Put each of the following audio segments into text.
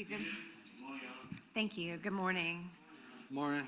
you. Thank you. Good morning. Morning.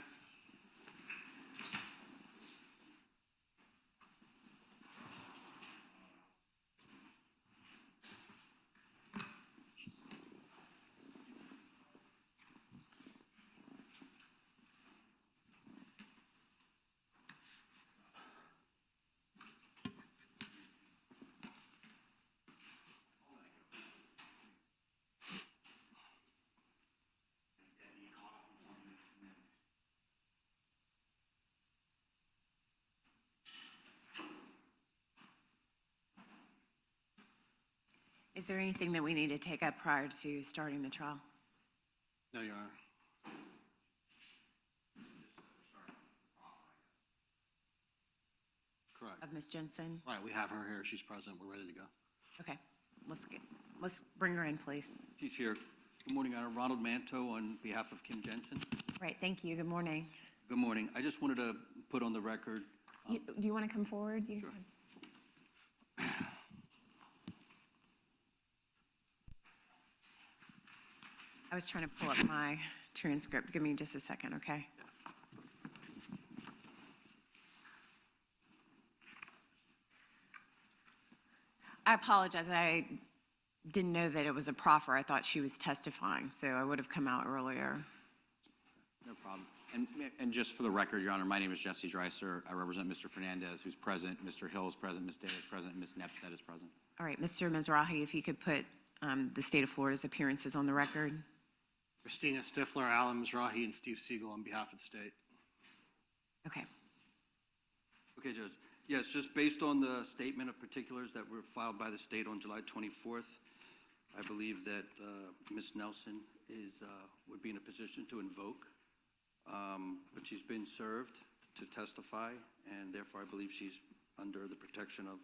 Is there anything that we need to take up prior to starting the trial? No, Your Honor. Correct. Of Ms. Jensen? Right, we have her here. She's present. We're ready to go. Okay, let's bring her in, please. She's here. Good morning, Honor. Ronald Manto on behalf of Kim Jensen. Right, thank you. Good morning. Good morning. I just wanted to put on the record. Do you want to come forward? Sure. I was trying to pull up my transcript. Give me just a second, okay? I apologize. I didn't know that it was a proffer. I thought she was testifying, so I would have come out earlier. No problem. And just for the record, Your Honor, my name is Jesse Dreiser. I represent Mr. Fernandez, who's present, Mr. Hill is present, Ms. Day is present, and Ms. Nepstead is present. All right, Mr. Mizrahi, if you could put the state of Florida's appearances on the record. Christina Stifler, Alan Mizrahi, and Steve Siegel on behalf of the state. Okay. Okay, Judge. Yes, just based on the statement of particulars that were filed by the state on July 24th, I believe that Ms. Nelson would be in a position to invoke, but she's been served to testify, and therefore I believe she's under the protection of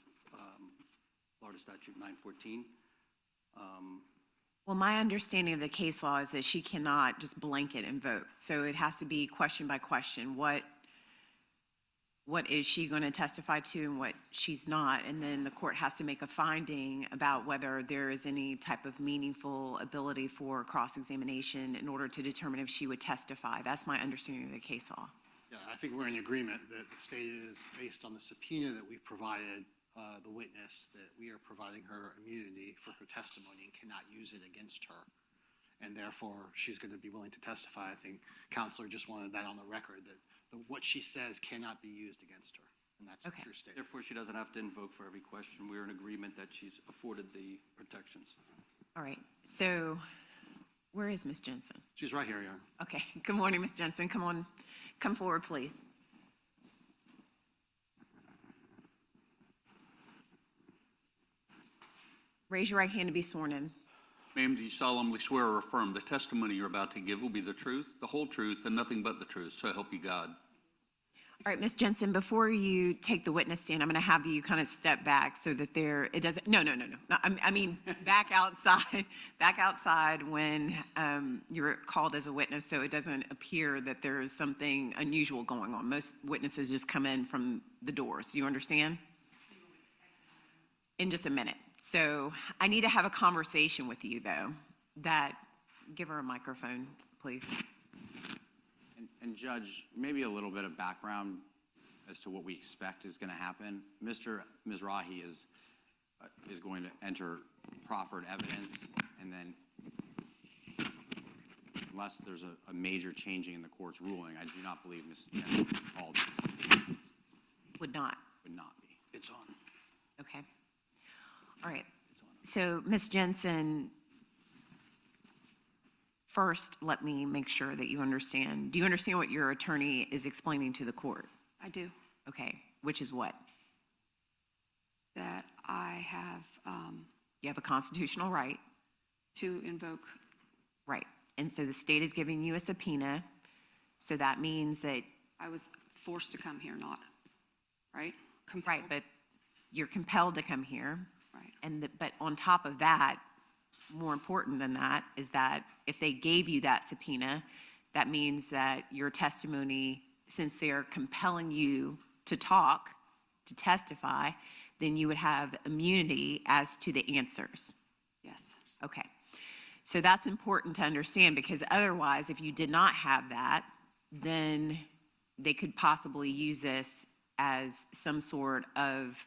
Florida Statute 914. Well, my understanding of the case law is that she cannot just blanket invoke. So it has to be question by question. What is she going to testify to and what she's not? And then the court has to make a finding about whether there is any type of meaningful ability for cross-examination in order to determine if she would testify. That's my understanding of the case law. Yeah, I think we're in agreement that the state is, based on the subpoena that we provided the witness, that we are providing her immunity for her testimony and cannot use it against her. And therefore, she's going to be willing to testify. I think Counselor just wanted that on the record, that what she says cannot be used against her. And that's Okay. a true statement. Therefore, she doesn't have to invoke for every question. We're in agreement that she's afforded the protections. All right. So where is Ms. Jensen? She's right here, Your Honor. Okay. Good morning, Ms. Jensen. Come on. Come forward, please. Raise your right hand to be sworn in. Ma'am, do you solemnly swear or affirm the testimony you're about to give will be the truth, the whole truth, and nothing but the truth, so help you God? All right, Ms. Jensen, before you take the witness stand, I'm going to have you kind of step back so that it doesn't, no. I mean, back outside when you're called as a witness, so it doesn't appear that there is something unusual going on. Most witnesses just come in from the doors. Do you understand? In just a minute. So I need to have a conversation with you, though. Give her a microphone, please. And Judge, maybe a little bit of background as to what we expect is going to happen. Mr. Mizrahi is going to enter proffered evidence, and then unless there's a major changing in the court's ruling, I do not believe Ms. Jensen called Would not. would not be. It's on. Okay. All right. So, Ms. Jensen, first, let me make sure that you understand. Do you understand what your attorney is explaining to the court? I do. Okay. Which is what? That I have You have a constitutional right. to invoke. Right. And so the state is giving you a subpoena. So that means that, I was forced to come here, not, right? Compelled. right, but you're compelled to come here. Right. But on top of that, more important than that, is that if they gave you that subpoena, that means that your testimony, since they're compelling you to talk, to testify, then you would have immunity as to the answers. Yes. Okay. So that's important to understand, because otherwise, if you did not have that, then they could possibly use this as some sort of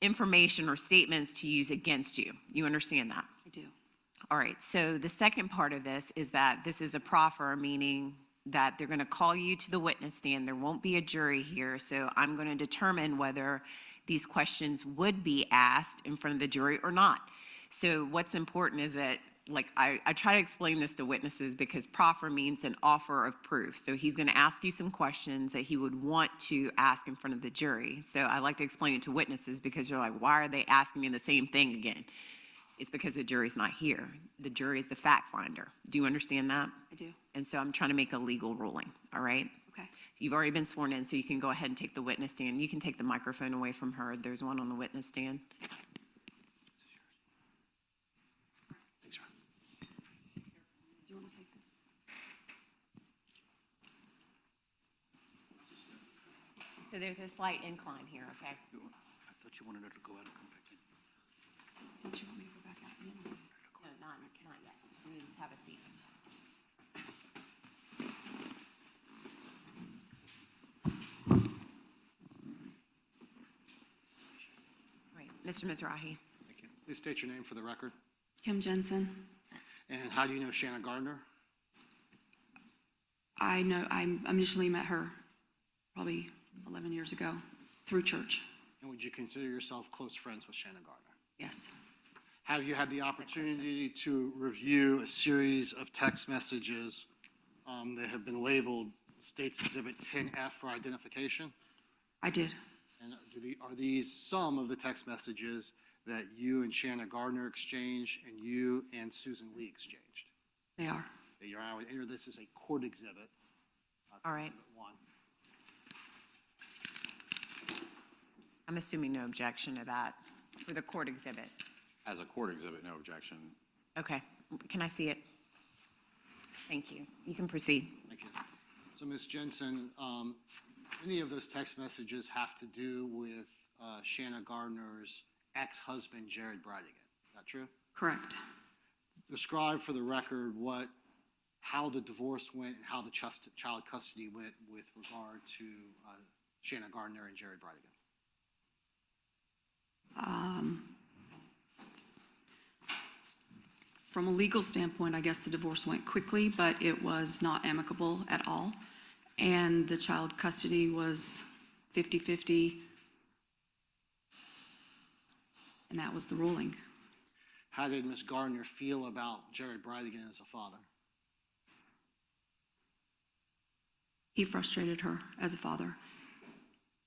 information or statements to use against you. You understand that? I do. All right, so the second part of this is that this is a proffer, meaning that they're going to call you to the witness stand. There won't be a jury here, so I'm going to determine whether these questions would be asked in front of the jury or not. So what's important is that, like, I try to explain this to witnesses because proffer means an offer of proof. So he's going to ask you some questions that he would want to ask in front of the jury. So I like to explain it to witnesses because you're like, why are they asking me the same thing again? It's because the jury's not here. The jury is the fact finder. Do you understand that? I do. And so I'm trying to make a legal ruling, all right? Okay. You've already been sworn in, so you can go ahead and take the witness stand. You can take the microphone away from her. There's one on the witness stand. Thanks, Ron. Do you want to take this? So there's a slight incline here, okay? I thought you wanted her to go out and come back in. Did you want me to go back out? No. No, not yet. You just have a seat. Right, Mr. Mizrahi. Thank you. Please state your name for the record. Kim Jensen. And how do you know Shanna Gardner? I know, I initially met her probably 11 years ago through church. And would you consider yourself close friends with Shanna Gardner? Yes. Have you had the opportunity to review a series of text messages that have been labeled States Exhibit 10F for identification? I did. And are these some of the text messages that you and Shanna Gardner exchanged and you and Susan Lee exchanged? They are. That Your Honor, I would enter this as a court exhibit. All right. Exhibit 1. I'm assuming no objection to that for the court exhibit. As a court exhibit, no objection. Okay, can I see it? Thank you. You can proceed. Thank you. So, Ms. Jensen, any of those text messages have to do with Shanna Gardner's ex-husband, Jared Bridegan. Is that true? Correct. Describe for the record how the divorce went and how the child custody went with regard to Shanna Gardner and Jared Bridegan. From a legal standpoint, I guess the divorce went quickly, but it was not amicable at all. And the child custody was 50-50. And that was the ruling. How did Ms. Gardner feel about Jared Bridegan as a father? He frustrated her as a father.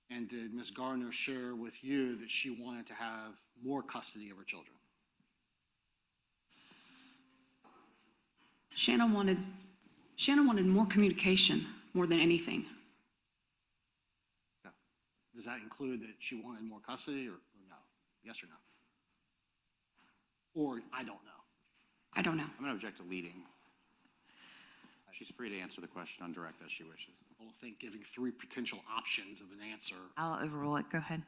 And did Ms. Gardner share with you that she wanted to have more custody of her children? Shanna wanted more communication more than anything. No. Does that include that she wanted more custody or no? Yes or no? Or I don't know. I don't know. I'm going to object to leading. She's free to answer the question on direct as she wishes. I think giving 3 potential options of an answer. I'll overrule it. Go ahead.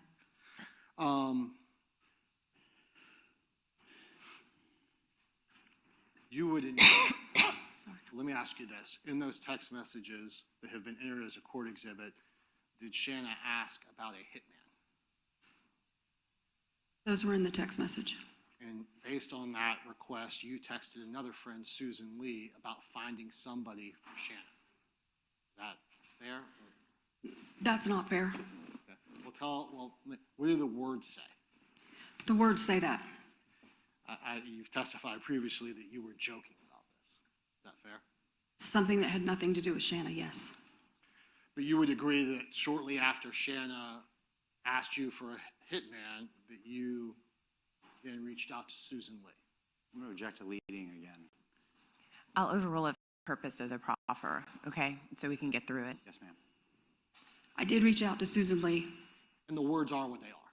You would, Sorry. let me ask you this. In those text messages that have been entered as a court exhibit, did Shanna ask about a hitman? Those were in the text message. And based on that request, you texted another friend, Susan Lee, about finding somebody for Shanna. Is that fair? That's not fair. Okay. What do the words say? The words say that. You've testified previously that you were joking about this. Is that fair? Something that had nothing to do with Shanna, yes. But you would agree that shortly after Shanna asked you for a hitman, that you then reached out to Susan Lee. I'm going to object to leading again. I'll overrule it for the purpose of the proffer, okay? So we can get through it. Yes, ma'am. I did reach out to Susan Lee. And the words are what they are.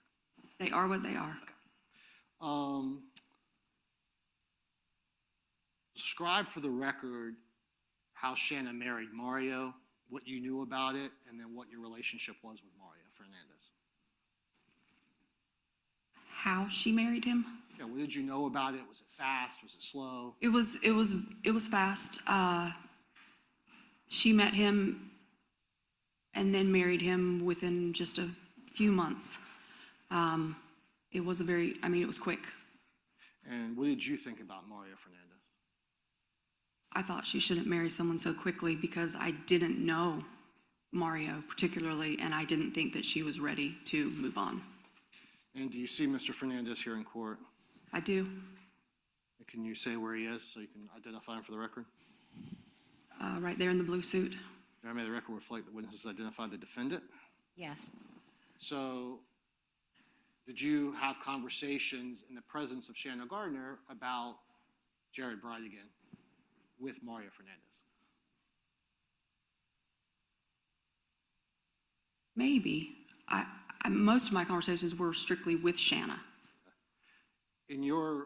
They are what they are. Describe for the record how Shanna married Mario, what you knew about it, and then what your relationship was with Mario Fernandez. How she married him? Yeah, what did you know about it? Was it fast? Was it slow? It was fast. She met him and then married him within just a few months. It was it was quick. And what did you think about Mario Fernandez? I thought she shouldn't marry someone so quickly because I didn't know Mario particularly, and I didn't think that she was ready to move on. And do you see Mr. Fernandez here in court? I do. Can you say where he is so you can identify him for the record? Right there in the blue suit. May the record reflect that witnesses identified the defendant. Yes. So did you have conversations in the presence of Shanna Gardner about Jared Bridegan with Mario Fernandez? Maybe. Most of my conversations were strictly with Shanna. In your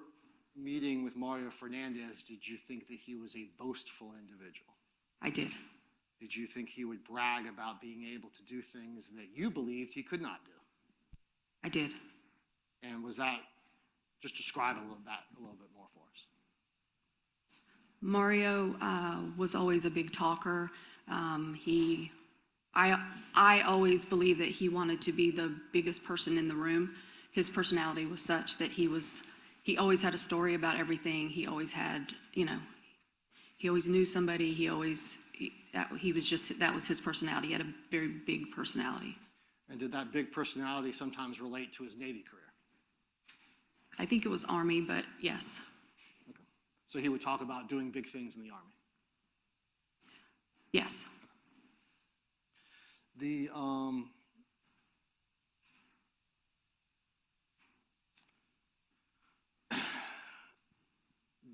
meeting with Mario Fernandez, did you think that he was a boastful individual? I did. Did you think he would brag about being able to do things that you believed he could not do? I did. And was that, just describe a little bit more for us. Mario was always a big talker. I always believed that he wanted to be the biggest person in the room. His personality was such that he always had a story about everything. He always had, he always knew somebody. That was his personality. He had a very big personality. And did that big personality sometimes relate to his Navy career? I think it was Army, but yes. Okay. So he would talk about doing big things in the Army? Yes.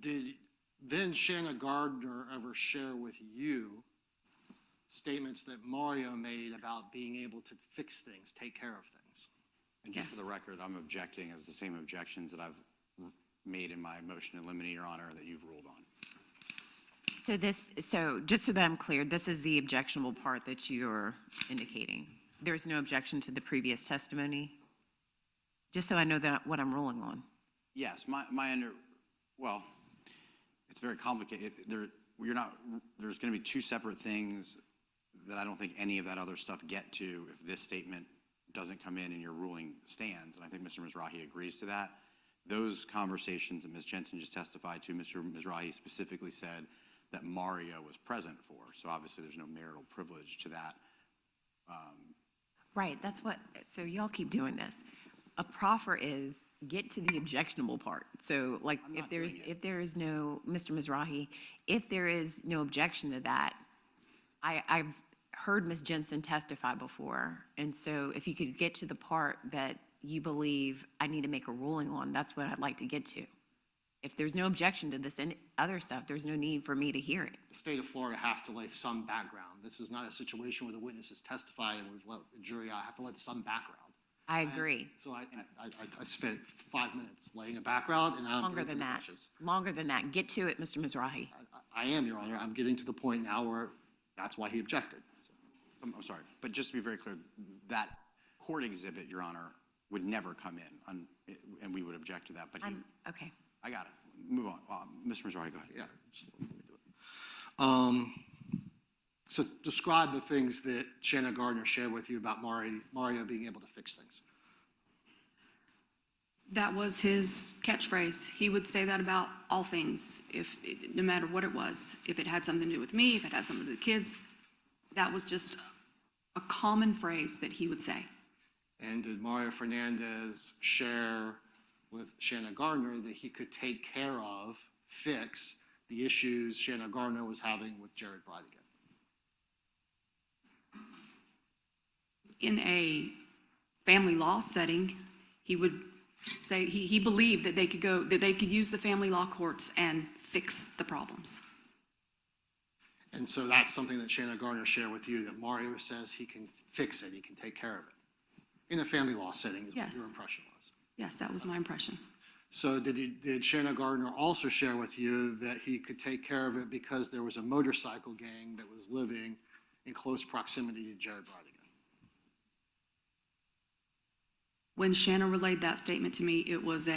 Did then Shanna Gardner ever share with you statements that Mario made about being able to fix things, take care of things? And just Yes. for the record, I'm objecting as the same objections that I've made in my motion in limine, Your Honor, that you've ruled on. So just so that I'm clear, this is the objectionable part that you're indicating. There's no objection to the previous testimony? Just so I know what I'm ruling on. Yes, well, it's very complicated. There's going to be two separate things that I don't think any of that other stuff get to if this statement doesn't come in and your ruling stands. And I think Mr. Mizrahi agrees to that. Those conversations that Ms. Jensen just testified to, Mr. Mizrahi specifically said that Mario was present for. So obviously there's no marital privilege to that. Right, so y'all keep doing this. A proffer is get to the objectionable part. So like I'm if not doing there is no, Mr. Mizrahi, if there is no objection to that, I've heard Ms. Jensen testify before. And so if you could get to the part that you believe I need to make a ruling on, that's what I'd like to get to. If there's no objection to this and other stuff, there's no need for me to hear it. The state of Florida has to lay some background. This is not a situation where the witnesses testify and we've let the jury out. I have to let some background. I agree. So I spent 5 minutes laying a background, and now I'm Longer getting than to the that. questions. Longer than that. Get to it, Mr. Mizrahi. I am, Your Honor. I'm getting to the point now where that's why he objected. So, I'm sorry, but just to be very clear, that court exhibit, Your Honor, would never come in, and we would object to that. But Okay. I got it. Move on. Mr. Mizrahi, go ahead. yeah, just let me do it. So describe the things that Shanna Gardner shared with you about Mario being able to fix things. That was his catchphrase. He would say that about all things, no matter what it was. If it had something to do with me, if it had something to do with the kids, that was just a common phrase that he would say. And did Mario Fernandez share with Shanna Gardner that he could take care of, fix the issues Shanna Gardner was having with Jared Bridegan? In a family law setting, he would say he believed that they could use the family law courts and fix the problems. And so that's something that Shanna Gardner shared with you, that Mario says he can fix it, he can take care of it. In a family law setting is what Yes. your impression was. Yes, that was my impression. So did Shanna Gardner also share with you that he could take care of it because there was a motorcycle gang that was living in close proximity to Jared Bridegan? When Shanna relayed that statement to me, it was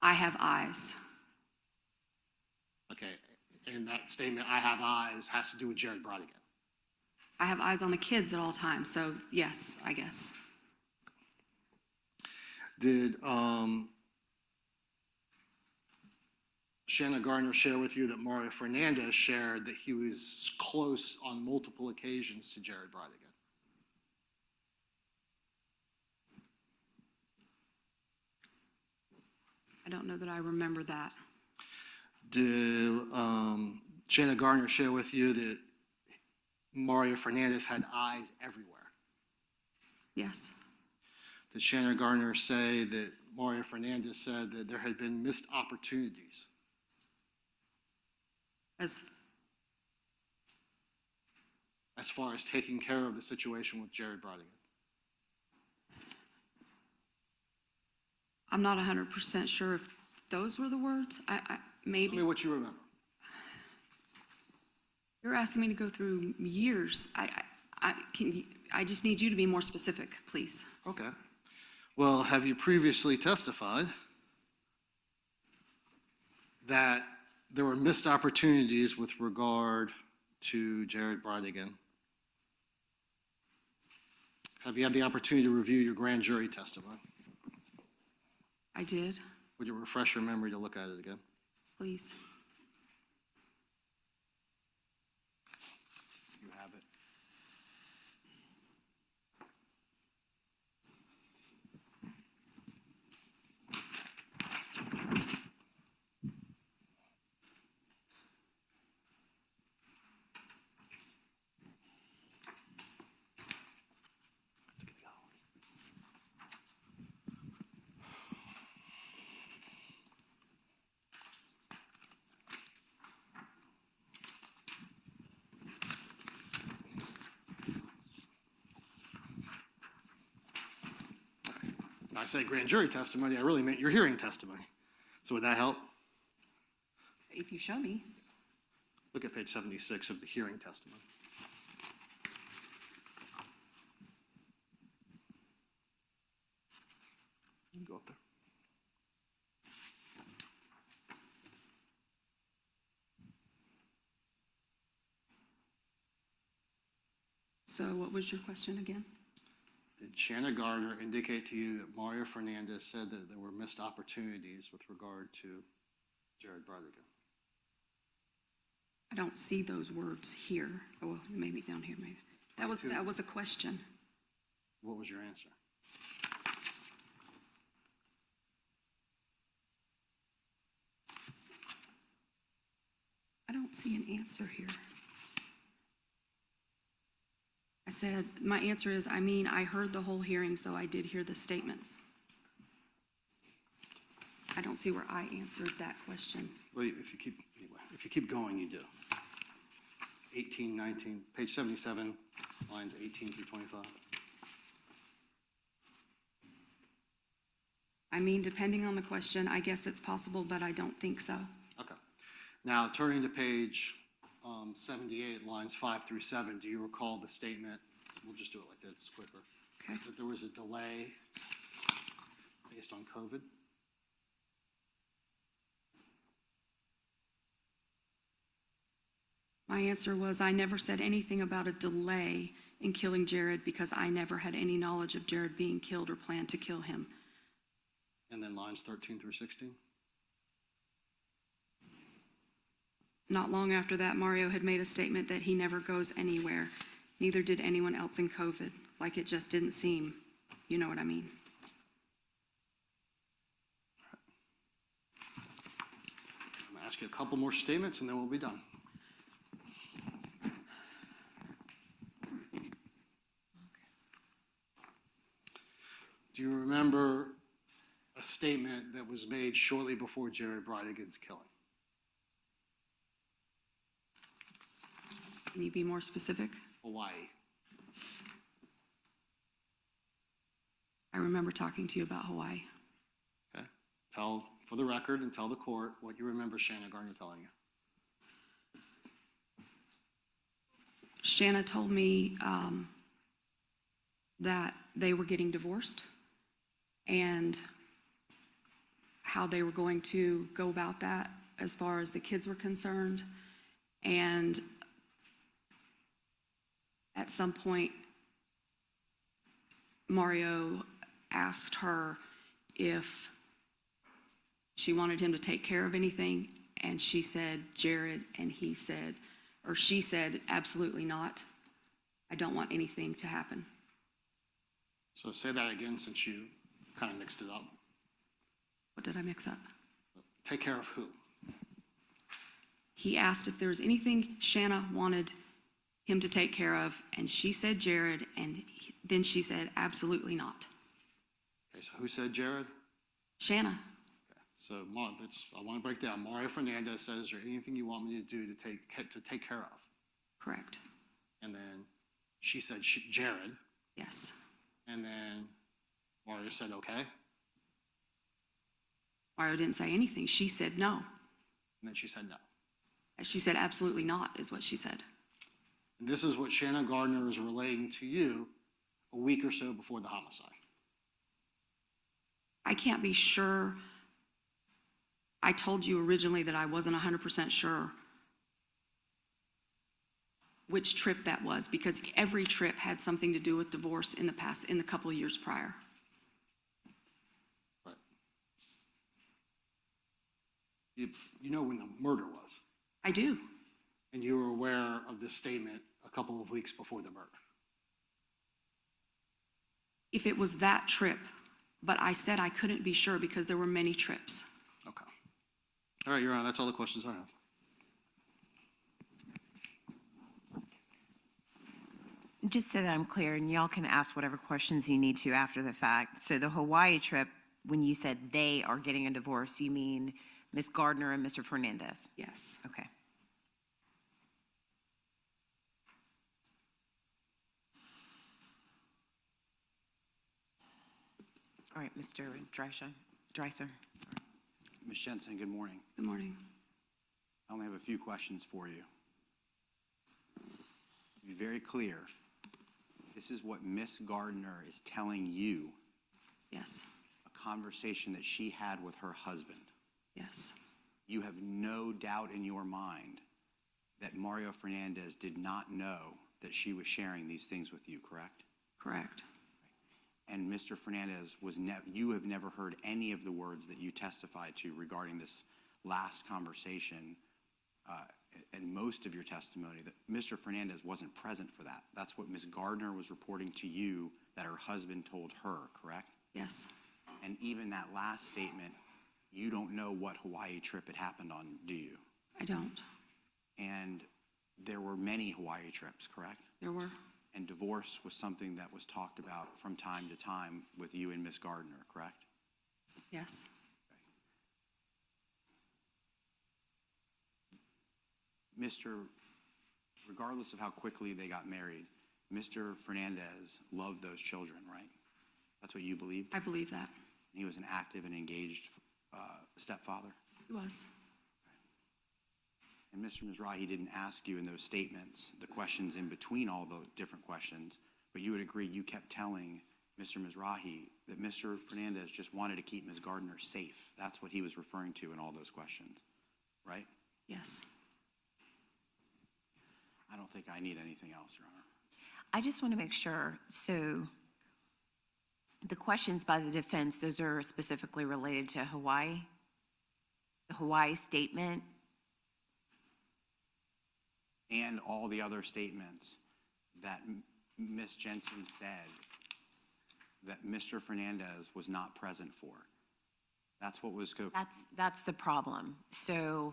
I have eyes. Okay, and that statement, "I have eyes," has to do with Jared Bridegan. I have eyes on the kids at all times, so yes, I guess. Did Shanna Gardner share with you that Mario Fernandez shared that he was close on multiple occasions to Jared Bridegan? I don't know that I remember that. Did Shanna Gardner share with you that Mario Fernandez had eyes everywhere? Yes, Did Shanna Gardner say that Mario Fernandez said that there had been missed opportunities? As far as taking care of the situation with Jared Bridegan? I'm not 100% sure if those were the words. Tell Maybe. me what you remember. You're asking me to go through years. I just need you to be more specific, please. Okay. Well, have you previously testified that there were missed opportunities with regard to Jared Bridegan? Have you had the opportunity to review your grand jury testimony? I did, Would you refresh your memory to look at it again? please. You have it. When I say grand jury testimony, I really meant your hearing testimony. So would that help? If you show me. Look at page 76 of the hearing testimony. You can go up there. So what was your question again? Did Shanna Gardner indicate to you that Mario Fernandez said that there were missed opportunities with regard to Jared Bridegan? I don't see those words here. Oh, well, maybe down here, maybe. That was a question. What was your answer? I don't see an answer here. I said, my answer is, I heard the whole hearing, so I did hear the statements. I don't see where I answered that question. Well, if you keep going, you do. 18, 19, page 77, lines 18 through 25. Depending on the question, I guess it's possible, but I don't think so. Okay. Now, turning to page 78, lines 5 through 7, do you recall the statement, we'll just do it like this, it's quicker, Okay. that there was a delay based on COVID? My answer was, I never said anything about a delay in killing Jared because I never had any knowledge of Jared being killed or planned to kill him. And then lines 13 through 16? Not long after that, Mario had made a statement that he never goes anywhere. Neither did anyone else in COVID. Like it just didn't seem. You know what I mean? I'm going to ask you a couple more statements and then we'll be done. Do you remember a statement that was made shortly before Jared Bridegan's killing? Can you be more specific? Hawaii. I remember talking to you about Hawaii. Okay. Tell, for the record, and tell the court what you remember Shanna Gardner telling you. Shanna told me that they were getting divorced and how they were going to go about that as far as the kids were concerned. And at some point, Mario asked her if she wanted him to take care of anything, and she said, Jared, and he said, or she said, absolutely not. I don't want anything to happen. So say that again, since you kind of mixed it up. What did I mix up? Take care of who? He asked if there was anything Shanna wanted him to take care of, and she said Jared, and then she said absolutely not. Okay, so who said Jared? Shanna, So I want to break down. Mario Fernandez says, is there anything you want me to do to take care of? correct. And then she said Jared, Yes. and then Mario said, okay. Mario didn't say anything. She said no. And then she said no. She said absolutely not is what she said. And this is what Shannon Gardner is relaying to you a week or so before the homicide. I can't be sure. I told you originally that I wasn't 100% sure which trip that was, because every trip had something to do with divorce in the past, in the couple of years prior. But you know when the murder was, I do. and you were aware of this statement a couple of weeks before the murder. If it was that trip, but I said I couldn't be sure because there were many trips. Okay. All right, Your Honor, that's all the questions I have. Just so that I'm clear, and y'all can ask whatever questions you need to after the fact. So the Hawaii trip, when you said they are getting a divorce, you mean Ms. Gardner and Mr. Fernandez? Yes. Okay. All right, Mr. Dreiser. Ms. Jensen, good morning. Good morning. I only have a few questions for you. To be very clear, this is what Miss Gardner is telling you, Yes. a conversation that she had with her husband. Yes. You have no doubt in your mind that Mario Fernandez did not know that she was sharing these things with you, correct? Correct. And Mr. Fernandez you have never heard any of the words that you testified to regarding this last conversation, and most of your testimony, that Mr. Fernandez wasn't present for that. That's what Ms. Gardner was reporting to you that her husband told her, correct? Yes. And even that last statement, you don't know what Hawaii trip it happened on, do you? I don't. And there were many Hawaii trips, correct? There were. And divorce was something that was talked about from time to time with you and Ms. Gardner, correct? Yes. Regardless of how quickly they got married, Mr. Fernandez loved those children, right? That's what you believe? I believe that. He was an active and engaged stepfather? He was. And Mr. Mizrahi didn't ask you in those statements the questions in between all the different questions, but you would agree you kept telling Mr. Mizrahi that Mr. Fernandez just wanted to keep Ms. Gardner safe. That's what he was referring to in all those questions, right? Yes. I don't think I need anything else, Your Honor. I just want to make sure, so the questions by the defense, those are specifically related to Hawaii? The Hawaii statement? And all the other statements that Ms. Jensen said that Mr. Fernandez was not present for. That's what was... That's the problem. So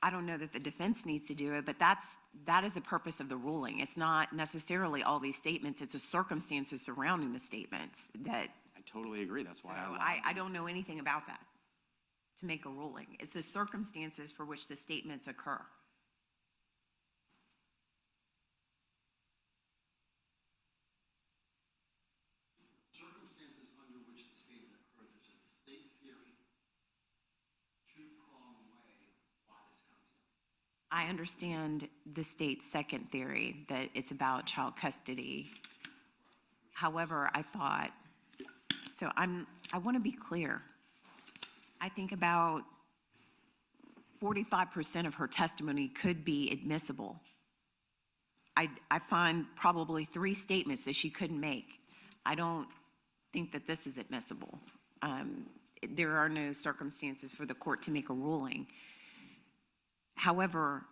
I don't know that the defense needs to do it, but that is the purpose of the ruling. It's not necessarily all these statements. It's the circumstances surrounding the statements that... I totally agree. That's why So I don't know anything about that to make a ruling. It's the circumstances for which the statements occur. Circumstances under which the statement occurred, there's a state theory, two-prong way why this comes in. I understand the state's second theory, that it's about child custody. However, I thought, so I want to be clear. I think about 45% of her testimony could be admissible. I find probably 3 statements that she couldn't make. I don't think that this is admissible. There are no circumstances for the court to make a ruling. However,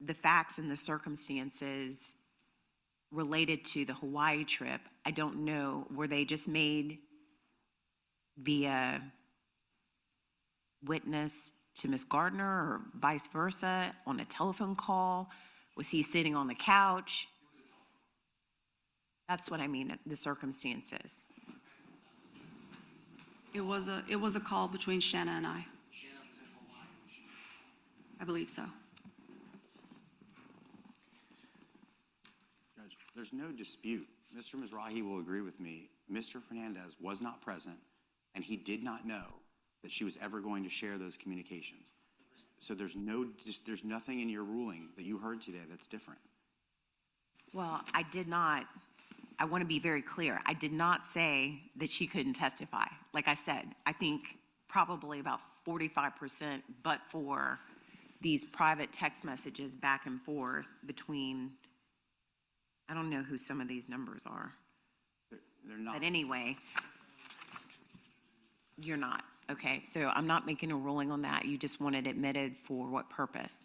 the facts and the circumstances related to the Hawaii trip, I don't know, were they just made via witness to Ms. Gardner or vice versa on a telephone call? Was he sitting on the couch? That's what I mean, the circumstances. It was a call between Shanna and I. I believe so. Judge, there's no dispute. Mr. Mizrahi will agree with me. Mr. Fernandez was not present, and he did not know that she was ever going to share those communications. So there's nothing in your ruling that you heard today that's different. Well, I want to be very clear. I did not say that she couldn't testify. Like I said, I think probably about 45%, but for these private text messages back and forth between, I don't know who some of these numbers are. They're not. But anyway, you're not. Okay, so I'm not making a ruling on that. You just want it admitted for what purpose?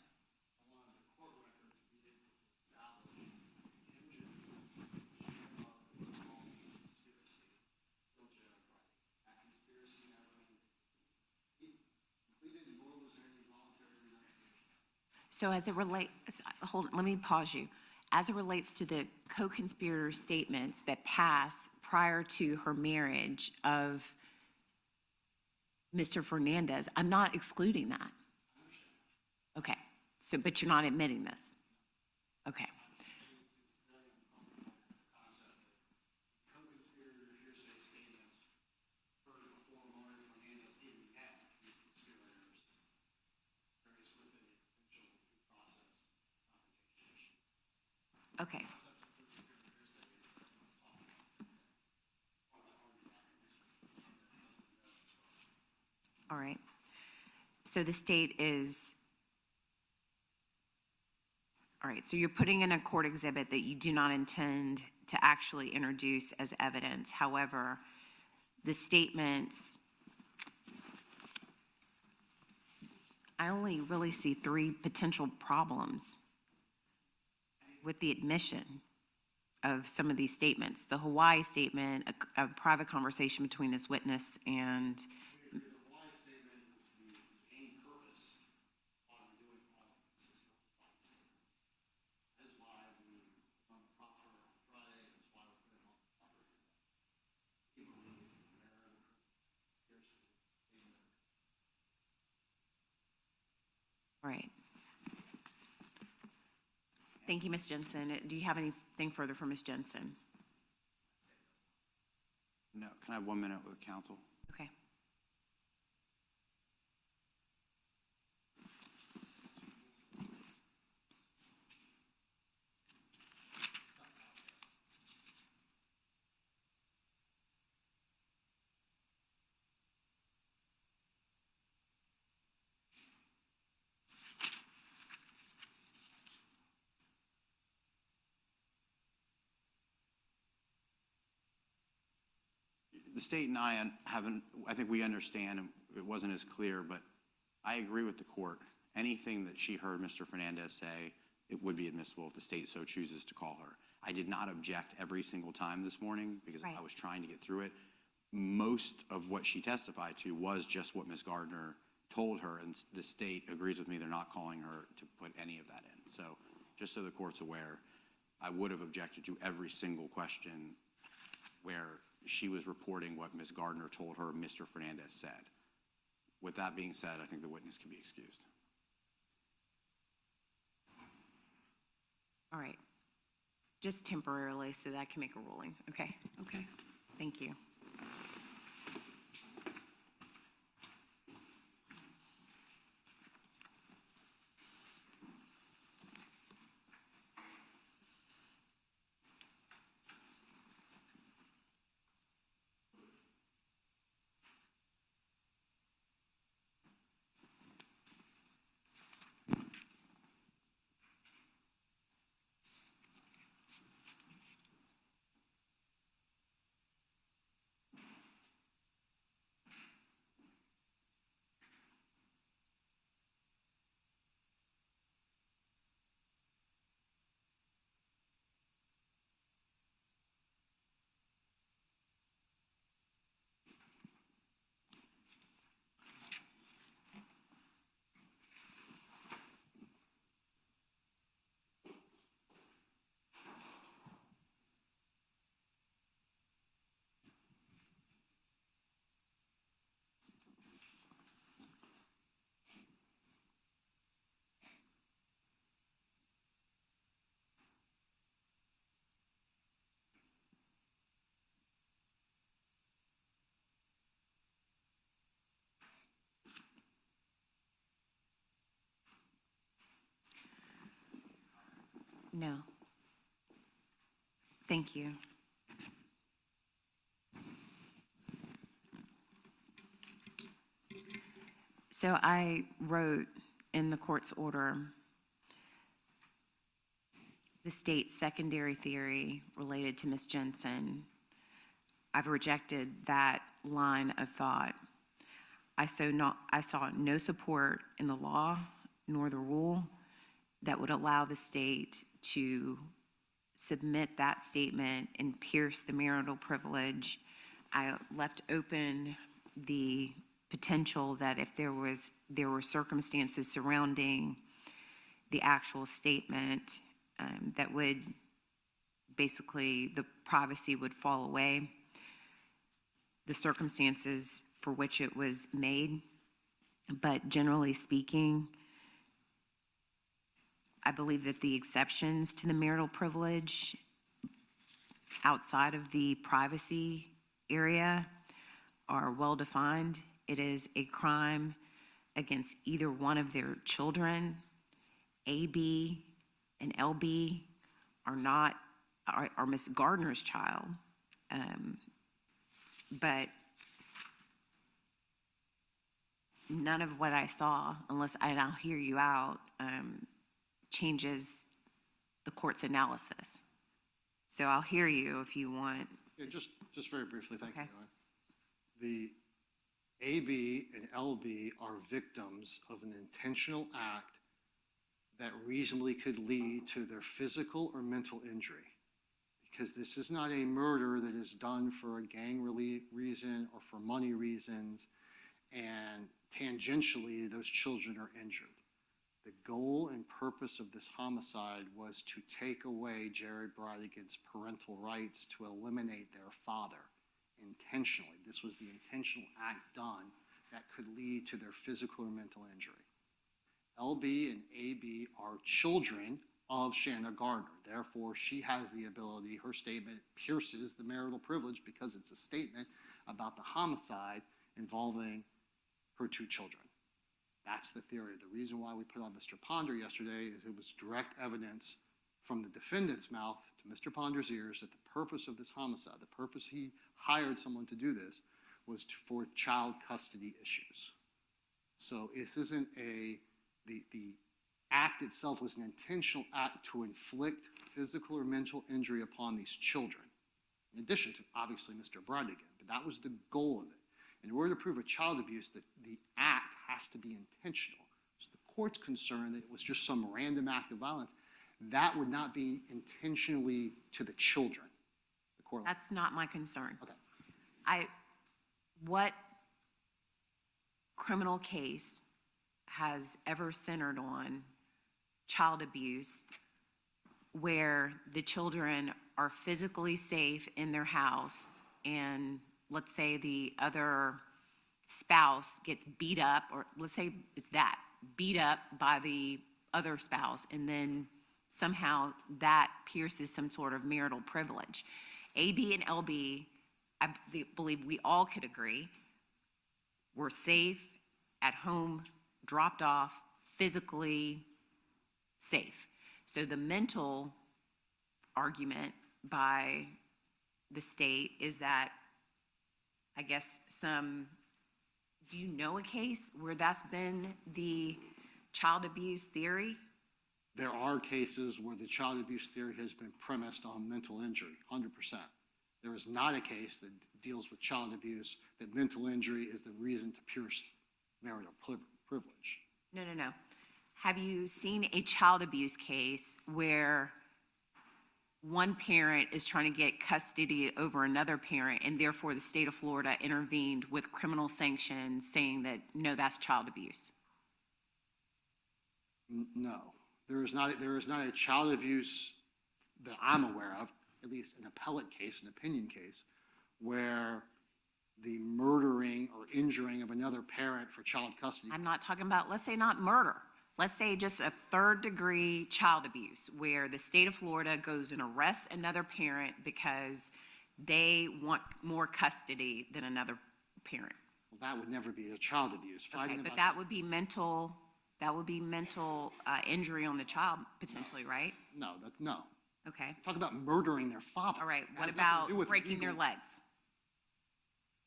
So as it relates, let me pause you. As it relates to the co-conspirator statements that pass prior to her marriage of Mr. Fernandez, I'm not excluding that. Okay, so, but you're not admitting this? Okay. Okay. All right. So the state is, all right, so you're putting in a court exhibit that you do not intend to actually introduce as evidence. However, the statements, I only really see 3 potential problems with the admission of some of these statements. The Hawaii statement, a private conversation between this witness and right. Thank you, Ms. Jensen. Do you have anything further for Ms. Jensen? No. Can I have 1 minute with counsel? Okay. The state and I think we understand, and it wasn't as clear, but I agree with the court. Anything that she heard Mr. Fernandez say, it would be admissible if the state so chooses to call her. I did not object every single time this morning because Right. I was trying to get through it. Most of what she testified to was just what Ms. Gardner told her, and the state agrees with me. They're not calling her to put any of that in. So just so the court's aware, I would have objected to every single question where she was reporting what Ms. Gardner told her Mr. Fernandez said. With that being said, I think the witness can be excused. All right. Just temporarily so that I can make a ruling. Okay. Okay. Thank you. No. Thank you. So I wrote in the court's order, the state's secondary theory related to Ms. Jensen. I've rejected that line of thought. I saw no support in the law nor the rule that would allow the state to submit that statement and pierce the marital privilege. I left open the potential that if there were circumstances surrounding the actual statement that would basically, the privacy would fall away, the circumstances for which it was made. But generally speaking, I believe that the exceptions to the marital privilege outside of the privacy area are well defined. It is a crime against either one of their children. AB and LB are Miss Gardner's child, but none of what I saw, and I'll hear you out, changes the court's analysis. So I'll hear you if you want. Yeah, just very briefly, thank you, Okay. Joanne. The AB and LB are victims of an intentional act that reasonably could lead to their physical or mental injury. Because this is not a murder that is done for a gang reason or for money reasons, and tangentially, those children are injured. The goal and purpose of this homicide was to take away Jerry Bridegan's parental rights to eliminate their father intentionally. This was the intentional act done that could lead to their physical or mental injury. LB and AB are children of Shanna Gardner. Therefore, she has the ability, her statement pierces the marital privilege because it's a statement about the homicide involving her two children. That's the theory. The reason why we put on Mr. Ponder yesterday is it was direct evidence from the defendant's mouth to Mr. Ponder's ears that the purpose of this homicide, the purpose he hired someone to do this, was for child custody issues. So this isn't the act itself was an intentional act to inflict physical or mental injury upon these children, in addition to, obviously, Mr. Bridegan, but that was the goal of it. In order to prove a child abuse, the act has to be intentional. So the court's concerned that it was just some random act of violence. That would not be intentionally to the children. The court. That's not my concern. Okay. What criminal case has ever centered on child abuse where the children are physically safe in their house and let's say the other spouse gets beat up, or let's say it's that, beat up by the other spouse, and then somehow that pierces some sort of marital privilege. AB and LB, I believe we all could agree, were safe, at home, dropped off, physically safe. So the mental argument by the state is that, I guess, do you know a case where that's been the child abuse theory? There are cases where the child abuse theory has been premised on mental injury, 100%. There is not a case that deals with child abuse that mental injury is the reason to pierce marital privilege. No. Have you seen a child abuse case where one parent is trying to get custody over another parent and therefore the state of Florida intervened with criminal sanctions saying that, no, that's child abuse? No. There is not a child abuse that I'm aware of, at least an appellate case, an opinion case, where the murdering or injuring of another parent for child custody. I'm not talking about, let's say not murder. Let's say just a third-degree child abuse where the state of Florida goes and arrests another parent because they want more custody than another parent. Well, that would never be a child abuse. Okay, but that would be mental That would be mental injury on the child potentially, right? No. Okay. Talk about murdering their father. All right. It What has nothing to do about with breaking their legal- legs?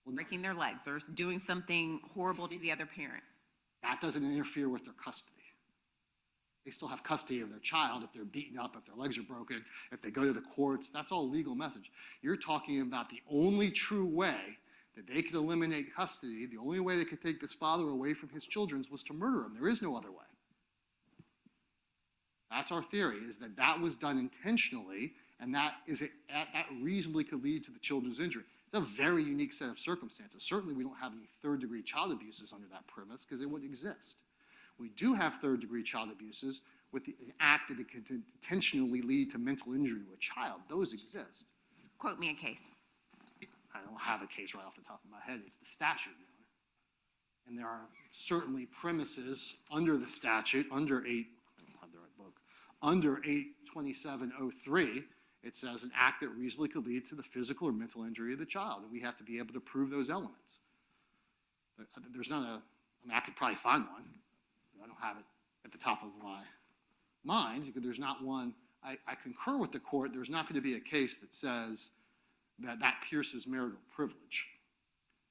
Well, no, Breaking their legs or doing something horrible to the other parent? That doesn't interfere with their custody. They still have custody of their child if they're beaten up, if their legs are broken, if they go to the courts. That's all legal methods. You're talking about the only true way that they could eliminate custody, the only way they could take this father away from his children was to murder him. There is no other way. That's our theory, is that that was done intentionally, and that reasonably could lead to the children's injury. It's a very unique set of circumstances. Certainly, we don't have any third-degree child abuses under that premise because it wouldn't exist. We do have third-degree child abuses with an act that it could intentionally lead to mental injury to a child. Those exist. Quote me a case. I don't have a case right off the top of my head. It's the statute. And there are certainly premises under the statute, under 8, I don't have the right book, under 82703, it says an act that reasonably could lead to the physical or mental injury of the child. And we have to be able to prove those elements. There's not a, I mean, I could probably find one. I don't have it at the top of my mind because there's not one. I concur with the court. There's not going to be a case that says that pierces marital privilege.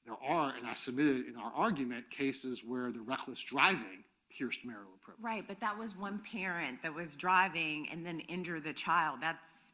There are, and I submitted in our argument, cases where the reckless driving pierced marital privilege. Right, but that was one parent that was driving and then injured the child. That's,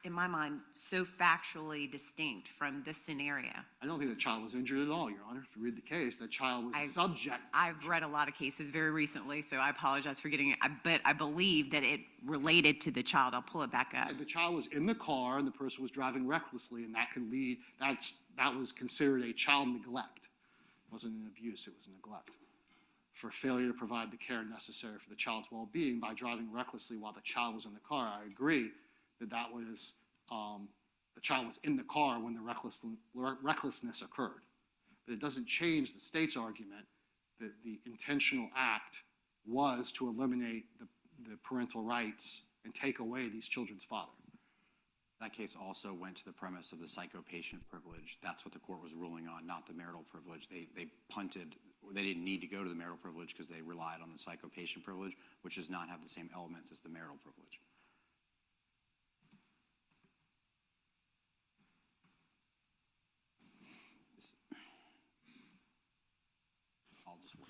in my mind, so factually distinct from this scenario. I don't think the child was injured at all, Your Honor. If you read the case, that child was subject. I've read a lot of cases very recently, so I apologize for getting it, but I believe that it related to the child. I'll pull it back up. The child was in the car and the person was driving recklessly, and that could lead, that was considered a child neglect. It wasn't an abuse, it was neglect. For failure to provide the care necessary for the child's well-being by driving recklessly while the child was in the car. I agree that was, the child was in the car when the recklessness occurred. But it doesn't change the state's argument that the intentional act was to eliminate the parental rights and take away these children's father. That case also went to the premise of the psychopatient privilege. That's what the court was ruling on, not the marital privilege. They punted, they didn't need to go to the marital privilege because they relied on the psychopatient privilege, which does not have the same elements as the marital privilege. I'll just wait.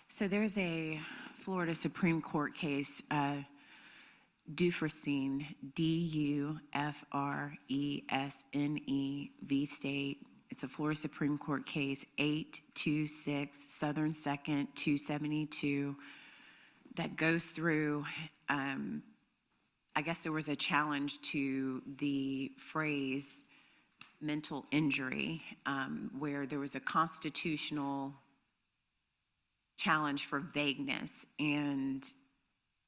So there's a Florida Supreme Court case, Dufresne, Dufresne v. State. It's a Florida Supreme Court case, 826 Southern 2nd 272, that goes through, I guess there was a challenge to the phrase mental injury, where there was a constitutional challenge for vagueness, and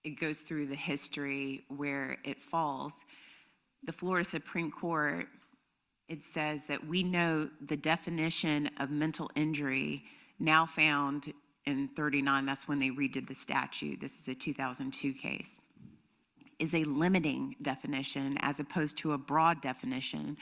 it goes through the history where it falls. The Florida Supreme Court, it says that we note the definition of mental injury now found in 39, that's when they redid the statute, this is a 2002 case, is a limiting definition as opposed to a broad definition,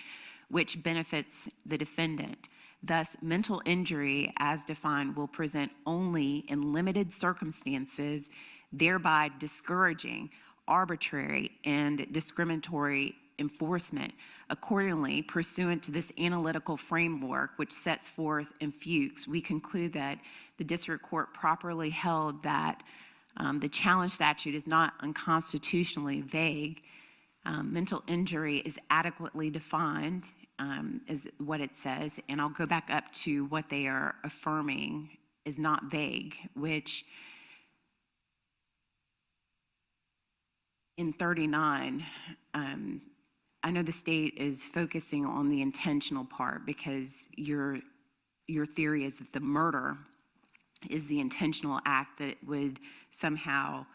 which benefits the defendant. Thus, mental injury, as defined, will present only in limited circumstances, thereby discouraging arbitrary and discriminatory enforcement. Accordingly, pursuant to this analytical framework, which sets forth in Fuchs, we conclude that the district court properly held that the challenge statute is not unconstitutionally vague. Mental injury is adequately defined, is what it says, and I'll go back up to what they are affirming is not vague, which in 39, I know the state is focusing on the intentional part because your theory is that the murder is the intentional act that would somehow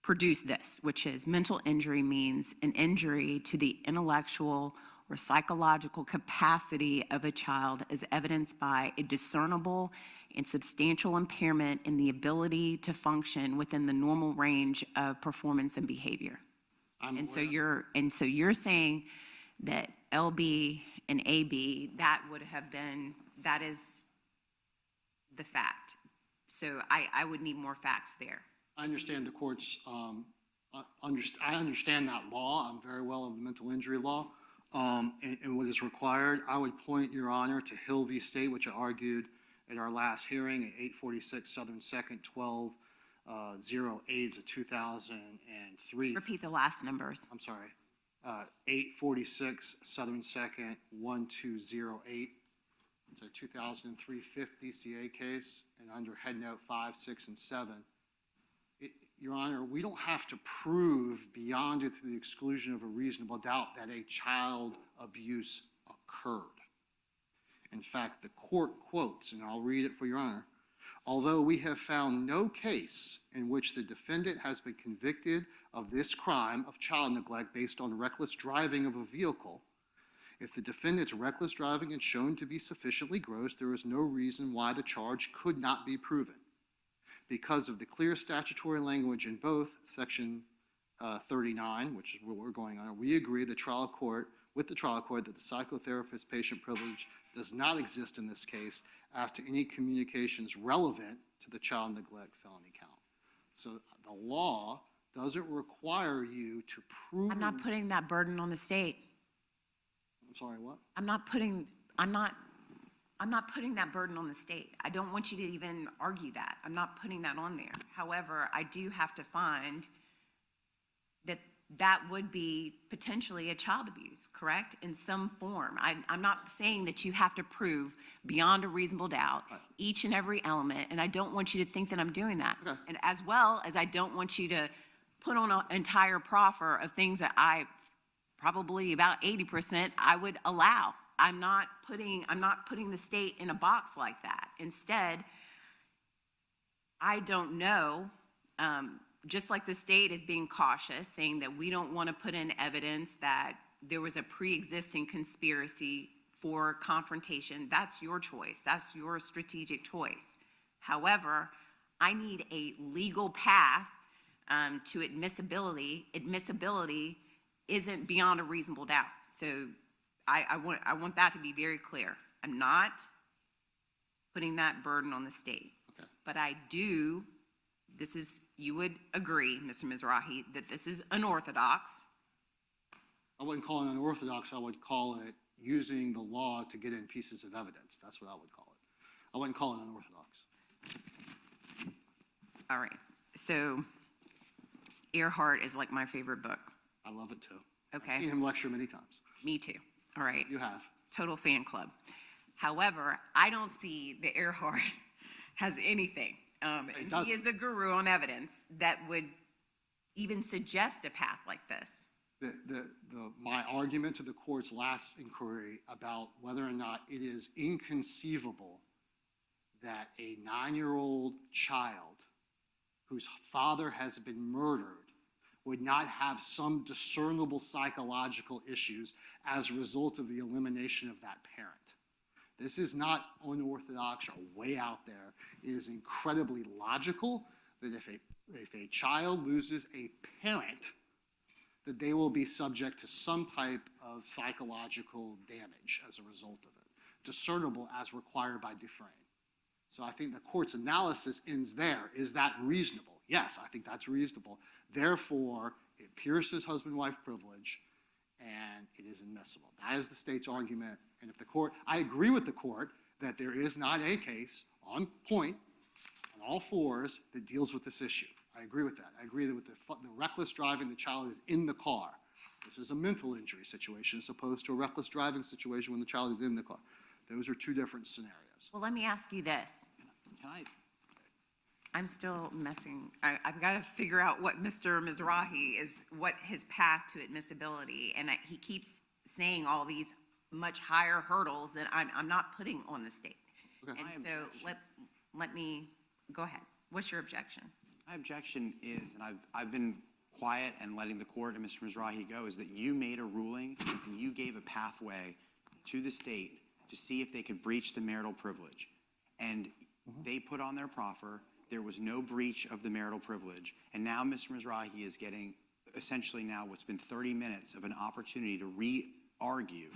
produce this, which is mental injury means an injury to the intellectual or psychological capacity of a child as evidenced by a discernible and substantial impairment in the ability to function within the normal range of performance and behavior. And so you're saying that LB and AB, that would have been, that is the fact. So I would need more facts there. I understand the court's, I understand that law. I'm very well of the mental injury law and what is required. I would point, Your Honor, to Hill v. State, which I argued at our last hearing at 846 Southern 2nd 1208. It's a 2003. Repeat the last numbers. I'm sorry. 846 Southern 2nd 1208. It's a 2003 50 CA case, and under head note 5, 6, and 7. Your Honor, we don't have to prove beyond it to the exclusion of a reasonable doubt that a child abuse occurred. In fact, the court quotes, and I'll read it for Your Honor, although we have found no case in which the defendant has been convicted of this crime of child neglect based on reckless driving of a vehicle, if the defendant's reckless driving is shown to be sufficiently gross, there is no reason why the charge could not be proven. Because of the clear statutory language in both Section 39, which is what we're going on, we agree with the trial court that the psychotherapist patient privilege does not exist in this case as to any communications relevant to the child neglect felony count. So the law doesn't require you to prove. I'm not putting that burden on the state. I'm sorry, what? I'm not putting that burden on the state. I don't want you to even argue that. I'm not putting that on there. However, I do have to find that that would be potentially a child abuse, correct? In some form. I'm not saying that you have to prove beyond a reasonable doubt each and every element, and I don't want you to think that I'm doing that. Okay. And as well as I don't want you to put on an entire proffer of things that I probably about 80% I would allow. I'm not putting the state in a box like that. Instead, I don't know, just like the state is being cautious, saying that we don't want to put in evidence that there was a pre-existing conspiracy for confrontation. That's your choice. That's your strategic choice. However, I need a legal path to admissibility. Admissibility isn't beyond a reasonable doubt. So I want that to be very clear. I'm not putting that burden on the state. Okay. But I do, you would agree, Mr. Mizrahi, that this is unorthodox. I wouldn't call it unorthodox. I would call it using the law to get in pieces of evidence. That's what I would call it. I wouldn't call it unorthodox. All right, so Earhart is like my favorite book. I love it too. Okay. I've seen him lecture many times. Me too. All right. You have. Total fan club. However, I don't see the Earhart has anything. And doesn't. he is a guru on evidence that would even suggest a path like this. My argument to the court's last inquiry about whether or not it is inconceivable that a 9-year-old child whose father has been murdered would not have some discernible psychological issues as a result of the elimination of that parent. This is not unorthodox or way out there. It is incredibly logical that if a child loses a parent, that they will be subject to some type of psychological damage as a result of it, discernible as required by Dufresne. So I think the court's analysis ends there. Is that reasonable? Yes, I think that's reasonable. Therefore, it pierces husband-wife privilege, and it is admissible. That is the state's argument. And if the court, I agree with the court that there is not a case on point, on all fours, that deals with this issue. I agree with that. I agree that with the reckless driving, the child is in the car. This is a mental injury situation as opposed to a reckless driving situation when the child is in the car. Those are two different scenarios. Well, let me ask you this. Can I, I'm still messing. I've got to figure out what Mr. Mizrahi is, what his path to admissibility. And he keeps saying all these much higher hurdles that I'm not putting on the state. Okay. And so let me, go ahead. What's your objection? my objection is, and I've been quiet and letting the court and Mr. Mizrahi go, is that you made a ruling and you gave a pathway to the state to see if they could breach the marital privilege. And they put on their proffer. There was no breach of the marital privilege. And now Mr. Mizrahi is getting essentially now what's been 30 minutes of an opportunity to re-argue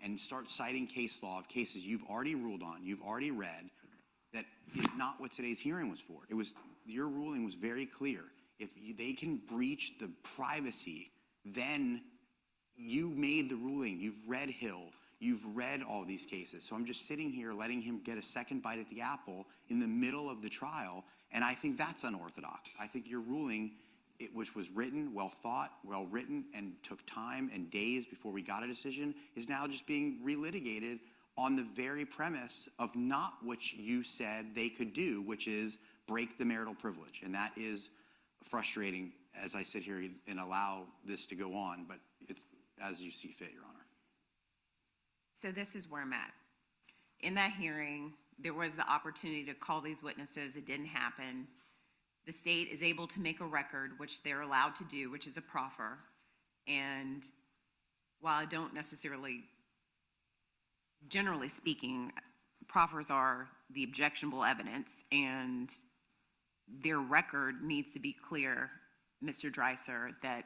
and start citing case law of cases you've already ruled on, you've already read, that is not what today's hearing was for. It was, your ruling was very clear. If they can breach the privacy, then you made the ruling. You've read Hill. You've read all these cases. So I'm just sitting here letting him get a second bite at the apple in the middle of the trial, and I think that's unorthodox. I think your ruling, which was written, well thought, well written, and took time and days before we got a decision, is now just being relitigated on the very premise of not what you said they could do, which is break the marital privilege. And that is frustrating as I sit here and allow this to go on, but it's as you see fit, Your Honor. So this is where I'm at. In that hearing, there was the opportunity to call these witnesses. It didn't happen. The state is able to make a record, which they're allowed to do, which is a proffer. And while I don't necessarily, generally speaking, proffers are the objectionable evidence, and their record needs to be clear, Mr. Dreiser, that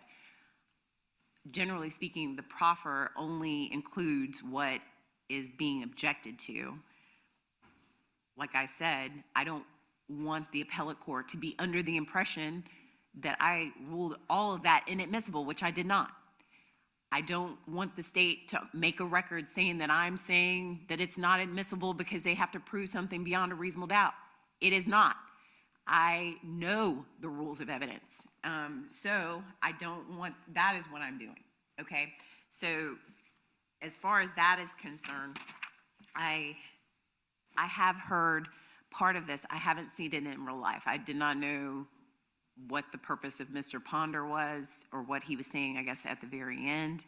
generally speaking, the proffer only includes what is being objected to. Like I said, I don't want the appellate court to be under the impression that I ruled all of that inadmissible, which I did not. I don't want the state to make a record saying that I'm saying that it's not admissible because they have to prove something beyond a reasonable doubt. It is not. I know the rules of evidence. So I don't want, that is what I'm doing, okay? So as far as that is concerned, I have heard part of this. I haven't seen it in real life. I did not know what the purpose of Mr. Ponder was or what he was saying, I guess, at the very end.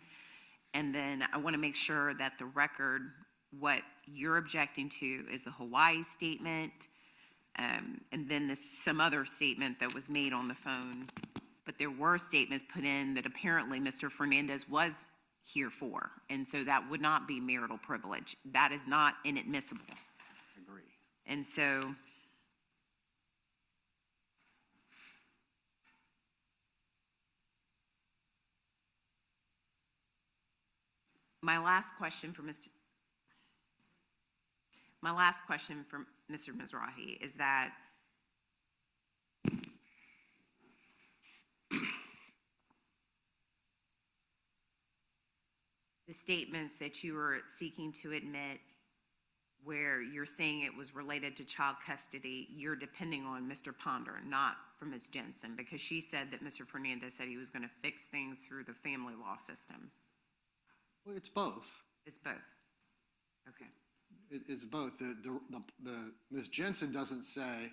And then I want to make sure that the record, what you're objecting to is the Hawaii statement, and then some other statement that was made on the phone. But there were statements put in that apparently Mr. Fernandez was here for. And so that would not be marital privilege. That is not inadmissible. Agree. And so my last question for Mr. Mizrahi is that the statements that you were seeking to admit where you're saying it was related to child custody, you're depending on Mr. Ponder, not from Ms. Jensen, because she said that Mr. Fernandez said he was going to fix things through the family law system. Well, it's both. It's both. Okay. It's both. Ms. Jensen doesn't say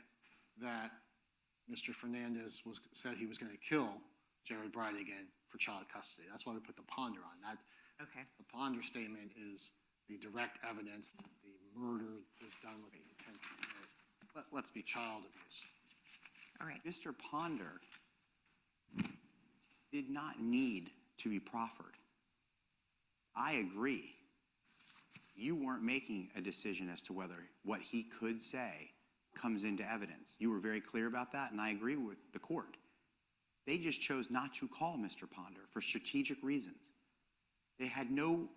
that Mr. Fernandez said he was going to kill Jared Bridegan for child custody. That's why we put the Ponder on. Okay. The Ponder statement is the direct evidence that the murder was done with the intent to commit Let's be child abuse. All right. Mr. Ponder did not need to be proffered. I agree. You weren't making a decision as to whether what he could say comes into evidence. You were very clear about that, and I agree with the court. They just chose not to call Mr. Ponder for strategic reasons. They had no,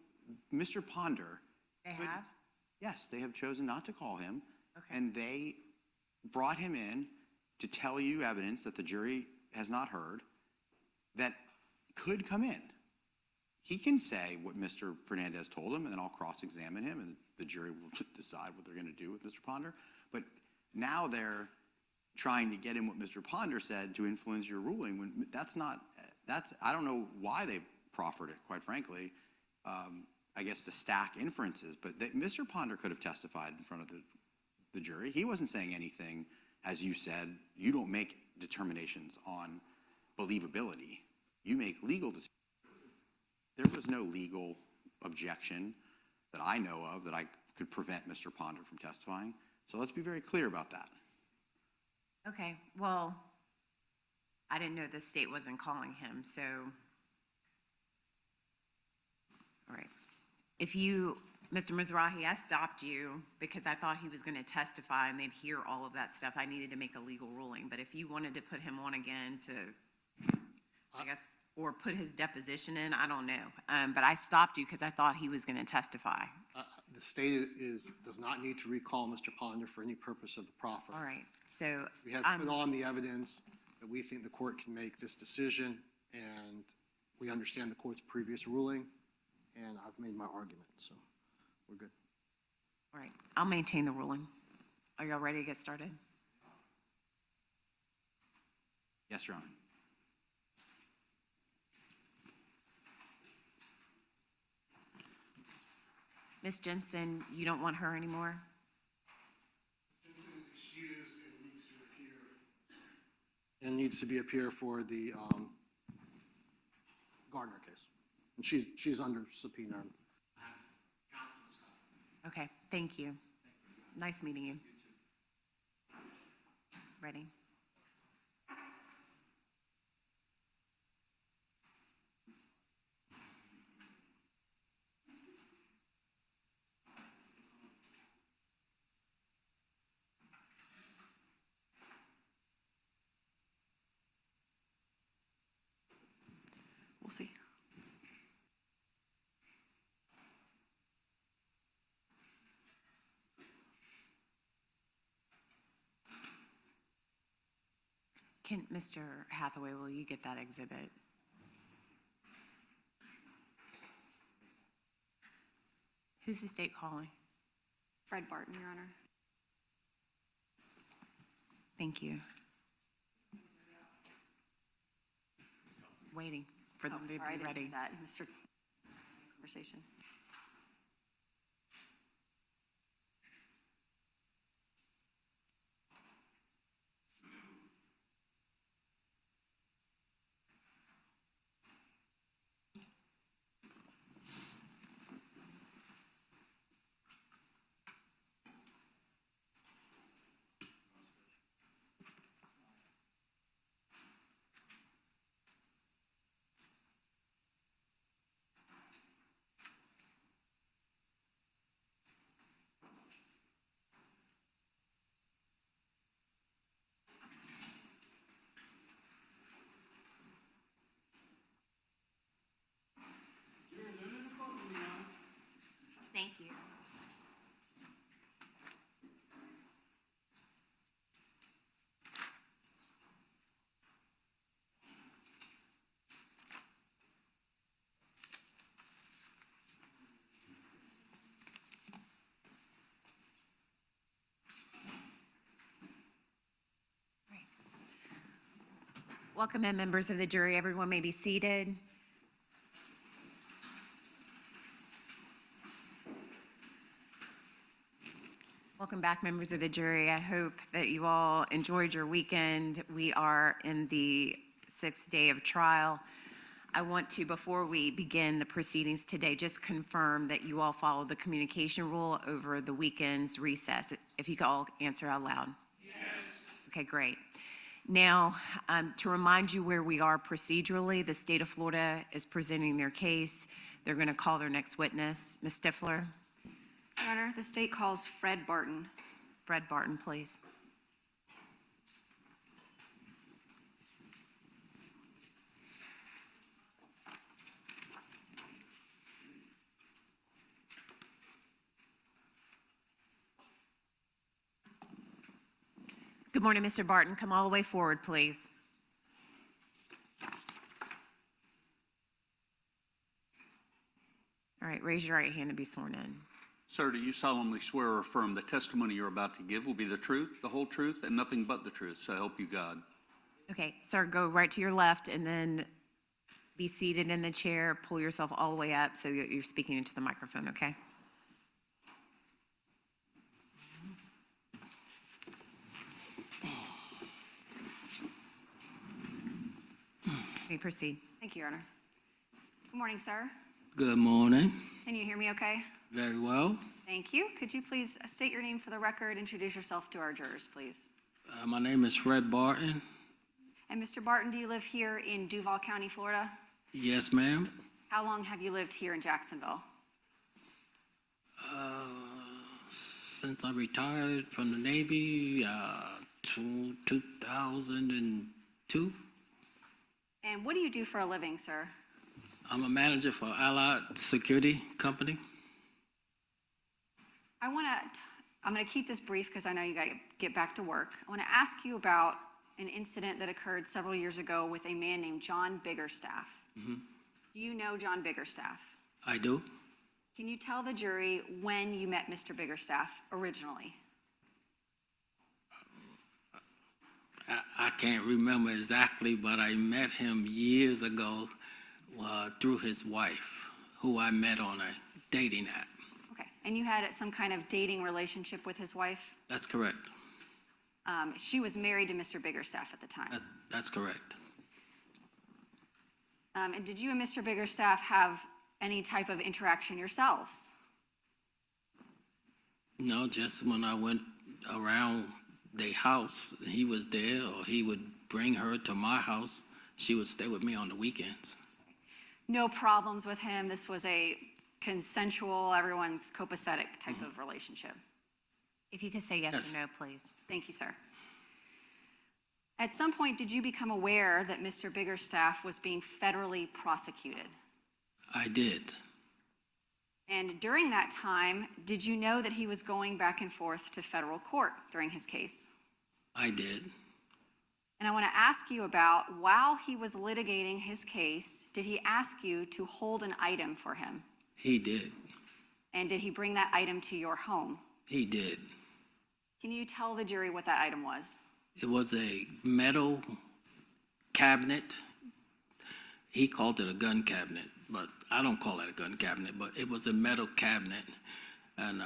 Mr. Ponder. They have? Yes, they have chosen not to call him. Okay. And they brought him in to tell you evidence that the jury has not heard that could come in. He can say what Mr. Fernandez told him, and then I'll cross-examine him, and the jury will decide what they're going to do with Mr. Ponder. But now they're trying to get in what Mr. Ponder said to influence your ruling. When I don't know why they proffered it, quite frankly, I guess to stack inferences. But Mr. Ponder could have testified in front of the jury. He wasn't saying anything, as you said. You don't make determinations on believability. You make legal decisions. There was no legal objection that I know of that I could prevent Mr. Ponder from testifying. So let's be very clear about that. Okay, well, I didn't know the state wasn't calling him, so. All right. If you, Mr. Mizrahi, I stopped you because I thought he was going to testify and they'd hear all of that stuff. I needed to make a legal ruling. But if you wanted to put him on again to, I guess, or put his deposition in, I don't know. But I stopped you because I thought he was going to testify. The state does not need to recall Mr. Ponder for any purpose of the proffer. All right, so. We have put on the evidence that we think the court can make this decision, and we understand the court's previous ruling, and I've made my argument, so we're good. All right, I'll maintain the ruling. Are y'all ready to get started? Yes, Your Honor. Ms. Jensen, you don't want her anymore? Jensen is excused and needs to appear for the Gardner case. And she's under subpoena. Okay, thank you. Nice meeting you. Ready? We'll see. Mr. Hathaway, will you get that exhibit? Who's the state calling? Fred Barton, Your Honor. Thank you. Waiting for them to be Sorry, I didn't ready. hear that, Mr. Conversation. Welcome in, members of the jury. Everyone may be seated. Welcome back, members of the jury. I hope that you all enjoyed your weekend. We are in the 6th day of trial. I want to, before we begin the proceedings today, just confirm that you all followed the communication rule over the weekend's recess. If you could all answer out loud. Yes. Okay, great. Now, to remind you where we are procedurally, the state of Florida is presenting their case. They're going to call their next witness. Ms. Stifler? Your Honor, the state calls Fred Barton. Fred Barton, please. Good morning, Mr. Barton. Come all the way forward, please. All right, raise your right hand to be sworn in. Sir, do you solemnly swear or affirm the testimony you're about to give will be the truth, the whole truth, and nothing but the truth, so help you God? Okay, sir, go right to your left and then be seated in the chair. Pull yourself all the way up so that you're speaking into the microphone, okay? You may proceed. Thank you, Your Honor. Good morning, sir. Good morning. Can you hear me okay? Very well. Thank you. Could you please state your name for the record, introduce yourself to our jurors, please? My name is Fred Barton. And Mr. Barton, do you live here in Duval County, Florida? Yes, ma'am. How long have you lived here in Jacksonville? Since I retired from the Navy, 2002. And what do you do for a living, sir? I'm a manager for Allied Security Company. I'm going to keep this brief because I know you got to get back to work. I want to ask you about an incident that occurred several years ago with a man named John Biggerstaff. Mm-hmm. Do you know John Biggerstaff? I do. Can you tell the jury when you met Mr. Biggerstaff originally? I can't remember exactly, but I met him years ago through his wife, who I met on a dating app. Okay, and you had some kind of dating relationship with his wife? That's correct. She was married to Mr. Biggerstaff at the time. That's correct. And did you and Mr. Biggerstaff have any type of interaction yourselves? No, just when I went around their house, he was there, or he would bring her to my house. She would stay with me on the weekends. No problems with him? This was a consensual, everyone's copacetic type of relationship? If you could say yes Yes. or no, please. Thank you, sir. At some point, did you become aware that Mr. Biggerstaff was being federally prosecuted? I did. And during that time, did you know that he was going back and forth to federal court during his case? I did. And I want to ask you about, while he was litigating his case, did he ask you to hold an item for him? He did. And did he bring that item to your home? He did. Can you tell the jury what that item was? It was a metal cabinet. He called it a gun cabinet, but I don't call it a gun cabinet, but it was a metal cabinet. And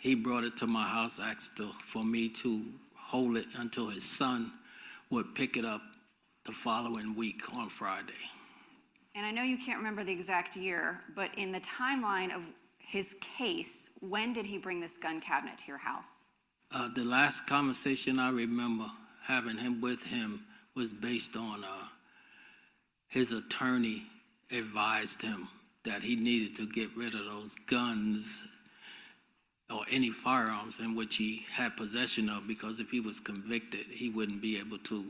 he brought it to my house, asked for me to hold it until his son would pick it up the following week on Friday. And I know you can't remember the exact year, but in the timeline of his case, when did he bring this gun cabinet to your house? The last conversation I remember having him with him was based on his attorney advised him that he needed to get rid of those guns or any firearms in which he had possession of, because if he was convicted, he wouldn't be able to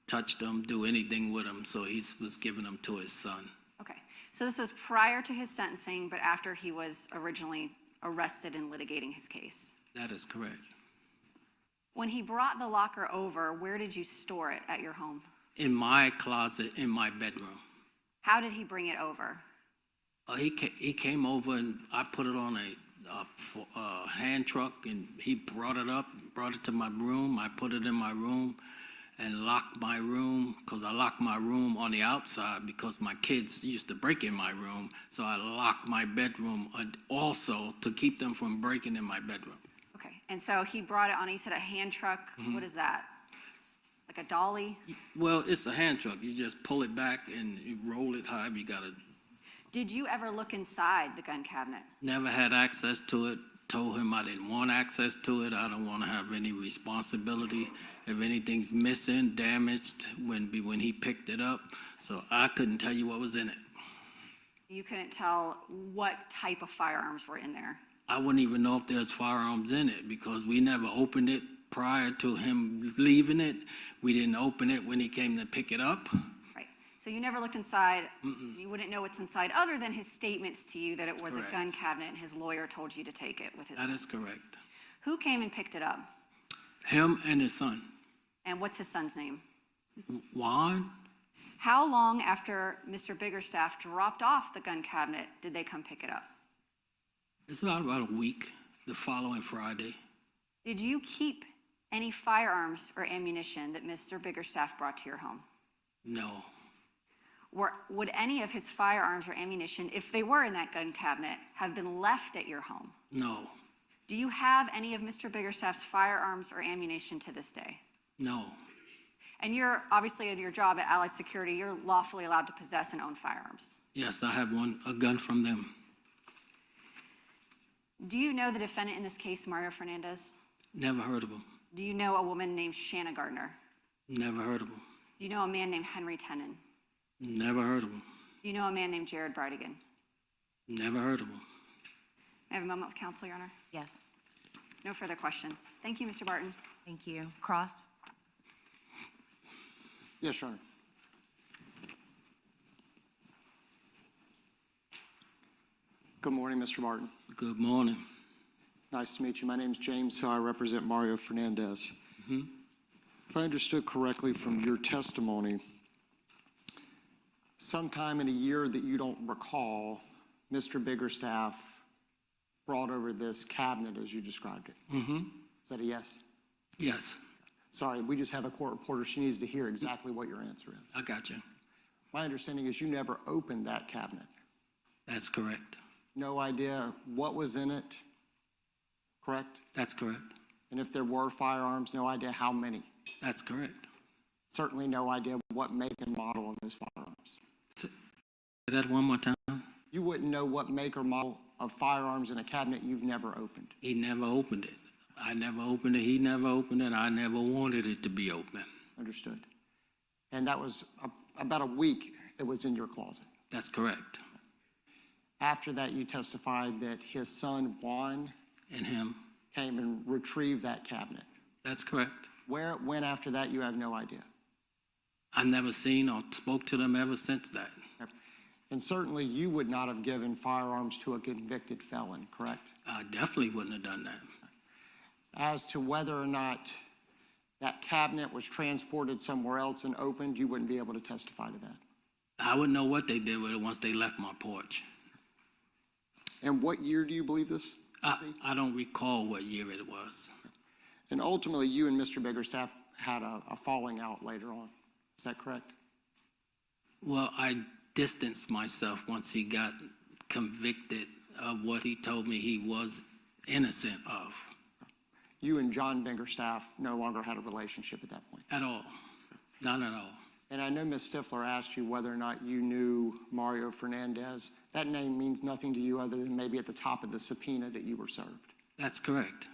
touch them, do anything with them, so he was giving them to his son. Okay, so this was prior to his sentencing, but after he was originally arrested and litigating his case. That is correct. When he brought the locker over, where did you store it at your home? In my closet, in my bedroom. How did he bring it over? He came over and I put it on a hand truck, and he brought it up, brought it to my room. I put it in my room, and locked my room, because I locked my room on the outside because my kids used to break in my room. So I locked my bedroom also to keep them from breaking in my bedroom. Okay, and so he brought it on, he said a hand truck. What is that? Like a dolly? Well, it's a hand truck. You just pull it back and you roll it however you got to. Did you ever look inside the gun cabinet? Never had access to it. Told him I didn't want access to it. I don't want to have any responsibility if anything's missing, damaged when he picked it up. So I couldn't tell you what was in it. You couldn't tell what type of firearms were in there? I wouldn't even know if there's firearms in it because we never opened it prior to him leaving it. We didn't open it when he came to pick it up. Right, so you never looked inside? You wouldn't know what's inside other than his statements to you that it was a gun Correct. cabinet and his lawyer told you to take it with his That is notes. correct. Who came and picked it up? Him and his son, And what's his son's name? Juan. How long after Mr. Biggerstaff dropped off the gun cabinet did they come pick it up? It's about a week, the following Friday. Did you keep any firearms or ammunition that Mr. Biggerstaff brought to your home? No, Would any of his firearms or ammunition, if they were in that gun cabinet, have been left at your home? no, Do you have any of Mr. Biggerstaff's firearms or ammunition to this day? no. And you're, obviously, in your job at Allied Security, you're lawfully allowed to possess and own firearms. Yes, I have a gun from them. Do you know the defendant in this case, Mario Fernandez? Never heard of him. Do you know a woman named Shanna Gardner? Never heard of him. Do you know a man named Henry Tenen? Never heard of him. Do you know a man named Jared Bridegan? Never heard of him. May I have a moment of counsel, Your Honor? Yes, No further questions. Thank you, Mr. Barton. thank you. Cross? Yes, Your Honor. Good morning, Mr. Martin. Good morning. Nice to meet you. My name's James Hill. I represent Mario Fernandez. If I understood correctly from your testimony, sometime in a year that you don't recall, Mr. Biggerstaff brought over this cabinet as you described it. Is that a yes? Yes, Sorry, we just have a court reporter. She needs to hear exactly what your answer is. I got you. My understanding is you never opened that cabinet. That's correct. No idea what was in it, correct? That's correct. And if there were firearms, no idea how many. That's correct. Certainly no idea what make and model of those firearms. Say that one more time. You wouldn't know what make or model of firearms in a cabinet you've never opened. He never opened it. I never opened it. He never opened it. I never wanted it to be open. Understood. And that was about a week it was in your closet. That's correct. After that, you testified that his son, Juan, And him. came and retrieved that cabinet. That's correct. Where it went after that, you have no idea. I've never seen or spoke to them ever since that. And certainly you would not have given firearms to a convicted felon, correct? I definitely wouldn't have done that. As to whether or not that cabinet was transported somewhere else and opened, you wouldn't be able to testify to that. I wouldn't know what they did with it once they left my porch. And what year do you believe this? I don't recall what year it was. And ultimately, you and Mr. Biggerstaff had a falling out later on. Is that correct? Well, I distanced myself once he got convicted of what he told me he was innocent of. You and John Biggerstaff no longer had a relationship at that point. At all. Not at all. And I know Ms. Stifler asked you whether or not you knew Mario Fernandez. That name means nothing to you other than maybe at the top of the subpoena that you were served. That's correct.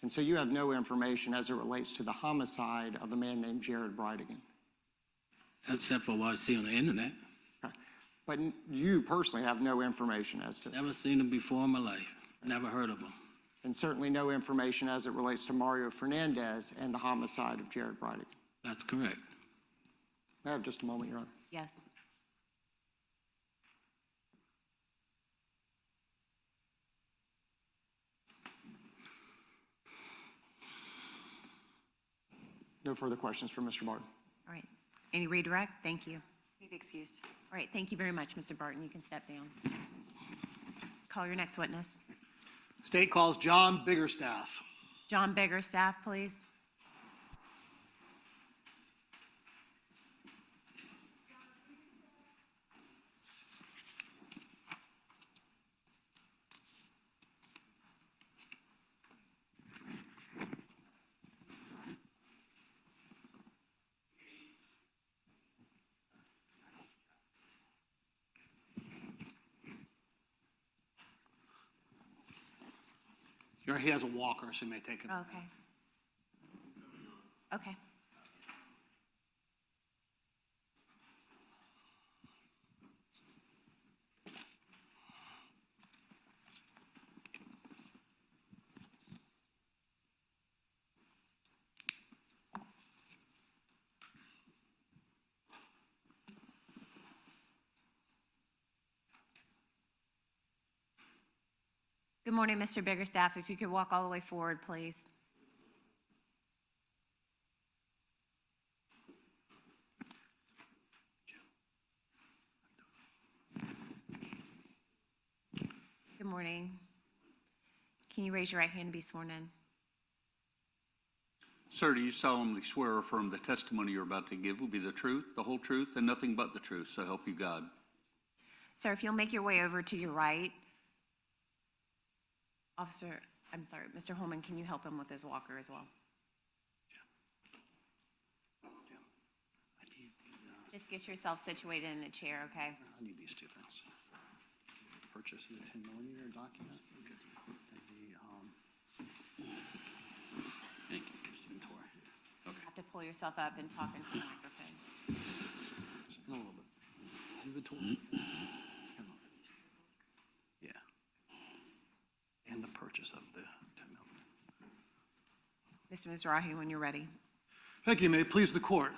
And so you have no information as it relates to the homicide of a man named Jared Bridegan. Except for what I see on the internet. But you personally have no information as to, Never seen him before in my life. Never heard of him. and certainly no information as it relates to Mario Fernandez and the homicide of Jared Bridegan. That's correct. May I have just a moment, Your Honor? Yes. No further questions for Mr. Barton. All right. Any redirect? Thank you. Be excused. All right, thank you very much, Mr. Barton. You can step down. Call your next witness. State calls John Biggerstaff. John Biggerstaff, please. He has a walker, so he may take it. Okay. Okay. Good morning, Mr. Biggerstaff. If you could walk all the way forward, please. Good morning. Can you raise your right hand and be sworn in? Sir, do you solemnly swear or affirm the testimony you're about to give will be the truth, the whole truth, and nothing but the truth, so help you God? Sir, if you'll make your way over to your right. Mr. Holman, can you help him with his walker as well? Just get yourself situated in the chair, okay? I need these two things. Purchase of the 10 millimeter document. Okay. Thank you, Kirsten. You have to pull yourself up and talk into the microphone. A little bit. Inventory. Come on. Yeah. And the purchase of the 10 millimeter. Mr. Mizrahi, when you're ready. Thank you. May it please the court.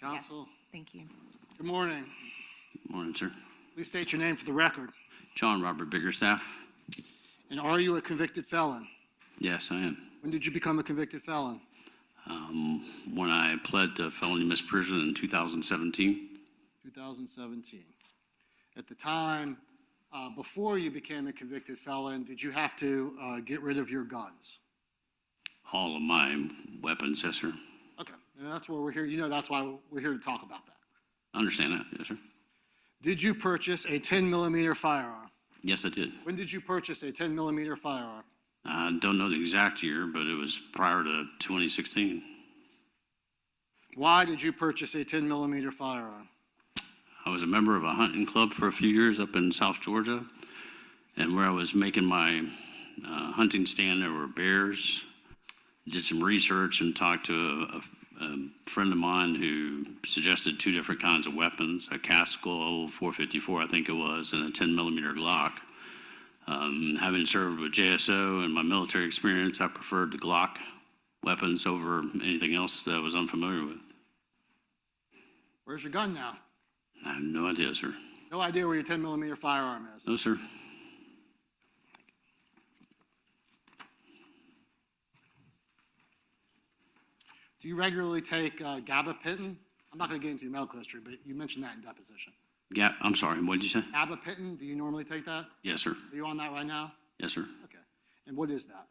Counsel, Yes, thank you. good morning. Morning, sir. Please state your name for the record. John Robert Biggerstaff. And are you a convicted felon? Yes, I am. When did you become a convicted felon? When I pled to felony misprision in 2017. 2017. At the time, before you became a convicted felon, did you have to get rid of your guns? All of my weapons, yes, sir. Okay, and that's why we're here. You know, that's why we're here to talk about that. I understand that, yes, sir. Did you purchase a 10 millimeter firearm? Yes, I did. When did you purchase a 10 millimeter firearm? I don't know the exact year, but it was prior to 2016. Why did you purchase a 10 millimeter firearm? I was a member of a hunting club for a few years up in South Georgia, and where I was making my hunting stand, there were bears. Did some research and talked to a friend of mine who suggested two different kinds of weapons, a Casco 454, I think it was, and a 10 millimeter Glock. Having served with JSO and my military experience, I preferred the Glock weapons over anything else that I was unfamiliar with. Where's your gun now? I have no idea, sir. No idea where your 10 millimeter firearm is. No, sir. Do you regularly take gabapentin? I'm not going to get into your medical history, but you mentioned that in deposition. Yeah, I'm sorry, what did you say? Gabapentin, do you normally take that? Yes, sir. Are you on that right now? Yes, sir. Okay. And what is that?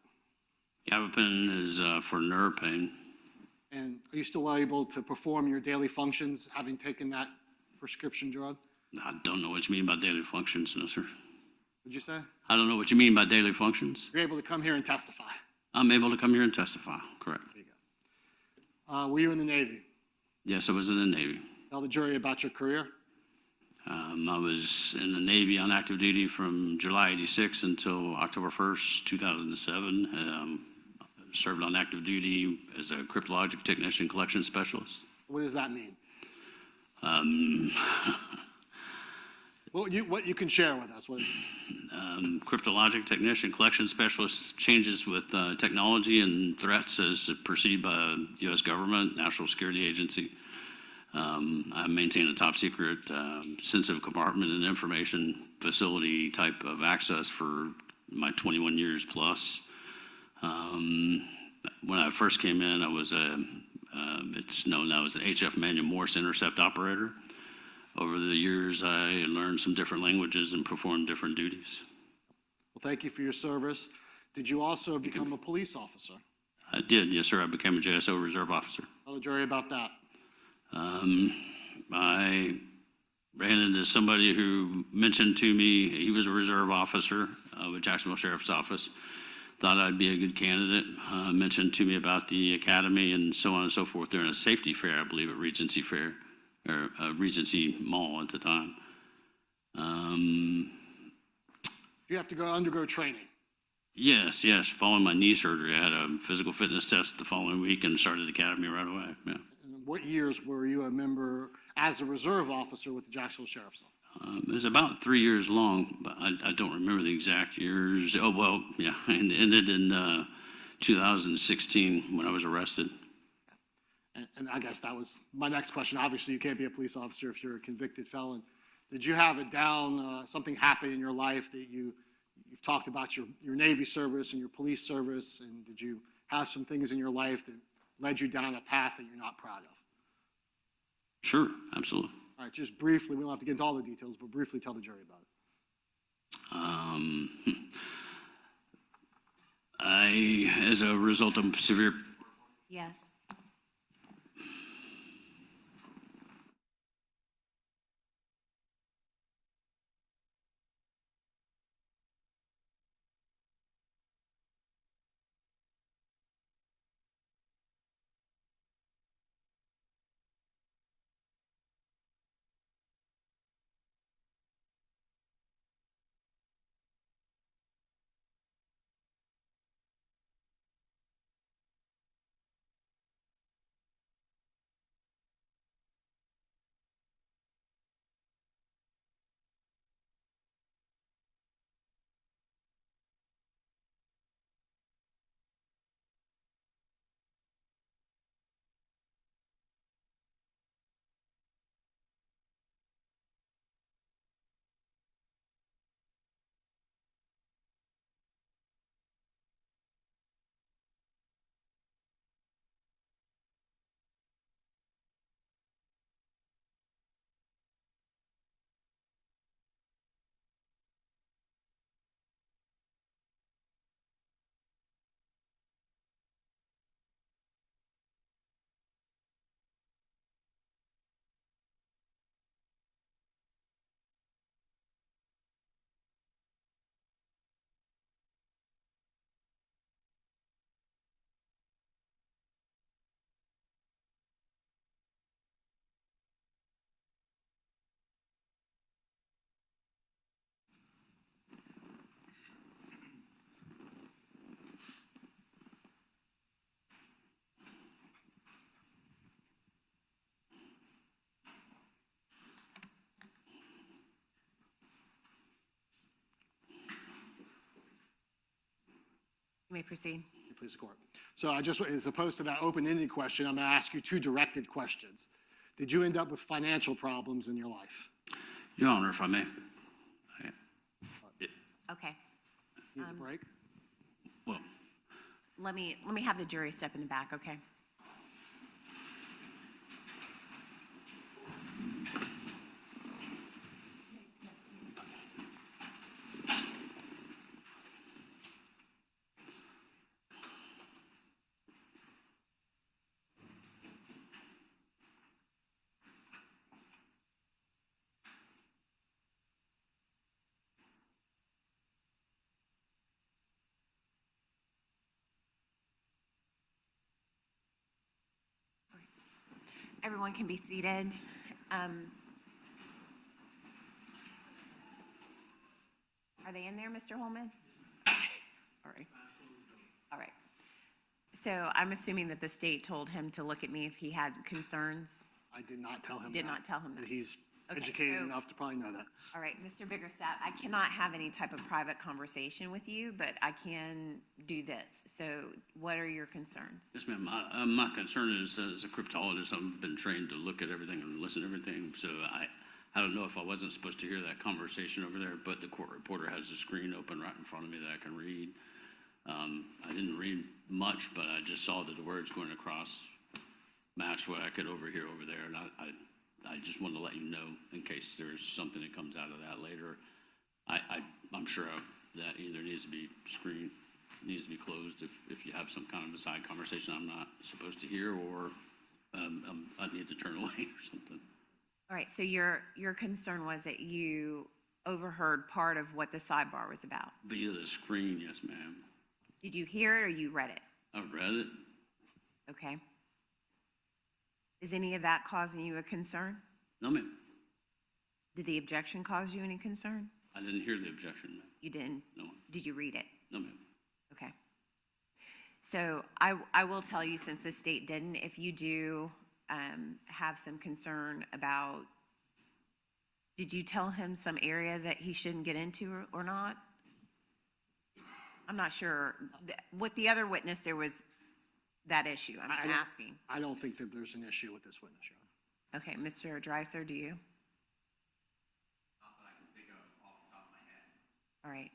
Gabapentin is for nerve pain. And are you still able to perform your daily functions having taken that prescription drug? I don't know what you mean by daily functions, no, sir. Would you say? I don't know what you mean by daily functions. You're able to come here and testify. I'm able to come here and testify, correct. There you go. Were you in the Navy? Yes, I was in the Navy. Tell the jury about your career. I was in the Navy on active duty from July 86 until October 1st, 2007. Served on active duty as a cryptologic technician collection specialist. What does that mean? What you can share with us? Cryptologic technician collection specialist changes with technology and threats as perceived by the U.S. government, National Security Agency. I maintain a top secret sensitive compartment and information facility type of access for my 21 years plus. When I first came in, I was it's known now as an HF Manual Morse intercept operator. Over the years, I learned some different languages and performed different duties. Well, thank you for your service. Did you also become a police officer? I did, yes, sir. I became a JSO reserve officer. Tell the jury about that. I ran into somebody who mentioned to me he was a reserve officer with Jacksonville Sheriff's Office. Thought I'd be a good candidate. Mentioned to me about the academy and so on and so forth. They're in a safety fair, I believe, at Regency Fair, or Regency Mall at the time. You have to undergo training. Yes, yes. Following my knee surgery, I had a physical fitness test the following week and started academy right away. Yeah. And what years were you a member as a reserve officer with the Jacksonville Sheriff's Office? It was about 3 years long, but I don't remember the exact years. Oh, well, yeah, and it ended in 2016 when I was arrested. And I guess that was my next question. Obviously, you can't be a police officer if you're a convicted felon. Did you have it down, something happened in your life that you've talked about your Navy service and your police service, and did you have some things in your life that led you down a path that you're not proud of? Sure, absolutely. All right, just briefly, we don't have to get into all the details, but briefly tell the jury about it. As a result of severe, Yes. You may proceed. Please, the court. So as opposed to that open-ended question, I'm going to ask you two directed questions. Did you end up with financial problems in your life? Your Honor, if I may. Okay. Needs a break? Well, Let me have the jury step in the back, okay? Everyone can be seated. Are they in there, Mr. Holman? All right. All right. So I'm assuming that the state told him to look at me if he had concerns? I did not tell him that. Did not tell him that. He's Okay, educated so- enough to probably know that. All right, Mr. Biggerstaff, I cannot have any type of private conversation with you, but I can do this. So what are your concerns? yes, ma'am. My concern is, as a cryptologist, I've been trained to look at everything and listen to everything. So I don't know if I wasn't supposed to hear that conversation over there, but the court reporter has the screen open right in front of me that I can read. I didn't read much, but I just saw that the words going across matched what I could overhear over there, and I just wanted to let you know in case there's something that comes out of that later. I'm sure that either needs to be screened, needs to be closed if you have some kind of a side conversation I'm not supposed to hear, or I need to turn away or something. All right, so your concern was that you overheard part of what the sidebar was about. Via the screen, yes, ma'am. Did you hear it or you read it? I read it. Okay. Is any of that causing you a concern? No, ma'am. Did the objection cause you any concern? I didn't hear the objection, ma'am. You didn't? No, Did you read it? no, ma'am. So I will tell you, since the state didn't, if you do have some concern about, did you tell him some area that he shouldn't get into or not? I'm not sure. With the other witness, there was that issue. I'm asking. I don't think that there's an issue with this witness, Your Honor. Okay, Mr. Dreiser, do you? Not that I can think of off the top of my head. All right.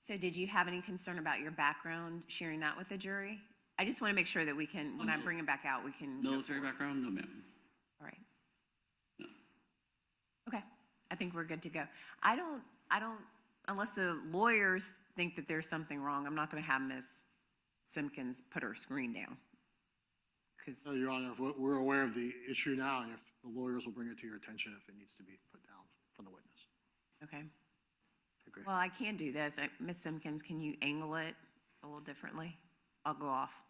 So did you have any concern about your background, sharing that with the jury? I just want to make sure that we can, when I bring him back out, we can. go Military forward. background? No, ma'am. All right. No. Okay, I think we're good to go. I don't, unless the lawyers think that there's something wrong, I'm not going to have Ms. Simpkins put her screen down. Because, No, Your Honor, we're aware of the issue now, and if the lawyers will bring it to your attention if it needs to be put down for the witness. okay. Agree. Well, I can do this. Ms. Simpkins, can you angle it a little differently? I'll go off.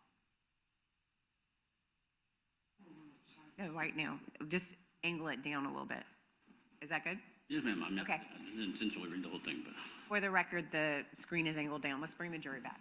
No, right now. Just angle it down a little bit. Is that good? Yes, ma'am. I Okay. didn't intentionally read the whole thing, but. For the record, the screen is angled down. Let's bring the jury back.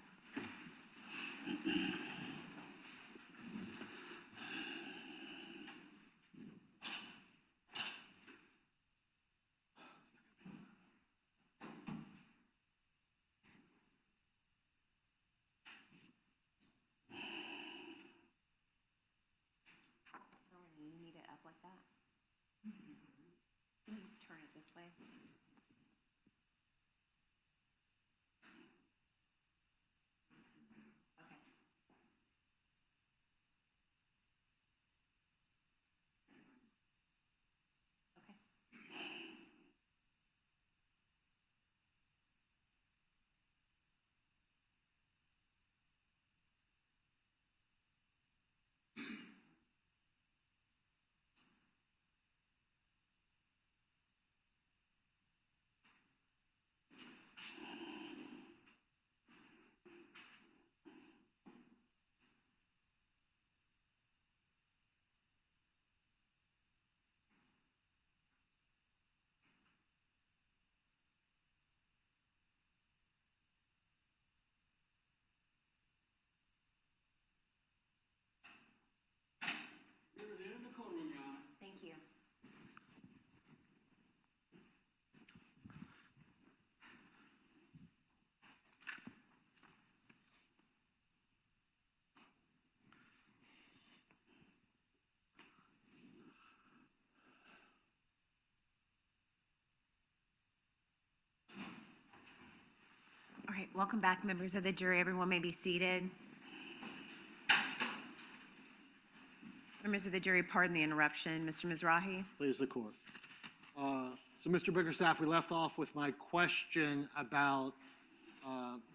You need it up like that? Can you turn it this way? Okay. Okay. Thank you. All right, welcome back, members of the jury. Everyone may be seated. Members of the jury, pardon the interruption. Mr. Mizrahi? Please, the court. So, Mr. Bickerstaff, we left off with my question about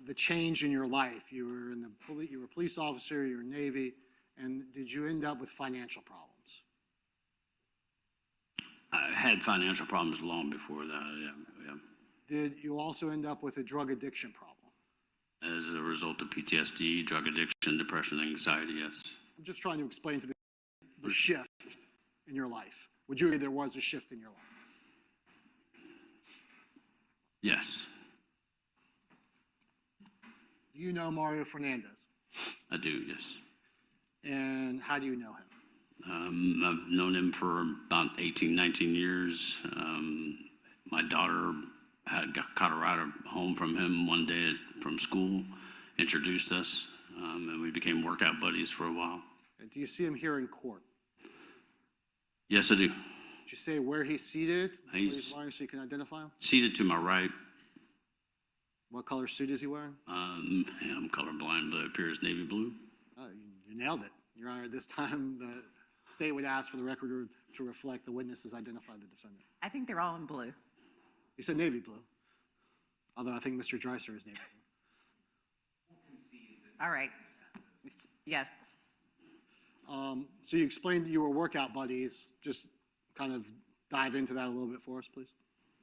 the change in your life. You were a police officer, you were Navy, and did you end up with financial problems? I had financial problems long before that, yeah. Did you also end up with a drug addiction problem? As a result of PTSD, drug addiction, depression, anxiety, yes. I'm just trying to explain to the shift in your life. Would you agree there was a shift in your life? Yes, Do you know Mario Fernandez? I do, yes. And how do you know him? I've known him for about 18, 19 years. My daughter got a ride home from him one day from school, introduced us, and we became workout buddies for a while. And do you see him here in court? Yes, I do. Did you say where he's seated? Where He's- lying so you can identify him? Seated to my right, What color suit is he wearing? I'm colorblind, but it appears navy blue. You nailed it. Your Honor, this time the state would ask for the record to reflect the witnesses identified the defendant. I think they're all in blue. He said navy blue, although I think Mr. Dreiser is navy blue. All right. Yes. So you explained that you were workout buddies. Just kind of dive into that a little bit for us, please.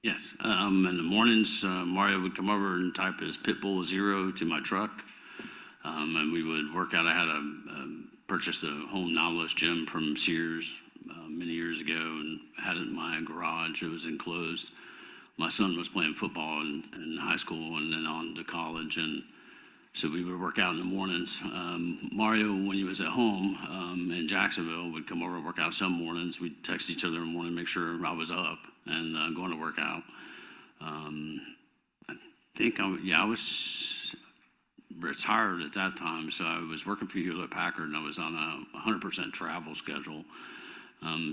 Yes, in the mornings, Mario would come over and type his Pitbull 0 to my truck, and we would work out. I had purchased a home novelist gym from Sears many years ago and had it in my garage. It was enclosed. My son was playing football in high school and then on to college, and So we would work out in the mornings. Mario, when he was at home in Jacksonville, would come over and work out some mornings. We'd text each other in the morning, make sure I was up and going to work out. I think I was retired at that time, so I was working for Hewlett-Packard, and I was on a 100% travel schedule.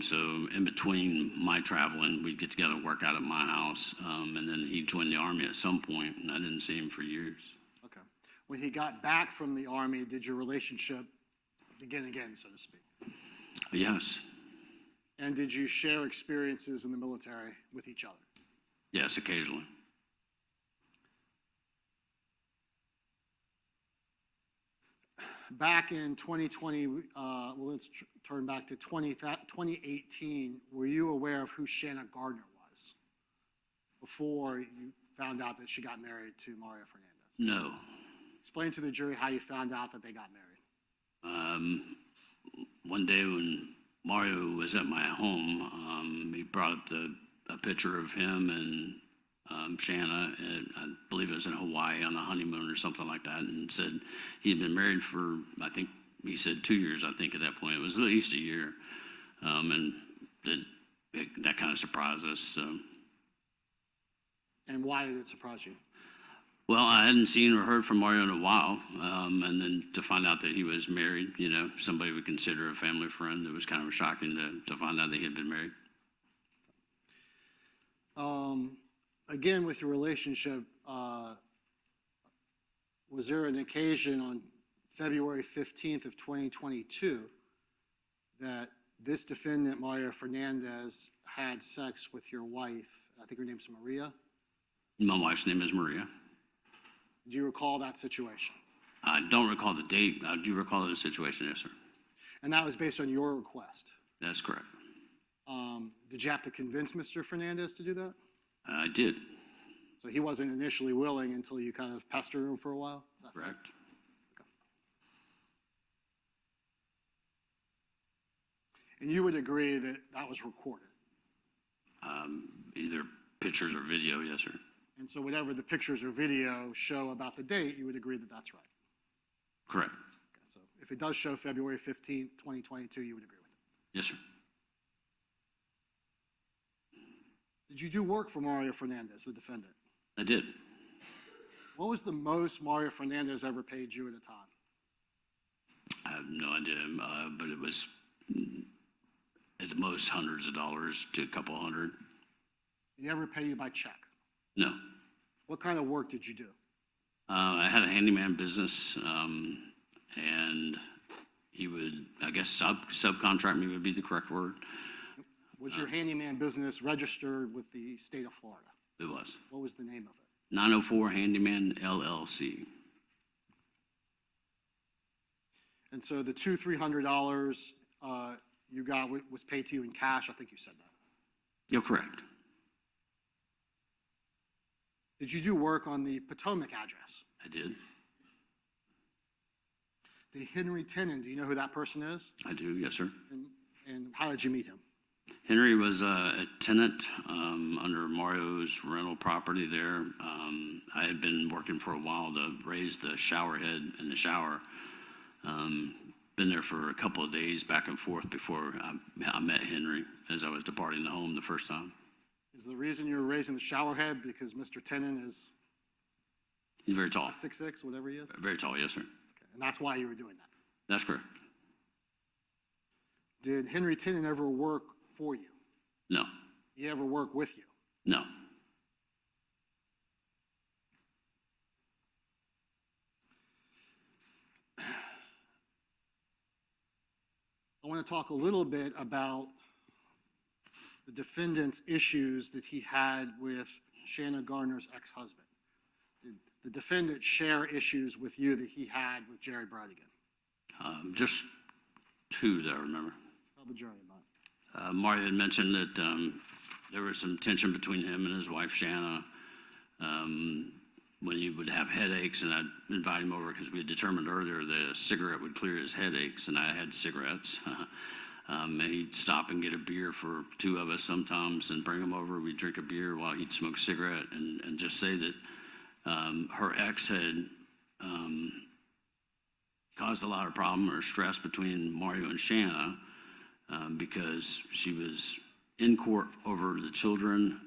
So in between my traveling, we'd get together and work out at my house, and then he joined the Army at some point, and I didn't see him for years. Okay. When he got back from the Army, did your relationship begin again, so to speak? Yes, And did you share experiences in the military with each other? yes, occasionally. Back in 2020, well, let's turn back to 2018. Were you aware of who Shanna Gardner was before you found out that she got married to Mario Fernandez? No. Explain to the jury how you found out that they got married. One day when Mario was at my home, he brought up a picture of him and Shanna, and I believe it was in Hawaii on a honeymoon or something like that, and said he had been married for, I think he said 2 years, I think at that point. It was at least a year. And that kind of surprised us. So. And why did it surprise you? Well, I hadn't seen or heard from Mario in a while, and then to find out that he was married, somebody would consider a family friend, it was kind of shocking to find out that he had been married. Again, with your relationship, was there an occasion on February 15th of 2022 that this defendant, Mario Fernandez, had sex with your wife? I think her name's Maria. My wife's name is Maria. Do you recall that situation? I don't recall the date. I do recall the situation, yes, sir. And that was based on your request? That's correct. Did you have to convince Mr. Fernandez to do that? I did. So he wasn't initially willing until you kind of pestered him for a while? Is that fair? Correct. And you would agree that that was recorded? Either pictures or video, yes, sir. And so whatever the pictures or video show about the date, you would agree that that's right? Correct. Okay, so if it does show February 15th, 2022, you would agree with it? Yes, sir. Did you do work for Mario Fernandez, the defendant? I did. What was the most Mario Fernandez ever paid you at a time? I have no idea, but it was at the most hundreds of dollars to a couple hundred. Did he ever pay you by check? No. What kind of work did you do? I had a handyman business, and he would, I guess, subcontract me would be the correct word. Was your handyman business registered with the state of Florida? It was. What was the name of it? 904 Handyman LLC. And so the $200-300 you got was paid to you in cash? I think you said that. You're correct. Did you do work on the Potomac address? I did. The Henry Tenen, do you know who that person is? I do, yes, sir. And how did you meet him? Henry was a tenant under Mario's rental property there. I had been working for a while to raise the shower head in the shower. Been there for a couple of days back and forth before I met Henry as I was departing the home the first time. Is the reason you were raising the shower head because Mr. Tenen is He's very tall. 6'6", whatever he is? Very tall, yes, sir. Okay. And that's why you were doing that? That's correct. Did Henry Tenen ever work for you? No. He ever work with you? No. I want to talk a little bit about the defendant's issues that he had with Shanna Gardner's ex-husband. Did the defendant share issues with you that he had with Jerry Bridegan? Just two that I remember. Tell the jury about it. Mario had mentioned that there was some tension between him and his wife, Shanna, when he would have headaches, and I'd invite him over because we had determined earlier that a cigarette would clear his headaches, and I had cigarettes. And he'd stop and get a beer for two of us sometimes and bring them over. We'd drink a beer while he'd smoke a cigarette and just say that her ex had caused a lot of problem or stress between Mario and Shanna because she was in court over the children,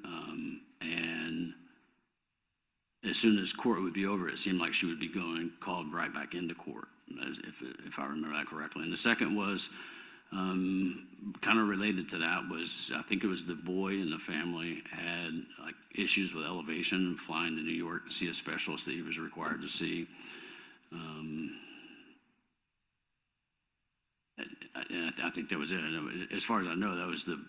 and as soon as court would be over, it seemed like she would be called right back into court, if I remember that correctly. And the second was kind of related to that was, I think it was the boy in the family had like issues with elevation, flying to New York to see a specialist that he was required to see. I think that was it. As far as I know, that was the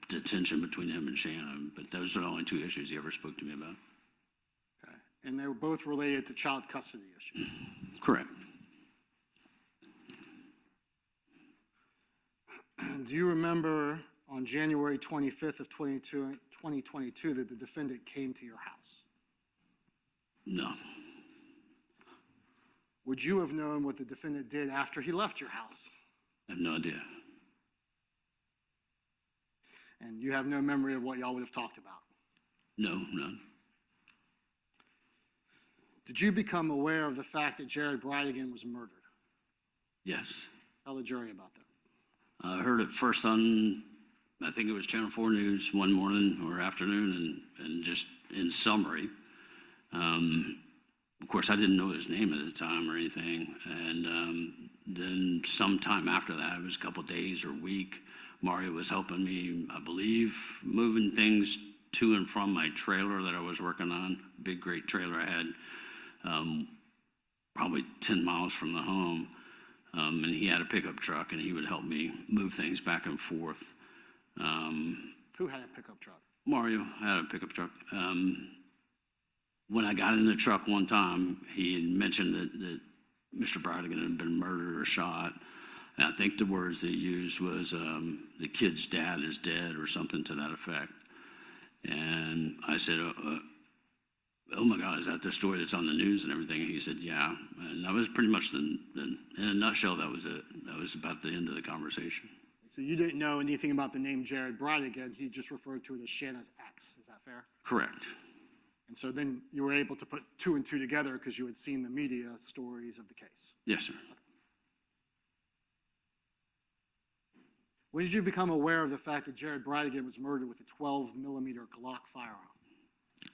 detention between him and Shannon, but those are the only two issues he ever spoke to me about. Okay. And they were both related to child custody issues. Correct. Do you remember on January 25th of 2022 that the defendant came to your house? No. Would you have known what the defendant did after he left your house? I have no idea. And you have no memory of what y'all would have talked about? No, none. Did you become aware of the fact that Jared Bridegan was murdered? Yes. Tell the jury about that. I heard it first on, I think it was Channel 4 News one morning or afternoon, and just in summary. Of course, I didn't know his name at the time or anything. And then sometime after that, it was a couple days or week, Mario was helping me, I believe, moving things to and from my trailer that I was working on, big, great trailer I had, probably 10 miles from the home. And he had a pickup truck, and he would help me move things back and forth. Who had a pickup truck? Mario had a pickup truck. When I got in the truck one time, he had mentioned that Mr. Bridegan had been murdered or shot. And I think the words they used was, the kid's dad is dead or something to that effect. And I said, oh my God, is that the story that's on the news and everything? And he said, yeah. And that was pretty much, in a nutshell, that was it. That was about the end of the conversation. So you didn't know anything about the name Jared Bridegan. He just referred to it as Shanna's ex. Is that fair? Correct. And so then you were able to put two and two together because you had seen the media stories of the case. Yes, sir. When did you become aware of the fact that Jared Bridegan was murdered with a 12 millimeter Glock firearm?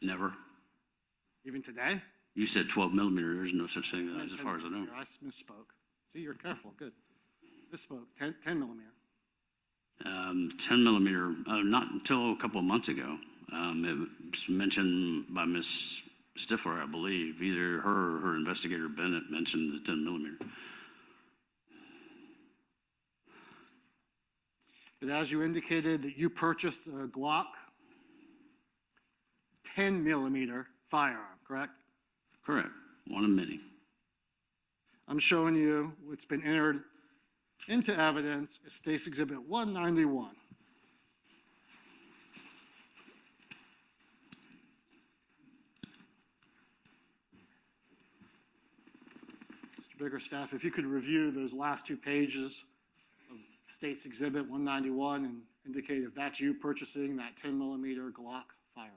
Never. Even today? You said 12 millimeter. There's no such thing as far as I know. I misspoke. See, you're careful. Good. Misspoke. 10 millimeter. 10 millimeter, not until a couple of months ago. It was mentioned by Ms. Stifler, I believe. Either her or her investigator Bennett mentioned the 10 millimeter. But as you indicated that you purchased a Glock 10 millimeter firearm, correct? Correct. One of many. I'm showing you what's been entered into evidence as State's Exhibit 191. Mr. Biggerstaff, if you could review those last two pages of State's Exhibit 191 and indicate if that's you purchasing that 10 millimeter Glock firearm.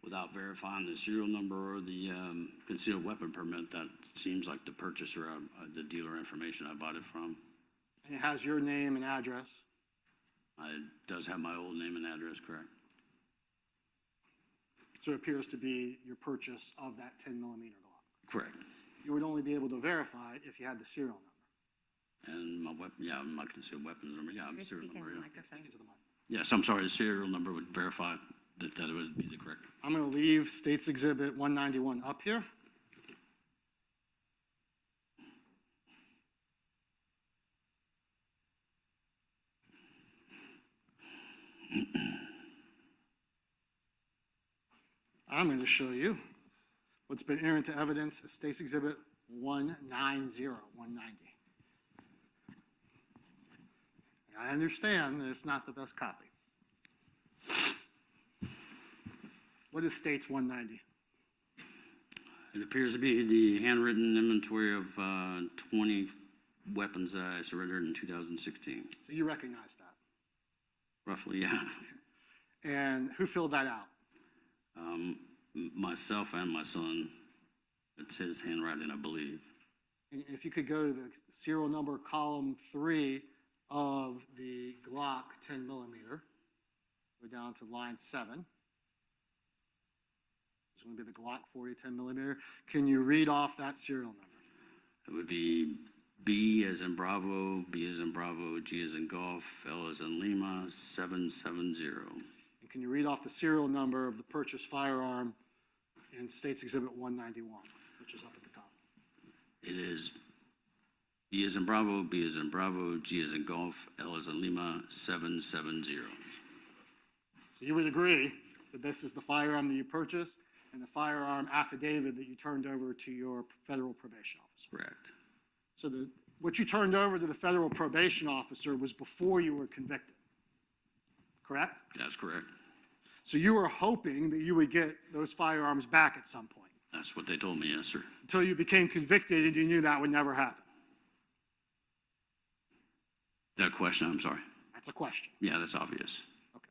Without verifying the serial number or the concealed weapon permit, that seems like the purchaser, the dealer information I bought it from. And it has your name and address. It does have my old name and address, correct? So it appears to be your purchase of that 10 millimeter Glock. Correct. You would only be able to verify it if you had the serial number. And my weapon, yeah, my concealed weapons number, yeah, You're serial speaking number, in the yeah. microphone. Into the mic. Yes, I'm sorry, the serial number would verify that it would be the correct. I'm going to leave State's Exhibit 191 up here. I'm going to show you what's been entered into evidence as State's Exhibit 190, 190. I understand that it's not the best copy. What is State's 190? It appears to be the handwritten inventory of 20 weapons that I surrendered in 2016. So you recognize that. Roughly, yeah. And who filled that out? Myself and my son. It's his handwriting, I believe. And if you could go to the serial number column 3 of the Glock 10 millimeter, go down to line 7. It's going to be the Glock 40 10 millimeter. Can you read off that serial number? It would be B as in Bravo, B as in Bravo, G as in Golf, L as in Lima, 770. And can you read off the serial number of the purchased firearm in States Exhibit 191, which is up at the top? It is B as in Bravo, B as in Bravo, G as in Golf, L as in Lima, 770. So you would agree that this is the firearm that you purchased and the firearm affidavit that you turned over to your federal probation officer? Correct. So what you turned over to the federal probation officer was before you were convicted, correct? That's correct. So you were hoping that you would get those firearms back at some point That's what they told me, yes, sir. until you became convicted and you knew that would never happen. That question, I'm sorry. That's a question. Yeah, that's obvious. Okay.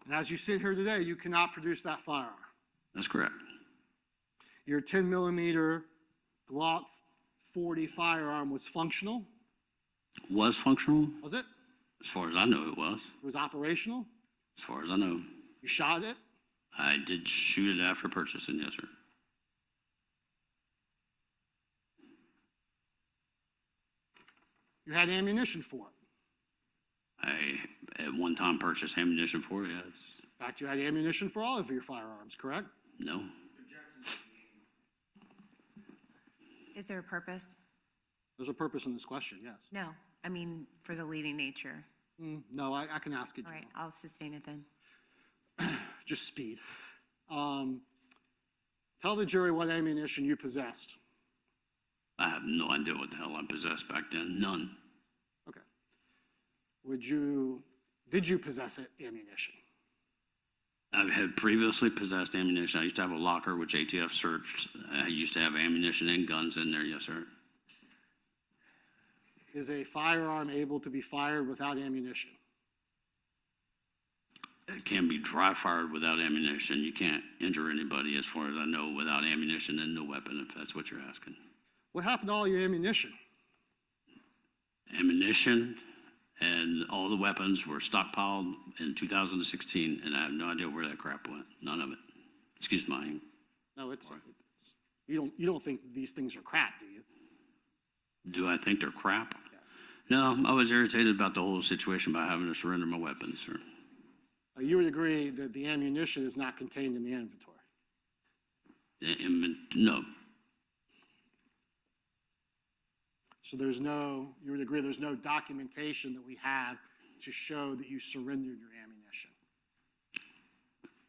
And as you sit here today, you cannot produce that firearm. That's correct. Your 10 millimeter Glock 40 firearm was functional, Was functional? was it? As far as I know, it was. It was operational? As far as I know. You shot it? I did shoot it after purchasing, yes, sir. You had ammunition for it. I, at one time, purchased ammunition for it, yes. In fact, you had ammunition for all of your firearms, correct? No. Is there a purpose? There's a purpose in this question, yes. No, I mean, for the leading nature. No, I can ask it. All right, I'll sustain it then. Just speed. Tell the jury what ammunition you possessed. I have no idea what the hell I possessed back then. None. Okay. Did you possess ammunition? I had previously possessed ammunition. I used to have a locker which ATF searched. I used to have ammunition and guns in there, yes, sir. Is a firearm able to be fired without ammunition? It can be dry fired without ammunition. You can't injure anybody, as far as I know, without ammunition and no weapon, if that's what you're asking. What happened to all your ammunition? Ammunition and all the weapons were stockpiled in 2016, and I have no idea where that crap went. None of it. Excuse my. No, you don't think these things are crap, do you? Do I think they're crap? Yes. No, I was irritated about the whole situation by having to surrender my weapons, sir. You would agree that the ammunition is not contained in the inventory? No. So you would agree there's no documentation that we have to show that you surrendered your ammunition?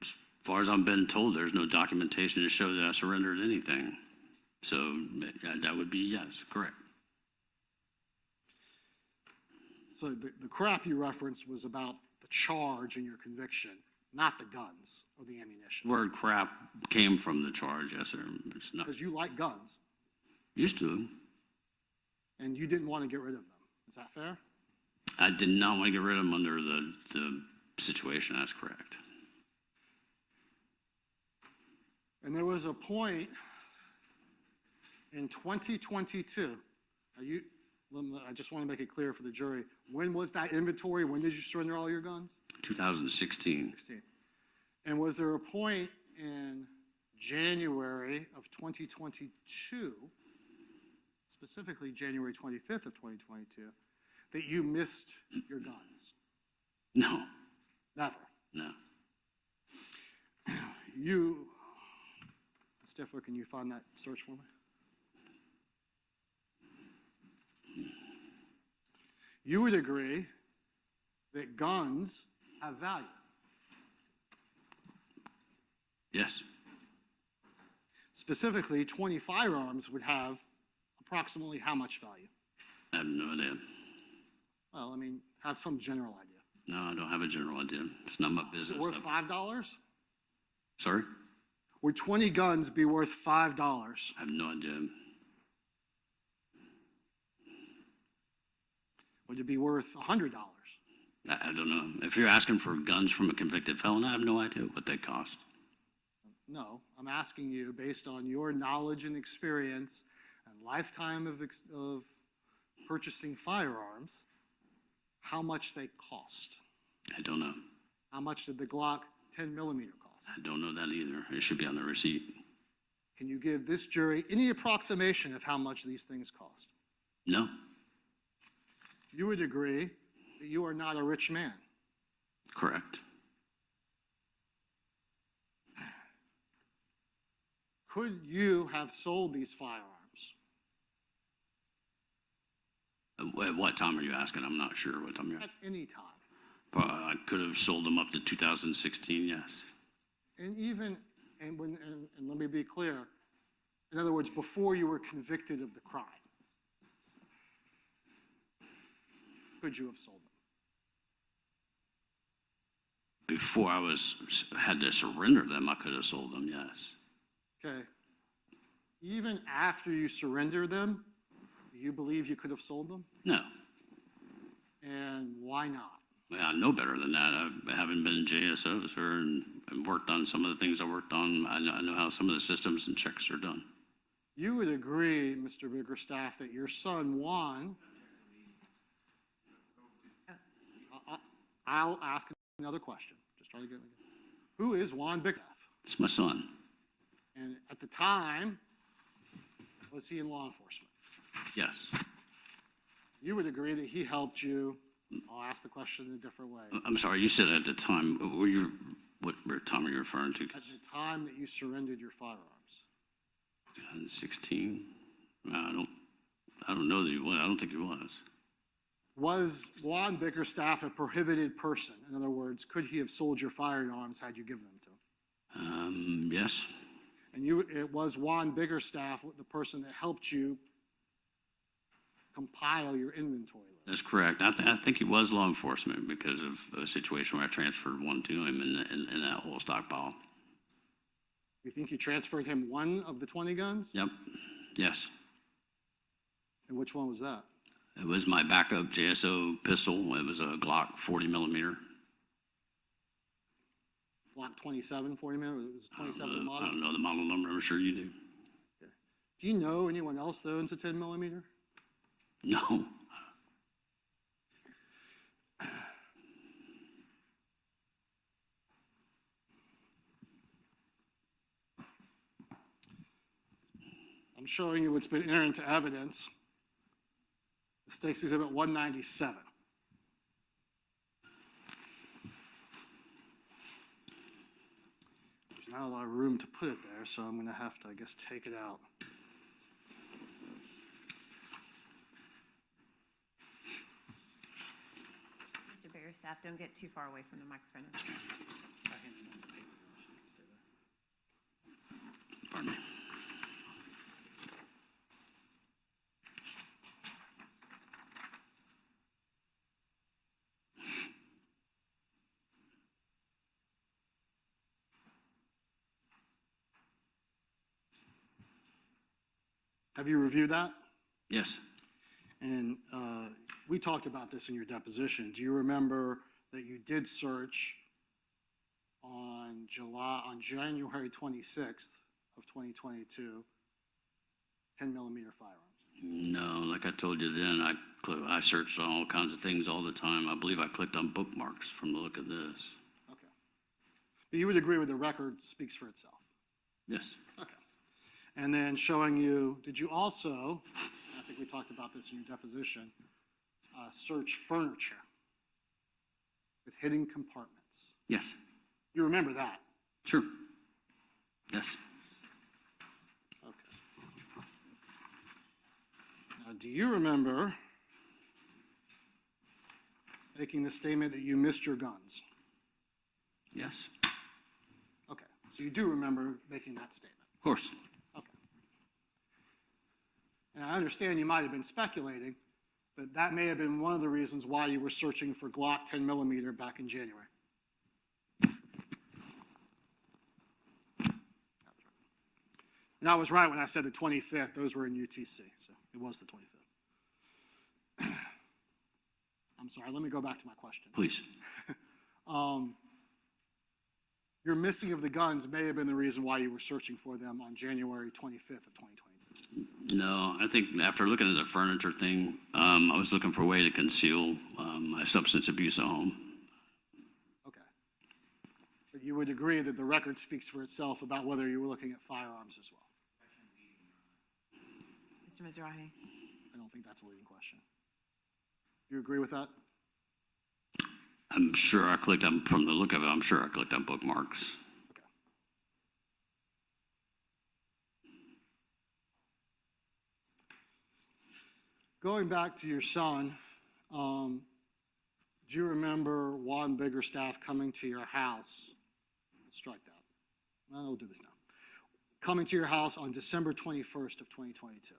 As far as I've been told, there's no documentation to show that I surrendered anything. So that would be yes, correct. So the crap you referenced was about the charge in your conviction, not the guns or the ammunition. Word crap came from the charge, yes, sir. It's not. Because you like guns, Used to. and you didn't want to get rid of them. Is that fair? I did not want to get rid of them under the situation. That's correct. And there was a point in 2022. I just want to make it clear for the jury. When was that inventory? When did you surrender all your guns? 2016. 16. And was there a point in January of 2022, specifically January 25th of 2022, that you missed your guns? No, Never. no. Stifler, can you find that search for me? You would agree that guns have value. Yes. Specifically, 20 firearms would have approximately how much value? I have no idea. Well, I mean, have some general idea. No, I don't have a general idea. It's not my Is business. it worth $5? Sorry? Would 20 guns be worth $5? I have no idea. Would it be worth $100? I don't know. If you're asking for guns from a convicted felon, I have no idea what they cost. No, I'm asking you, based on your knowledge and experience and lifetime of purchasing firearms, how much they cost. I don't know. How much did the Glock 10 millimeter cost? I don't know that either. It should be on the receipt. Can you give this jury any approximation of how much these things cost? No, You would agree that you are not a rich man. correct. Could you have sold these firearms? At what time are you asking? I'm not sure what time you're. At any time. I could have sold them up to 2016, yes. And even, and let me be clear, in other words, before you were convicted of the crime, could you have sold them? Before I had to surrender them, I could have sold them, yes. Okay. Even after you surrender them, do you believe you could have sold them? No, And why not? well, I know better than that. I haven't been in JSO, sir, and worked on some of the things I worked on. I know how some of the systems and checks are done. You would agree, Mr. Biggerstaff, that your son Juan, I'll ask another question. Just try to get, who is Juan Biggerstaff? It's my son. And at the time, was he in law enforcement? Yes. You would agree that he helped you. I'll ask the question in a different way. I'm sorry, you said at the time, what time are you referring to? At the time that you surrendered your firearms, 2016? I don't know that he was. I don't think he was. was Juan Bickerstaff a prohibited person? In other words, could he have sold your firearms had you given them to him? Yes. And it was Juan Biggerstaff, the person that helped you compile your inventory list. That's correct. I think he was law enforcement because of a situation where I transferred one to him in that whole stockpile. You think you transferred him one of the 20 guns? Yep. Yes. And which one was that? It was my backup JSO pistol. It was a Glock 40 millimeter. Glock 27, 40 millimeter? It was 27 I model? don't know the model number. I'm sure you do. Do you know anyone else that owns a 10 millimeter? No. I'm showing you what's been entered into evidence. The State's Exhibit 197. There's not a lot of room to put it there, so I'm going to have to, I guess, take it out. Mr. Biggerstaff, don't get too far away from the microphone. Pardon me. Have you reviewed that? Yes. And we talked about this in your deposition. Do you remember that you did search on January 26th of 2022, 10 millimeter firearms? No, like I told you then, I searched on all kinds of things all the time. I believe I clicked on bookmarks from the look of this. Okay. But you would agree with the record speaks for itself? Yes. Okay. And then showing you, did you also, I think we talked about this in your deposition, search furniture with hidden compartments? Yes. You remember that? Sure. Yes. Okay. Now, do you remember making the statement that you missed your guns? Yes. Okay, so you do remember making that statement? Of course. Okay. And I understand you might have been speculating, but that may have been one of the reasons why you were searching for Glock 10 millimeter back in January. And I was right when I said the 25th. Those were in UTC, so it was the 25th. I'm sorry, let me go back to my question. Please. Your missing of the guns may have been the reason why you were searching for them on January 25th of 2022. No, I think after looking at the furniture thing, I was looking for a way to conceal my substance abuse at home. Okay. But you would agree that the record speaks for itself about whether you were looking at firearms as well? Mr. Mizrahi? I don't think that's a leading question. You agree with that? I'm sure I clicked on, from the look of it, I'm sure I clicked on bookmarks. Okay. Going back to your son, do you remember Juan Biggerstaff coming to your house? Strike that. No, we'll do this now. Coming to your house on December 21st of 2022.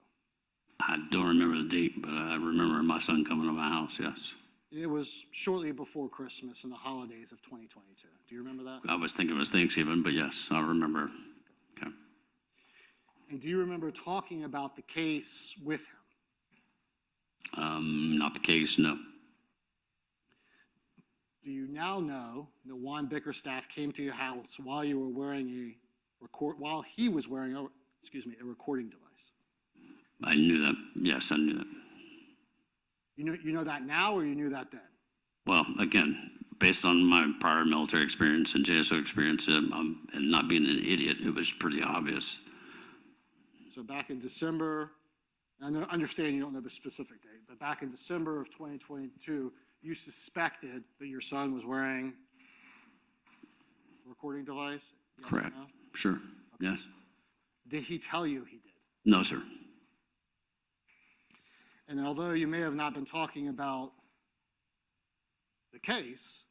I don't remember the date, but I remember my son coming to my house, yes. It was shortly before Christmas and the holidays of 2022. Do you remember that? I was thinking it was Thanksgiving, but yes, I remember. Okay. And do you remember talking about the case with him? Not the case, no. Do you now know that Juan Bickerstaff came to your house while you were wearing while he was wearing a recording device? I knew that. Yes, I knew that. You know that now, or you knew that then? Well, again, based on my prior military experience and JSO experience, and not being an idiot, it was pretty obvious. So back in December, I understand you don't know the specific date, but back in December of 2022, you suspected that your son was wearing a recording device? Yes or Correct. no? Sure. Yes. Did he tell you he did? No, sir. And although you may have not been talking about the case,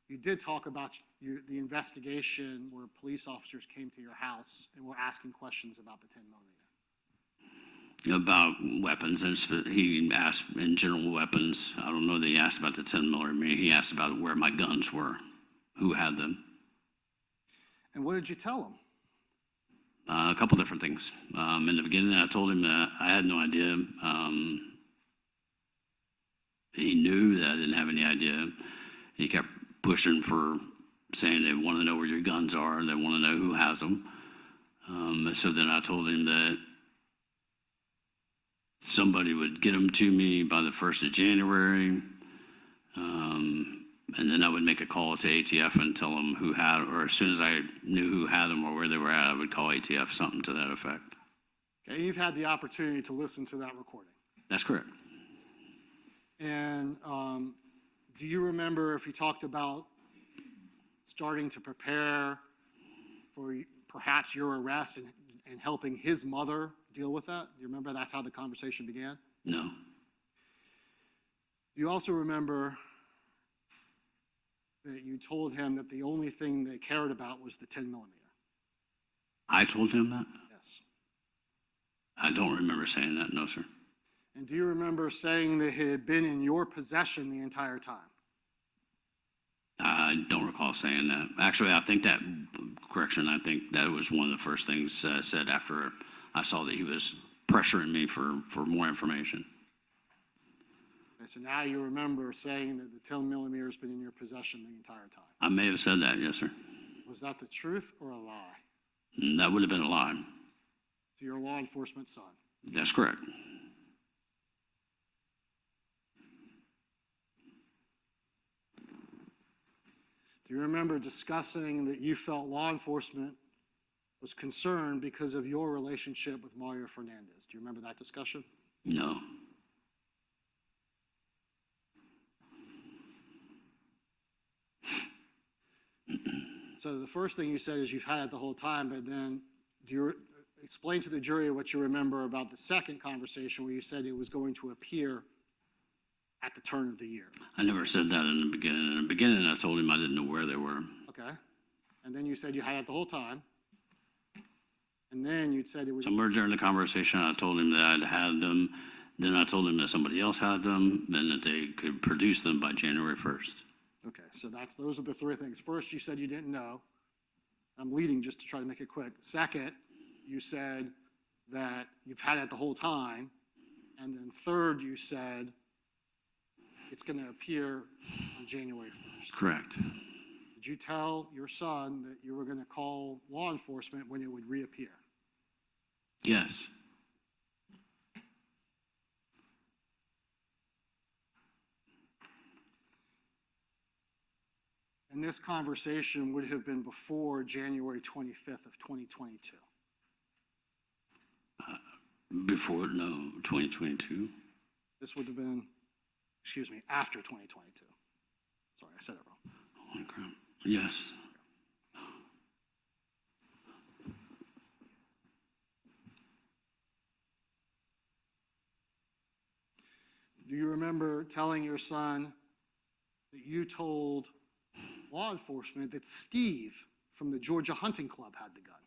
you did talk about the investigation where police officers came to your house and were asking questions about the 10 millimeter. About weapons, and he asked in general weapons. I don't know that he asked about the 10 millimeter. He asked about where my guns were, who had them. And what did you tell him? A couple different things. In the beginning, I told him that I had no idea. He knew that I didn't have any idea. He kept pushing for saying they want to know where your guns are. They want to know who has them. So then I told him that somebody would get them to me by the 1st of January. And then I would make a call to ATF and tell them who had, or as soon as I knew who had them or where they were at, I would call ATF, something to that effect. Okay, you've had the opportunity to listen to that recording. That's correct. And do you remember if he talked about starting to prepare for perhaps your arrest and helping his mother deal with that? Do you remember that's how the conversation began? No. Do you also remember that you told him that the only thing they cared about was the 10 millimeter? I told him that? Yes. I don't remember saying that, no, sir. And do you remember saying that it had been in your possession the entire time? I don't recall saying that. Actually, I think that was one of the first things I said after I saw that he was pressuring me for more information. Okay, so now you remember saying that the 10 millimeter has been in your possession the entire time. I may have said that, yes, sir. Was that the truth or a lie That would have been a lie. to your law enforcement son? That's correct. Do you remember discussing that you felt law enforcement was concerned because of your relationship with Mario Fernandez? Do you remember that discussion? No. So the first thing you said is you've had it the whole time, but then do you explain to the jury what you remember about the second conversation where you said it was going to appear at the turn of the year? I never said that in the beginning. In the beginning, I told him I didn't know where they were. Okay. And then you said you had it the whole time. And then you'd said it was... Somewhere during the conversation, I told him that I'd had them. Then I told him that somebody else had them, and that they could produce them by January 1st. Okay, so those are the three things. First, you said you didn't know. I'm leading just to try to make it quick. Second, you said that you've had it the whole time. And then third, you said it's going to appear on January 1st. Correct. Did you tell your son that you were going to call law enforcement when it would reappear? Yes. And this conversation would have been before January 25th of 2022. Before, no, 2022. This would have been, excuse me, after 2022. Sorry, I said it wrong. Holy crap. Yes. Do you remember telling your son that you told law enforcement that Steve from the Georgia Hunting Club had the gun?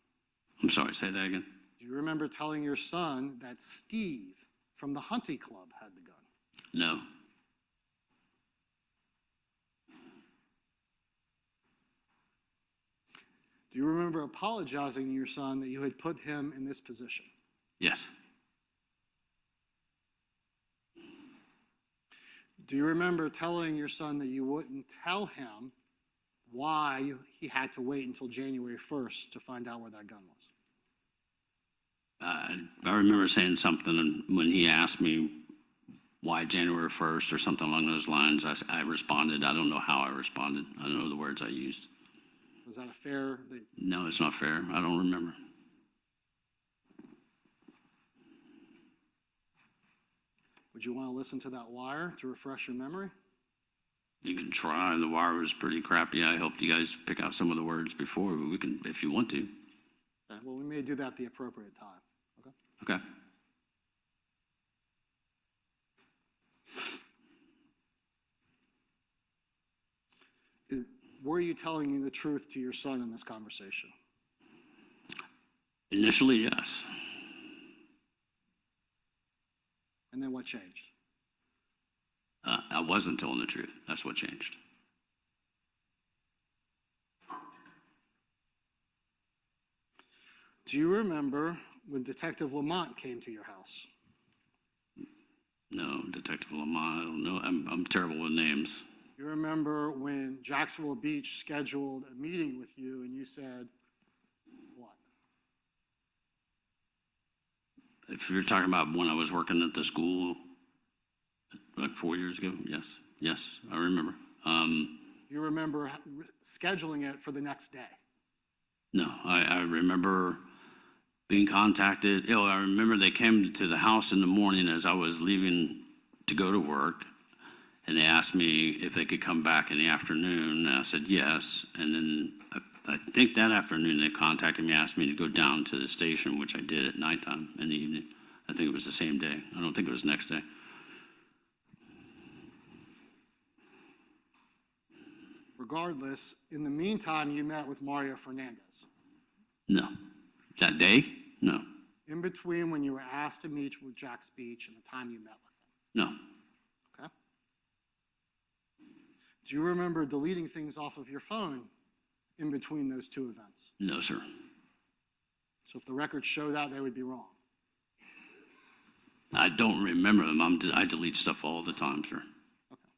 I'm sorry, say that again. Do you remember telling your son that Steve from the hunting club had the gun? No. Do you remember apologizing to your son that you had put him in this position? Yes. Do you remember telling your son that you wouldn't tell him why he had to wait until January 1st to find out where that gun was? I remember saying something when he asked me why January 1st or something along those lines. I responded. I don't know how I responded. I don't know the words I used. Was that a fair? No, it's not fair. I don't remember. Would you want to listen to that wire to refresh your memory? You can try. The wire was pretty crappy. I helped you guys pick out some of the words before, but we can, if you want to. Okay, well, we may do that at the appropriate time. Okay. Okay. Were you telling the truth to your son in this conversation? Initially, yes. And then what changed? I wasn't telling the truth. That's what changed. Do you remember when Detective Lamont came to your house? No, Detective Lamont, I don't know. I'm terrible with names. You remember when Jacksonville Beach scheduled a meeting with you and you said, what? If you're talking about when I was working at the school, like 4 years ago, yes. Yes, I remember. You remember scheduling it for the next day? No, I remember being contacted. I remember they came to the house in the morning as I was leaving to go to work, and they asked me if they could come back in the afternoon, and I said yes. And then I think that afternoon they contacted me, asked me to go down to the station, which I did at nighttime in the evening. I think it was the same day. I don't think it was the next day. Regardless, in the meantime, you met with Mario Fernandez. No. That day? No. In between when you were asked to meet with Jack's Beach and the time you met with him. No. Okay. Do you remember deleting things off of your phone in between those two events? No, sir. So if the records show that, they would be wrong. I don't remember them. I delete stuff all the time, sir. Okay.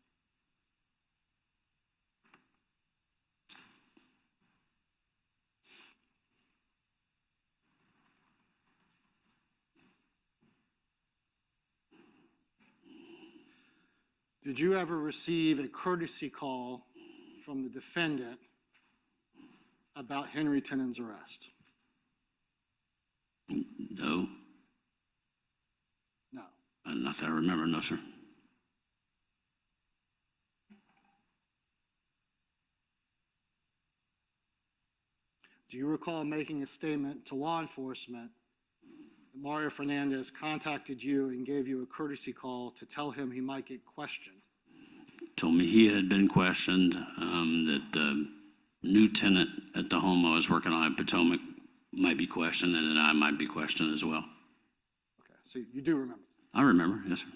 Did you ever receive a courtesy call from the defendant about Henry Tennant's arrest? No. No. Not that I remember, no, sir. Do you recall making a statement to law enforcement that Mario Fernandez contacted you and gave you a courtesy call to tell him he might get questioned? Told me he had been questioned, that the new tenant at the home I was working on in Potomac might be questioned, and then I might be questioned as well. Okay, so you do remember. I remember, yes, sir.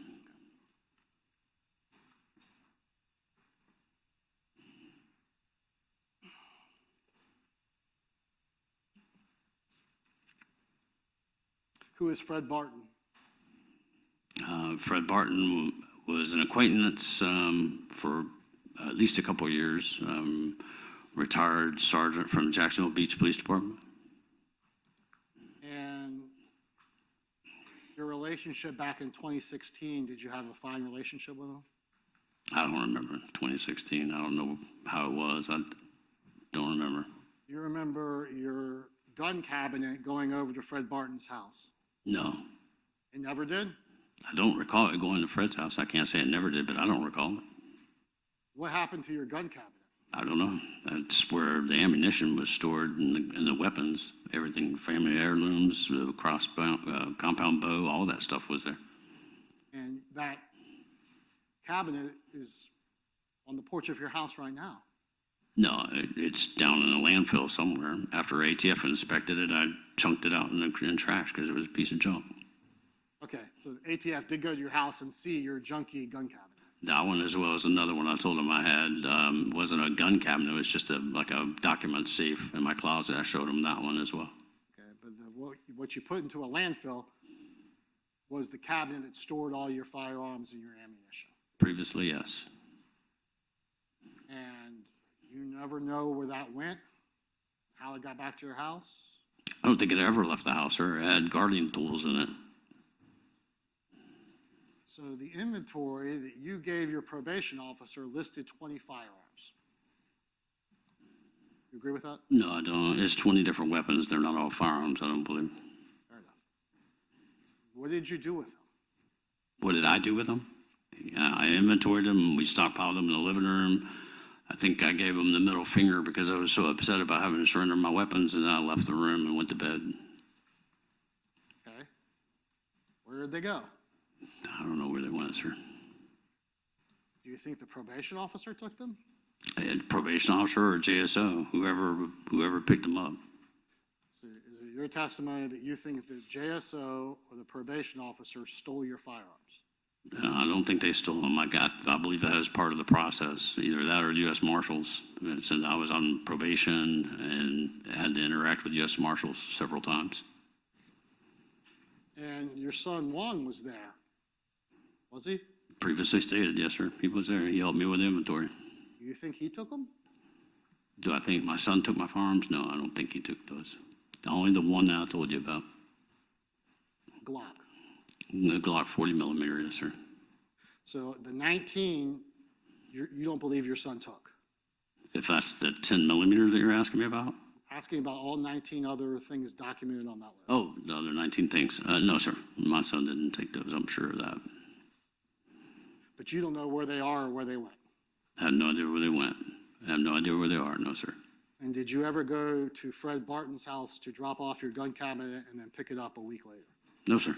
Who is Fred Barton? Fred Barton was an acquaintance for at least a couple of years, retired sergeant from Jacksonville Beach Police Department. And your relationship back in 2016, did you have a fine relationship with him? I don't remember 2016. I don't know how it was. I don't remember. You remember your gun cabinet going over to Fred Barton's house? No, It never did? I don't recall it going to Fred's house. I can't say it never did, but I don't recall it. What happened to your gun cabinet? I don't know. That's where the ammunition was stored and the weapons, everything, family heirlooms, compound bow, all that stuff was there. And that cabinet is on the porch of your house right now. No, it's down in a landfill somewhere. After ATF inspected it, I chunked it out in trash because it was a piece of junk. Okay, so the ATF did go to your house and see your junky gun cabinet. That one, as well as another one I told them I had, wasn't a gun cabinet. It was just like a document safe in my closet. I showed them that one as well. Okay, but what you put into a landfill was the cabinet that stored all your firearms and your ammunition. Previously, yes. And you never know where that went, how it got back to your house? I don't think it ever left the house, sir. It had gardening tools in it. So the inventory that you gave your probation officer listed 20 firearms. You agree with that? No, I don't. It's 20 different weapons. They're not all firearms, I don't believe. Fair enough. What did you do with them? What did I do with them? Yeah, I inventoried them. We stockpiled them in the living room. I think I gave them the middle finger because I was so upset about having to surrender my weapons, and I left the room and went to bed. Okay. Where did they go? I don't know where they went, sir. Do you think the probation officer took them? A probation officer or JSO, whoever picked them up. So is it your testimony that you think the JSO or the probation officer stole your firearms? I don't think they stole them. I believe that was part of the process, either that or U.S. Marshals. Since I was on probation and had to interact with U.S. Marshals several times. And your son Juan was there, was he? Previously stated, yes, sir. He was there. He helped me with the inventory. Do you think he took them? Do I think my son took my firearms? No, I don't think he took those. Only the one that I told you about. Glock. The Glock 40 millimeter, yes, sir. So the 19, you don't believe your son took? If that's the 10 millimeter that you're asking me about? Asking about all 19 other things documented on that list. Oh, the other 19 things. No, sir. My son didn't take those. I'm sure of that. But you don't know where they are or where they went? I have no idea where they went. I have no idea where they are. No, sir. And did you ever go to Fred Barton's house to drop off your gun cabinet and then pick it up a week later? No, sir.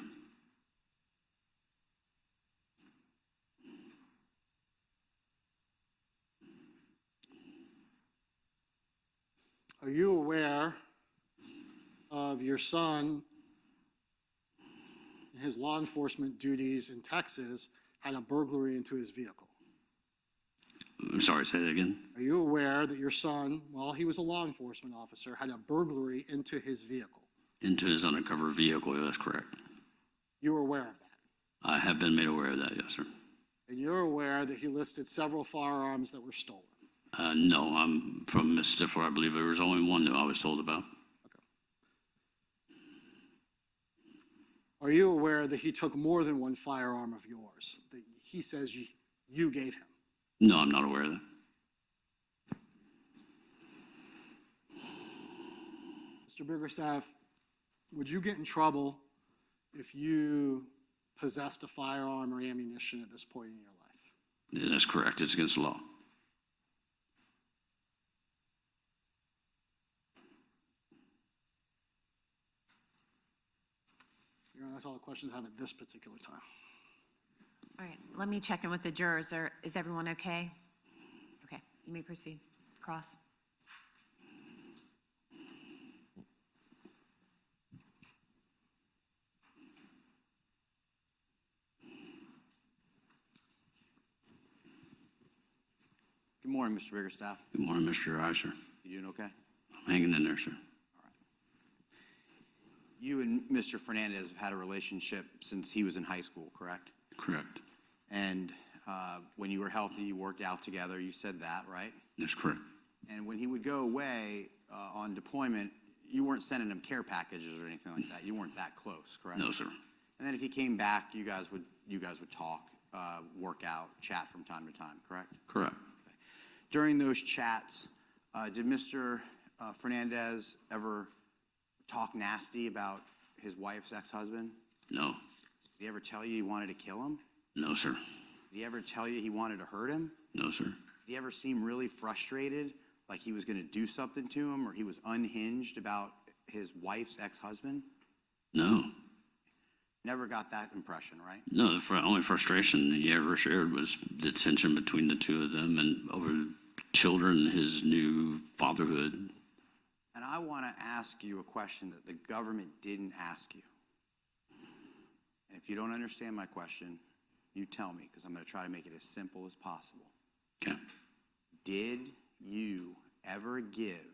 Are you aware of your son and his law enforcement duties in Texas had a burglary into his vehicle? I'm sorry, say that again. Are you aware that your son, while he was a law enforcement officer, had a burglary into his vehicle? Into his undercover vehicle, that's correct. You were aware of that? I have been made aware of that, yes, sir. And you're aware that he listed several firearms that were stolen? No, I'm from Miss Stifler. I believe there was only one that I was told about. Okay. Are you aware that he took more than one firearm of yours that he says you gave him? No, I'm not aware of that. Mr. Biggerstaff, would you get in trouble if you possessed a firearm or ammunition at this point in your life? Yeah, that's correct. It's against the law. Your Honor, that's all the questions I have at this particular time. All right, let me check in with the jurors. Is everyone okay? Okay, you may proceed. Cross. Good morning, Mr. Biggerstaff. Good morning, Mr. Reiser. You doing okay? I'm hanging in there, sir. You and Mr. Fernandez have had a relationship since he was in high school, correct? Correct. And when you were healthy, you worked out together. You said that, right? That's correct. And when he would go away on deployment, you weren't sending him care packages or anything like that. You weren't that close, correct? No, sir. And then if he came back, you guys would talk, work out, chat from time to time, correct? Correct. During those chats, did Mr. Fernandez ever talk nasty about his wife's ex-husband? No. Did he ever tell you he wanted to kill him? No, sir. Did he ever tell you he wanted to hurt him? No, sir. Did he ever seem really frustrated, like he was going to do something to him, or he was unhinged about his wife's ex-husband? No. Never got that impression, right? No, the only frustration he ever shared was the tension between the two of them and over children, his new fatherhood. And I want to ask you a question that the government didn't ask you. And if you don't understand my question, you tell me, because I'm going to try to make it as simple as possible. Okay. Did you ever give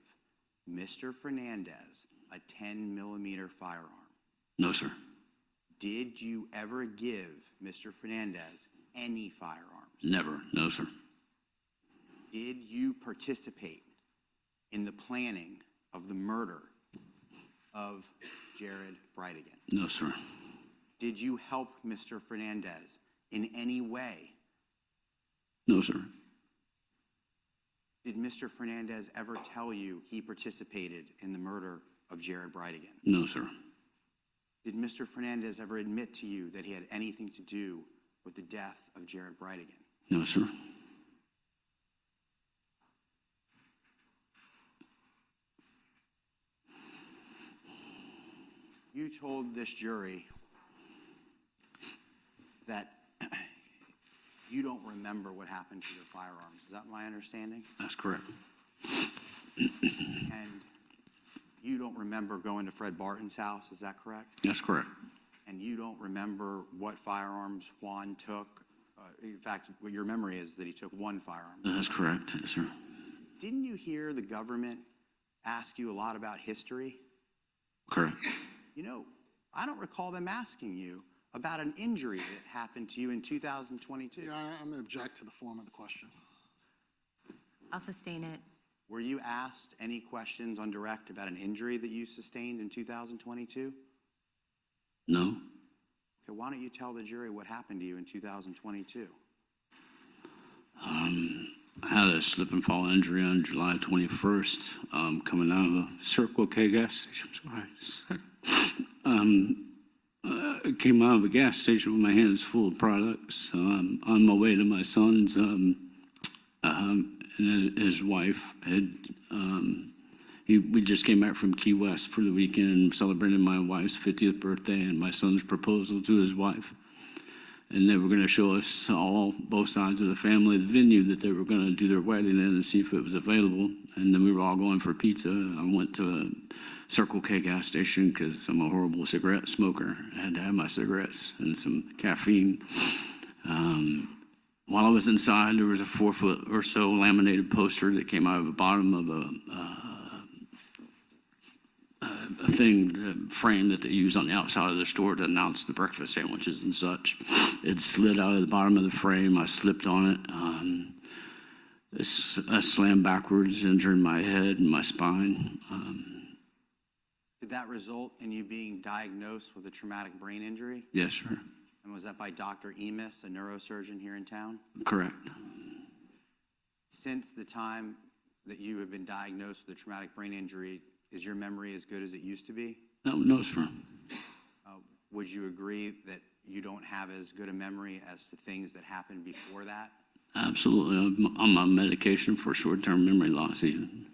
Mr. Fernandez a 10-millimeter firearm? No, sir. Did you ever give Mr. Fernandez any firearms? Never. No, sir. Did you participate in the planning of the murder of Jared Bridegan? No, sir. Did you help Mr. Fernandez in any way? No, sir. Did Mr. Fernandez ever tell you he participated in the murder of Jared Bridegan? No, sir. Did Mr. Fernandez ever admit to you that he had anything to do with the death of Jared Bridegan? No, sir. You told this jury that you don't remember what happened to your firearms. Is that my understanding? That's correct. And you don't remember going to Fred Barton's house, is that correct? That's correct. And you don't remember what firearms Juan took? In fact, what your memory is that he took one firearm. That's correct. Yes, sir. Didn't you hear the government ask you a lot about history? Correct. You know, I don't recall them asking you about an injury that happened to you in 2022. Yeah, I'm going to object to the form of the question. I'll sustain it. Were you asked any questions on direct about an injury that you sustained in 2022? No. Okay, why don't you tell the jury what happened to you in 2022? I had a slip and fall injury on July 21st, coming out of a Circle K gas station. Sorry. I came out of a gas station with my hands full of products. On my way to my son's, and his wife had, we just came back from Key West for the weekend, celebrating my wife's 50th birthday and my son's proposal to his wife. And they were going to show us all, both sides of the family, the venue that they were going to do their wedding in and see if it was available. And then we were all going for pizza. I went to a Circle K gas station because I'm a horrible cigarette smoker. I had to have my cigarettes and some caffeine. While I was inside, there was a 4-foot or so laminated poster that came out of the bottom of a frame that they use on the outside of the store to announce the breakfast sandwiches and such. It slid out of the bottom of the frame. I slipped on it. I slammed backwards, injuring my head and my spine. Did that result in you being diagnosed with a traumatic brain injury? Yes, sir. And was that by Dr. Emis, a neurosurgeon here in town? Correct. Since the time that you have been diagnosed with a traumatic brain injury, is your memory as good as it used to be? No, sir. Would you agree that you don't have as good a memory as to things that happened before that? Absolutely. I'm on medication for short-term memory loss even.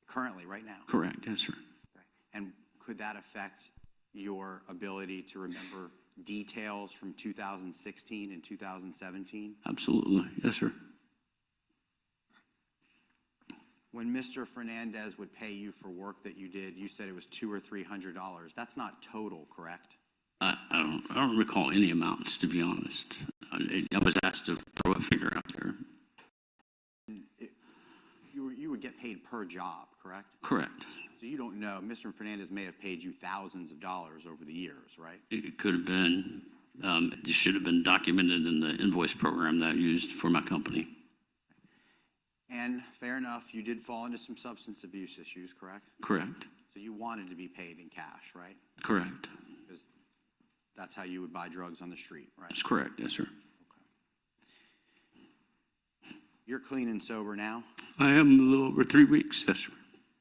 Currently, right now? Correct. Yes, sir. Okay. And could that affect your ability to remember details from 2016 and 2017? Absolutely. Yes, sir. When Mr. Fernandez would pay you for work that you did, you said it was $200 or $300. That's not total, correct? I don't recall any amounts, to be honest. I was asked to throw a figure out there. You would get paid per job, correct? Correct. So you don't know, Mr. Fernandez may have paid you thousands of dollars over the years, right? It could have been, it should have been documented in the invoice program that I used for my company. And fair enough, you did fall into some substance abuse issues, correct? Correct. So you wanted to be paid in cash, right? Correct. Because that's how you would buy drugs on the street, right? That's correct. Yes, sir. You're clean and sober now? I am a little over 3 weeks. Yes, sir.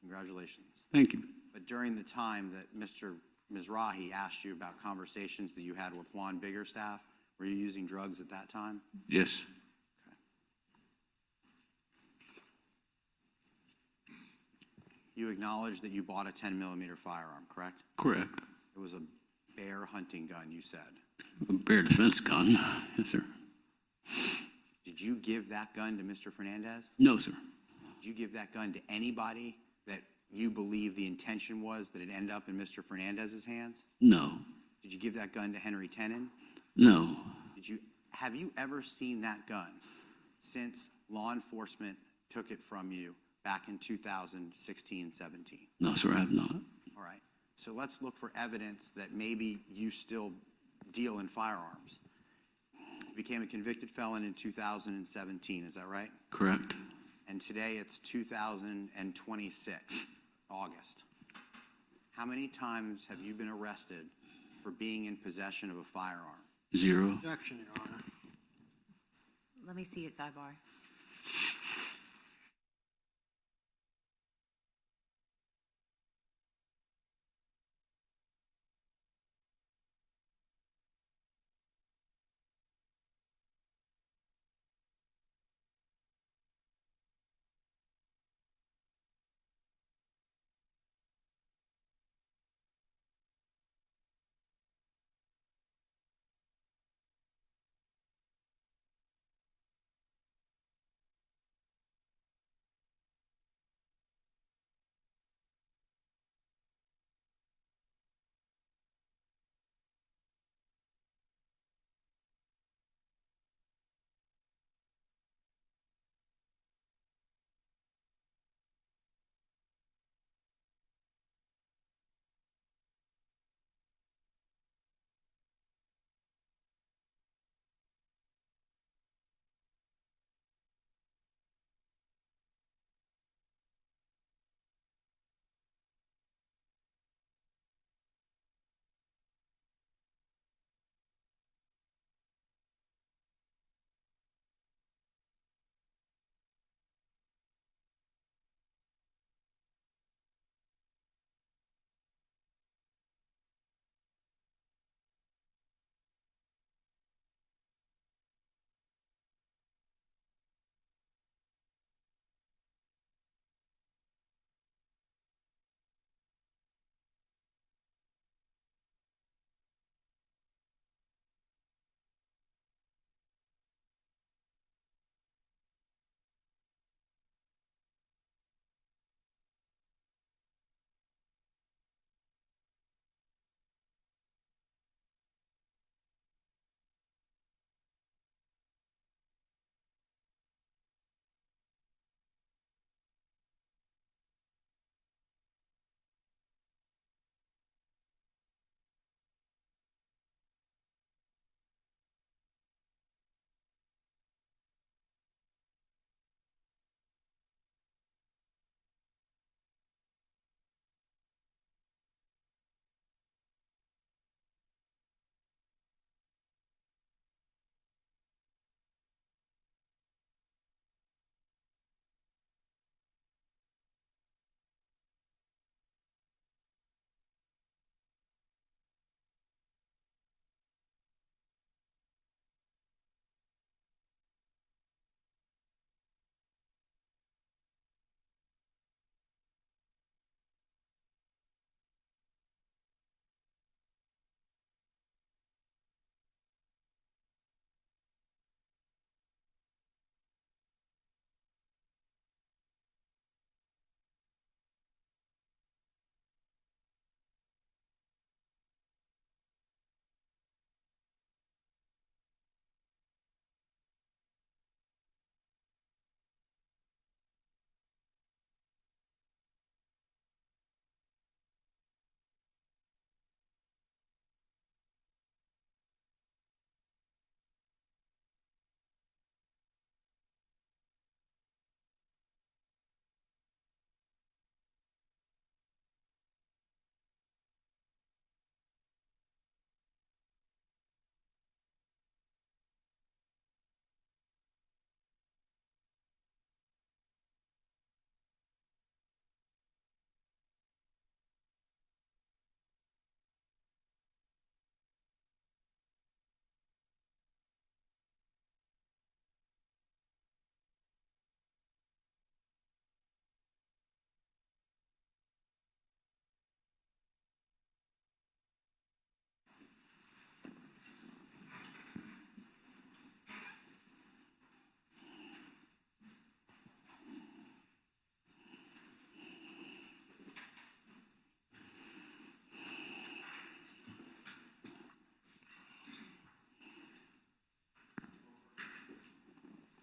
Congratulations. Thank you. But during the time that Mizrahi asked you about conversations that you had with Juan Biggerstaff, were you using drugs at that time? Yes. You acknowledge that you bought a 10-millimeter firearm, correct? Correct. It was a bear hunting gun, you said. A bear defense gun. Yes, sir. Did you give that gun to Mr. Fernandez? No, sir. Did you give that gun to anybody that you believe the intention was that it end up in Mr. Fernandez's hands? No. Did you give that gun to Henry Tenen? No. Have you ever seen that gun since law enforcement took it from you back in 2016, 17? No, sir, I have not. All right. So let's look for evidence that maybe you still deal in firearms. You became a convicted felon in 2017, is that right? Correct. And today it's 2026, August. How many times have you been arrested for being in possession of a firearm? 0. Objection, Your Honor. Let me see it sidebar.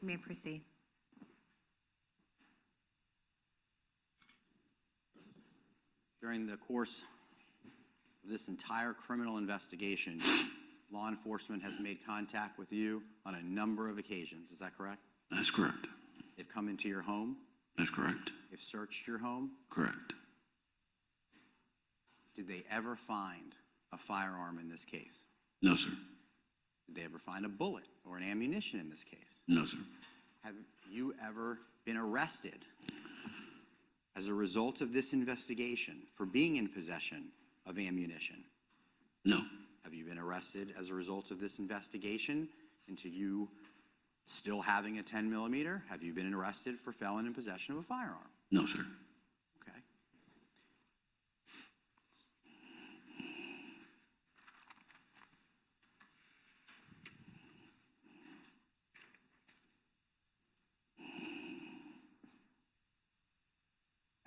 You may proceed. During the course of this entire criminal investigation, law enforcement has made contact with you on a number of occasions. Is that correct? That's correct. They've come into your home. That's correct. They've searched your home. Correct. Did they ever find a firearm in this case? No, sir. Did they ever find a bullet or an ammunition in this case? No, sir. Have you ever been arrested as a result of this investigation for being in possession of ammunition? No. Have you been arrested as a result of this investigation into you still having a 10 millimeter? Have you been arrested for felon in possession of a firearm? No, sir. Okay.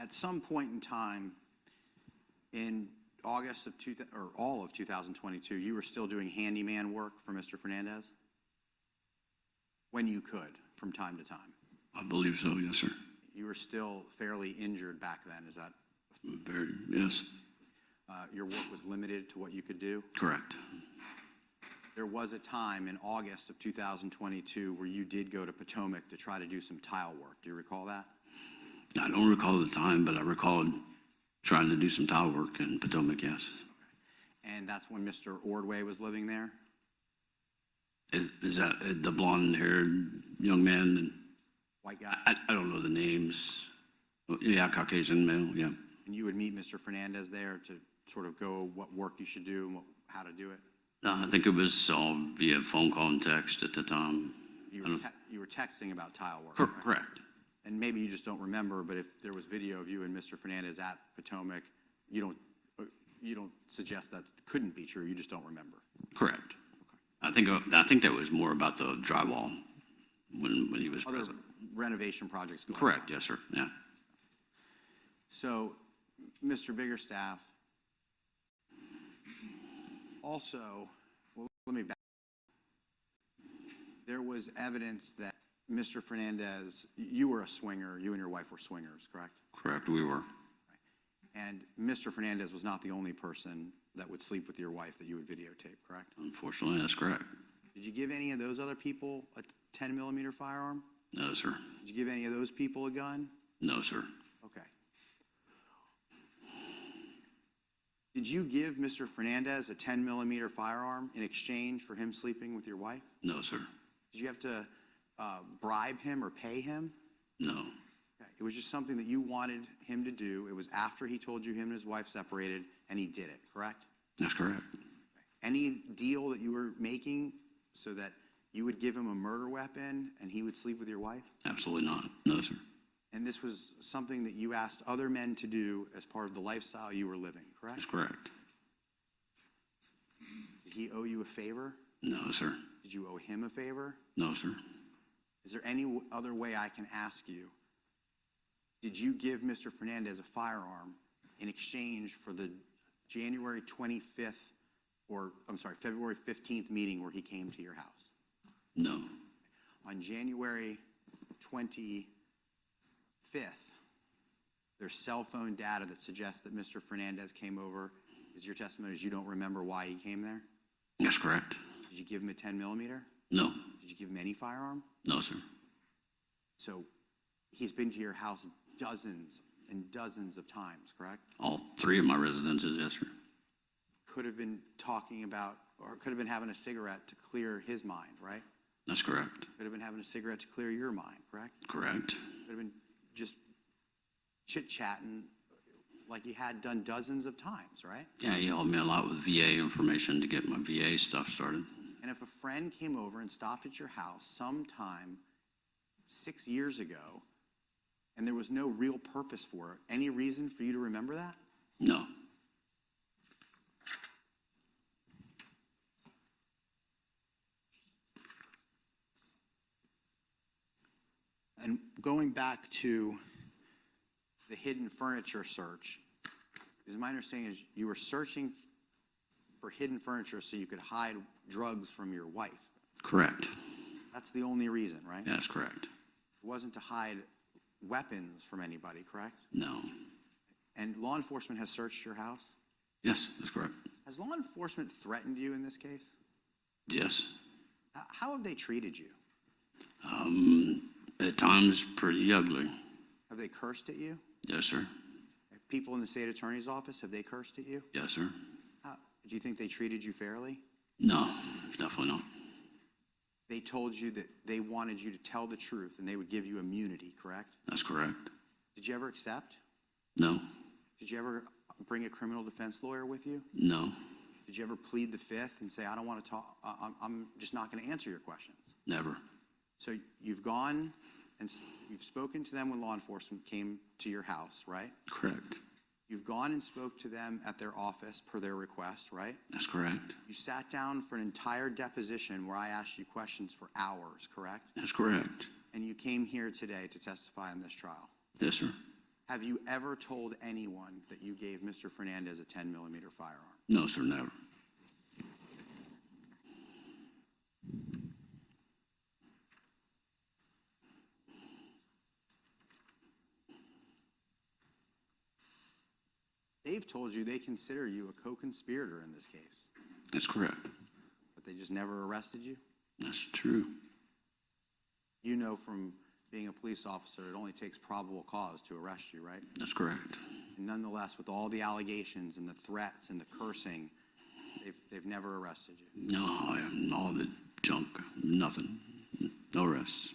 At some point in time in August of all of 2022, you were still doing handyman work for Mr. Fernandez? When you could, from time to time. I believe so, yes, sir. You were still fairly injured back then, is that? Very, yes. Your work was limited to what you could do? Correct. There was a time in August of 2022 where you did go to Potomac to try to do some tile work. Do you recall that? I don't recall the time, but I recall trying to do some tile work in Potomac, yes. And that's when Mr. Ordway was living there? Is that the blonde-haired young man? White guy? I don't know the names. Yeah, Caucasian male, yeah. And you would meet Mr. Fernandez there to sort of go what work you should do and how to do it? I think it was all via phone call and text at the time. You were texting about tile work, right? Correct. And maybe you just don't remember, but if there was video of you and Mr. Fernandez at Potomac, you don't suggest that couldn't be true, you just don't remember? Correct. I think that was more about the drywall when he was Other present. renovation projects going on? Correct, yes, sir, yeah. So, Mr. Biggerstaff, also, well, let me back. There was evidence that Mr. Fernandez, you were a swinger, you and your wife were swingers, correct? Correct, we were. And Mr. Fernandez was not the only person that would sleep with your wife that you would videotape, correct? Unfortunately, that's correct. Did you give any of those other people a 10 millimeter firearm? No, sir. Did you give any of those people a gun? No, sir. Okay. Did you give Mr. Fernandez a 10 millimeter firearm in exchange for him sleeping with your wife? No, sir. Did you have to bribe him or pay him? No. Okay. It was just something that you wanted him to do. It was after he told you him and his wife separated, and he did it, correct? That's correct. Any deal that you were making so that you would give him a murder weapon and he would sleep with your wife? Absolutely not. No, sir. And this was something that you asked other men to do as part of the lifestyle you were living, correct? That's correct. Did he owe you a favor? No, sir. Did you owe him a favor? No, sir. Is there any other way I can ask you? Did you give Mr. Fernandez a firearm in exchange for the January 25th, or I'm sorry, February 15th meeting where he came to your house? No. On January 25th, there's cell phone data that suggests that Mr. Fernandez came over. Is your testimony is you don't remember why he came there? That's correct. Did you give him a 10 millimeter? No. Did you give him any firearm? No, sir. So he's been to your house dozens and dozens of times, correct? All three of my residences, yes, sir. Could have been talking about, or could have been having a cigarette to clear his mind, right? That's correct. Could have been having a cigarette to clear your mind, correct? Correct. Could have been just chit-chatting like he had done dozens of times, right? Yeah, he helped me a lot with VA information to get my VA stuff started. And if a friend came over and stopped at your house sometime 6 years ago, and there was no real purpose for it, any reason for you to remember that? No. And going back to the hidden furniture search, is my understanding is you were searching for hidden furniture so you could hide drugs from your wife. Correct. That's the only reason, right? That's correct. It wasn't to hide weapons from anybody, correct? No. And law enforcement has searched your house? Yes, that's correct. Has law enforcement threatened you in this case? Yes. How have they treated you? At times, pretty ugly. Have they cursed at you? Yes, sir. People in the state attorney's office, have they cursed at you? Yes, sir. Do you think they treated you fairly? No, definitely not. They told you that they wanted you to tell the truth and they would give you immunity, correct? That's correct. Did you ever accept? No, Did you ever bring a criminal defense lawyer with you? no, Did you ever plead the fifth and say, I don't want to talk, I'm just not going to answer your questions? never. So you've gone and you've spoken to them when law enforcement came to your house, right? Correct. You've gone and spoke to them at their office per their request, right? That's correct. You sat down for an entire deposition where I asked you questions for hours, correct? That's correct. And you came here today to testify in this trial. Yes, sir. Have you ever told anyone that you gave Mr. Fernandez a 10-millimeter firearm? No, sir, never. They've told you they consider you a co-conspirator in this case, That's correct. but they just never arrested you? That's true. You know from being a police officer, it only takes probable cause to arrest you, right? That's correct. And nonetheless, with all the allegations and the threats and the cursing, they've never arrested you. No, I have all the junk, nothing, no arrests.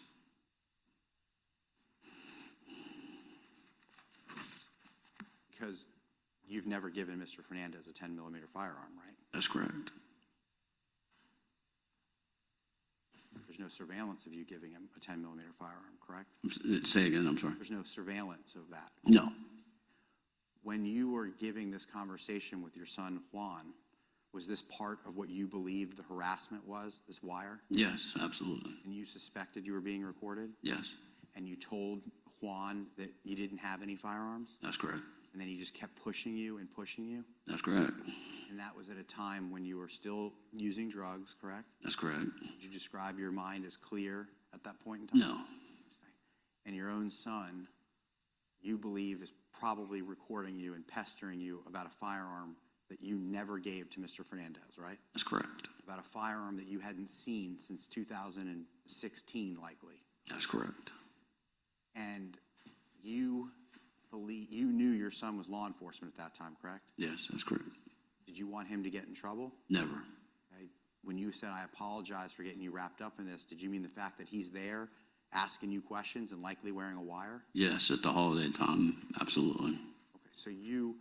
Because you've never given Mr. Fernandez a 10-millimeter firearm, right? That's correct. There's no surveillance of you giving him a 10-millimeter firearm, correct? Say again, I'm sorry. There's no surveillance of that. No, When you were giving this conversation with your son, Juan, was this part of what you believed the harassment was, this wire? yes, absolutely. And you suspected you were being recorded? Yes, And you told Juan that you didn't have any firearms? that's correct. And then he just kept pushing you and pushing you? That's correct. And that was at a time when you were still using drugs, correct? That's correct. Did you describe your mind as clear at that point in time? No, And your own son, you believe, is probably recording you and pestering you about a firearm that you never gave to Mr. Fernandez, right? that's correct. About a firearm that you hadn't seen since 2016, likely. That's correct. And you knew your son was law enforcement at that time, correct? Yes, that's correct. Did you want him to get in trouble? Never. Okay. When you said, I apologize for getting you wrapped up in this, did you mean the fact that he's there asking you questions and likely wearing a wire? Yes, at the holiday time, absolutely. Okay, so you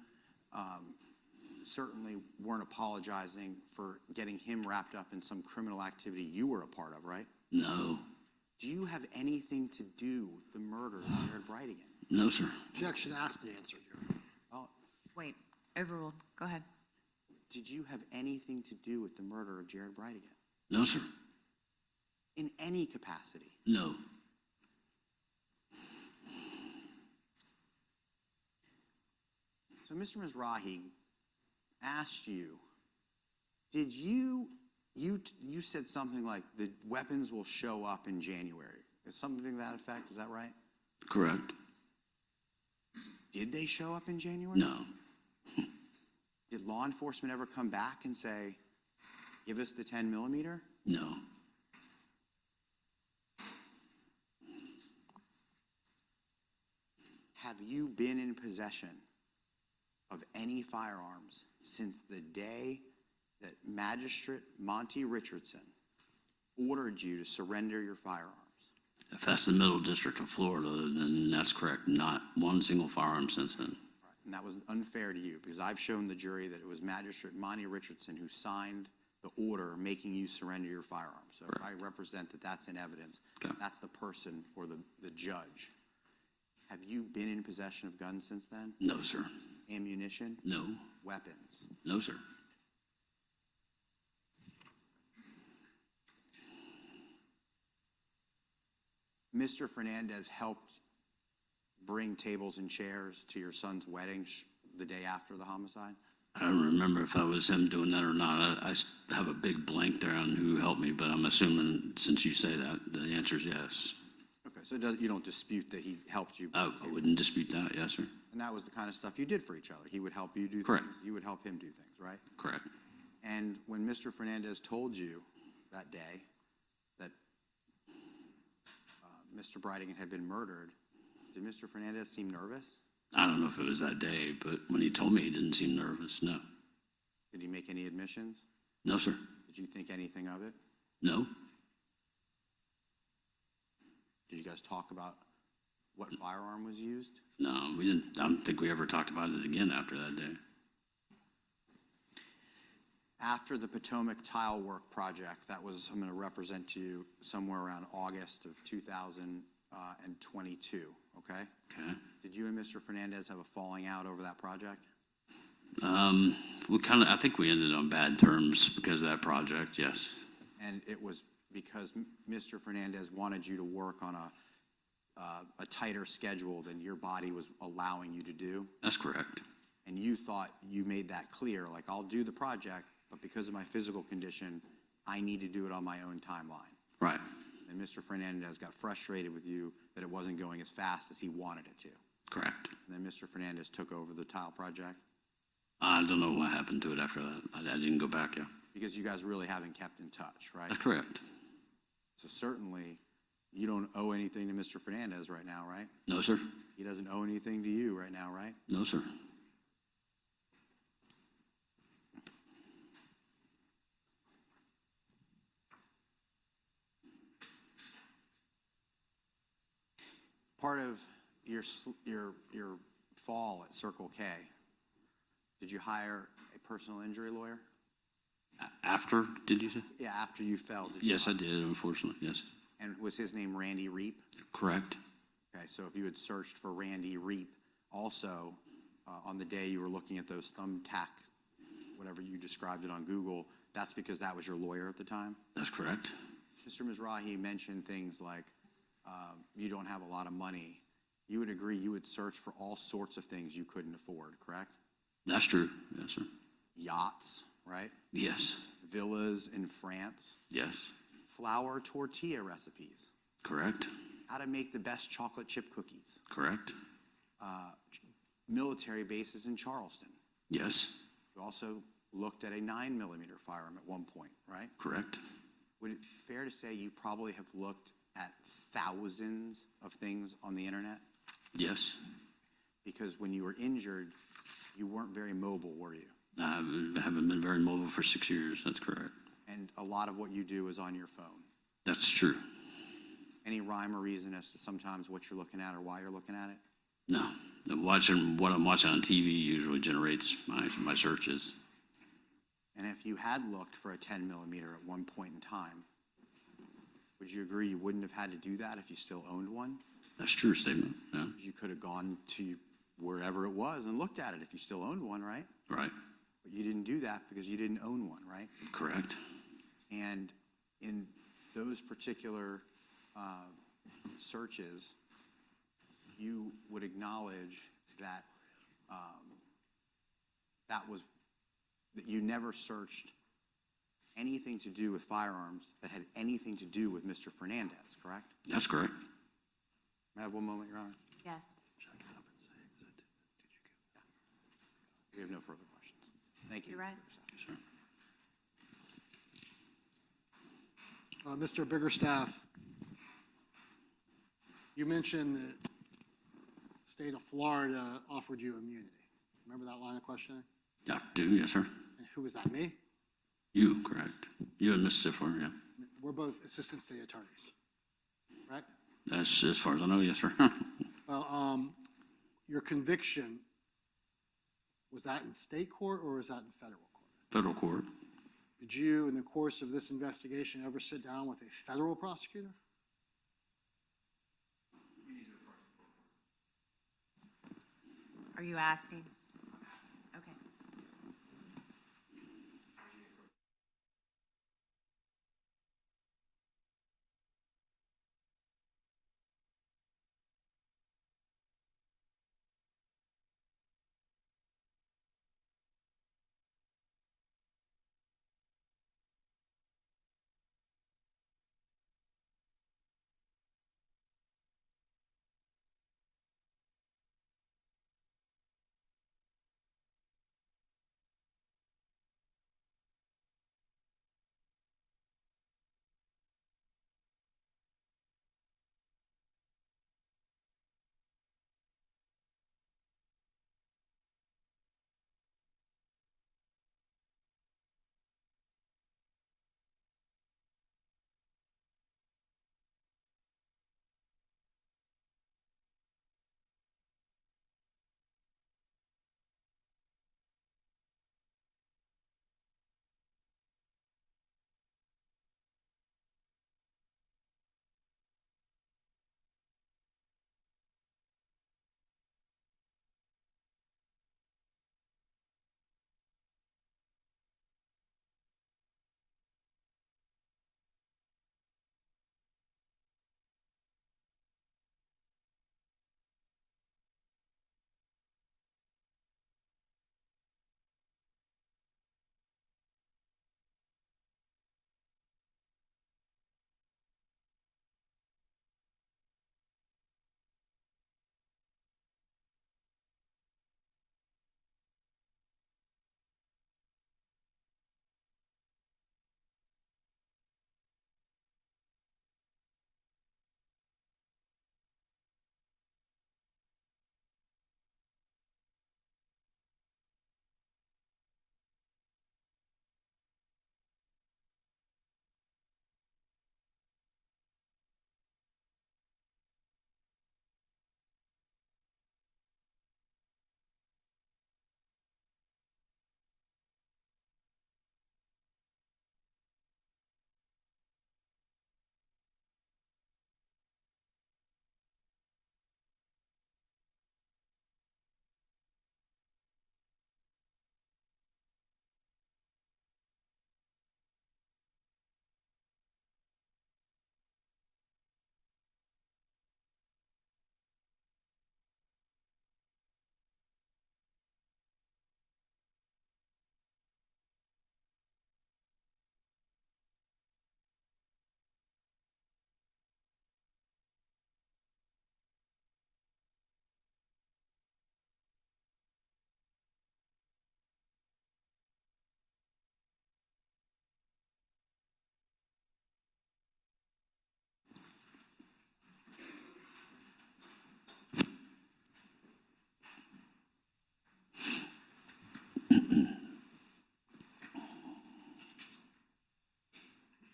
certainly weren't apologizing for getting him wrapped up in some criminal activity you were a part of, right? No, Do you have anything to do with the murder of Jared Bridegan? no, sir. Objection asked and answered, Your Honor. Well, Wait, overruled. Go ahead. did you have anything to do with the murder of Jared Bridegan? No, sir. In any capacity? No, So Mr. Mizrahi asked you, did you said something like the weapons will show up in January. Is something to that effect, is that right? correct. Did they show up in January? No, Did law enforcement ever come back and say, give us the 10-millimeter? no, Have you been in possession of any firearms since the day that Magistrate Monty Richardson ordered you to surrender your firearms? if that's the Middle District of Florida, then that's correct. Not one single firearm since then. And that was unfair to you, because I've shown the jury that it was Magistrate Monty Richardson who signed the order making you surrender your firearms. So if I represent that that's in evidence, Okay. that's the person or the judge. Have you been in possession of guns since then? No, sir. Ammunition? No, Weapons? no, sir. Mr. Fernandez helped bring tables and chairs to your son's wedding the day after the homicide? I don't remember if that was him doing that or not. I have a big blank there on who helped me, but I'm assuming since you say that, the answer is yes. Okay, so you don't dispute that he helped you? I wouldn't dispute that, yes, sir. And that was the kind of stuff you did for each other? He would help you do Correct. things? You would help him do things, right? Correct. And when Mr. Fernandez told you that day that Mr. Bridegan had been murdered, did Mr. Fernandez seem nervous? I don't know if it was that day, but when he told me, he didn't seem nervous, no. Did he make any admissions? No, sir. Did you think anything of it? No. Did you guys talk about what firearm was used? No, we didn't. I don't think we ever talked about it again after that day. After the Potomac tile work project, that was, I'm going to represent to you somewhere around August of 2022, okay? Okay. Did you and Mr. Fernandez have a falling out over that project? I think we ended on bad terms because of that project, yes. And it was because Mr. Fernandez wanted you to work on a tighter schedule than your body was allowing you to do? That's correct. And you thought you made that clear, like, I'll do the project, but because of my physical condition, I need to do it on my own timeline. Right. And Mr. Fernandez got frustrated with you that it wasn't going as fast as he wanted it to. Correct. And then Mr. Fernandez took over the tile project? I don't know what happened to it after that. I didn't go back, yeah. Because you guys really haven't kept in touch, right? That's correct. So certainly, you don't owe anything to Mr. Fernandez right now, right? No, sir. He doesn't owe anything to you right now, right? No, sir. Part of your fall at Circle K, did you hire a personal injury lawyer? After, did you say? Yeah, after you fell, did you? Yes, I did, unfortunately, yes. And was his name Randy Reap? Correct. Okay, so if you had searched for Randy Reap, also on the day you were looking at those thumbtack, whatever you described it on Google, that's because that was your lawyer at the time? That's correct. Mr. Mizrahi mentioned things like you don't have a lot of money. You would agree you would search for all sorts of things you couldn't afford, correct? That's true, yes, sir. Yachts, right? Yes. Villas in France. Yes. Flour tortilla recipes. Correct. How to make the best chocolate chip cookies. Correct. Military bases in Charleston. Yes. You also looked at a 9mm firearm at one point, right? Correct. Would it be fair to say you probably have looked at thousands of things on the internet? Yes. Because when you were injured, you weren't very mobile, were you? I haven't been very mobile for 6 years, that's correct. And a lot of what you do is on your phone. That's true. Any rhyme or reason as to sometimes what you're looking at or why you're looking at it? No. What I'm watching on TV usually generates my searches. And if you had looked for a 10mm at one point in time, would you agree you wouldn't have had to do that if you still owned one? That's a true statement, yeah. You could have gone to wherever it was and looked at it if you still owned one, right? Right. But you didn't do that because you didn't own one, right? Correct. And in those particular searches, you would acknowledge that that you never searched anything to do with firearms that had anything to do with Mr. Fernandez, correct? That's correct. May I have one moment, Your Honor? Yes. We have no further questions. Thank you. You're right. Sure. Mr. Biggerstaff, you mentioned that the state of Florida offered you immunity. Remember that line of questioning? Yeah, yes, sir. And who was that, me? You, correct. You and Ms. Stifler, yeah. We're both assistant state attorneys, right? That's as far as I know, yes, sir. Well, your conviction, was that in state court or was that in federal court? Federal court. Did you, in the course of this investigation, ever sit down with a federal prosecutor? Are you asking? Okay.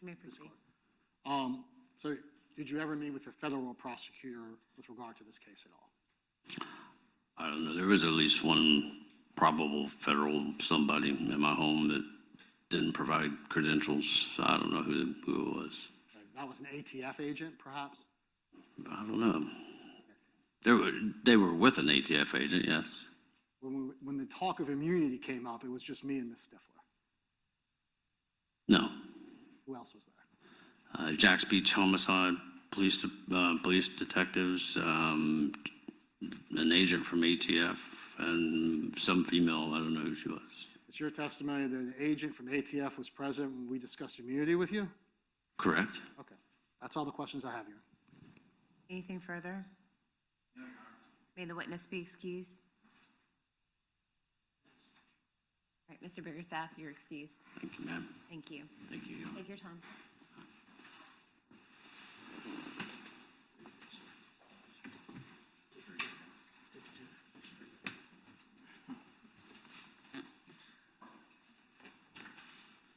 You may proceed. So did you ever meet with the federal prosecutor with regard to this case at all? I don't know, there was at least one probable federal somebody in my home that didn't provide credentials, so I don't know who it was. That was an ATF agent, perhaps? I don't know. They were with an ATF agent, yes. When the talk of immunity came up, it was just me and Ms. Stifler. No. Who else was there? Jacks Beach Homicide, police detectives, an agent from ATF, and some female, I don't know who she was. It's your testimony that an agent from ATF was present when we discussed immunity with you? Correct. Okay, that's all the questions I have here. Anything further? May the witness be excused. All right, Mr. Biggerstaff, you're excused. Thank you, ma'am. Thank you. Thank you. Take your time.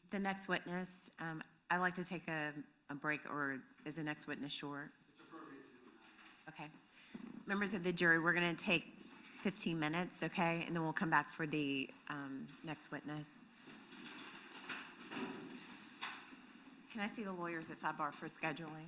The next witness, I'd like to take a break, or is the next witness short? Okay. Members of the jury, we're going to take 15 minutes, okay? And then we'll come back for the next witness. Can I see the lawyers at sidebar for scheduling?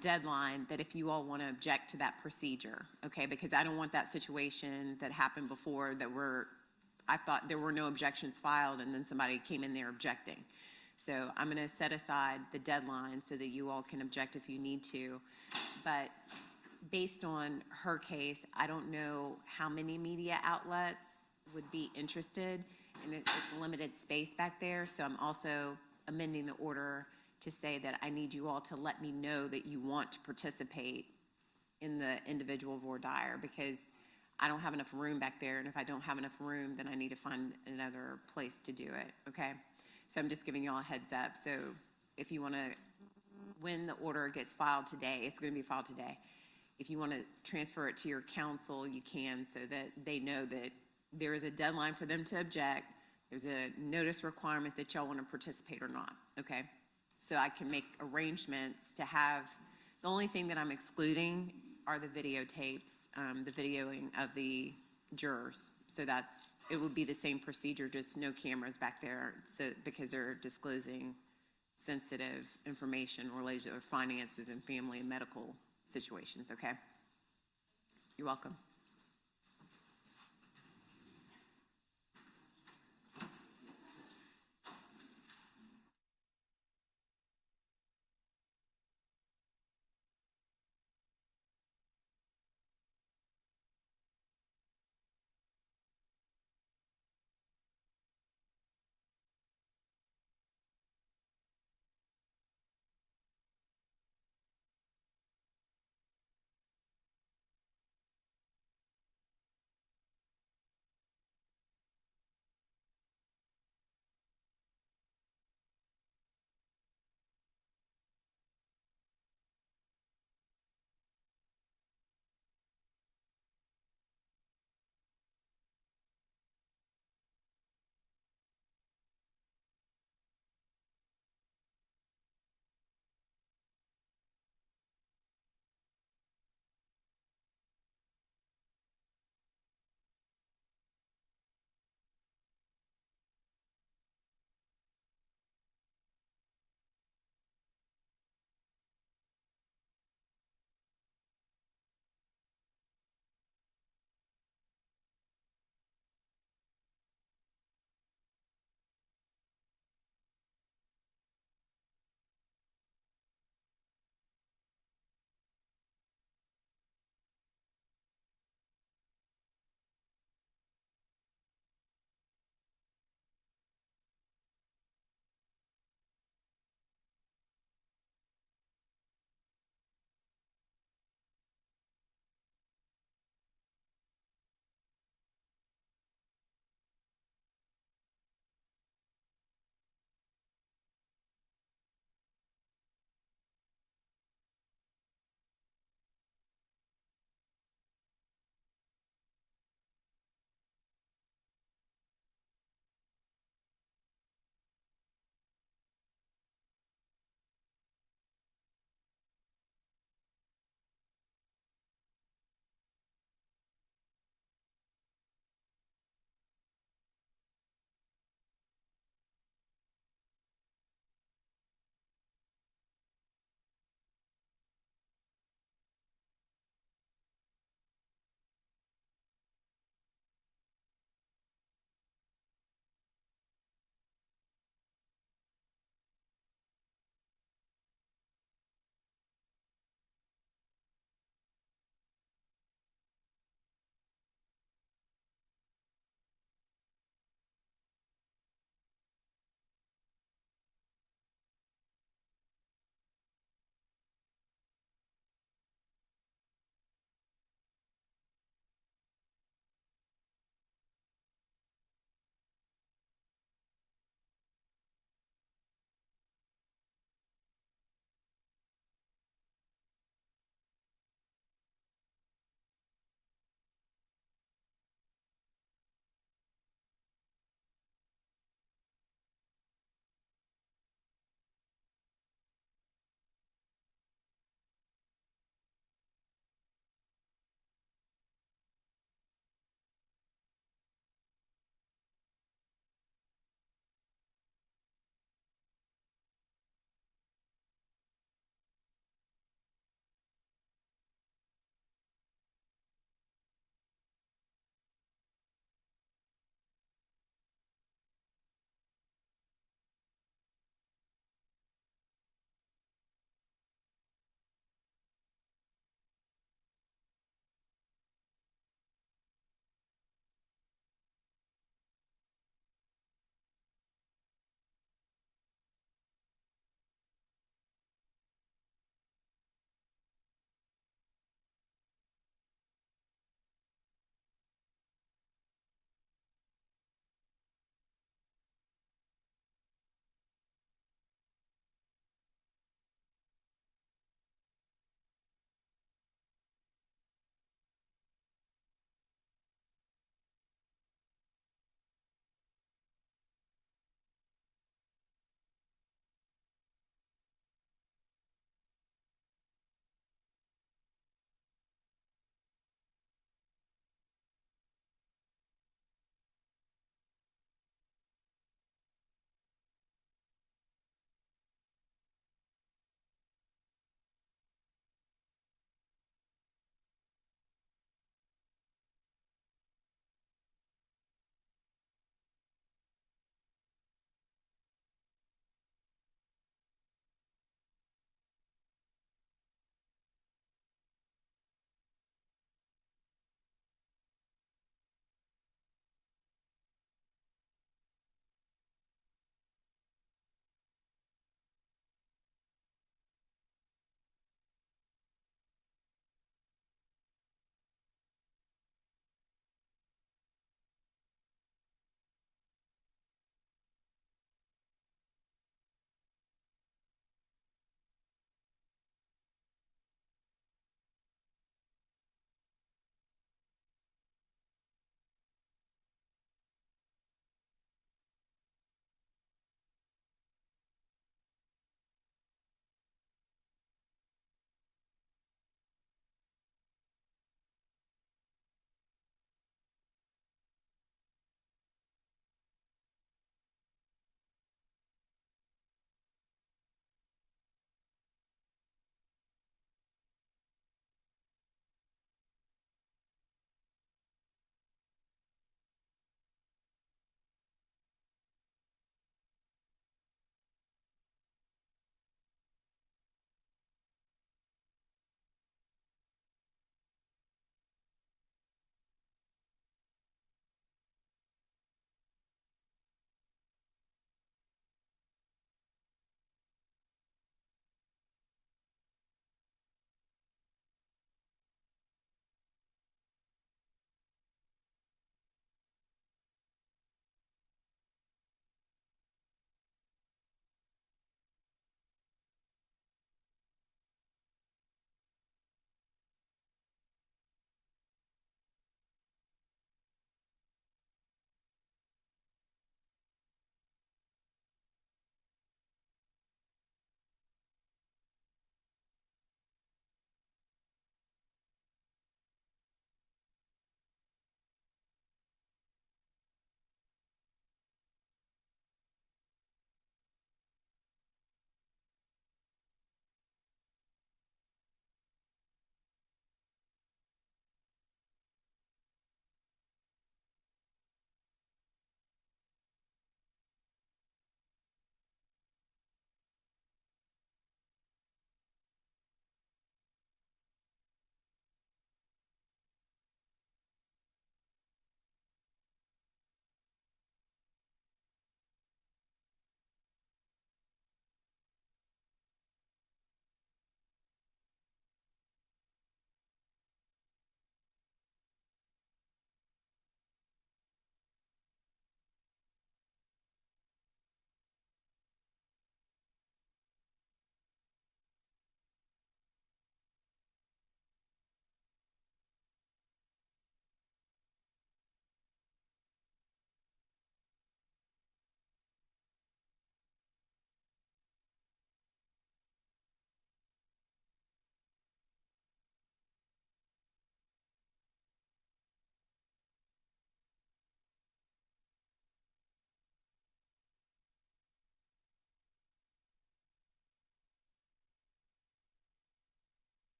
deadline, that if you all want to object to that procedure, okay? Because I don't want that situation that happened before I thought there were no objections filed and then somebody came in there objecting. So I'm going to set aside the deadline so that you all can object if you need to. But based on her case, I don't know how many media outlets would be interested, and it's limited space back there. So I'm also amending the order to say that I need you all to let me know that you want to participate in the individual voir dire, because I don't have enough room back there, and if I don't have enough room, then I need to find another place to do it, okay? So I'm just giving you all a heads up. So if you want to, when the order gets filed today, it's going to be filed today. If you want to transfer it to your counsel, you can, so that they know that there is a deadline for them to object. There's a notice requirement that y'all want to participate or not, okay? So I can make arrangements to have, the only thing that I'm excluding are the videotapes, the videoing of the jurors. So it would be the same procedure, just no cameras back there, so, because they're disclosing sensitive information related to their finances and family and medical situations, okay? You're welcome.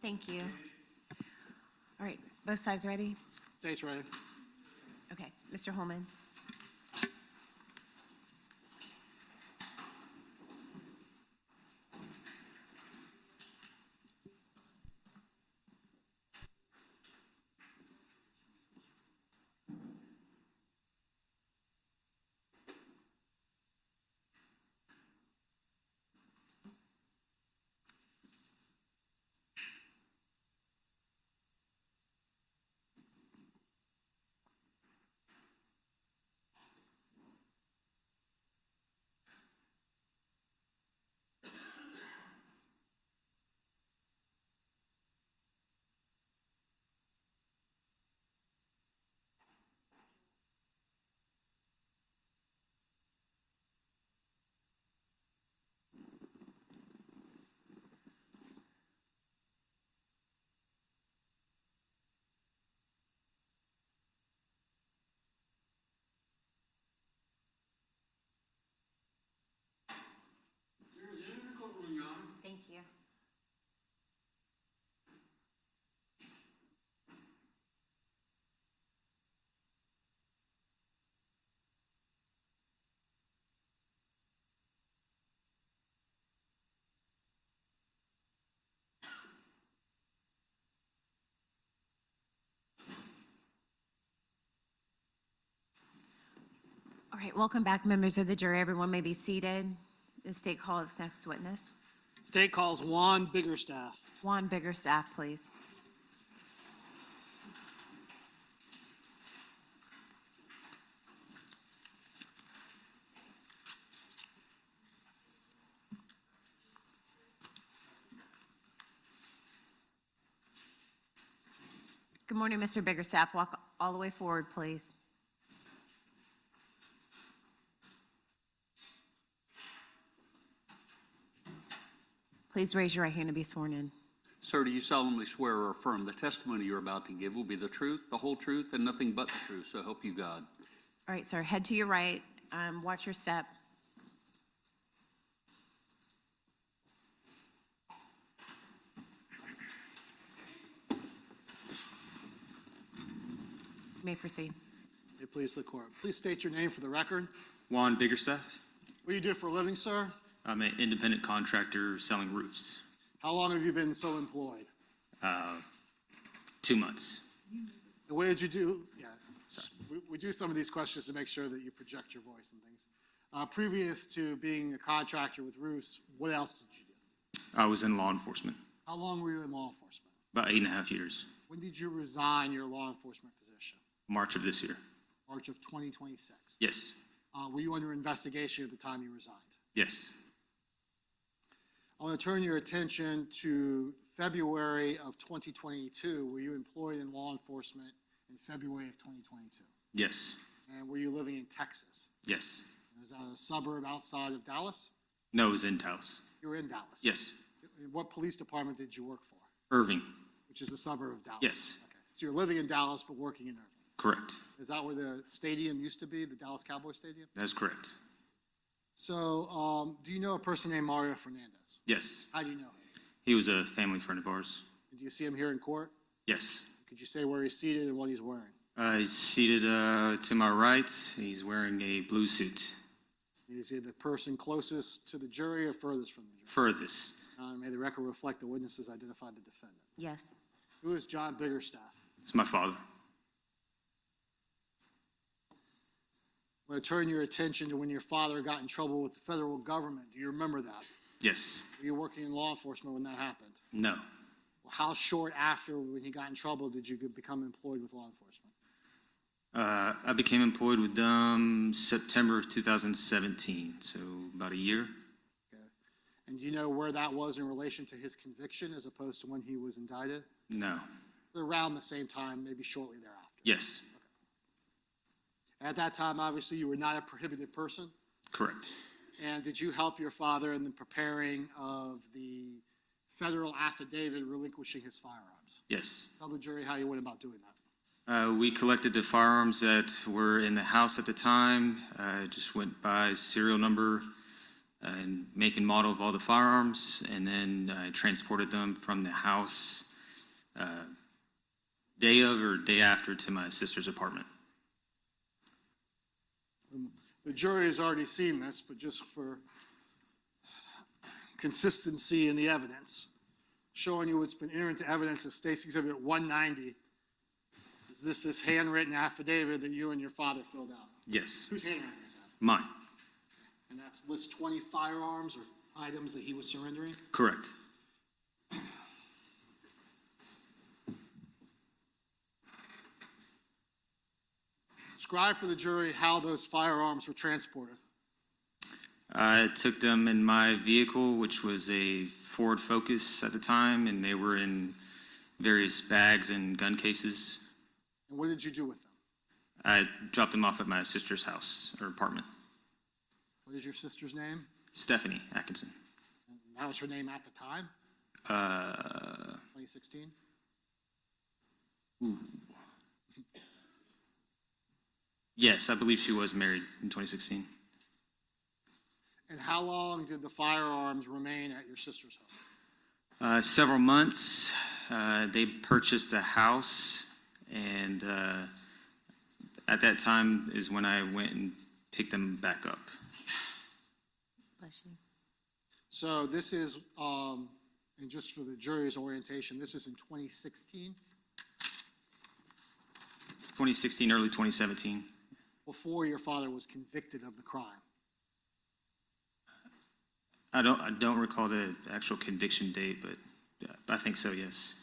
Thank you. All right, both sides ready? State's ready. Okay, Mr. Holman. Thank you. All right, welcome back, members of the jury. Everyone may be seated. The state calls its next witness. State calls Juan Biggerstaff. Juan Biggerstaff, please. Good morning, Mr. Biggerstaff. Walk all the way forward, please. Please raise your right hand to be sworn in. Sir, do you solemnly swear or affirm the testimony you're about to give will be the truth, the whole truth, and nothing but the truth, so help you God? All right, sir, head to your right. Watch your step. You may proceed. May it please the court. Please state your name for the record. Juan Biggerstaff. What do you do for a living, sir? I'm an independent contractor selling roofs. How long have you been so employed? 2 months. And what did you do? Yeah, we do some of these questions to make sure that you project your voice and things. Previous to being a contractor with roofs, what else did you do? I was in law enforcement, How long were you in law enforcement? about 8.5 years. When did you resign your law enforcement position? March of this year. March of 2026. Yes, Were you under investigation at the time you resigned? yes, I want to turn your attention to February of 2022. Were you employed in law enforcement in February of 2022? yes, And were you living in Texas? yes. Is that a suburb outside of Dallas? No, it was in Dallas. You were in Dallas? Yes, What police department did you work for? Irving. Which is a suburb of Dallas? Yes, Okay. So you're living in Dallas but working in Irving? correct. Is that where the stadium used to be, the Dallas Cowboy Stadium? That's correct. So do you know a person named Mario Fernandez? Yes, How do you know him? he was a family friend of ours. And do you see him here in court? Yes. Could you say where he's seated and what he's wearing? He's seated to my right. He's wearing a blue suit. Is he the person closest to the jury or furthest from the jury? Furthest. May the record reflect the witnesses identified the defendant. Yes. Who is John Biggerstaff? It's my father. I want to turn your attention to when your father got in trouble with the federal government. Do you remember that? Yes. Were you working in law enforcement when that happened? No. Well, how short after when he got in trouble did you become employed with law enforcement? I became employed with them September of 2017, so about a year. Okay. And do you know where that was in relation to his conviction as opposed to when he was indicted? No. Around the same time, maybe shortly thereafter. Yes, At that time, obviously, you were not a prohibited person. correct. And did you help your father in the preparing of the federal affidavit relinquishing his firearms? Yes. Tell the jury how you went about doing that. We collected the firearms that were in the house at the time. Just went by serial number and make and model of all the firearms, and then I transported them from the house day of or day after to my sister's apartment. The jury has already seen this, but just for consistency in the evidence, showing you what's been entered into evidence of State's Exhibit 190, is this handwritten affidavit that you and your father filled out? Yes, Whose handwriting is that? mine. And that's lists 20 firearms or items that he was surrendering? Correct. Describe for the jury how those firearms were transported. I took them in my vehicle, which was a Ford Focus at the time, and they were in various bags and gun cases. And what did you do with them? I dropped them off at my sister's house or apartment. What is your sister's name? Stephanie Atkinson. And that was her name at the time, Uh, 2016? yes, I believe she was married in 2016. And how long did the firearms remain at your sister's house? Several months. They purchased a house, and at that time is when I went and picked them back up. So this is, and just for the jury's orientation, this is in 2016, 2016, early 2017. before your father was convicted of the crime. I don't recall the actual conviction date, but I think so, yes.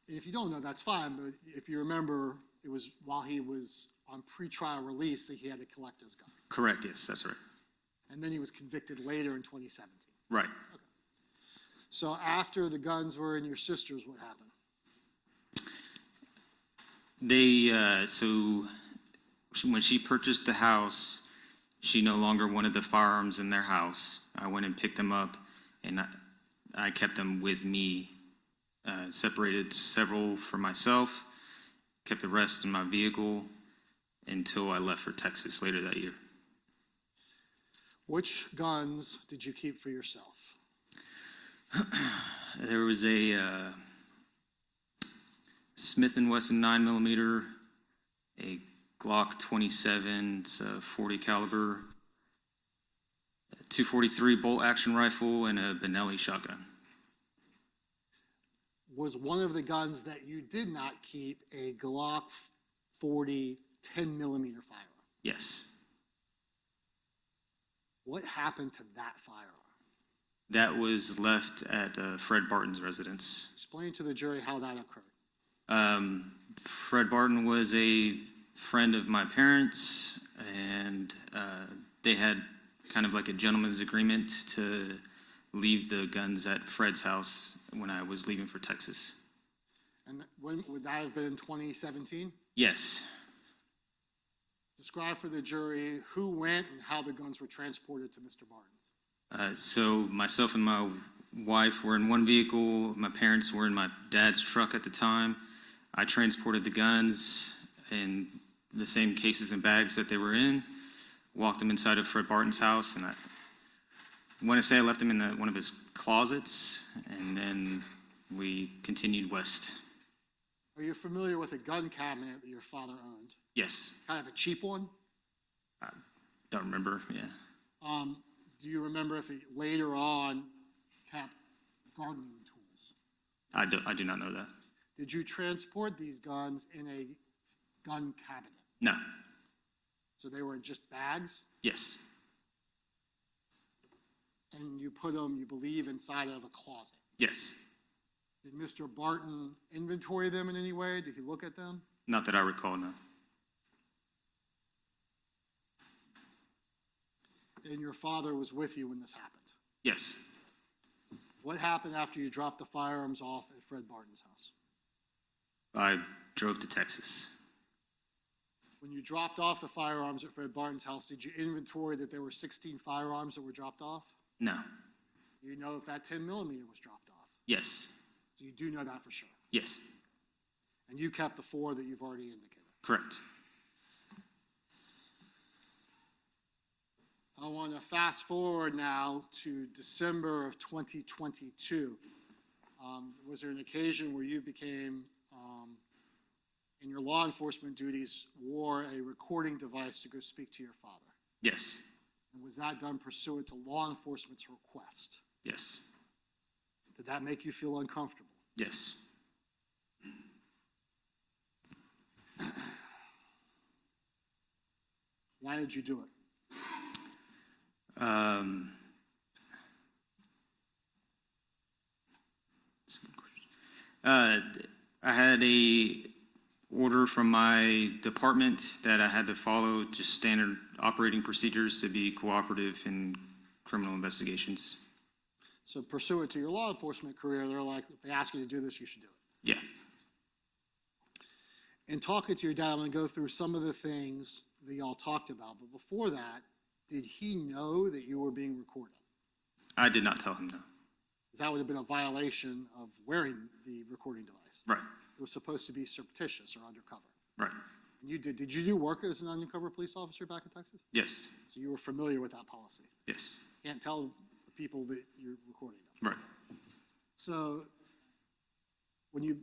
If you don't know, that's fine, but if you remember, it was while he was on pretrial release that he had to collect his guns. Correct, yes, that's right. And then he was convicted later in 2017. Right. So after the guns were in your sister's, what happened? When she purchased the house, she no longer wanted the firearms in their house. I went and picked them up, and I kept them with me, separated several for myself, kept the rest in my vehicle until I left for Texas later that year. Which guns did you keep for yourself? There was a Smith & Wesson 9mm, a Glock 27, it's a .40 caliber, a .243 bolt-action rifle, and a Benelli shotgun. Was one of the guns that you did not keep a Glock 40 10mm firearm? Yes. What happened to that firearm? That was left at Fred Barton's residence. Explain to the jury how that occurred. Fred Barton was a friend of my parents, and they had kind of like a gentleman's agreement to leave the guns at Fred's house when I was leaving for Texas. And when would that have been in 2017? Yes. Describe for the jury who went and how the guns were transported to Mr. Barton. So myself and my wife were in one vehicle. My parents were in my dad's truck at the time. I transported the guns in the same cases and bags that they were in, walked them inside of Fred Barton's house, and I want to say I left them in one of his closets, and then we continued west. Are you familiar with a gun cabinet that your father owned? Yes. Kind of a cheap one? I don't remember, yeah. Do you remember if he later on kept gardening tools? I do not know that. Did you transport these guns in a gun cabinet? No. So they were in just bags? Yes. And you put them, you believe, inside of a closet? Yes. Did Mr. Barton inventory them in any way? Did he look at them? Not that I recall, no. And your father was with you when this happened? Yes. What happened after you dropped the firearms off at Fred Barton's house? I drove to Texas. When you dropped off the firearms at Fred Barton's house, did you inventory that there were 16 firearms that were dropped off? No. Do you know if that 10mm was dropped off? Yes. So you do know that for sure? Yes. And you kept the 4 that you've already indicated? Correct. I want to fast forward now to December of 2022. Was there an occasion where you became, in your law enforcement duties, wore a recording device to go speak to your father? Yes. And was that done pursuant to law enforcement's request? Yes. Did that make you feel uncomfortable? Yes. Why did you do it? That's a good question. I had a order from my department that I had to follow just standard operating procedures to be cooperative in criminal investigations. So pursuant to your law enforcement career, they're like, if they ask you to do this, you should do it. Yeah. In talking to your dad, I'm going to go through some of the things that y'all talked about. But before that, did he know that you were being recorded? I did not tell him no. That would have been a violation of wearing the recording device. Right. It was supposed to be surreptitious or undercover. Right. And you did. Did you do work as an undercover police officer back in Texas? Yes. So you were familiar with that policy. Yes. Can't tell the people that you're recording them. Right. So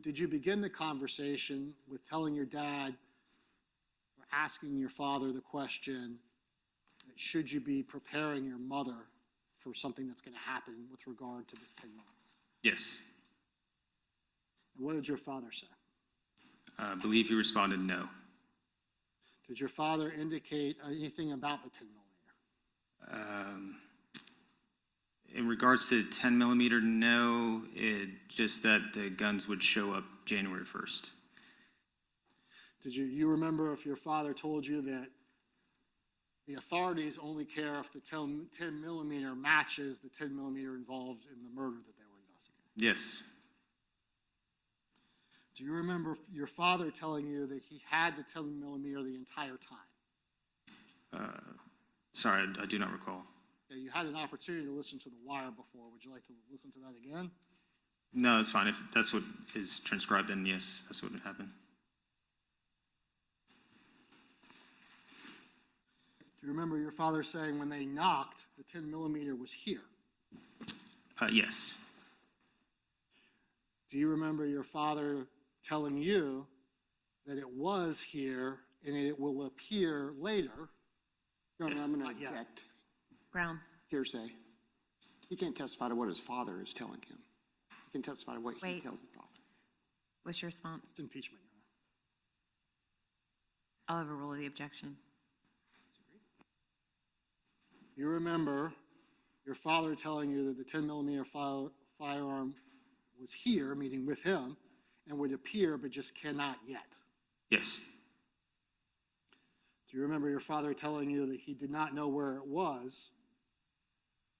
did you begin the conversation with telling your dad or asking your father the question that should you be preparing your mother for something that's going to happen with regard to this 10 million? Yes. And what did your father say? I believe he responded no. Did your father indicate anything about the 10 millimeter? In regards to 10 millimeter, no. Just that the guns would show up January 1st. Did you remember if your father told you that the authorities only care if the 10 millimeter matches the 10 millimeter involved in the murder that they were investigating? Yes. Do you remember your father telling you that he had the 10 millimeter the entire time? Sorry, I do not recall. Yeah, you had an opportunity to listen to The Wire before. Would you like to listen to that again? No, it's fine. If that's what is transcribed, then yes, that's what happened. Do you remember your father saying when they knocked, the 10 millimeter was here? Yes. Do you remember your father telling you that it was here and it will appear later? Your Honor, I'm going Not to yet. object. Grounds. Hearsay. He can't testify to what his father is telling him. He can testify to what he Wait. tells his father. What's your response? It's impeachment, Your I'll overrule the objection. Honor. You remember your father telling you that the 10 millimeter firearm was here, meaning with him, and would appear but just cannot yet. Yes. Do you remember your father telling you that he did not know where it was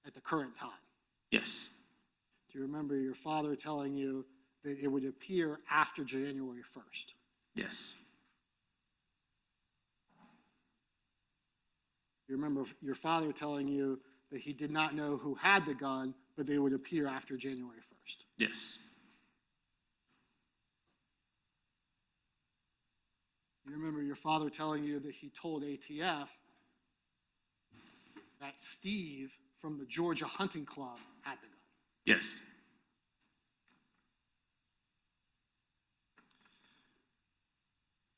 at the current time? Yes. Do you remember your father telling you that it would appear after January 1st? Yes. Do you remember your father telling you that he did not know who had the gun, but they would appear after January 1st? Yes. You remember your father telling you that he told ATF that Steve from the Georgia Hunting Club had the gun? Yes.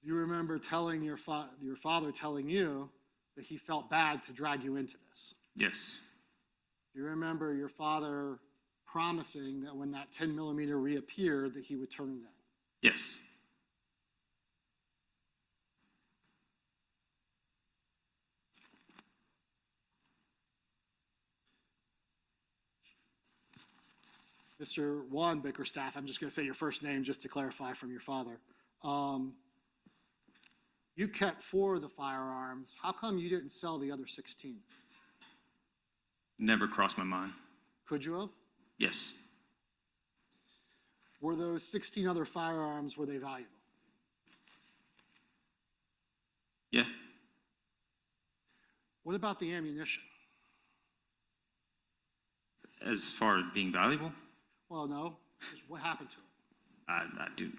Do you remember telling your father telling you that he felt bad to drag you into this? Yes. Do you remember your father promising that when that 10 millimeter reappeared that he would turn it in? Yes. Mr. Juan Bickerstaff, I'm just going to say your first name just to clarify from your father. You kept 4 of the firearms. How come you didn't sell the other 16? Never crossed my mind. Could you have? Yes. Were those 16 other firearms, were they valuable? Yeah. What about the ammunition? As far as being valuable, Well, no. Just what happened to it?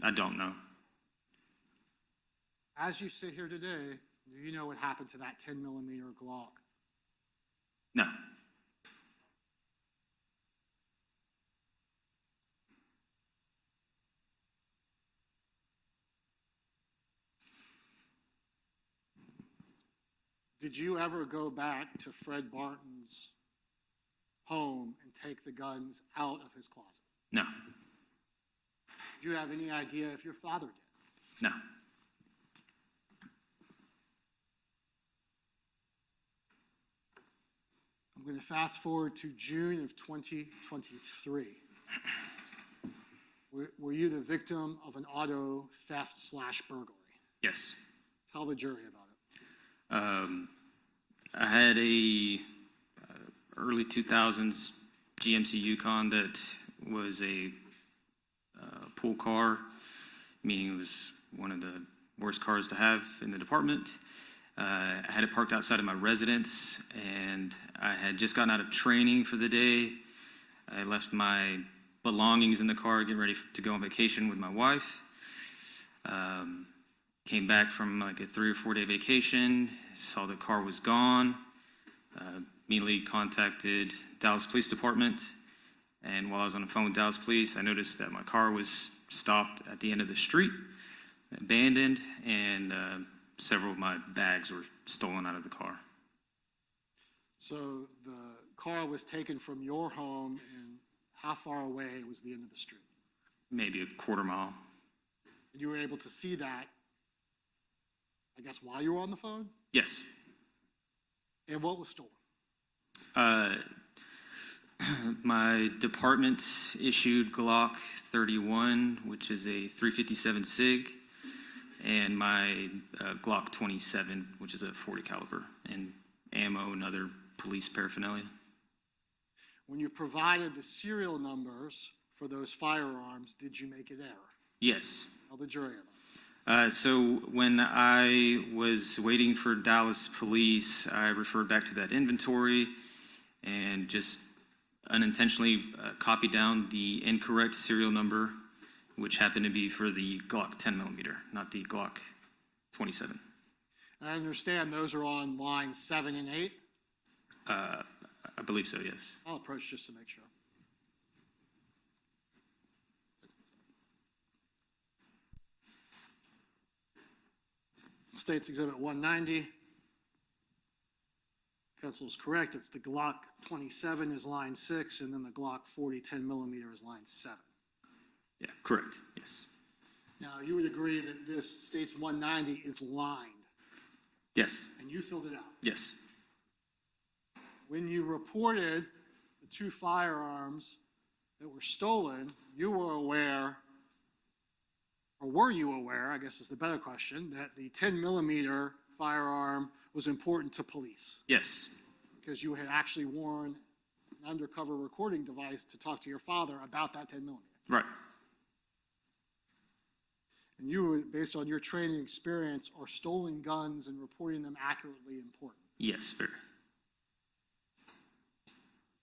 I don't know. As you sit here today, do you know what happened to that 10 millimeter Glock? No. Did you ever go back to Fred Barton's home and take the guns out of his closet? No. Do you have any idea if your father did? No. I'm going to fast forward to June of 2023. Were you the victim of an auto theft / burglary? Yes. Tell the jury about it. I had a early 2000s GMC Yukon that was a pool car, meaning it was one of the worst cars to have in the department. I had it parked outside of my residence, and I had just gotten out of training for the day. I left my belongings in the car, getting ready to go on vacation with my wife. Came back from like a 3 or 4 day vacation, saw the car was gone, immediately contacted Dallas Police Department. And while I was on the phone with Dallas Police, I noticed that my car was stopped at the end of the street, abandoned, and several of my bags were stolen out of the car. So the car was taken from your home, and how far away was the end of the street? Maybe a quarter mile. And you were able to see that, I guess, while you were on the phone? Yes. And what was stolen? My department issued Glock 31, which is a 357 SIG, and my Glock 27, which is a 40 caliber, and ammo and other police paraphernalia. When you provided the serial numbers for those firearms, did you make an error? Yes. Tell the jury about it. So when I was waiting for Dallas Police, I referred back to that inventory and just unintentionally copied down the incorrect serial number, which happened to be for the Glock 10 millimeter, not the Glock 27. I understand those are on lines 7 and 8? I believe so, yes. I'll approach just to make sure. State's Exhibit 190. Counsel is correct. It's the Glock 27 is line 6, and then the Glock 40 10 millimeter is line 7. Yeah, correct, yes. Now, you would agree that this State's 190 is lined, Yes, and you filled it out. yes. When you reported the 2 firearms that were stolen, you were aware, or were you aware, I guess is the better question, that the 10 millimeter firearm was important to police? Yes, Because you had actually worn an undercover recording device to talk to your father about that 10 millimeter. right, And you, were, based on your training experience, are stolen guns and reporting them accurately important. yes, very.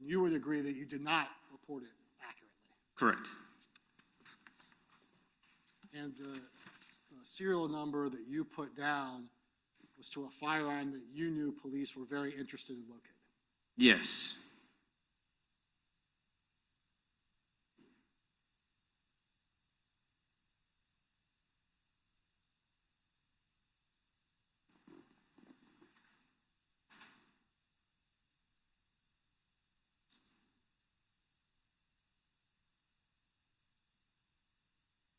You would agree that you did not report it accurately. Correct, And the serial number that you put down was to a firearm that you knew police were very interested in locating. yes.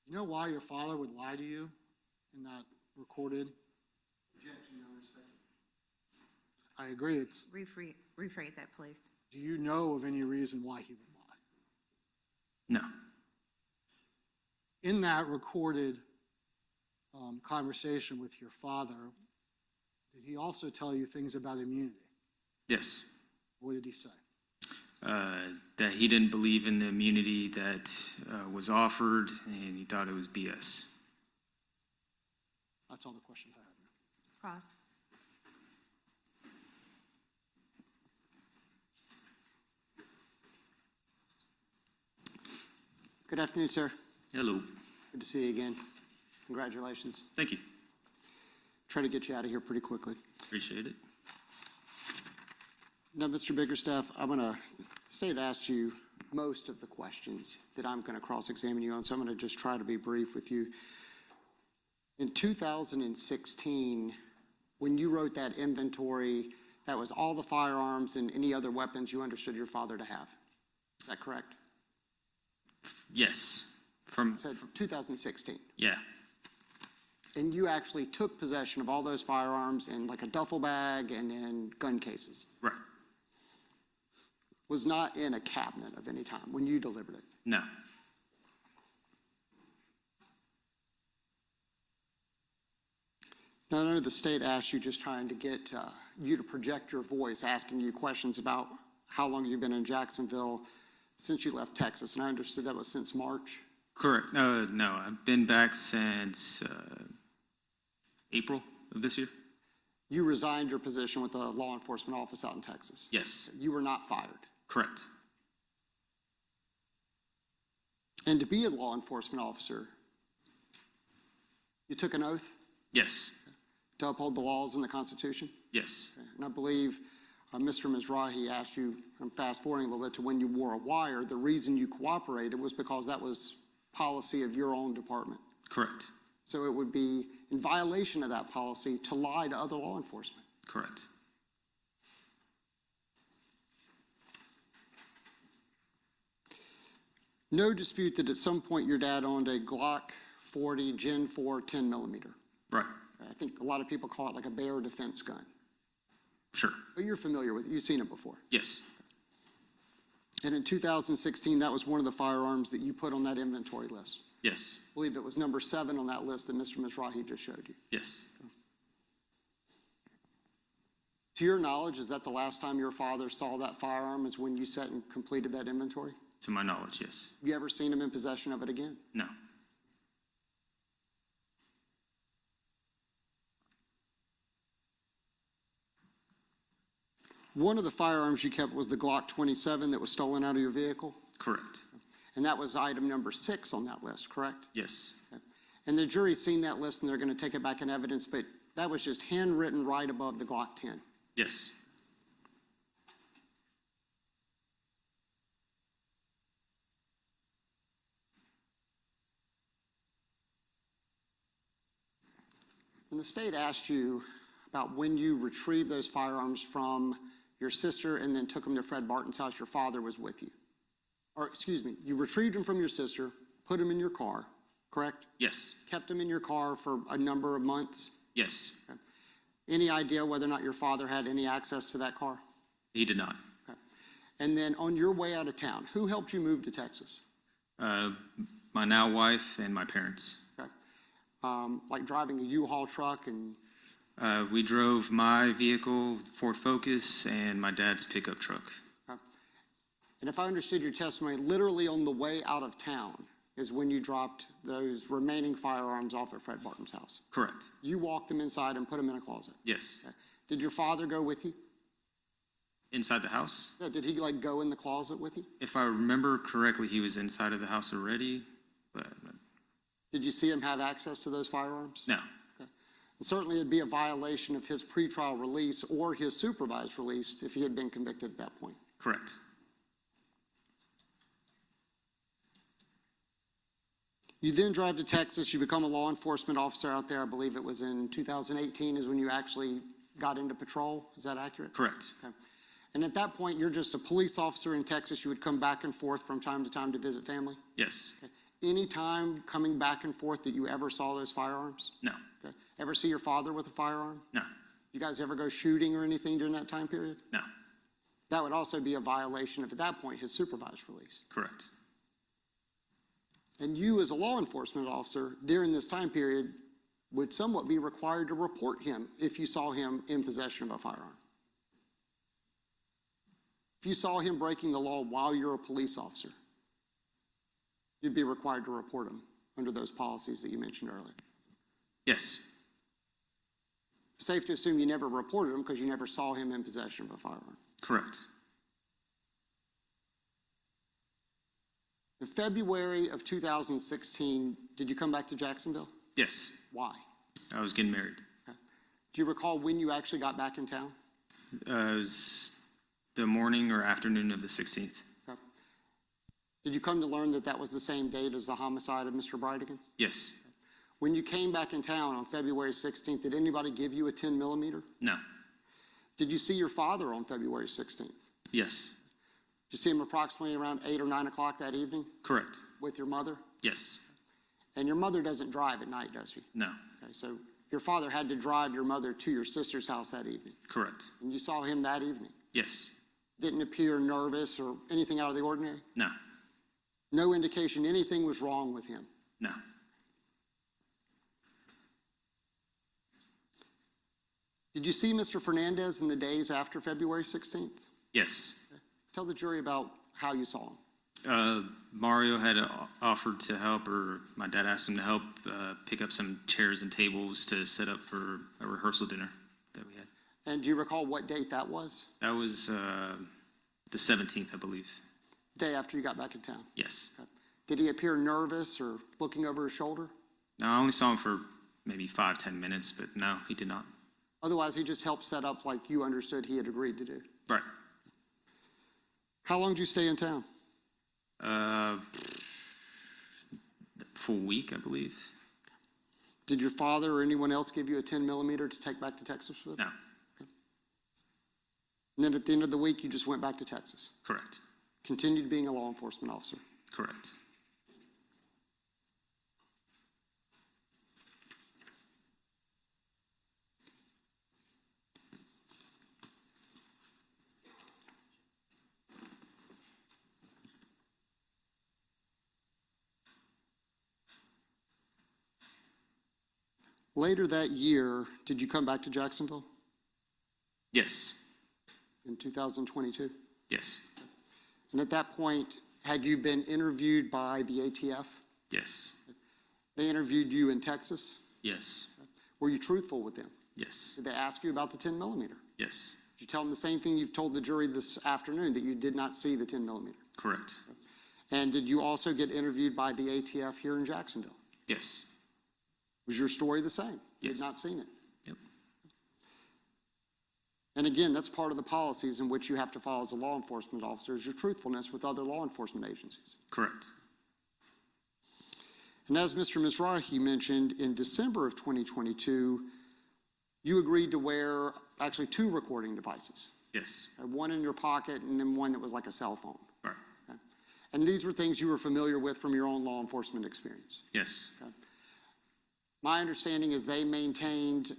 You know why your father would lie to you in that recorded? I agree. It's. Rephrase that, please. Do you know of any reason why he would lie? No, In that recorded conversation with your father, did he also tell you things about immunity? yes. What did he say? That he didn't believe in the immunity that was offered, and he thought it was BS. That's all the questions I have. Cross. Good afternoon, sir. Hello, Good to see you again. Congratulations. thank you, Try to get you out of here pretty quickly. appreciate it. Now, Mr. Biggerstaff, I'm going to, State asked you most of the questions that I'm going to cross-examine you on, so I'm going to just try to be brief with you. In 2016, when you wrote that inventory, that was all the firearms and any other weapons you understood your father to have. Is that correct? Yes. It said 2016. Yeah, And you actually took possession of all those firearms in like a duffel bag and in gun cases. right. Was not in a cabinet of any time when you delivered it. No. Now, I know the state asked you, just trying to get you to project your voice, asking you questions about how long you've been in Jacksonville since you left Texas, and I understood that was since March. Correct. No, I've been back since April of this year. You resigned your position with the law enforcement office out in Texas. Yes, You were not fired. correct. And to be a law enforcement officer, you took an oath Yes, to uphold the laws and the Constitution? yes, And I believe Mr. Mizrahi asked you, I'm fast forwarding a little bit, to when you wore a wire. The reason you cooperated was because that was policy of your own department. correct, So it would be in violation of that policy to lie to other law enforcement. correct. No dispute that at some point your dad owned a Glock 40 Gen 4 10 millimeter. Right, I think a lot of people call it like a bear defense gun. sure. But you're familiar with it. You've seen it before. Yes, And in 2016, that was one of the firearms that you put on that inventory list. yes, I believe it was number 7 on that list that Mr. Mizrahi just showed you. yes. To your knowledge, is that the last time your father saw that firearm is when you sat and completed that inventory? To my knowledge, yes. Have you ever seen him in possession of it again? No, One of the firearms you kept was the Glock 27 that was stolen out of your vehicle, correct. and that was item number 6 on that list, correct? Yes, And the jury's seen that list and they're going to take it back in evidence, but that was just handwritten right above the Glock 10. yes, And the state asked you about when you retrieved those firearms from your sister and then took them to Fred Barton's house, your father was with you. Or, excuse me, you retrieved them from your sister, put them in your car, correct? yes, Kept them in your car for a number of months. yes. Any idea whether or not your father had any access to that car? He did not. Okay. And then on your way out of town, who helped you move to Texas? My now wife and my parents. Okay. Like driving a U-Haul truck and, We drove my vehicle, Ford Focus, and my dad's pickup truck. and if I understood your testimony, literally on the way out of town is when you dropped those remaining firearms off at Fred Barton's house. Correct. You walked them inside and put them in a closet. Yes. Okay. Did your father go with you? Inside the house? Yeah, did he like go in the closet with you? If I remember correctly, he was inside of the house already, but Did you see him have access to those firearms? no. And certainly it'd be a violation of his pretrial release or his supervised release if he had been convicted at that point. Correct. You then drive to Texas, you become a law enforcement officer out there. I believe it was in 2018 is when you actually got into patrol. Is that accurate? Correct. Okay. And at that point, you're just a police officer in Texas. You would come back and forth from time to time to visit family? Yes. Okay. Any time coming back and forth that you ever saw those firearms? No. Okay. Ever see your father with a firearm? No. You guys ever go shooting or anything during that time period? No. That would also be a violation of, at that point, his supervised release. Correct. And you, as a law enforcement officer, during this time period, would somewhat be required to report him if you saw him in possession of a firearm. If you saw him breaking the law while you're a police officer, you'd be required to report him under those policies that you mentioned earlier. Yes. Safe to assume you never reported him because you never saw him in possession of a firearm. Correct. In February of 2016, did you come back to Jacksonville? Yes. Why? I was getting married. Okay. Do you recall when you actually got back in town? It was the morning or afternoon of the 16th. Okay. Did you come to learn that that was the same date as the homicide of Mr. Bridegan? Yes. When you came back in town on February 16th, did anybody give you a 10 millimeter? No. Did you see your father on February 16th? Yes. Did you see him approximately around 8 or 9 o'clock that evening Correct. with your mother? Yes. And your mother doesn't drive at night, does she? No. Okay, so your father had to drive your mother to your sister's house that evening, Correct. and you saw him that evening. Yes. Didn't appear nervous or anything out of the ordinary? No. No indication anything was wrong with him. No. Did you see Mr. Fernandez in the days after February 16th? Yes. Tell the jury about how you saw him. Mario had offered to help, or my dad asked him to help pick up some chairs and tables to set up for a rehearsal dinner that we had. And do you recall what date that was? That was the 17th, I believe. Day after you got back in town? Yes. Okay. Did he appear nervous or looking over his shoulder? No, I only saw him for maybe 5-10 minutes, but no, he did not. Otherwise, he just helped set up like you understood he had agreed to do. Right. How long did you stay in town? Full week, I believe. Did your father or anyone else give you a 10 millimeter to take back to Texas with? No. And then at the end of the week, you just went back to Texas? Correct. Continued being a law enforcement officer? Correct. Later that year, did you come back to Jacksonville Yes. in 2022? Yes. And at that point, had you been interviewed by the ATF? Yes. They interviewed you in Texas? Yes. Were you truthful with them? Yes. Did they ask you about the 10 millimeter? Yes. Did you tell them the same thing you've told the jury this afternoon, that you did not see the 10 millimeter? Correct. And did you also get interviewed by the ATF here in Jacksonville? Yes. Was your story the same? You Yes. had not seen it? Yep. And again, that's part of the policies in which you have to follow as a law enforcement officer, is your truthfulness with other law enforcement agencies. Correct. And as Mr. Mizrahi mentioned, in December of 2022, you agreed to wear actually 2 recording devices. Yes. One in your pocket and then one that was like a cell phone. Right. Okay? And these were things you were familiar with from your own law enforcement experience. Yes. Okay? My understanding is they maintained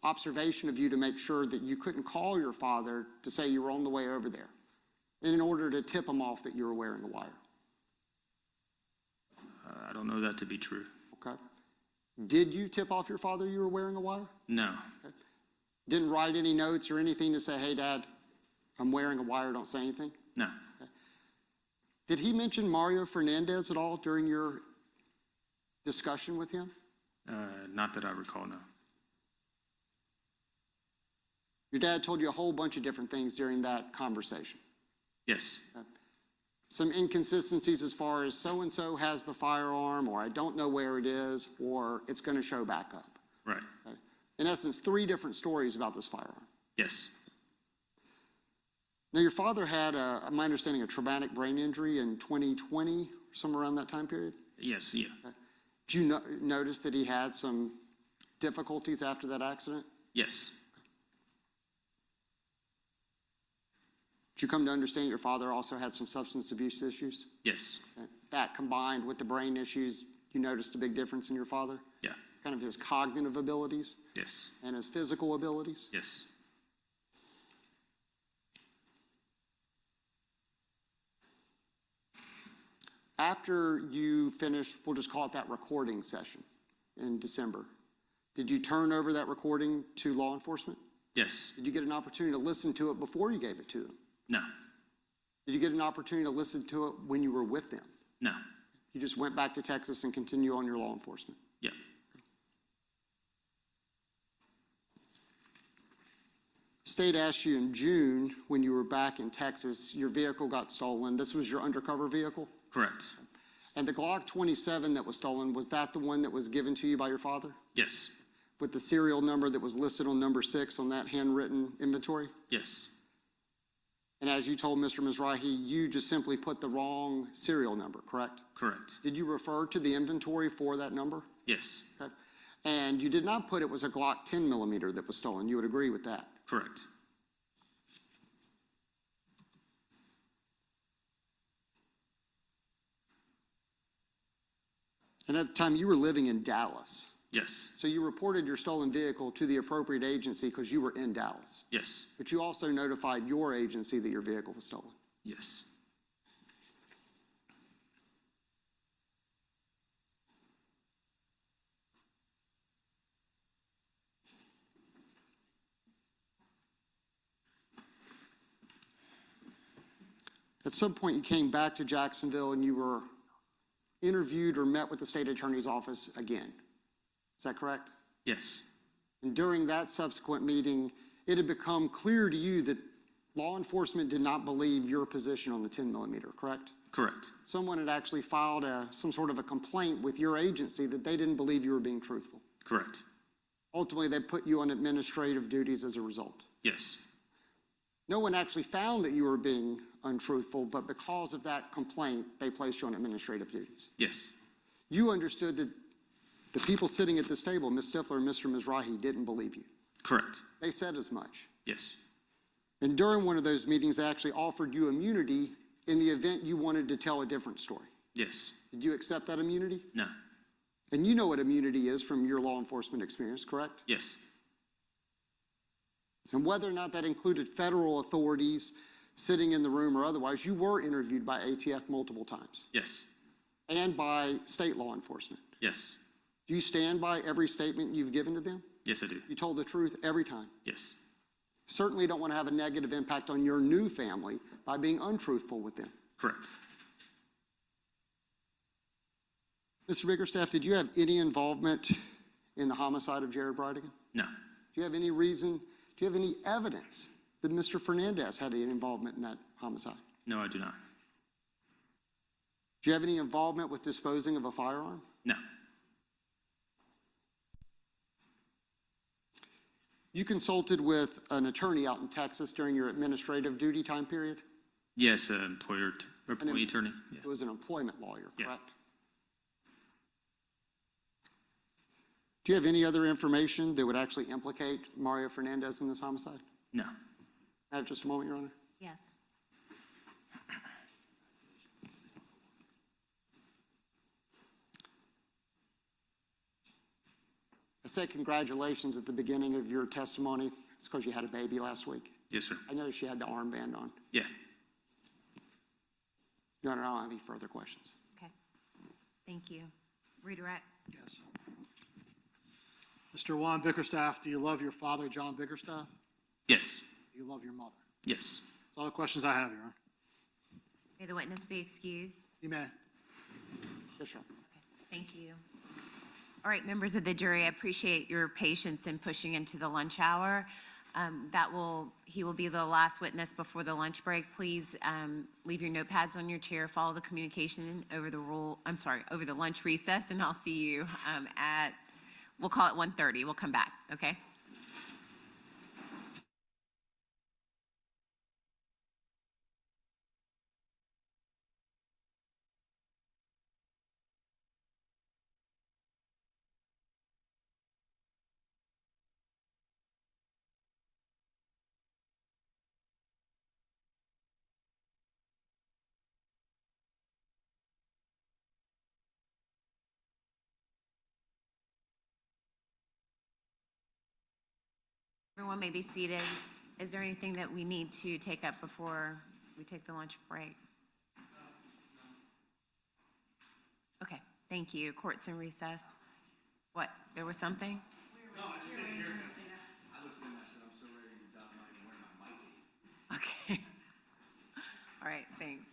observation of you to make sure that you couldn't call your father to say you were on the way over there, in order to tip him off that you were wearing a wire. I don't know that to be true. Okay? Did you tip off your father you were wearing a wire? No. Didn't write any notes or anything to say, hey, Dad, I'm wearing a wire, don't say anything? No. Did he mention Mario Fernandez at all during your discussion with him? Not that I recall, no. Your dad told you a whole bunch of different things during that conversation. Yes. Some inconsistencies as far as so-and-so has the firearm, or I don't know where it is, or it's going to show back up. Right. Okay? In essence, 3 different stories about this firearm. Yes. Now, your father had, my understanding, a traumatic brain injury in 2020, somewhere around that time period? Yes. Yeah. Did you notice that he had some difficulties after that accident? Yes. Did you come to understand your father also had some substance abuse issues? Yes. That combined with the brain issues, you noticed a big difference in your father? Yeah. Kind of his cognitive abilities Yes. and his physical abilities? Yes. After you finished, we'll just call it that recording session in December, did you turn over that recording to law enforcement? Yes. Did you get an opportunity to listen to it before you gave it to them? No. Did you get an opportunity to listen to it when you were with them? No. You just went back to Texas and continue on your law enforcement? Yeah. State asked you in June, when you were back in Texas, your vehicle got stolen. This was your undercover vehicle? Correct. And the Glock 27 that was stolen, was that the one that was given to you by your father? Yes. With the serial number that was listed on number 6 on that handwritten inventory? Yes. And as you told Mr. Mizrahi, you just simply put the wrong serial number, correct? Correct. Did you refer to the inventory for that number? Yes, Okay. And you did not put it was a Glock 10 millimeter that was stolen. You would agree with that? correct. And at the time, you were living in Dallas. Yes, So you reported your stolen vehicle to the appropriate agency because you were in Dallas. yes, But you also notified your agency that your vehicle was stolen. yes. At some point, you came back to Jacksonville and you were interviewed or met with the state attorney's office again. Is that correct? Yes, And during that subsequent meeting, it had become clear to you that law enforcement did not believe your position on the 10 millimeter, correct? correct. Someone had actually filed some sort of a complaint with your agency that they didn't believe you were being truthful. Correct. Ultimately, they put you on administrative duties as a result. Yes, No one actually found that you were being untruthful, but because of that complaint, they placed you on administrative duties. yes, You understood that the people sitting at this table, Ms. Stifler and Mr. Mizrahi, didn't believe you. correct. They said as much. Yes, And during one of those meetings, they actually offered you immunity in the event you wanted to tell a different story. yes, Did you accept that immunity? no, And you know what immunity is from your law enforcement experience, correct? yes, And whether or not that included federal authorities sitting in the room or otherwise, you were interviewed by ATF multiple times yes, and by state law enforcement. yes, Do you stand by every statement you've given to them? yes, I do. You told the truth every time. Yes, Certainly don't want to have a negative impact on your new family by being untruthful with them. correct. Mr. Bickerstaff, did you have any involvement in the homicide of Jared Bridegan? No, Do you have any reason, do you have any evidence that Mr. Fernandez had any involvement in that homicide? no, I do not. Do you have any involvement with disposing of a firearm? No, You consulted with an attorney out in Texas during your administrative duty time period? yes, employee attorney. Yeah. It was an employment lawyer, Yeah. correct? Do you have any other information that would actually implicate Mario Fernandez in this homicide? No, Have just a moment, Your Honor. Yes. I said congratulations at the beginning of your testimony. It's because you had a baby last week. yes, sir. I noticed you had the armband on. Yeah, Your Honor, I don't have any further questions. Okay. Thank you. Redirect. Yes. Mr. Juan Bickerstaff, do you love your father, John Bickerstaff? yes, Do you love your mother? yes. That's all the questions I have, Your Honor. May the witness be excused. You may. Yes, Your Honor. Thank you. All right, members of the jury, I appreciate your patience in pushing into the lunch hour. He will be the last witness before the lunch break. Please leave your notepads on your chair, follow the communication over the lunch recess, and I'll see you we'll call it 1:30. We'll come back, okay? Everyone may be seated. Is there anything that we need to take up before we take the lunch break? Okay, thank you. Court's in recess. What, there was something? Okay. All right, thanks.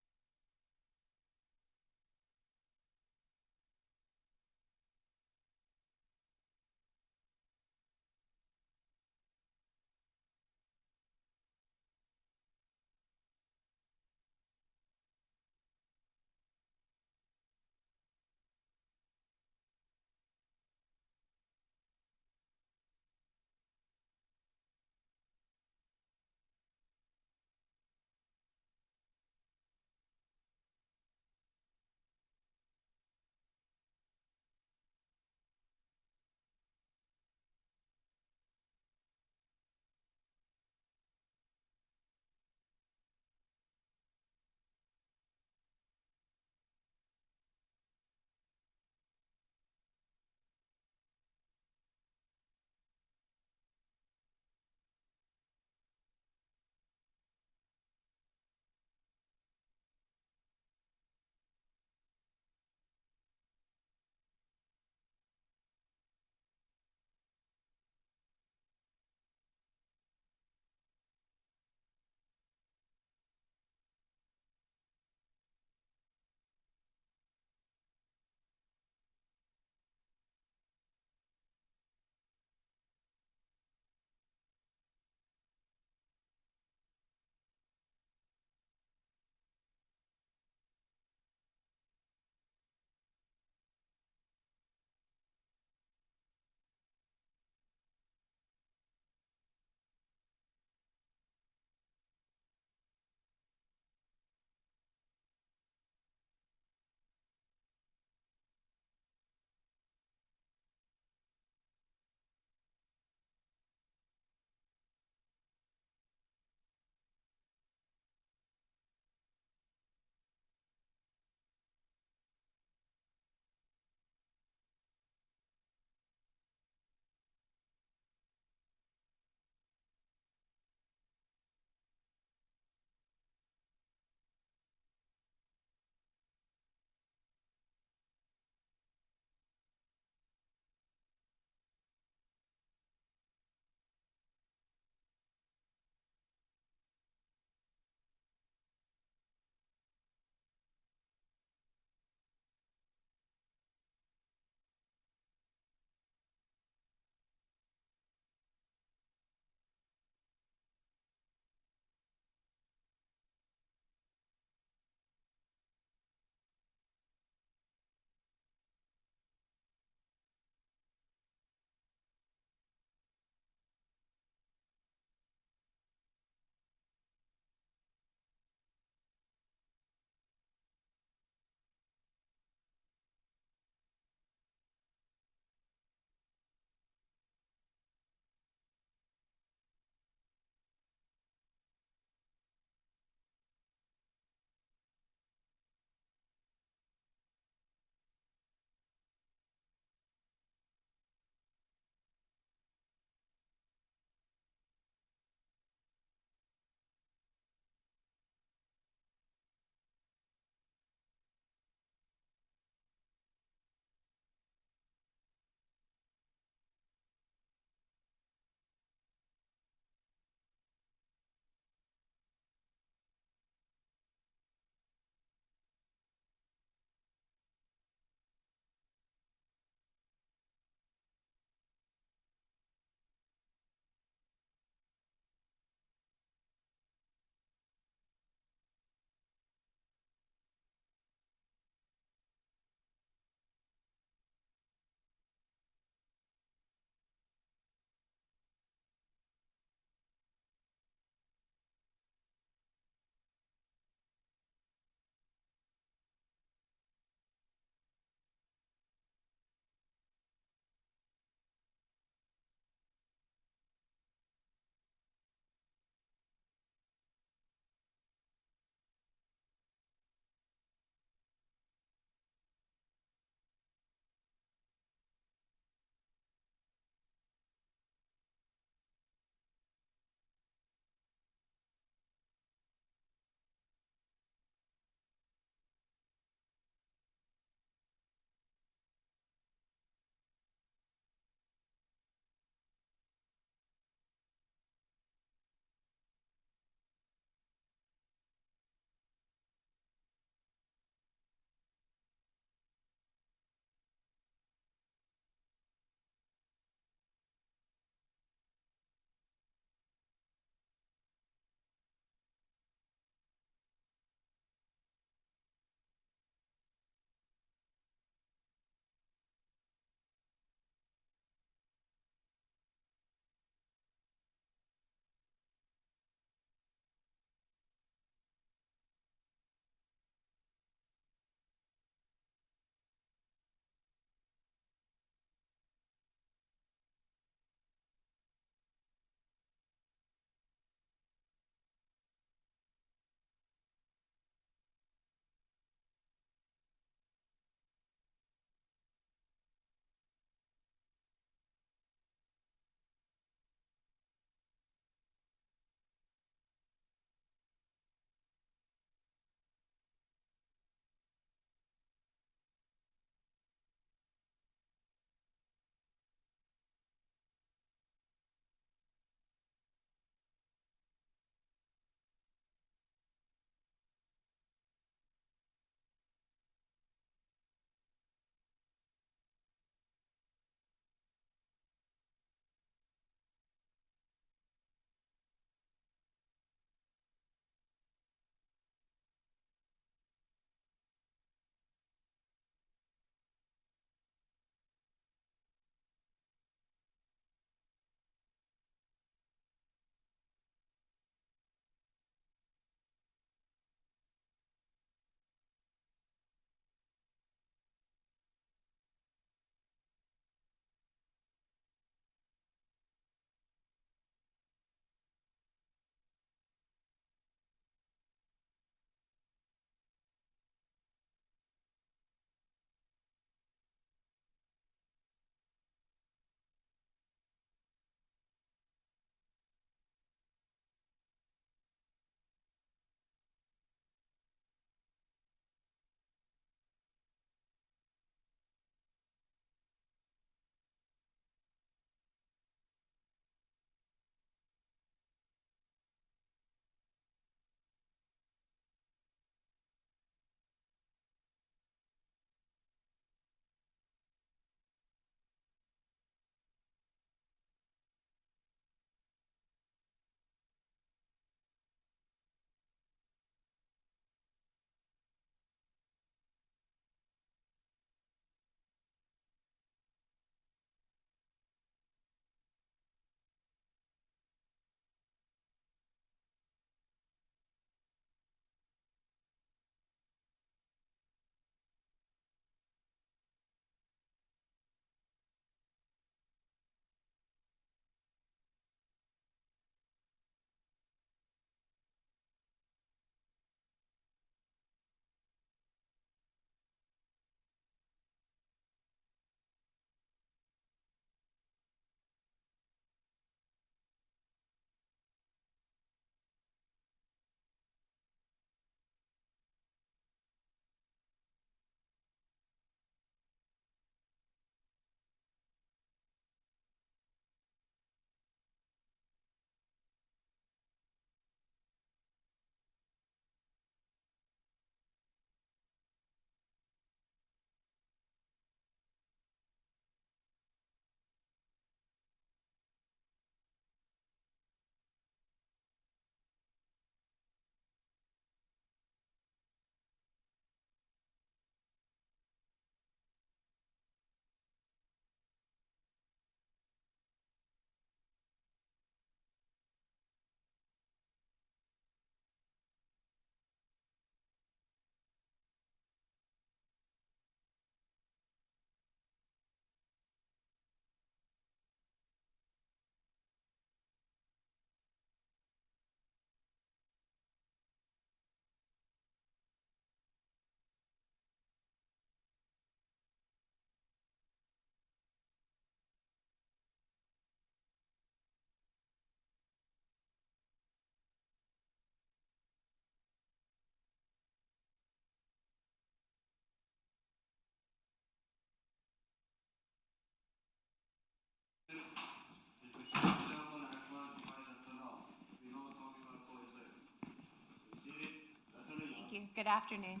Good afternoon.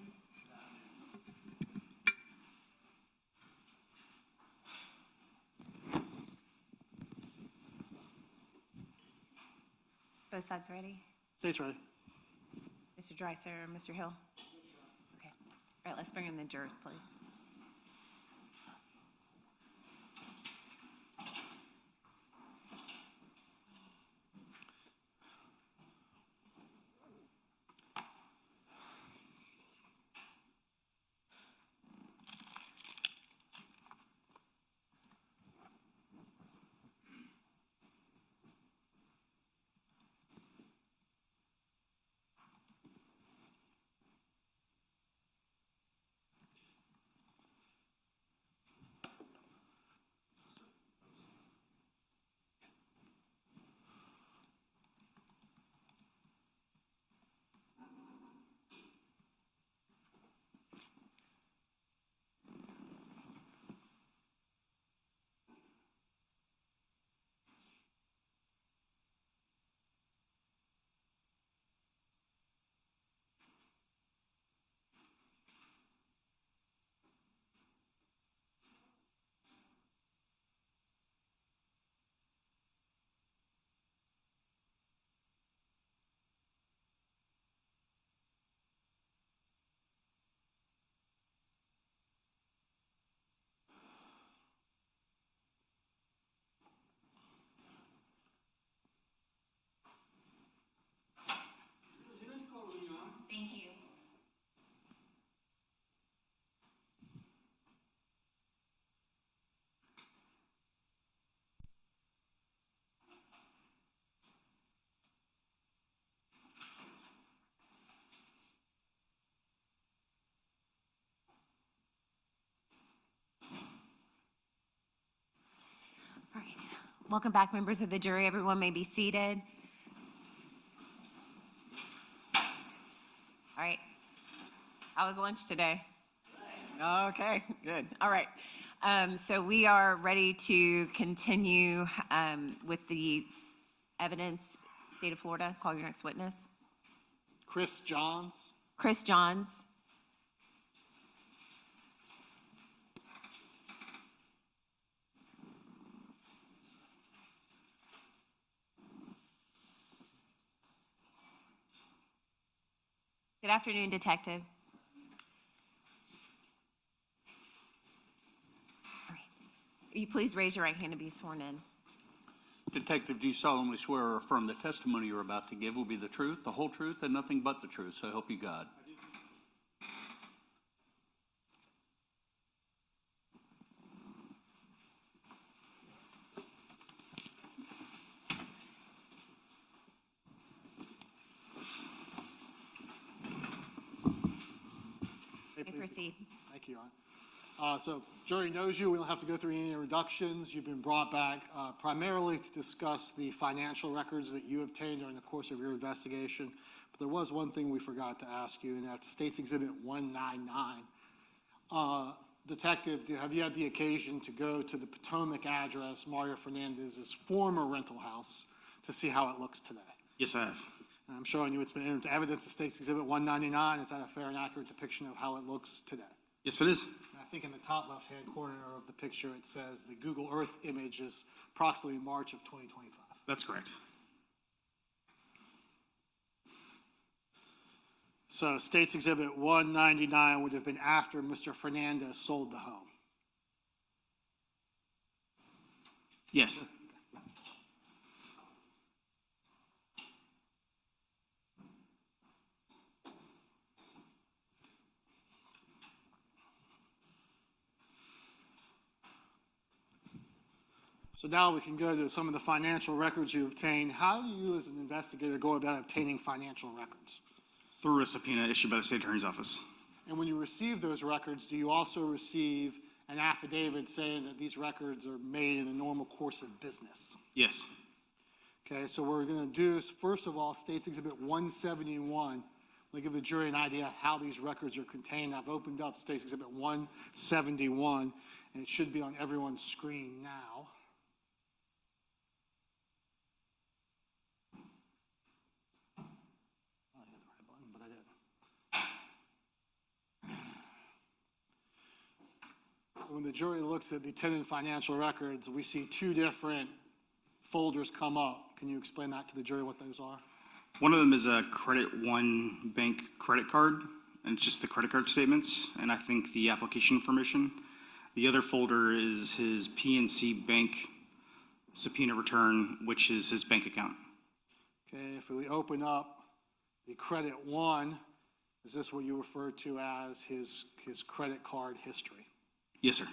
Both sides ready? State's ready. Mr. Dreiser or Mr. Hill? Okay. All right, let's bring in the jurors, please. Thank you. All right. Welcome back, members of the jury. Everyone may be seated. All right. How was lunch today? Okay, good. All right. So we are ready to continue with the evidence. State of Florida, call your next witness. Chris Johns. Chris Johns. Good afternoon, Detective. All right. Will you please raise your right hand to be sworn in? Detective, do you solemnly swear or affirm the testimony you're about to give will be the truth, the whole truth, and nothing but the truth? So help you God. Hey, You please. proceed. Thank you, Your Honor. So jury knows you. We don't have to go through any introductions. You've been brought back primarily to discuss the financial records that you obtained during the course of your investigation. But there was one thing we forgot to ask you, and that's State's Exhibit 199. Detective, have you had the occasion to go to the Potomac address, Mario Fernandez's former rental house, to see how it looks today? Yes, I have. I'm showing you it's been entered into evidence of State's Exhibit 199. Is that a fair and accurate depiction of how it looks today? Yes, it is. And I think in the top left-hand corner of the picture, it says the Google Earth image is approximately March of 2025. That's correct. So State's Exhibit 199 would have been after Mr. Fernandez sold the home. Yes. So now we can go to some of the financial records you obtained. How do you, as an investigator, go about obtaining financial records? Through a subpoena issued by the state attorney's office. And when you receive those records, do you also receive an affidavit saying that these records are made in the normal course of business? Yes. Okay, so what we're going to do is, first of all, State's Exhibit 171. Let me give the jury an idea of how these records are contained. I've opened up State's Exhibit 171, and it should be on everyone's screen now. So when the jury looks at the tenant financial records, we see two different folders come up. Can you explain that to the jury what those are? One of them is a Credit One bank credit card, and it's just the credit card statements, and I think the application information. The other folder is his PNC Bank subpoena return, which is his bank account. Okay, if we open up the Credit One, is this what you refer to as his credit card history? Yes, sir.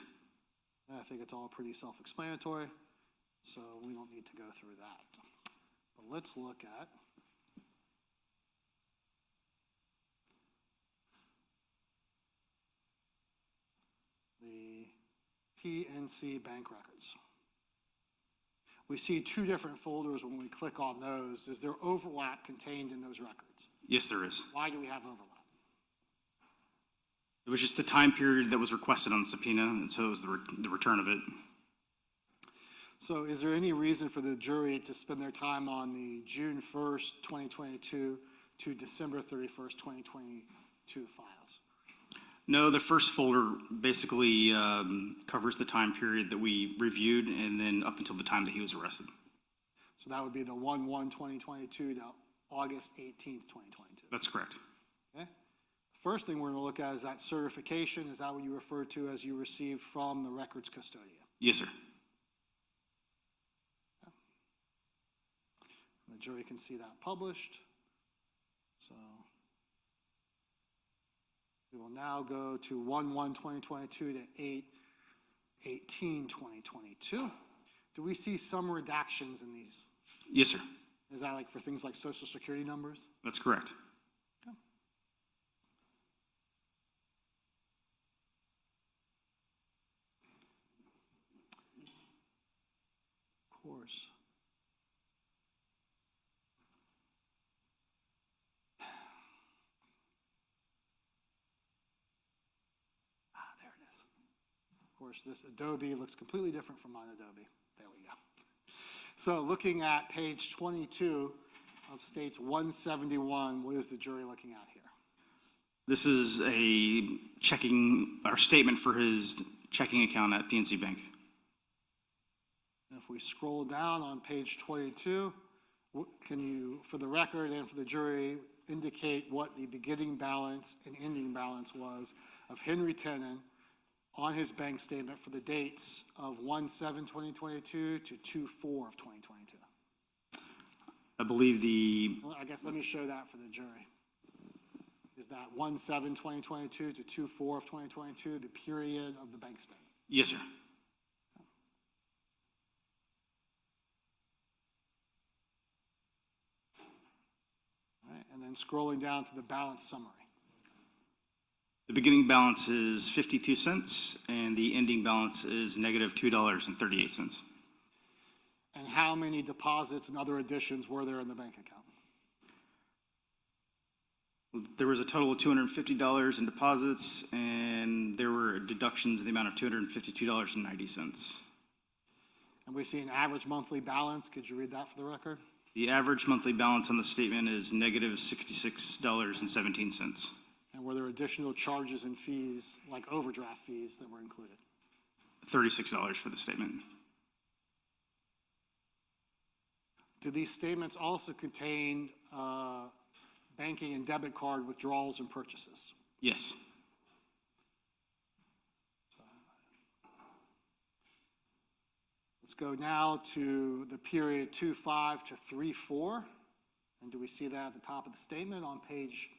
I think it's all pretty self-explanatory, so we don't need to go through that. But let's look at the PNC bank records. We see two different folders when we click on those. Is there overlap contained in those records? Yes, there is. Why do we have overlap? It was just the time period that was requested on the subpoena, and so it was the return of it. So is there any reason for the jury to spend their time on the June 1st, 2022 to December 31st, 2022 files? No, the first folder basically covers the time period that we reviewed and then up until the time that he was arrested. So that would be the 1/1/2022 to August 18th, 2022. That's correct. Okay. First thing we're going to look at is that certification. Is that what you refer to as you received from the records custodian? Yes, sir. The jury can see that published. So we will now go to 1/1/2022 to 8/18/2022. Do we see some redactions in these? Yes, sir. Is that like for things like social security numbers? That's correct. Okay. Of course. There it is. Of course, this Adobe looks completely different from mine Adobe. There we go. So looking at page 22 of States 171, what is the jury looking at here? This is a statement for his checking account at PNC Bank. And if we scroll down on page 22, can you, for the record and for the jury, indicate what the beginning balance and ending balance was of Henry Tenen on his bank statement for the dates of 1/7/2022 to 2/4/2022? I believe Well, I guess let me show that for the jury. Is that 1/7/2022 to 2/4/2022 the period of the bank statement? yes, sir. All right, and then scrolling down to the balance summary. The beginning balance is 52 cents and the ending balance is negative $2.38. And how many deposits and other additions were there in the bank account? There was a total of $250 in deposits, and there were deductions in the amount of $252.90. And we see an average monthly balance. Could you read that for the record? The average monthly balance on the statement is negative $66.17. And were there additional charges and fees, like overdraft fees, that were included? $36 for the statement. Do these statements also contain banking and debit card withdrawals and purchases? Yes. Let's go now to the period 2/5 to 3/4. And do we see that at the top of the statement on page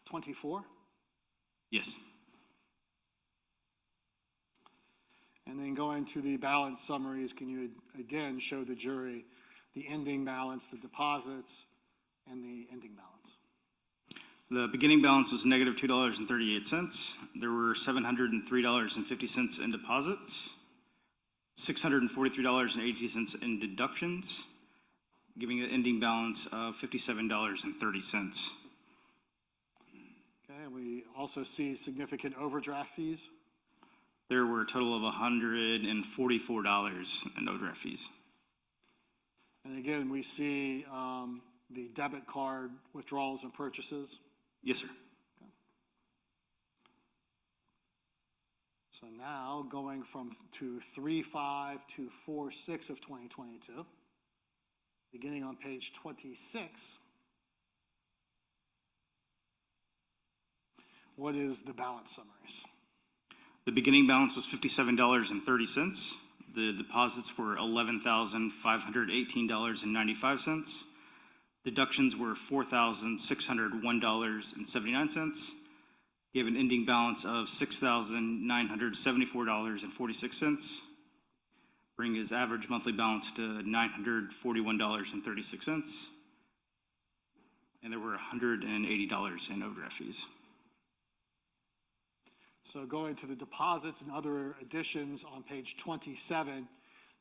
24? Yes. And then going to the balance summaries, can you again show the jury the ending balance, the deposits, and the ending balance? The beginning balance was negative $2.38. There were $703.50 in deposits, $643.80 in deductions, giving an ending balance of $57.30. Okay, we also see significant overdraft fees. There were a total of $144 in overdraft fees. And again, we see the debit card withdrawals and purchases. Yes, sir. So now going to 3/5 to 4/6 of 2022, beginning on page 26, what is the balance summaries? The beginning balance was $57.30. The deposits were $11,518.95. Deductions were $4,601.79. You have an ending balance of $6,974.46, bringing his average monthly balance to $941.36. And there were $180 in overdraft fees. So going to the deposits and other additions on page 27,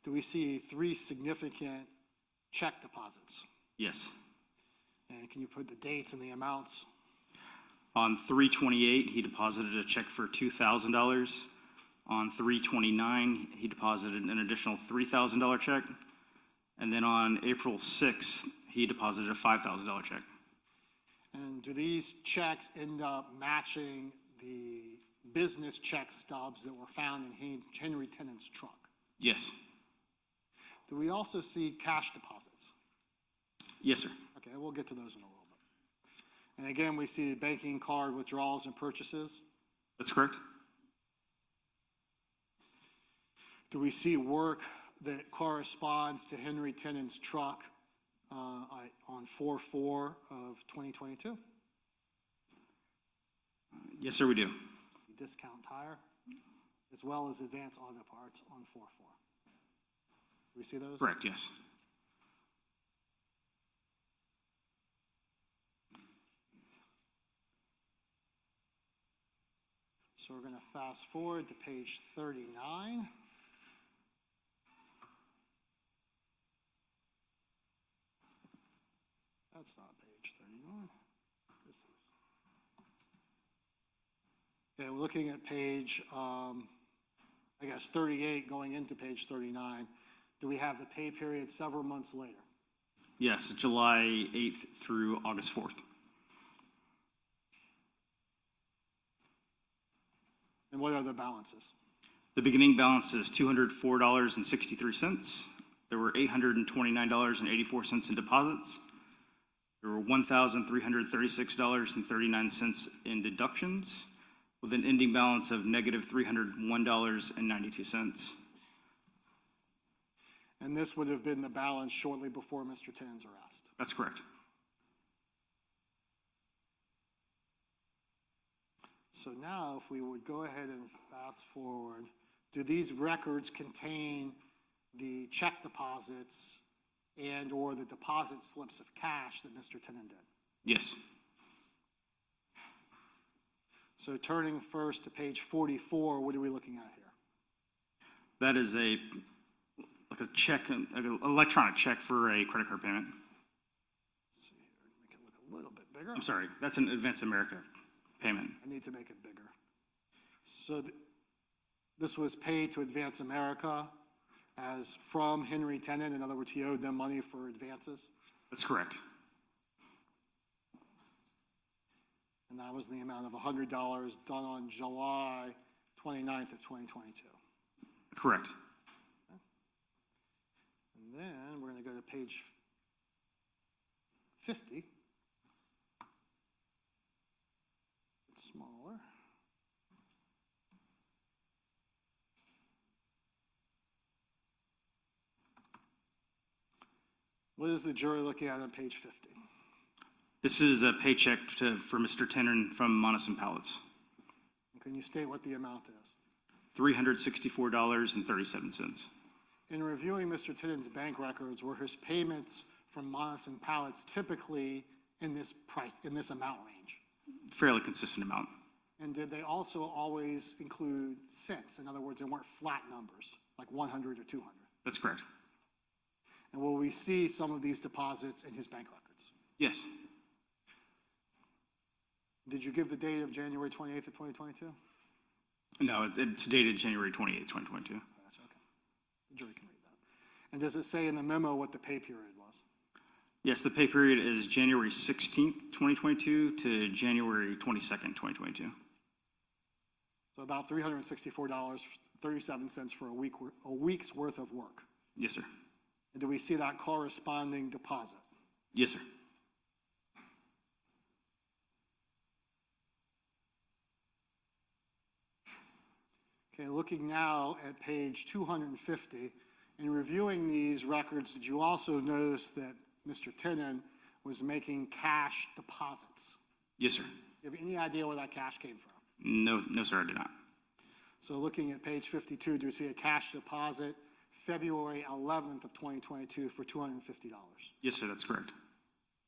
do we see 3 significant check deposits? Yes. And can you put the dates and the amounts? On 3/28, he deposited a check for $2,000. On 3/29, he deposited an additional $3,000 check. And then on April 6th, he deposited a $5,000 check. And do these checks end up matching the business check stubs that were found in Henry Tennant's truck? Yes. Do we also see cash deposits? Yes, sir. Okay, we'll get to those in a little bit. And again, we see banking card withdrawals and purchases. That's correct. Do we see work that corresponds to Henry Tennant's truck on 4/4 of 2022? Yes, sir, we do. Discount tire, as well as advanced auto parts on 4/4. Do we see those? Correct, yes. So we're going to fast forward to page 39. That's not page 39. This is. Okay, we're looking at page, 38 going into page 39. Do we have the pay period several months later? Yes, July 8th through August 4th. And what are the balances? The beginning balance is $204.63. There were $829.84 in deposits. There were $1,336.39 in deductions, with an ending balance of negative $301.92. And this would have been the balance shortly before Mr. Tannen's arrest. That's correct. So now, if we would go ahead and fast forward, do these records contain the check deposits and/or the deposit slips of cash that Mr. Tannen did? Yes. So turning first to page 44, what are we looking at here? That is a check, like an electronic check for a credit card payment. Let's see here, make it look a little bit bigger. I'm sorry, that's an Advance America payment. I need to make it bigger. So this was paid to Advance America as from Henry Tennant. In other words, he owed them money for advances. That's correct. And that was in the amount of $100 done on July 29th of 2022. Correct. And then we're going to go to page 50. It's smaller. What is the jury looking at on page 50? This is a paycheck for Mr. Tennant from Monis Pallets. Can you state what the amount is? $364.37. In reviewing Mr. Tennant's bank records, were his payments from Monis and Pallets typically in this amount range? Fairly consistent amount. And did they also always include cents? In other words, they weren't flat numbers, like 100 or 200. That's correct. And will we see some of these deposits in his bank records? Yes. Did you give the date of January 28th of 2022? No, it's dated January 28th, 2022. That's okay. The jury can read that. And does it say in the memo what the pay period was? Yes, the pay period is January 16th, 2022 to January 22nd, 2022. So about $364.37 for a week's worth of work. Yes, sir. And do we see that corresponding deposit? Yes, sir. Okay, looking now at page 250, in reviewing these records, did you also notice that Mr. Tenen was making cash deposits? Yes, sir. Do you have any idea where that cash came from? No, sir, I did not. So looking at page 52, do you see a cash deposit February 11th of 2022 for $250? Yes, sir, that's correct.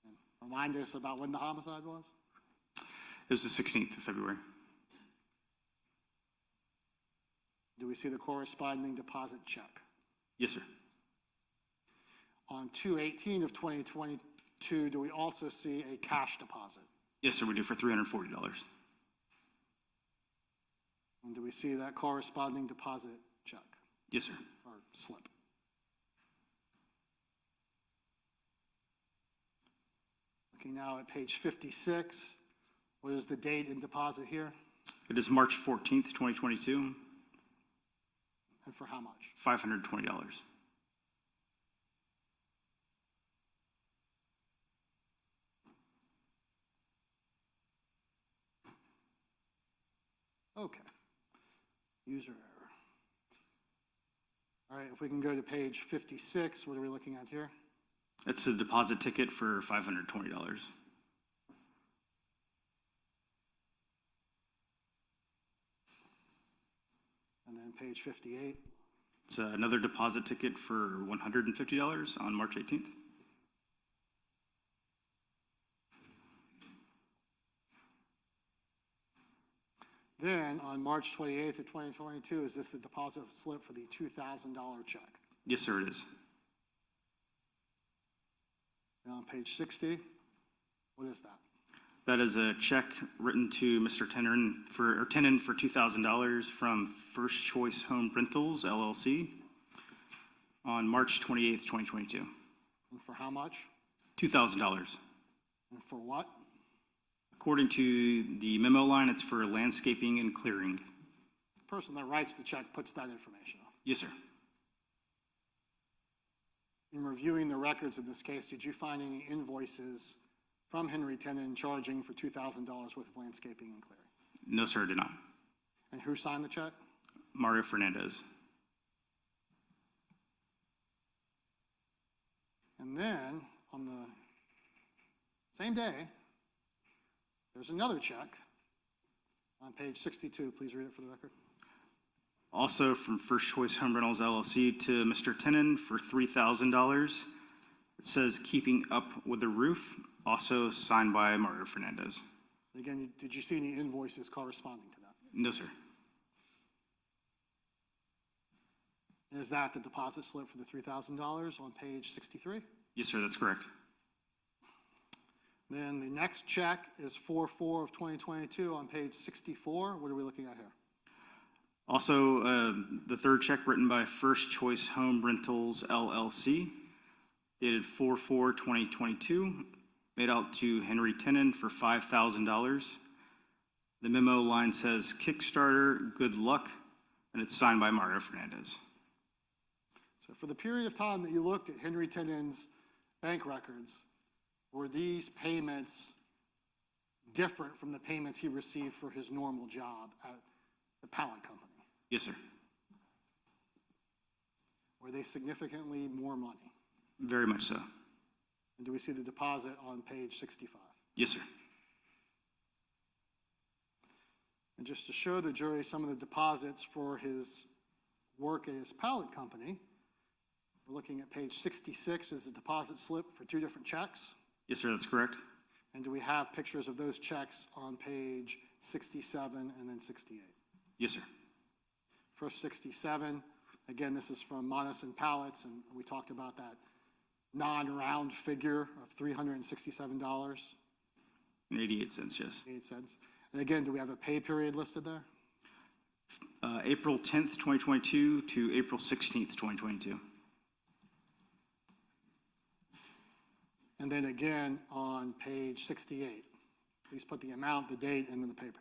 And remind us about when the homicide was? It was the 16th of February. Do we see the corresponding deposit check? Yes, sir. On 2/18 of 2022, do we also see a cash deposit? Yes, sir, we do for $340. And do we see that corresponding deposit check Yes, sir. or slip? Looking now at page 56, what is the date and deposit here? It is March 14th, 2022, And for how much? $520. Okay. User error. All right, if we can go to page 56, what are we looking at here? It's a deposit ticket for $520. And then page 58. It's another deposit ticket for $150 on March 18th. Then on March 28th of 2022, is this the deposit slip for the $2,000 check? Yes, sir, it is. And on page 60, what is that? That is a check written to Mr. Tenen for $2,000 from First Choice Home Rentals, LLC, on March 28th, 2022. And for how much? $2,000. And for what? According to the memo line, it's for landscaping and clearing. The person that writes the check puts that information on. Yes, sir. In reviewing the records of this case, did you find any invoices from Henry Tenen charging for $2,000 worth of landscaping and clearing? No, sir, I did not. And who signed the check? Mario Fernandez. And then on the same day, there's another check on page 62. Please read it for the record. Also from First Choice Home Rentals, LLC, to Mr. Tenen for $3,000. It says keeping up with the roof, also signed by Mario Fernandez. Again, did you see any invoices corresponding to that? No, sir. And is that the deposit slip for the $3,000 on page 63? Yes, sir, that's correct. Then the next check is 4/4 of 2022 on page 64. What are we looking at here? Also, the third check written by First Choice Home Rentals, LLC, dated 4/4/2022, made out to Henry Tenen for $5,000. The memo line says Kickstarter, good luck, and it's signed by Mario Fernandez. So for the period of time that you looked at Henry Tenen's bank records, were these payments different from the payments he received for his normal job at the pallet company? Yes, sir. Were they significantly more money? Very much so. And do we see the deposit on page 65? Yes, sir. And just to show the jury some of the deposits for his work at his pallet company, we're looking at page 66 is the deposit slip for two different checks. Yes, sir, that's correct. And do we have pictures of those checks on page 67 and then 68? Yes, sir. First 67, again, this is from Monison Pallets, and we talked about that non-round figure of $367.88. 88 cents, yes. And again, do we have a pay period listed there? April 10th, 2022 to April 16th, 2022. And then again, on page 68, please put the amount, the date, and then the pay period.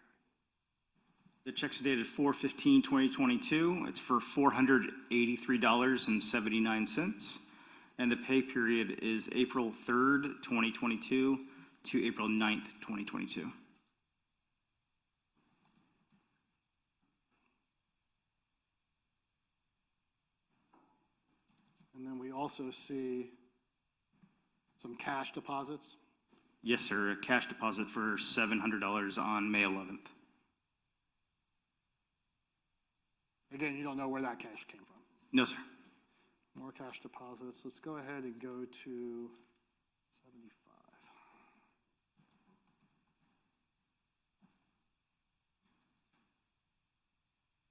The check's dated 4/15/2022. It's for $483.79. And the pay period is April 3rd, 2022 to April 9th, 2022. And then we also see some cash deposits. Yes, sir, a cash deposit for $700 on May 11th. Again, you don't know where that cash came from. No, sir. More cash deposits. Let's go ahead and go to 75.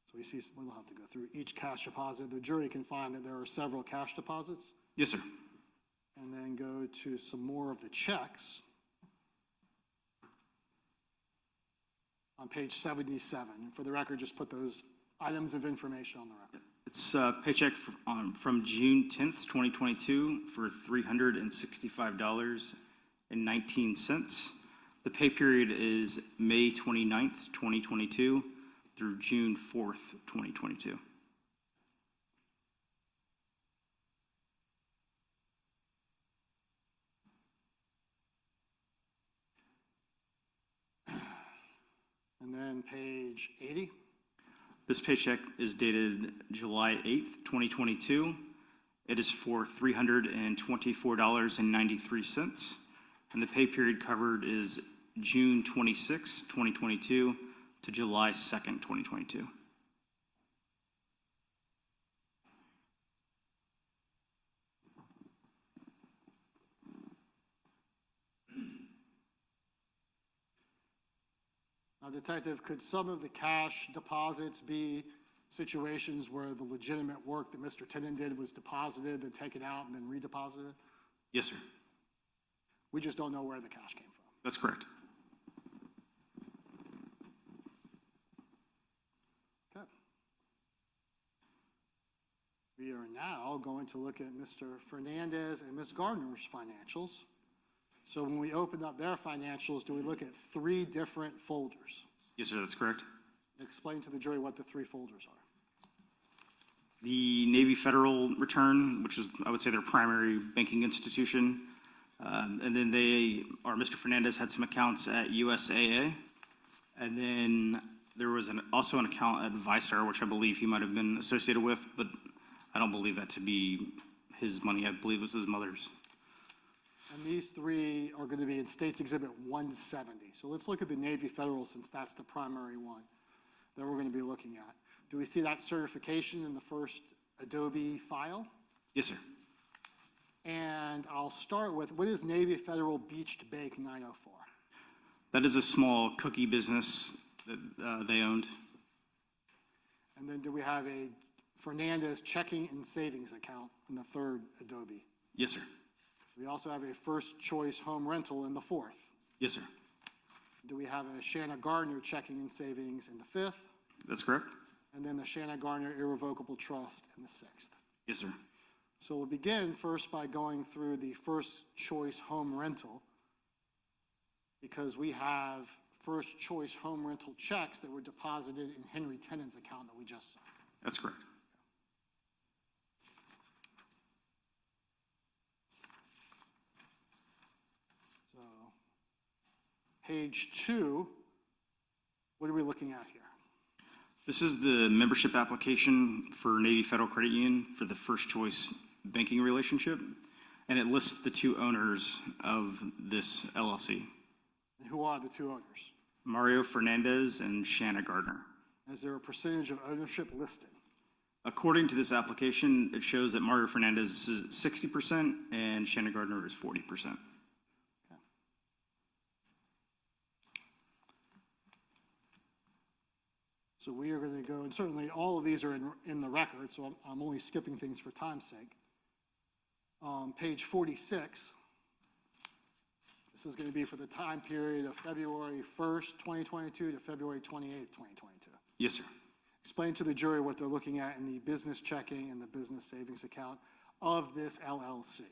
So we see, we don't have to go through each cash deposit. The jury can find that there are several cash deposits. Yes, sir. And then go to some more of the checks. On page 77. And for the record, just put those items of information on the record. It's a paycheck from June 10th, 2022 for $365.19. The pay period is May 29th, 2022 through June 4th, 2022. And then page 80. This paycheck is dated July 8th, 2022. It is for $324.93. And the pay period covered is June 26th, 2022 to July 2nd, 2022. Now, Detective, could some of the cash deposits be situations where the legitimate work that Mr. Tennant did was deposited, then taken out, and then redeposited? Yes, sir. We just don't know where the cash came from. That's correct. Okay. We are now going to look at Mr. Fernandez and Ms. Gardner's financials. So when we open up their financials, do we look at 3 different folders? Yes, sir, that's correct. Explain to the jury what the 3 folders are. The Navy Federal return, which is, I would say, their primary banking institution. And then Mr. Fernandez had some accounts at USAA. And then there was also an account at ViStar, which I believe he might have been associated with, but I don't believe that to be his money. I believe it was his mother's. And these 3 are going to be in States Exhibit 170. So let's look at the Navy Federal, since that's the primary one that we're going to be looking at. Do we see that certification in the first Adobe file? Yes, sir. And I'll start with, what is Navy Federal Beached Bake 904? That is a small cookie business that they owned. And then do we have a Fernandez checking and savings account in the third Adobe? Yes, sir. We also have a First Choice Home Rental in the fourth. Yes, sir. Do we have a Shanna Gardner checking and savings in the fifth? That's correct. And then the Shanna Gardner Irrevocable Trust in the sixth. Yes, sir. So we'll begin first by going through the First Choice Home Rental, because we have First Choice Home Rental checks that were deposited in Henry Tennant's account that we just saw. That's correct. So page 2, what are we looking at here? This is the membership application for Navy Federal Credit Union for the First Choice banking relationship, and it lists the 2 owners of this LLC. And who are the 2 owners? Mario Fernandez and Shanna Gardner. Is there a percentage of ownership listed? According to this application, it shows that Mario Fernandez is 60% and Shanna Gardner is 40%. So we are going to go, and certainly all of these are in the record, so I'm only skipping things for time's sake. Page 46, this is going to be for the time period of February 1st, 2022 to February 28th, 2022. Yes, sir. Explain to the jury what they're looking at in the business checking and the business savings account of this LLC.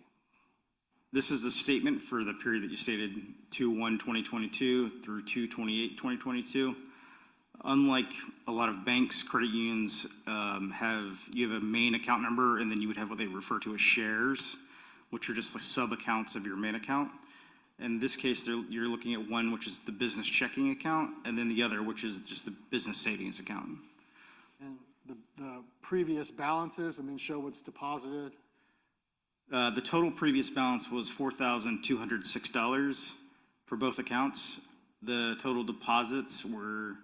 This is the statement for the period that you stated, 2/1/2022 through 2/28/2022. Unlike a lot of banks, credit unions you have a main account number, and then you would have what they refer to as shares, which are just like sub-accounts of your main account. In this case, you're looking at one, which is the business checking account, and then the other, which is just the business savings account. And the previous balances, and then show what's deposited? The total previous balance was $4,206 for both accounts. The total deposits were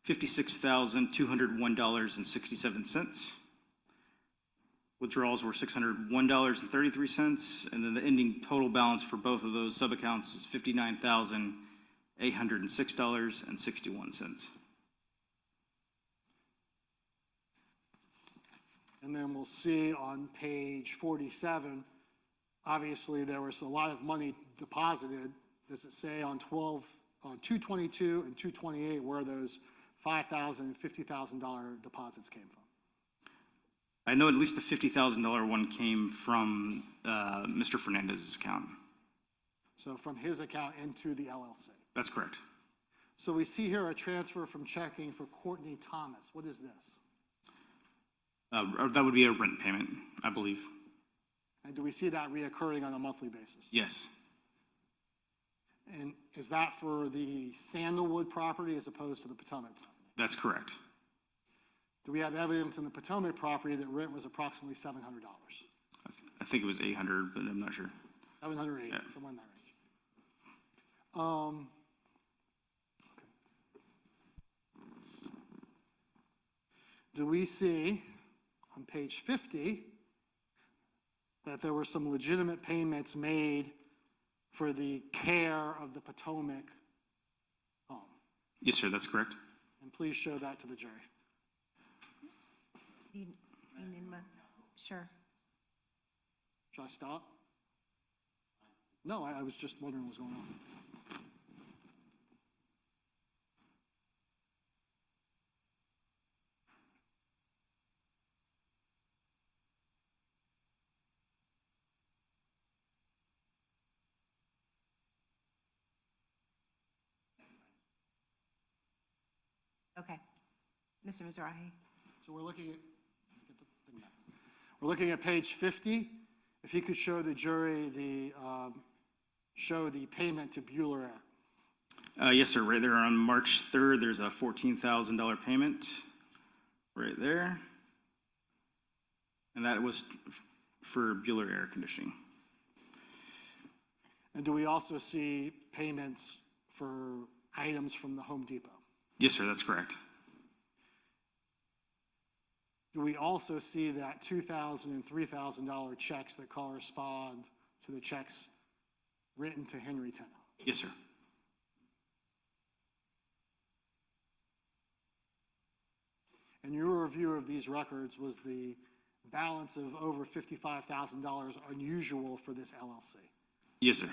$56,201.67. Withdrawals were $601.33, and then the ending total balance for both of those sub-accounts is $59,806.61. And then we'll see on page 47, obviously there was a lot of money deposited. Does it say on 222 and 228 where those $5,000 and $50,000 deposits came from? I know at least the $50,000 one came from Mr. Fernandez's account. So from his account into the LLC. That's correct. So we see here a transfer from checking for Courtney Thomas. What is this? That would be a rent payment, I believe. And do we see that reoccurring on a monthly basis? Yes. And is that for the Sandalwood property as opposed to the Potomac property? That's correct. Do we have evidence in the Potomac property that rent was approximately $700? I think it was 800, but I'm not sure. 780, Yeah. somewhere in that range. Okay. Do we see on page 50 that there were some legitimate payments made for the care of the Potomac home? Yes, sir, that's correct. And please show that to the jury. Sure. Should I stop? No, I was just wondering what was going on. Okay. Mr. Mizrahi? So we're looking at, get the thing back. We're looking at page 50. If you could show the jury show the payment to Bueller Air. Yes, sir, right there on March 3rd, there's a $14,000 payment right there. And that was for Bueller Air Conditioning. And do we also see payments for items from the Home Depot? Yes, sir, that's correct. Do we also see that $2,000 and $3,000 checks that correspond to the checks written to Henry Tennant? Yes, sir. And your review of these records was the balance of over $55,000 unusual for this LLC? Yes, sir.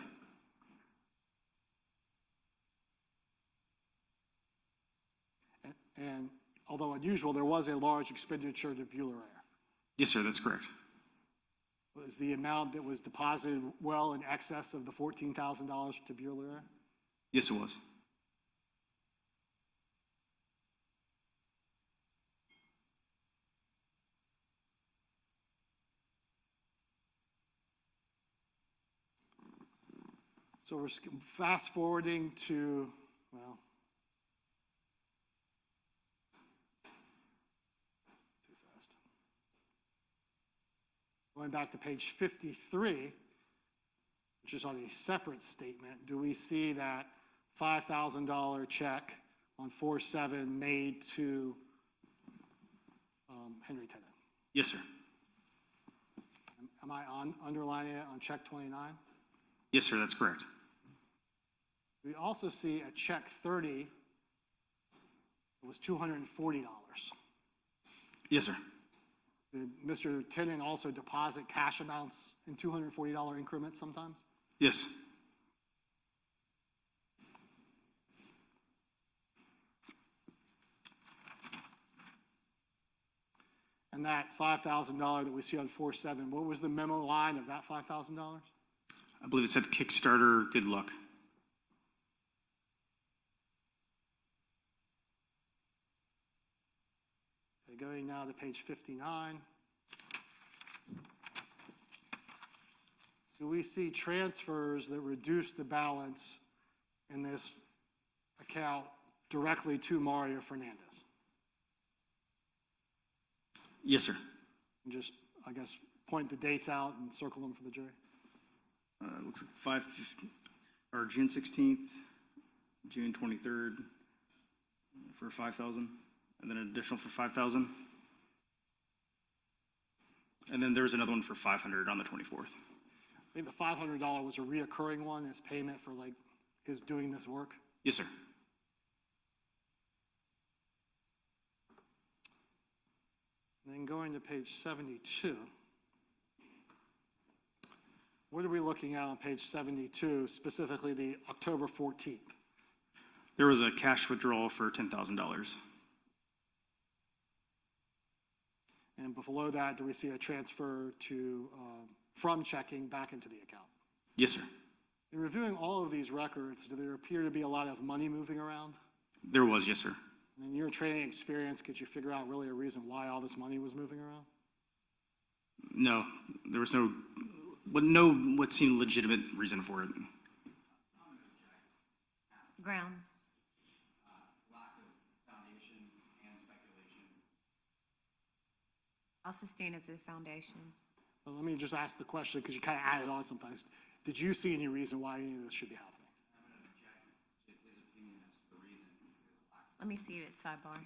And although unusual, there was a large expenditure to Bueller Air. Yes, sir, that's correct. Was the amount that was deposited well in excess of the $14,000 to Bueller Air? Yes, it was. So we're fast forwarding to, well, too fast. Going back to page 53, which is on a separate statement, do we see that $5,000 check on 4/7 made to Henry Tennant? Yes, sir. Am I underlining it on check 29? Yes, sir, that's correct. We also see a check 30, it was $240. Yes, sir. Did Mr. Tennant also deposit cash amounts in $240 increments sometimes? Yes. And that $5,000 that we see on 4/7, what was the memo line of that $5,000? I believe it said Kickstarter, good luck. going now to page 59. Do we see transfers that reduce the balance in this account directly to Mario Fernandez? Yes, sir. And just, I guess, point the dates out and circle them for the jury. Looks like June 16th, June 23rd for 5,000, and then an additional for 5,000. And then there's another one for 500 on the 24th. I think the $500 was a reoccurring one as payment for like his doing this work. Yes, sir. And then going to page 72. What are we looking at on page 72, specifically the October 14th? There was a cash withdrawal for $10,000. And below that, do we see a transfer to, from checking back into the account? Yes, sir. In reviewing all of these records, do there appear to be a lot of money moving around? There was, yes, sir. And in your training experience, could you figure out really a reason why all this money was moving around? No, there was no what seemed legitimate reason for it. Grounds. Lack of foundation and speculation. I'll sustain as a foundation. Well, let me just ask the question, because you kind of added on sometimes. Did you see any reason why any of this should be happening? Let me see it at sidebar.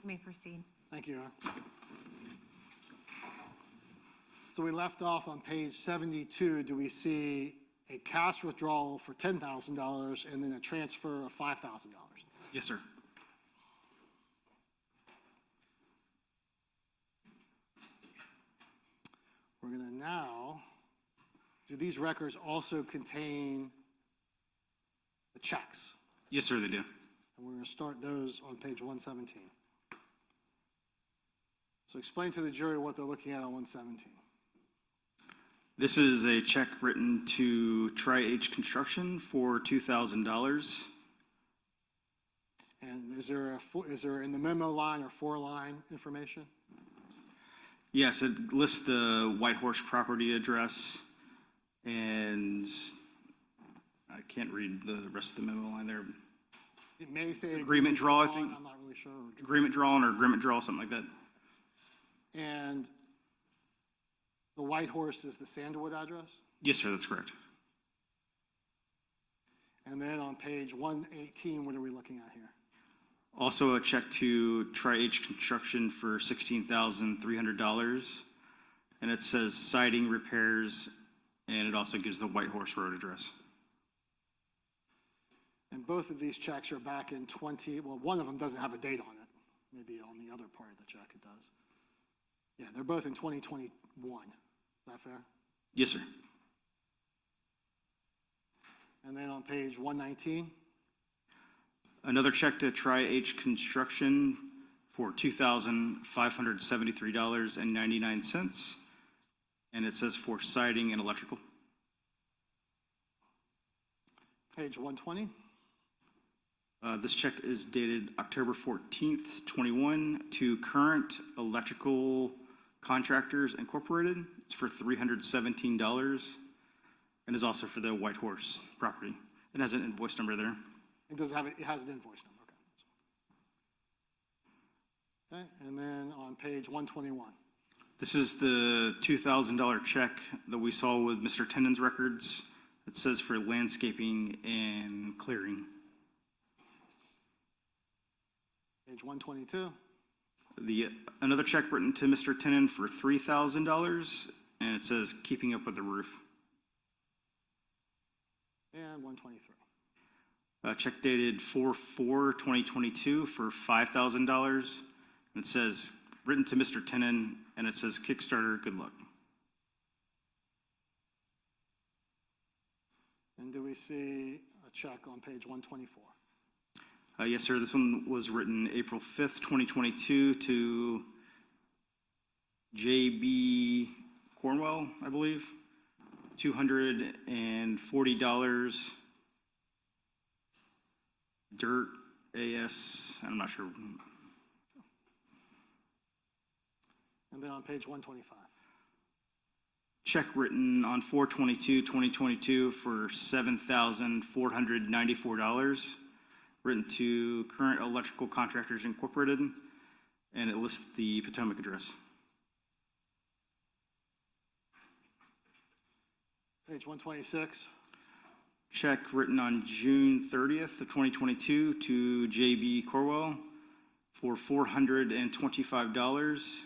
You may proceed. Thank you, Your Honor. So we left off on page 72. Do we see a cash withdrawal for $10,000 and then a transfer of $5,000? Yes, sir. We're going to now, do these records also contain the checks? Yes, sir, they do. And we're going to start those on page 117. So explain to the jury what they're looking at on 117. This is a check written to Tri-H Construction for $2,000. And is there in the memo line or four-line information? Yes, it lists the White Horse property address, and I can't read the rest of the memo line there. It may say Agreement draw, I think. I'm not really sure. Agreement drawn or agreement draw, something like that. And the White Horse is the Sandalwood address? Yes, sir, that's correct. And then on page 118, what are we looking at here? Also a check to Tri-H Construction for $16,300. And it says siding repairs, and it also gives the White Horse Road address. And both of these checks are back in well, one of them doesn't have a date on it. Maybe on the other part of the check it does. Yeah, they're both in 2021. Is that fair? Yes, sir. And then on page 119, Another check to Tri-H Construction for $2,573.99. And it says for siding and electrical. page 120, This check is dated October 14th, 21 to Current Electrical Contractors Incorporated. It's for $317 and is also for the White Horse property. It has an invoice number there. it has an invoice number, okay. Okay, and then on page 121, This is the $2,000 check that we saw with Mr. Tennant's records. It says for landscaping and clearing. page 122, Another check written to Mr. Tennant for $3,000, and it says keeping up with the roof. and 123. A check dated 4/4/2022 for $5,000. And it says, written to Mr. Tennant, and it says Kickstarter, good luck. And do we see a check on page 124? Yes, sir, this one was written April 5th, 2022 to J.B. Cornwell, I believe. $240. Dirt AS, I'm not sure. And then on page 125. Check written on 4/22/2022 for $7,494, written to Current Electrical Contractors Incorporated, and it lists the Potomac address. Page 126. Check written on June 30th of 2022 to J.B. Corwell for $425.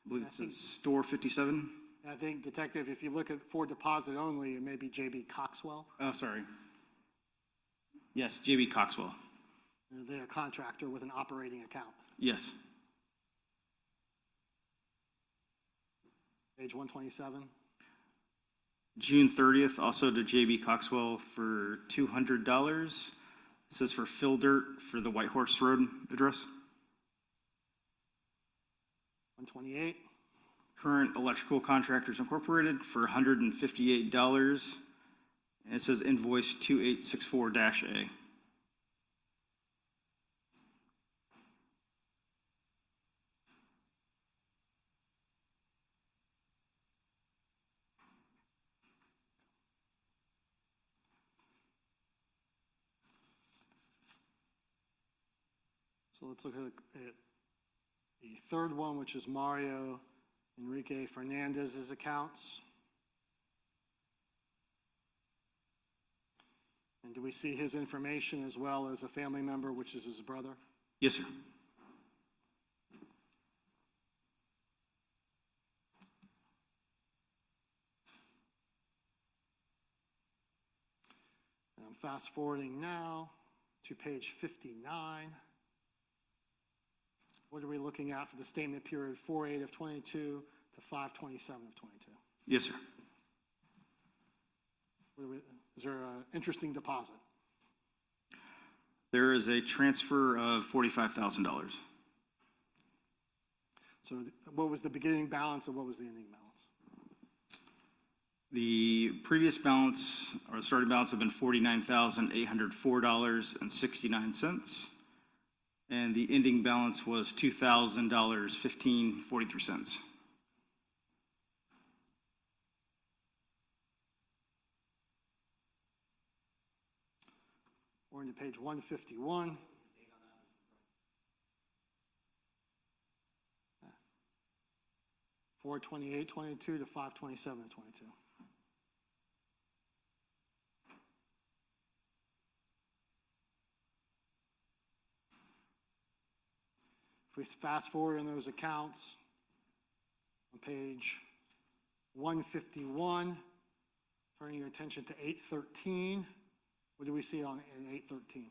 I believe it says Store 57. I think, Detective, if you look at for deposit only, it may be J.B. Coxwell. Oh, sorry. Yes, J.B. Coxwell. They're a contractor with an operating account. Yes. Page 127. June 30th, also to J.B. Coxwell for $200. It says for fill dirt for the White Horse Road address. 128. Current Electrical Contractors Incorporated for $158. And it says invoice 2864-A. So let's look at the third one, which is Mario Enrique Fernandez's accounts. And do we see his information as well as a family member, which is his brother? Yes, sir. fast forwarding now to page 59. What are we looking at for the statement period 4/8 of 22 to 5/27 of 22? Yes, sir. Is there an interesting deposit? There is a transfer of $45,000. So what was the beginning balance and what was the ending balance? The previous balance, or the starting balance, had been $49,804.69. And the ending balance was $2,000, 15.43 cents. We're into page 151. Yeah. 4/28/22 to 5/27/22. If we fast forward in those accounts, on page 151, turning your attention to 813, what do we see in 813?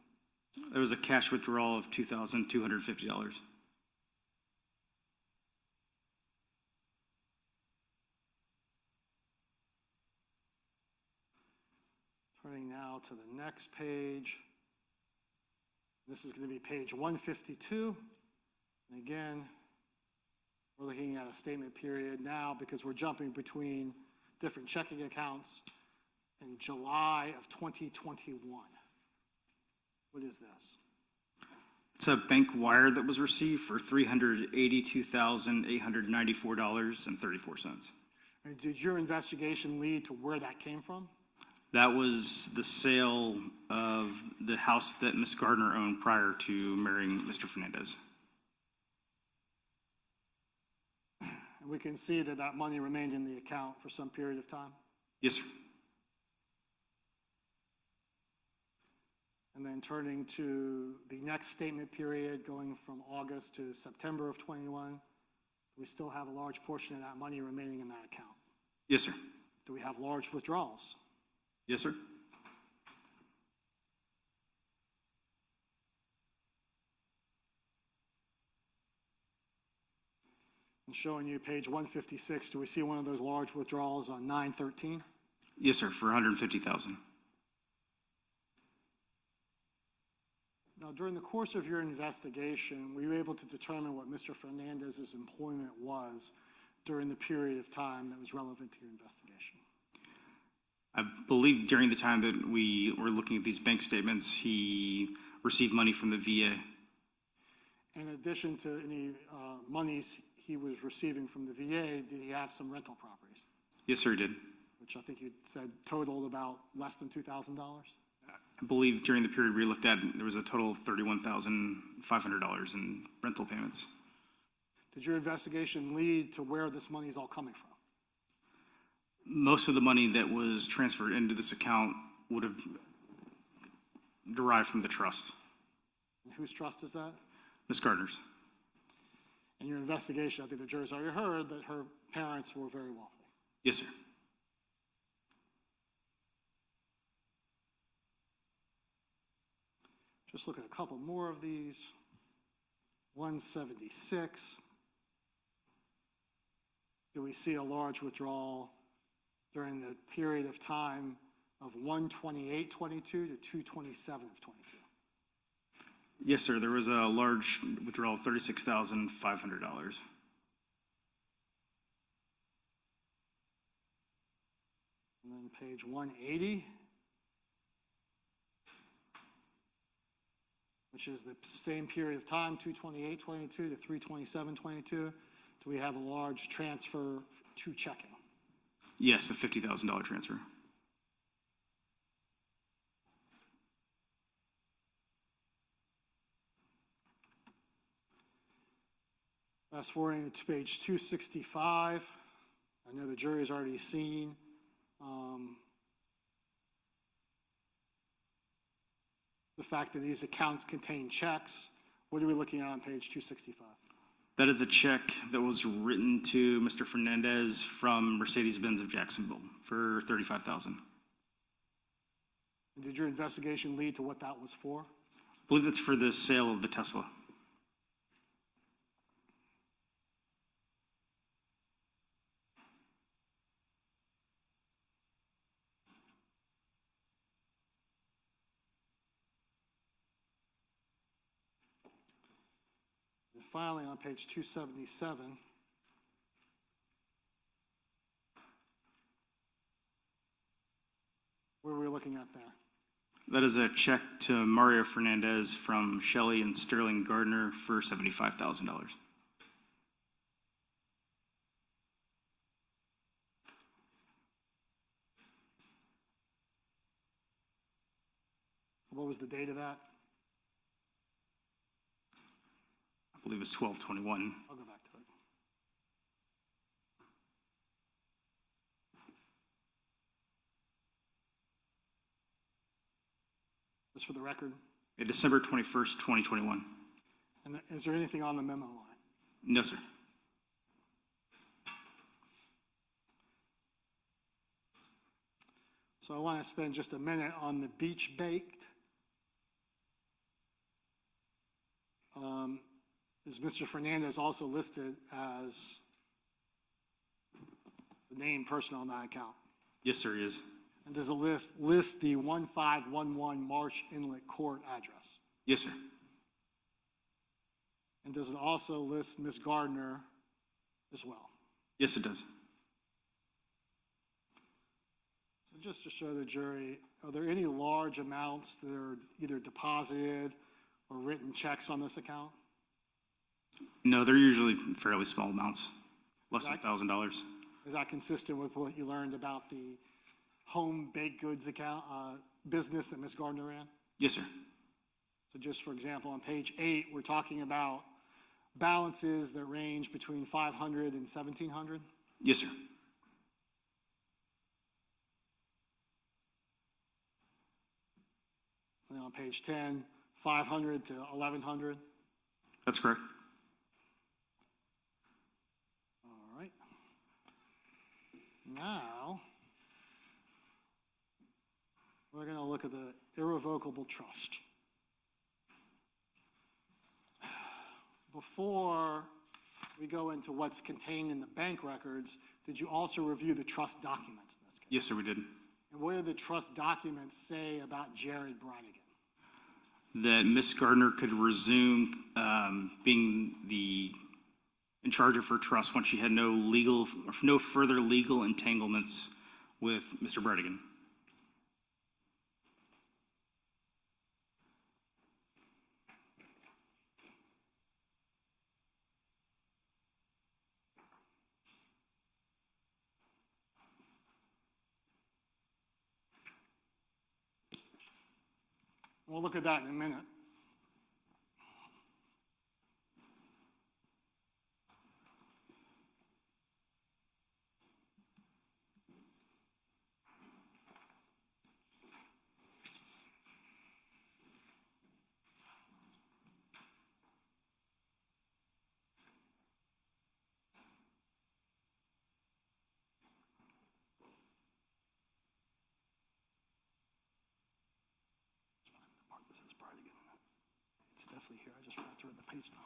There was a cash withdrawal of $2,250. Turning now to the next page. This is going to be page 152. And again, we're looking at a statement period now because we're jumping between different checking accounts in July of 2021. What is this? It's a bank wire that was received for $382,894.34. And did your investigation lead to where that came from? That was the sale of the house that Ms. Gardner owned prior to marrying Mr. Fernandez. And we can see that that money remained in the account for some period of time. Yes, sir. And then turning to the next statement period, going from August to September of 21, we still have a large portion of that money remaining in that account. Yes, sir. Do we have large withdrawals? Yes, sir. And showing you page 156, do we see one of those large withdrawals on 9/13? Yes, sir, for $150,000. Now, during the course of your investigation, were you able to determine what Mr. Fernandez's employment was during the period of time that was relevant to your investigation? I believe during the time that we were looking at these bank statements, he received money from the VA. In addition to any monies he was receiving from the VA, did he have some rental properties? Yes, sir, he did. Which I think you said totaled about less than $2,000? I believe during the period we looked at, there was a total of $31,500 in rental payments. Did your investigation lead to where this money is all coming from? Most of the money that was transferred into this account would have derived from the trust. And whose trust is that? Ms. Gardner's. In your investigation, I think the jury's already heard that her parents were very wealthy. Yes, sir. Just look at a couple more of these. 176. Do we see a large withdrawal during the period of time of 1/28/22 to 2/27/22? Yes, sir. There was a large withdrawal of $36,500. And then page 180, which is the same period of time, 2/28/22 to 3/27/22. Do we have a large transfer to checking? Yes, the $50,000 transfer. Fast forwarding to page 265, I know the jury's already seen the fact that these accounts contain checks. What are we looking at on page 265? That is a check that was written to Mr. Fernandez from Mercedes-Benz of Jacksonville for $35,000. And did your investigation lead to what that was for? I believe it's for the sale of the Tesla. And finally, on page 277, where were we looking at there? That is a check to Mario Fernandez from Shelley and Sterling Gardner for $75,000. What was the date of that? I believe it's 12/21. I'll go back to it. Just for the record. December 21st, 2021. And is there anything on the memo line? No, sir. So I want to spend just a minute on the beach baked. Is Mr. Fernandez also listed as the named person on that account? Yes, sir, he is. And does it list the 1511 Marsh Inlet Court address? Yes, sir. And does it also list Ms. Gardner as well? Yes, it does. So just to show the jury, are there any large amounts that are either deposited or written checks on this account? No, they're usually fairly small amounts, less than $1,000. Is that consistent with what you learned about the home baked goods account, business that Ms. Gardner ran? Yes, sir. So just for example, on page 8, we're talking about balances that range between $500 and $1,700? Yes, sir. And then on page 10, 500 to 1,100? That's correct. All right. Now, we're going to look at the irrevocable trust. Before we go into what's contained in the bank records, did you also review the trust documents in this case? Yes, sir, we did. And what do the trust documents say about Jared Bridegan? That Miss Gardner could resume being in charge of her trust once she had no further legal entanglements with Mr. Bridegan. We'll look at that in a minute. It's definitely here. I just forgot to read the page now.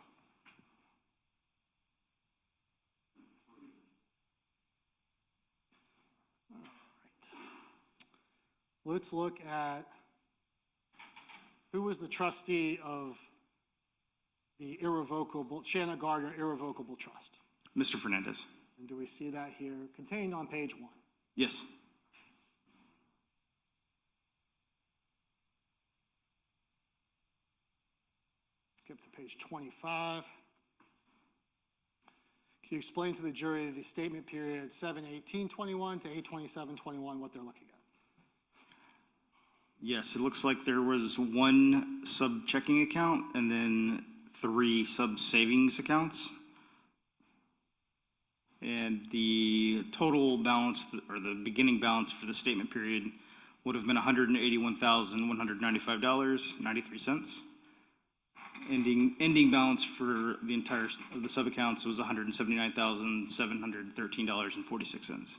All right. Let's look at who was the trustee of the irrevocable, Shanna Gardner Irrevocable Trust. Mr. Fernandez. And do we see that here contained on page 1? Yes. Skip to page 25. Can you explain to the jury the statement period 7/18/21 to 8/27/21, what they're looking at? Yes, it looks like there was one sub-checking account and then 3 sub-savings accounts. And the total balance, or the beginning balance for the statement period would have been $181,195.93. Ending balance for the entire of the sub-accounts was $179,713.46.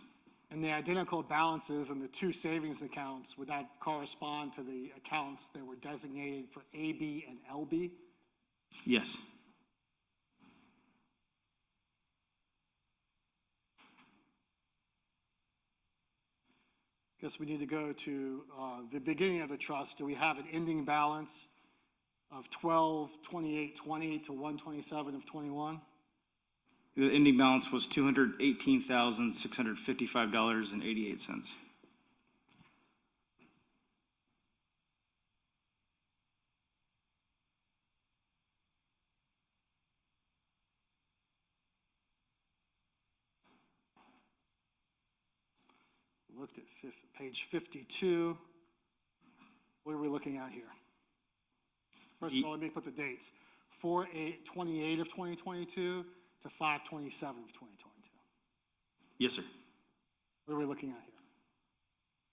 And the identical balances in the two savings accounts, would that correspond to the accounts that were designated for AB and LB? Yes. Guess we need to go to the beginning of the trust. Do we have an ending balance of 12/28/20 to 1/27 of 21? The ending balance was $218,655.88. Looked at page 52. What are we looking at here? First of all, let me put the dates. 4/8/28 of 2022 to 5/27 of 2022. Yes, sir. What are we looking at here?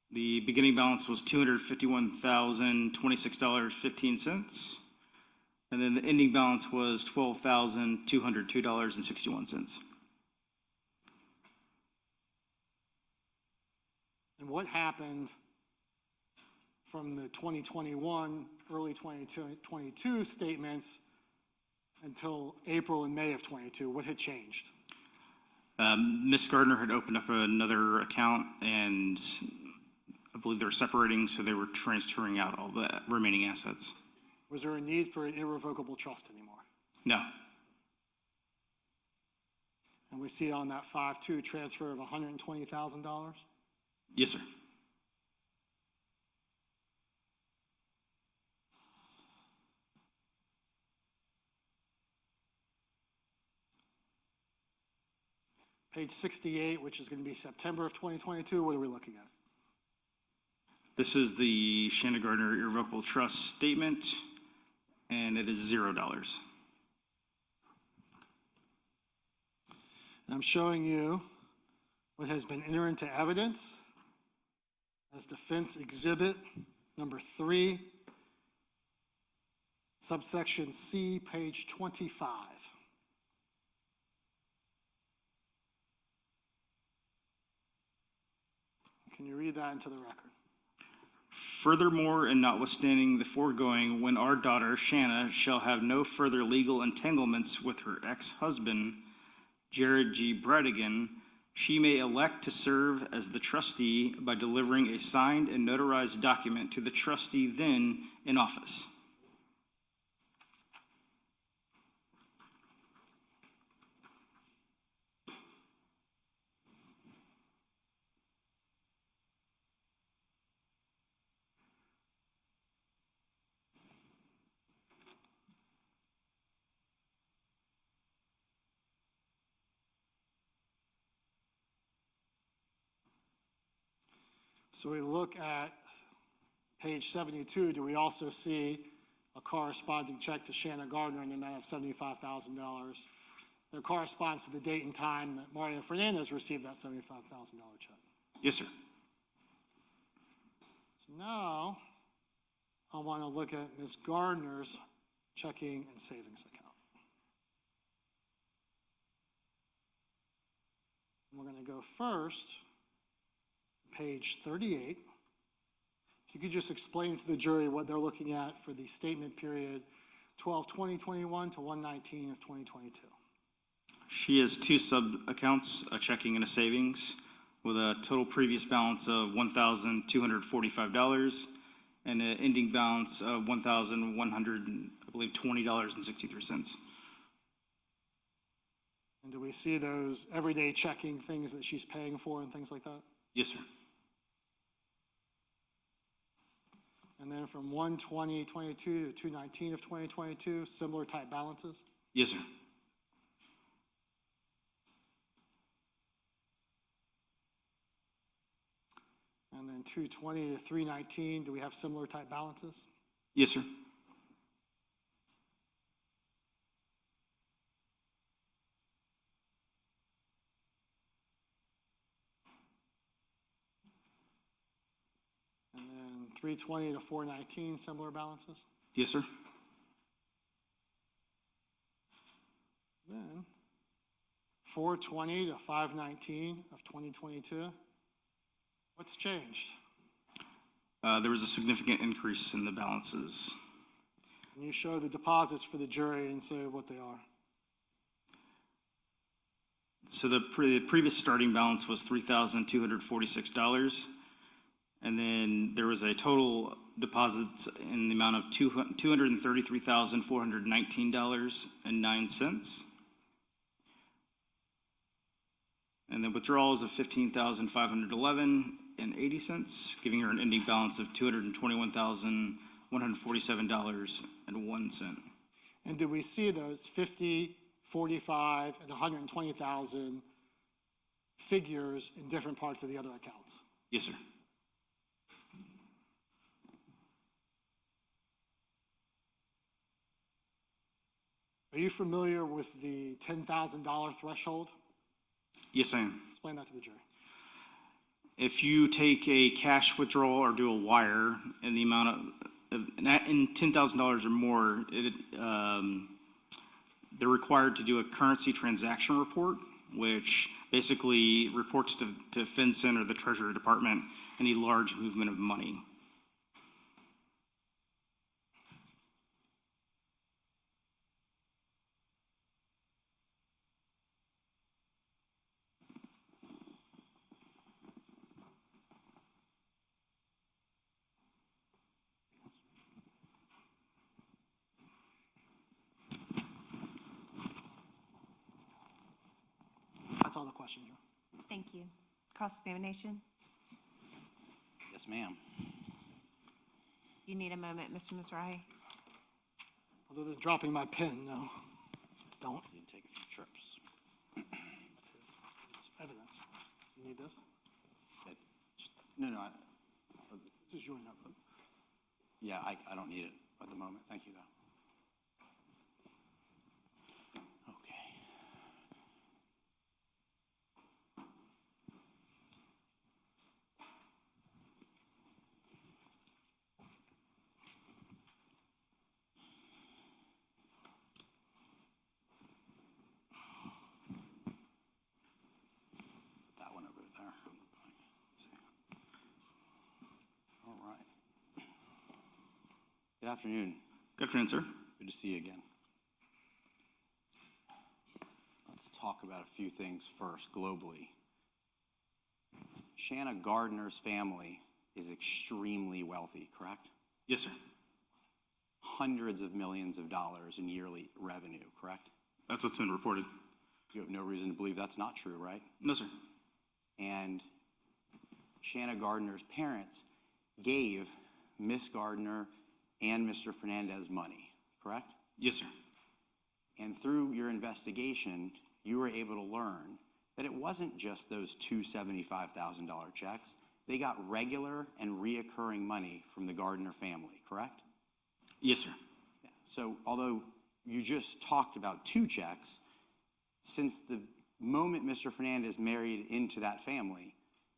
The beginning balance was $251,026.15. And then the ending balance was $12,202.61. And what happened from the 2021, early 2022 statements until April and May of 22? What had changed? Ms. Gardner had opened up another account, and I believe they were separating, so they were transferring out all the remaining assets. Was there a need for an irrevocable trust anymore? No. And we see on that 5/2 transfer of $120,000? Yes, sir. Page 68, which is going to be September of 2022, what are we looking at? This is the Shanna Gardner Irrevocable Trust Statement, and it is $0. And I'm showing you what has been entered into evidence as defense exhibit number 3, subsection C, page 25. Can you read that into the record? Furthermore, and notwithstanding the foregoing, when our daughter Shanna shall have no further legal entanglements with her ex-husband, Jared G. Bridegan, she may elect to serve as the trustee by delivering a signed and notarized document to the trustee then in office. So we look at page 72, do we also see a corresponding check to Shanna Gardner in the amount of $75,000 that corresponds to the date and time that Mario Fernandez received that $75,000 check? Yes, sir. So now I want to look at Ms. Gardner's checking and savings account. We're going to go first, page 38. If you could just explain to the jury what they're looking at for the statement period 12/20/21 to 1/19 of 2022. She has two sub-accounts, a checking and a savings, with a total previous balance of $1,245 and an ending balance of $1,120.63. And do we see those everyday checking things that she's paying for and things like that? Yes, sir. And then from 1/20/22 to 2/19 of 2022, similar type balances? Yes, sir. And then 2/20 to 3/19, do we have similar type balances? Yes, sir. And then 3/20 to 4/19, similar balances? Yes, sir. Then 4/20 to 5/19 of 2022, What's changed? There was a significant increase in the balances. Can you show the deposits for the jury and say what they are? So the previous starting balance was $3,246. And then there was a total deposits in the amount of $233,419.09. And then withdrawals of $15,511.80, giving her an ending balance of $221,147.01. And did we see those 50, 45, and 120,000 figures in different parts of the other accounts? Yes, sir. Are you familiar with the $10,000 threshold? Yes, I am. Explain that to the jury. If you take a cash withdrawal or do a wire in the amount of in $10,000 or more, they're required to do a currency transaction report, which basically reports to FinCEN or the Treasury Department any large movement of money. That's all the questions. Thank you. Cross-examination? Yes, ma'am. You need a moment, Mr. Mizrahi? Other than dropping my pen, no. Don't. You can take a few trips. It's evident. You need this? No, This is your notebook. yeah, I don't need it at the moment. Thank you, though. Okay. Put that one over there. Let's see. All right. Good afternoon. Good afternoon, sir. Good to see you again. Let's talk about a few things first, globally. Shanna Gardner's family is extremely wealthy, correct? Yes, sir. Hundreds of millions of dollars in yearly revenue, correct? That's what's been reported. You have no reason to believe that's not true, right? No, sir. And Shanna Gardner's parents gave Miss Gardner and Mr. Fernandez money, correct? Yes, sir. And through your investigation, you were able to learn that it wasn't just those two $75,000 checks. They got regular and reoccurring money from the Gardner family, correct? Yes, sir. Yeah. So although you just talked about two checks, since the moment Mr. Fernandez married into that family,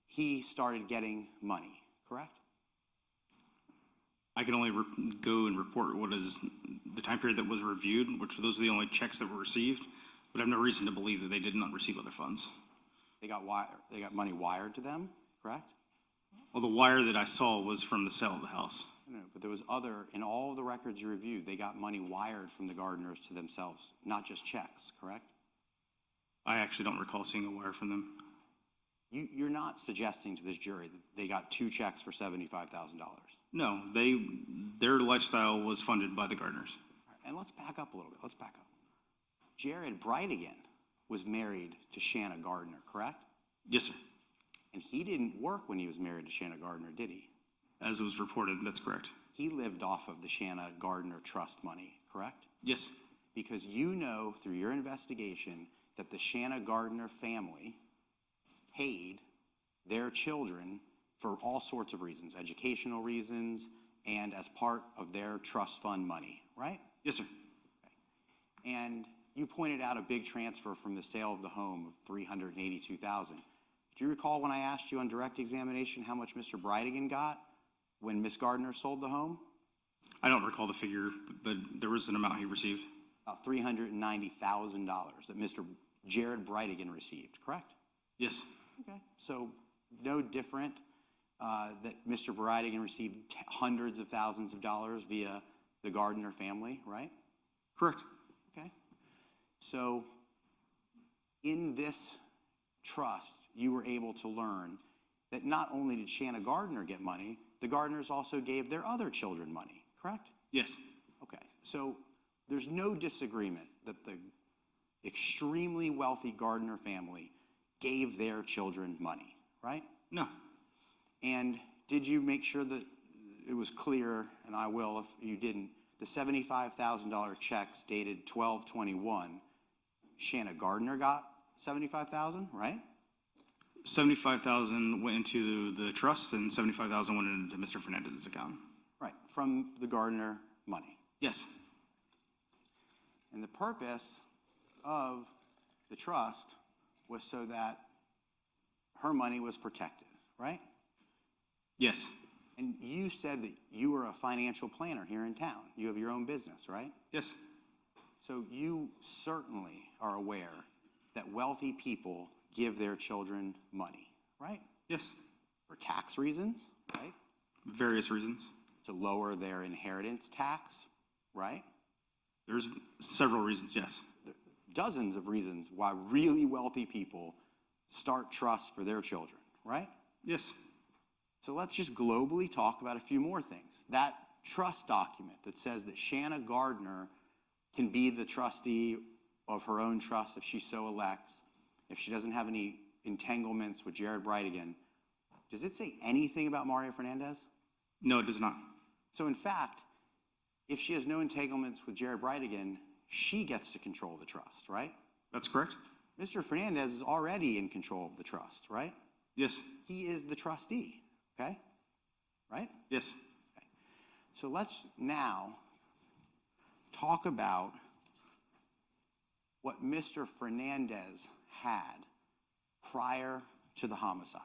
he started getting money, correct? I can only go and report what is the time period that was reviewed, which those are the only checks that were received, but I have no reason to believe that they did not receive other funds. They got money wired to them, correct? Well, the wire that I saw was from the sale of the house. No, but there was other, in all of the records you reviewed, they got money wired from the Gardners to themselves, not just checks, correct? I actually don't recall seeing a wire from them. You're not suggesting to this jury that they got two checks for $75,000. No, their lifestyle was funded by the Gardners. And let's back up a little bit. Let's back up. Jared Bridegan was married to Shanna Gardner, correct? Yes, sir. And he didn't work when he was married to Shanna Gardner, did he? As it was reported, that's correct. He lived off of the Shanna Gardner trust money, correct? Yes. Because you know through your investigation that the Shanna Gardner family paid their children for all sorts of reasons, educational reasons, and as part of their trust fund money, right? Yes, sir. Okay. And you pointed out a big transfer from the sale of the home of $382,000. Do you recall when I asked you on direct examination how much Mr. Bridegan got when Miss Gardner sold the home? I don't recall the figure, but there was an amount he received. About $390,000 that Mr. Jared Bridegan received, correct? Yes. Okay. So no different that Mr. Bridegan received hundreds of thousands of dollars via the Gardner family, right? Correct. Okay. So in this trust, you were able to learn that not only did Shanna Gardner get money, the Gardners also gave their other children money, correct? Yes. Okay. So there's no disagreement that the extremely wealthy Gardner family gave their children money, right? No. And did you make sure that it was clear, and I will if you didn't, the $75,000 checks dated 12/21, Shanna Gardner got $75,000, right? 75,000 went into the trust and 75,000 went into Mr. Fernandez's account. Right, from the Gardner money. Yes. And the purpose of the trust was so that her money was protected, right? Yes. And you said that you were a financial planner here in town. You have your own business, right? Yes. So you certainly are aware that wealthy people give their children money, right? Yes. For tax reasons, right? Various reasons. To lower their inheritance tax, right? There's several reasons, yes. Dozens of reasons why really wealthy people start trusts for their children, right? Yes. So let's just globally talk about a few more things. That trust document that says that Shanna Gardner can be the trustee of her own trust if she so elects, if she doesn't have any entanglements with Jared Bridegan, does it say anything about Mario Fernandez? No, it does not. So in fact, if she has no entanglements with Jared Bridegan, she gets to control the trust, right? That's correct. Mr. Fernandez is already in control of the trust, right? Yes. He is the trustee, okay? Right? Yes. Okay. So let's now talk about what Mr. Fernandez had prior to the homicide.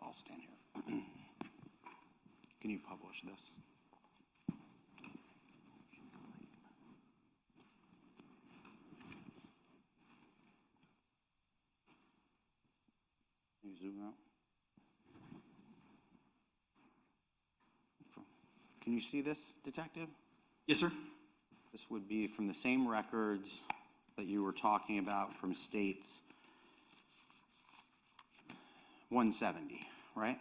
I'll stand here. Can you publish this? Can you zoom out? Can you see this, Detective? Yes, sir. This would be from the same records that you were talking about from states 170, right?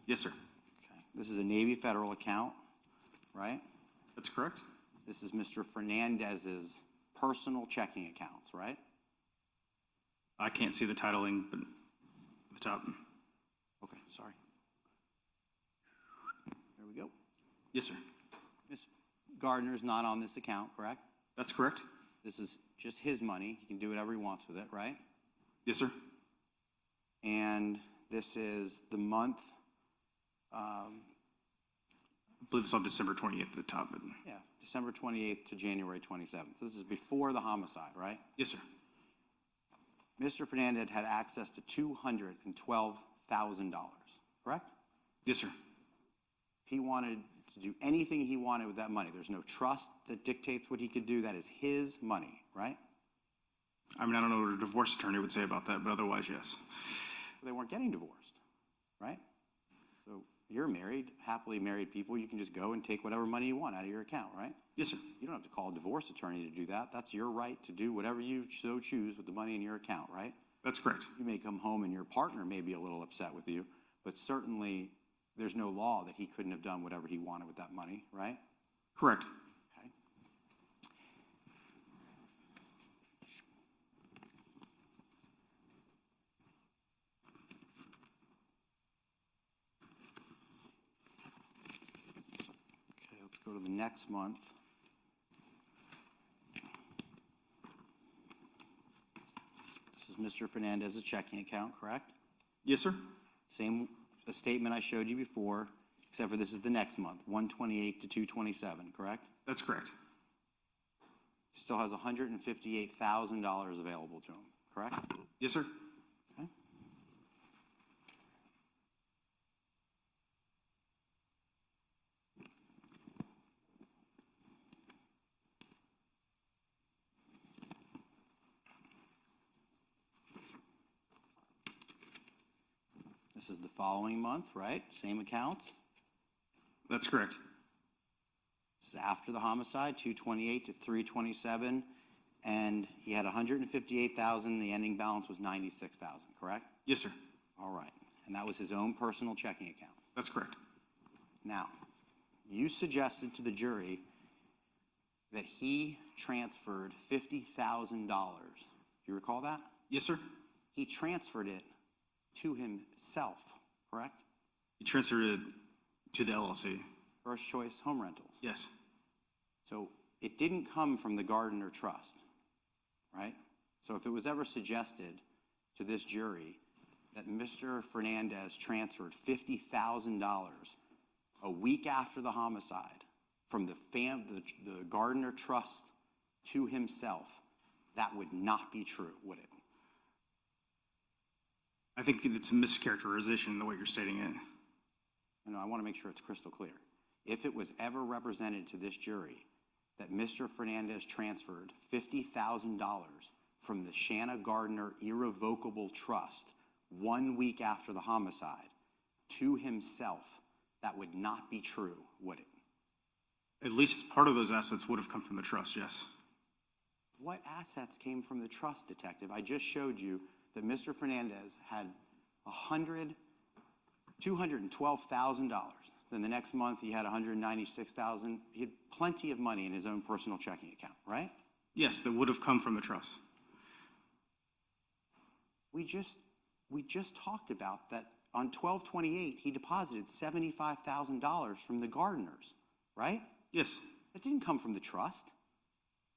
Yes, sir. Okay. This is a Navy federal account, right? That's correct. This is Mr. Fernandez's personal checking accounts, right? I can't see the titling, but at the top. Okay, sorry. There we go. Yes, sir. Ms. Gardner's not on this account, correct? That's correct. This is just his money. He can do whatever he wants with it, right? Yes, sir. And this is the month, I believe it's on December 28th at the top. But yeah, December 28th to January 27th. This is before the homicide, right? yes, sir. Mr. Fernandez had access to $212,000, correct? Yes, sir. If he wanted to do anything he wanted with that money, there's no trust that dictates what he could do. That is his money, right? I mean, I don't know what a divorce attorney would say about that, but otherwise, yes. They weren't getting divorced, right? So you're married, happily married people. You can just go and take whatever money you want out of your account, right? Yes, sir. You don't have to call a divorce attorney to do that. That's your right to do whatever you so choose with the money in your account, right? That's correct. You may come home and your partner may be a little upset with you, but certainly there's no law that he couldn't have done whatever he wanted with that money, right? Correct. Okay. Okay, let's go to the next month. This is Mr. Fernandez's checking account, correct? Yes, sir. Same statement I showed you before, except for this is the next month, 128 to 227, correct? That's correct. Still has $158,000 available to him, correct? Yes, sir. Okay. This is the following month, right? Same accounts? That's correct. This is after the homicide, 228 to 327, and he had 158,000, the ending balance was 96,000, correct? Yes, sir. All right, and that was his own personal checking account. That's correct. Now, you suggested to the jury that he transferred $50,000. You recall that? Yes, sir. He transferred it to himself, correct? You transferred it to the LLC. First Choice Home Rentals. Yes. So it didn't come from the Gardner Trust, right? So if it was ever suggested to this jury that Mr. Fernandez transferred $50,000 a week after the homicide from the Gardner Trust to himself, that would not be true, would it? I think it's a mischaracterization in the way you're stating it. I want to make sure it's crystal clear. If it was ever represented to this jury that Mr. Fernandez transferred $50,000 from the Shanna Gardner Irrevocable Trust 1 week after the homicide to himself, that would not be true, would it? At least part of those assets would have come from the trust, yes. What assets came from the trust, detective? I just showed you that Mr. Fernandez had $212,000. Then the next month he had $196,000. He had plenty of money in his own personal checking account, right? Yes, that would have come from the trust. We just talked about that on 12/28 he deposited $75,000 from the Gardners, right? Yes. That didn't come from the trust,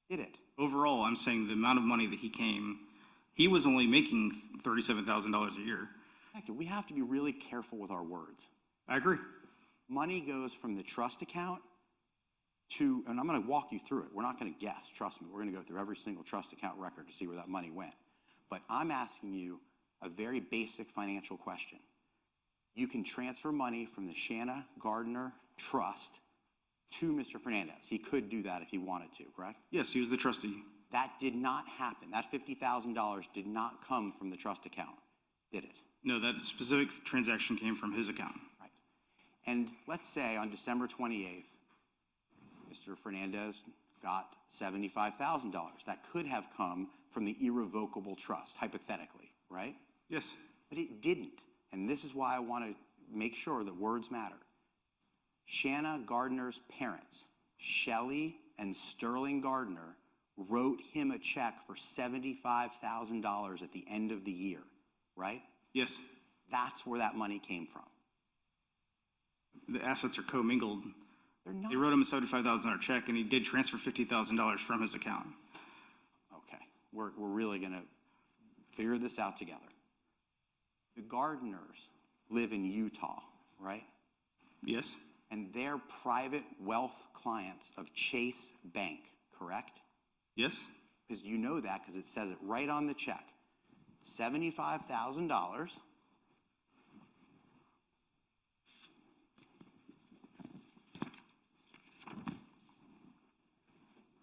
did it? Overall, I'm saying the amount of money that he was only making $37,000 a year. We have to be really careful with our words. I agree. Money goes from the trust account to, and I'm going to walk you through it. We're not going to guess, trust me. We're going to go through every single trust account record to see where that money went. But I'm asking you a very basic financial question. You can transfer money from the Shanna Gardner Trust to Mr. Fernandez. He could do that if he wanted to, correct? Yes, he was the trustee. That did not happen. That $50,000 did not come from the trust account, did it? No, that specific transaction came from his account. Right. And let's say on December 28th, Mr. Fernandez got $75,000. That could have come from the irrevocable trust, hypothetically, right? Yes. But it didn't. And this is why I want to make sure that words matter. Shanna Gardner's parents, Shelley and Sterling Gardner, wrote him a check for $75,000 at the end of the year, right? Yes. That's where that money came from. The assets are commingled. They're not. They wrote him a $75,000 check, and he did transfer $50,000 from his account. Okay, we're really going to figure this out together. The Gardners live in Utah, right? Yes. And they're private wealth clients of Chase Bank, correct? Yes. Because you know that because it says it right on the check. $75,000.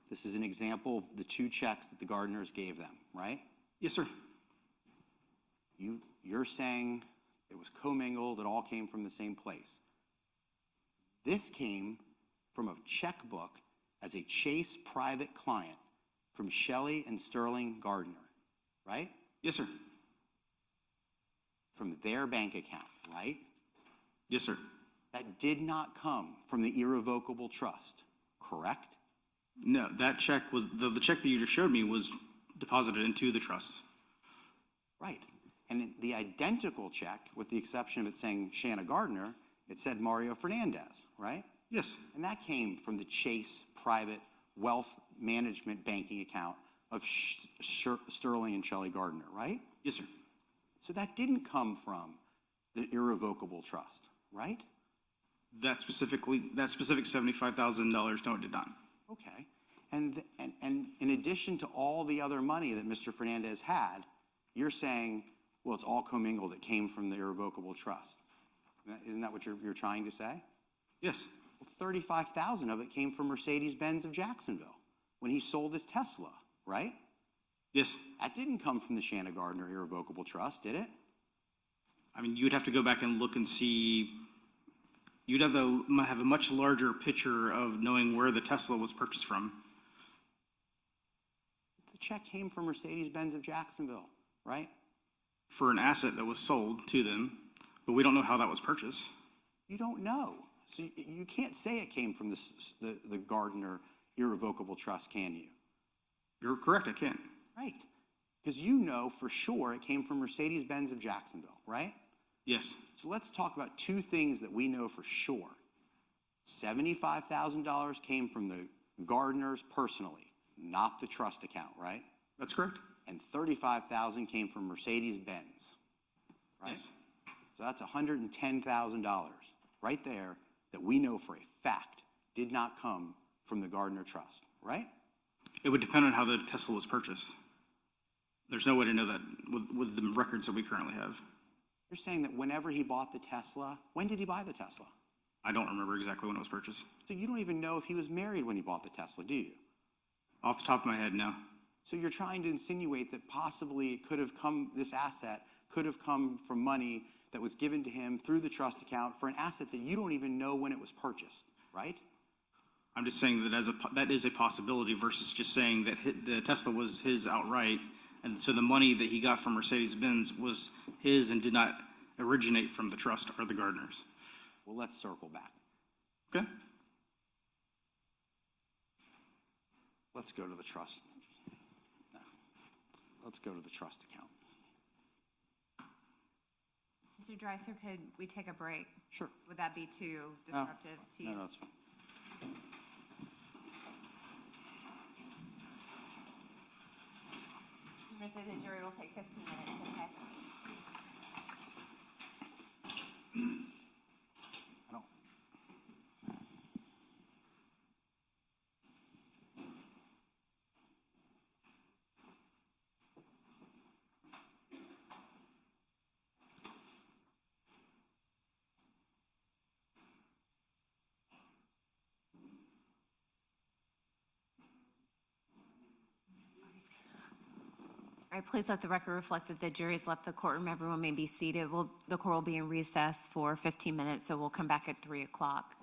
This is an example of the two checks that the Gardners gave them, right? Yes, sir. You're saying it was commingled, it all came from the same place. This came from a checkbook as a Chase private client from Shelley and Sterling Gardner, right? Yes, sir. From their bank account, right? Yes, sir. That did not come from the irrevocable trust, correct? No, that check was, the check that you just showed me was deposited into the trust. Right. And the identical check, with the exception of it saying Shanna Gardner, it said Mario Fernandez, right? Yes. And that came from the Chase private wealth management banking account of Sterling and Shelley Gardner, right? Yes, sir. So that didn't come from the irrevocable trust, right? That specific $75,000, no, it did not. Okay. And in addition to all the other money that Mr. Fernandez had, you're saying, well, it's all commingled. It came from the irrevocable trust. Isn't that what you're trying to say? Yes. Well, $35,000 of it came from Mercedes-Benz of Jacksonville when he sold his Tesla, right? Yes. That didn't come from the Shanna Gardner Irrevocable Trust, did it? I mean, you'd have to go back and look and see, you'd have to have a much larger picture of knowing where the Tesla was purchased from. The check came from Mercedes-Benz of Jacksonville, right? For an asset that was sold to them, but we don't know how that was purchased. You don't know. So you can't say it came from the Gardner irrevocable trust, can you? You're correct, I can't. Right. Because you know for sure it came from Mercedes-Benz of Jacksonville, right? Yes. So let's talk about two things that we know for sure. $75,000 came from the Gardners personally, not the trust account, right? That's correct. And $35,000 came from Mercedes-Benz, right? Yes. So that's $110,000 right there that we know for a fact did not come from the Gardner Trust, right? It would depend on how the Tesla was purchased. There's no way to know that with the records that we currently have. You're saying that whenever he bought the Tesla, when did he buy the Tesla? I don't remember exactly when it was purchased. So you don't even know if he was married when he bought the Tesla, do you? Off the top of my head, no. So you're trying to insinuate that possibly it could have come, this asset could have come from money that was given to him through the trust account for an asset that you don't even know when it was purchased, right? I'm just saying that that is a possibility versus just saying that the Tesla was his outright. And so the money that he got from Mercedes-Benz was his and did not originate from the trust or the Gardners. Well, let's circle back. Okay? Let's go to the trust. No. Let's go to the trust account. Mr. Dreiser, could we take a break? Sure. Would that be too disruptive to you? No, it's fine. The jury will take 15 minutes, okay? I don't. All right, please let the record reflect that the jury's left the courtroom. Everyone may be seated. The court will be in recess for 15 minutes, so we'll come back at 3 o'clock.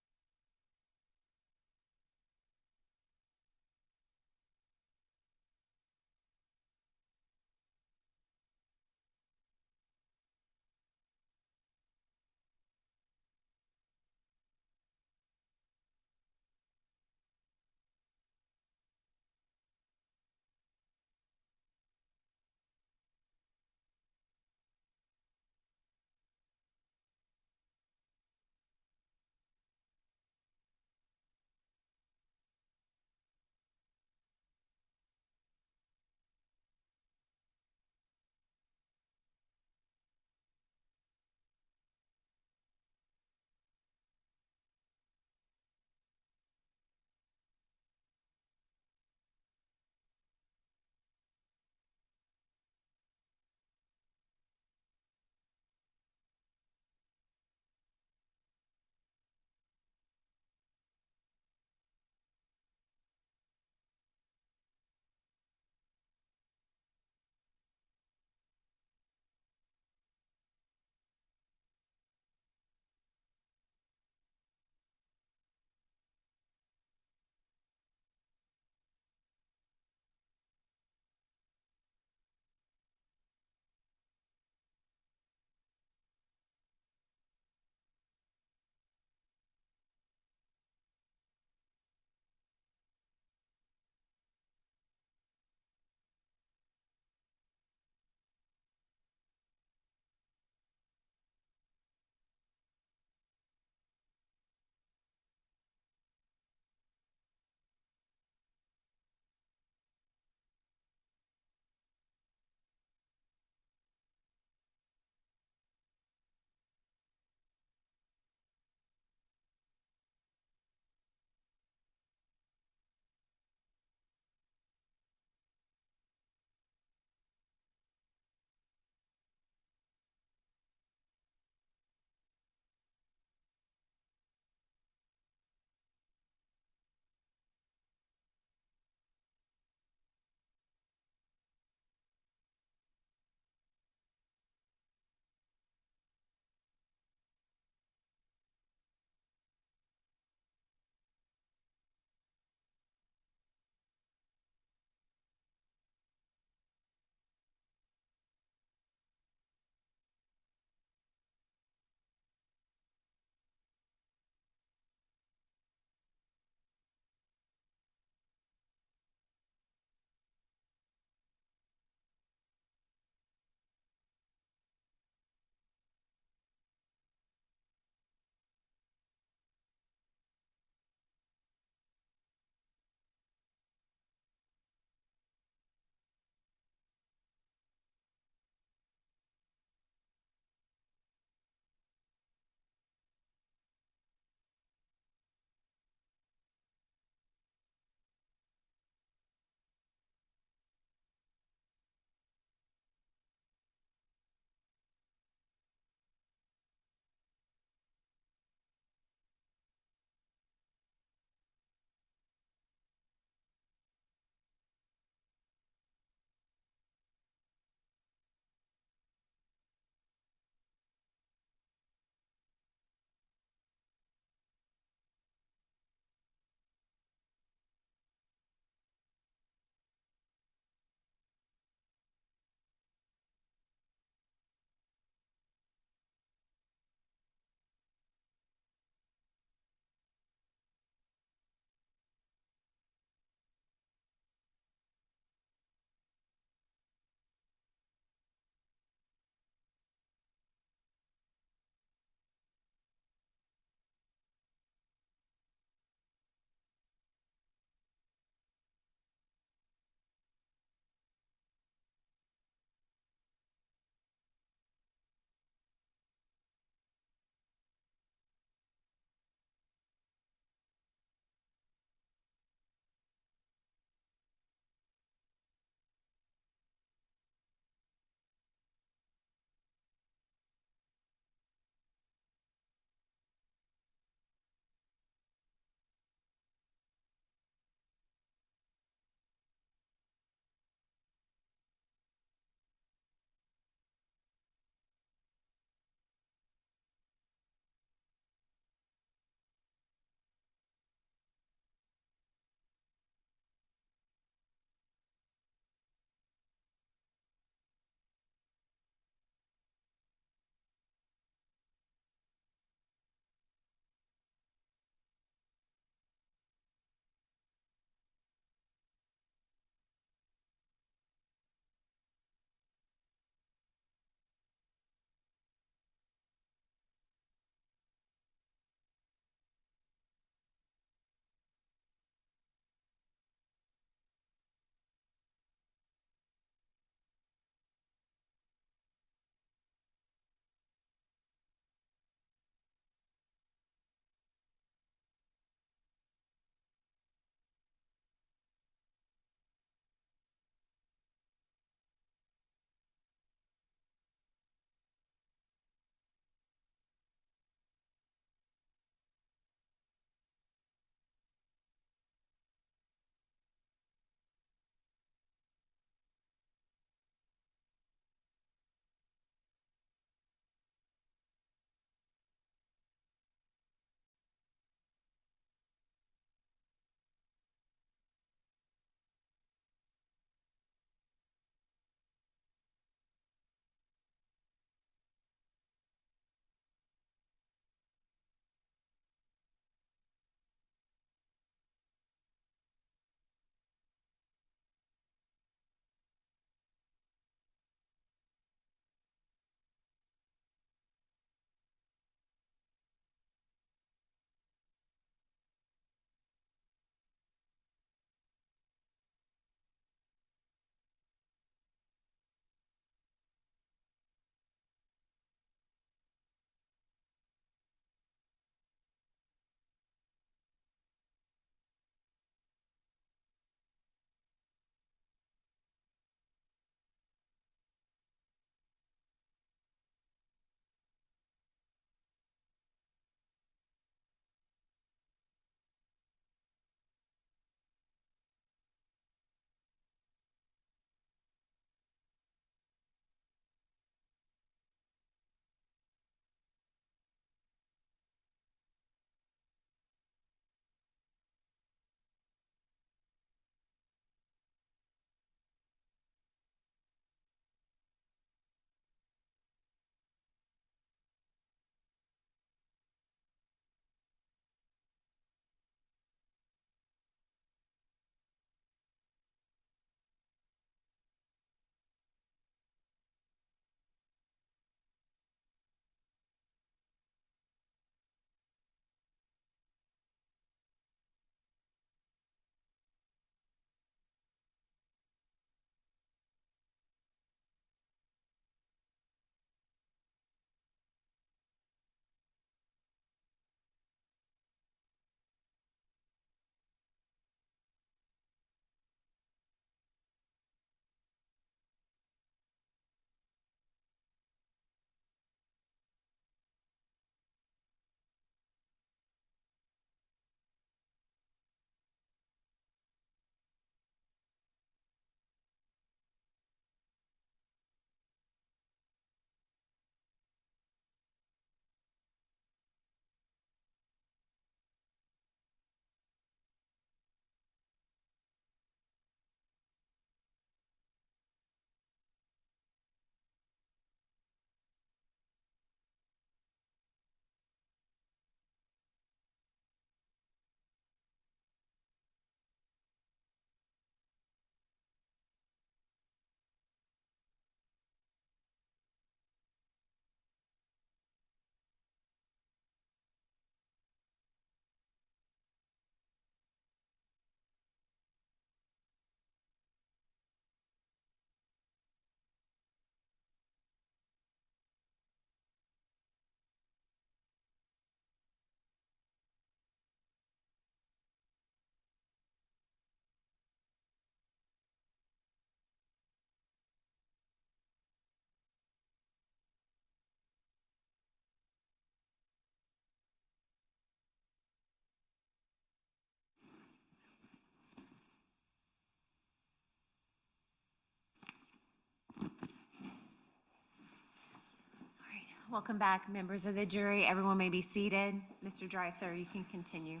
Welcome back, members of the jury. Everyone may be seated. Mr. Dreiser, you can continue.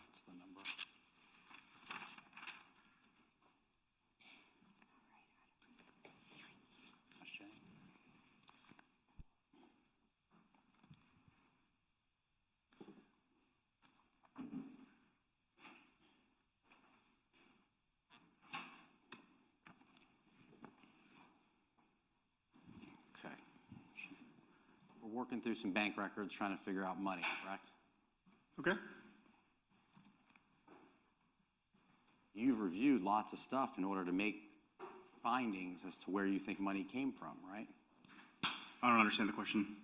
What's the number? A shame. Okay. We're working through some bank records, trying to figure out money, correct? Okay. You've reviewed lots of stuff in order to make findings as to where you think money came from, right? I don't understand the question.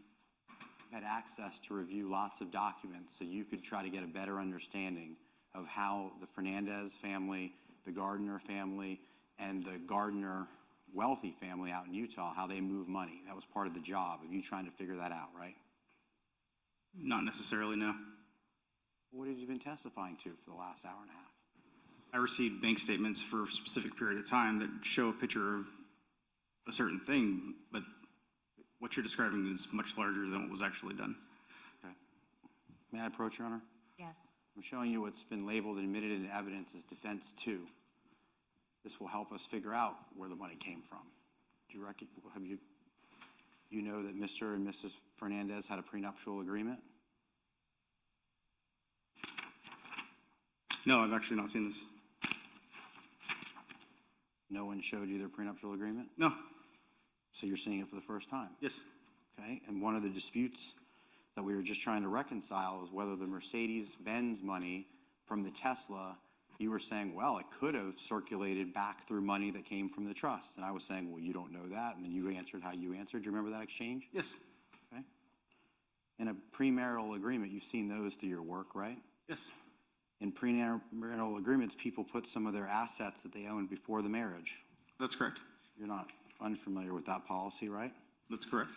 You had access to review lots of documents so you could try to get a better understanding of how the Fernandez family, the Gardner family, and the Gardner wealthy family out in Utah, how they move money. That was part of the job of you trying to figure that out, right? Not necessarily, no. What have you been testifying to for the last hour and a half? I received bank statements for a specific period of time that show a picture of a certain thing, but what you're describing is much larger than what was actually done. Okay. May I approach, Your Honor? Yes. I'm showing you what's been labeled and admitted into evidence as Defense 2. This will help us figure out where the money came from. Do you you know that Mr. and Mrs. Fernandez had a prenuptial agreement? No, I've actually not seen this. No one showed you their prenuptial agreement? No. So you're seeing it for the first time? Yes. Okay, and one of the disputes that we were just trying to reconcile is whether the Mercedes-Benz money from the Tesla, you were saying, well, it could have circulated back through money that came from the trust. And I was saying, well, you don't know that. And then you answered how you answered. Do you remember that exchange? Yes. Okay. In a premarital agreement, you've seen those through your work, right? Yes. In premarital agreements, people put some of their assets that they owned before the marriage. That's correct. You're not unfamiliar with that policy, right? That's correct.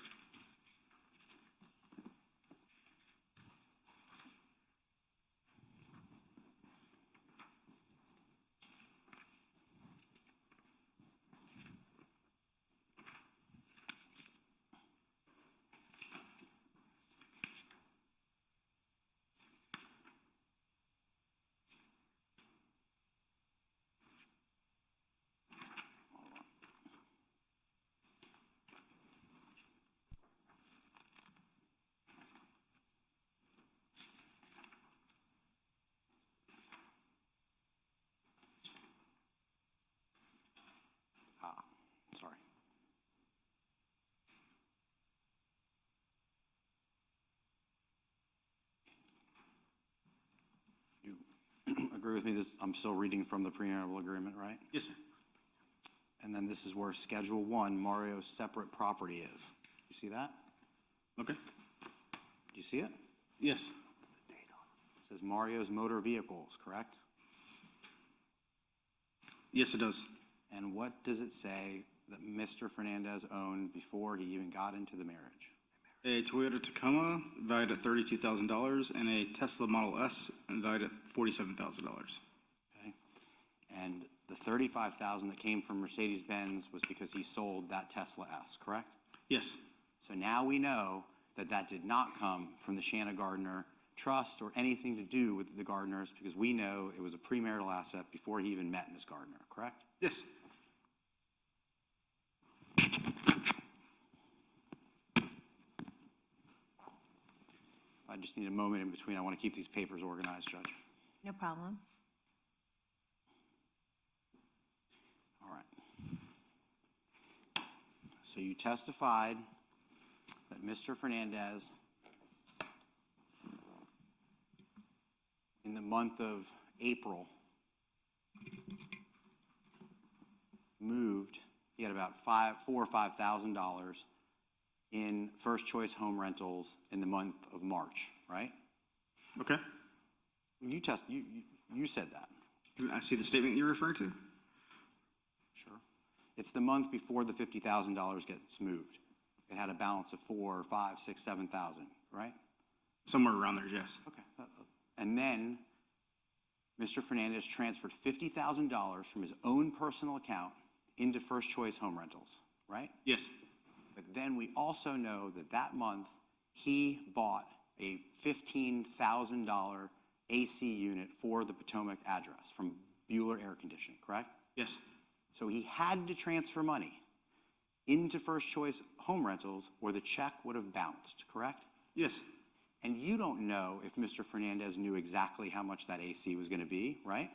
Sorry. You agree with me, I'm still reading from the premarital agreement, right? Yes, sir. And then this is where Schedule 1, Mario's separate property is. You see that? Okay. Do you see it? Yes. It says Mario's motor vehicles, correct? Yes, it does. And what does it say that Mr. Fernandez owned before he even got into the marriage? A Toyota Tacoma valued at $32,000 and a Tesla Model S valued at $47,000. Okay. And the $35,000 that came from Mercedes-Benz was because he sold that Tesla S, correct? Yes. So now we know that that did not come from the Shanna Gardner Trust or anything to do with the Gardners, because we know it was a premarital asset before he even met Ms. Gardner, correct? Yes. I just need a moment in between. I want to keep these papers organized, Judge. No problem. All right. So you testified that Mr. Fernandez, in the month of April, moved, he had about $4,000 or $5,000 in first choice home rentals in the month of March, right? Okay. You said that. I see the statement you're referring to. Sure. It's the month before the $50,000 gets moved. It had a balance of 4, 5, 6, 7,000, right? Somewhere around there, yes. Okay. And then Mr. Fernandez transferred $50,000 from his own personal account into First Choice Home Rentals, right? Yes. But then we also know that that month, he bought a $15,000 AC unit for the Potomac address from Bueller Air Conditioning, correct? Yes. So he had to transfer money into First Choice Home Rentals or the check would have bounced, correct? Yes. And you don't know if Mr. Fernandez knew exactly how much that AC was going to be, right?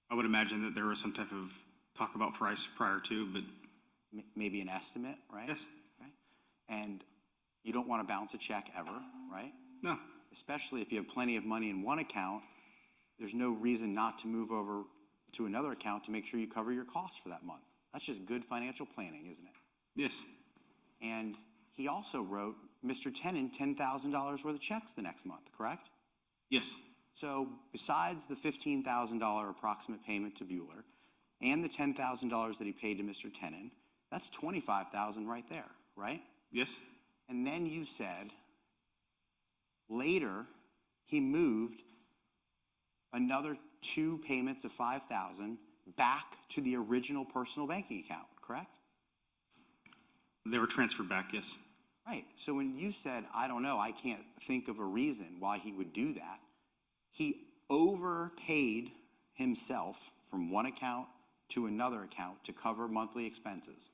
I would imagine that there was some type of talk about price prior to, but Maybe an estimate, right? yes. Okay. And you don't want to bounce a check ever, right? No. Especially if you have plenty of money in one account, there's no reason not to move over to another account to make sure you cover your costs for that month. That's just good financial planning, isn't it? Yes. And he also wrote Mr. Tenen $10,000 worth of checks the next month, correct? Yes. So besides the $15,000 approximate payment to Bueller and the $10,000 that he paid to Mr. Tenen, that's $25,000 right there, right? Yes. And then you said later he moved another 2 payments of $5,000 back to the original personal banking account, correct? They were transferred back, yes. Right. So when you said, I don't know, I can't think of a reason why he would do that, he overpaid himself from one account to another account to cover monthly expenses.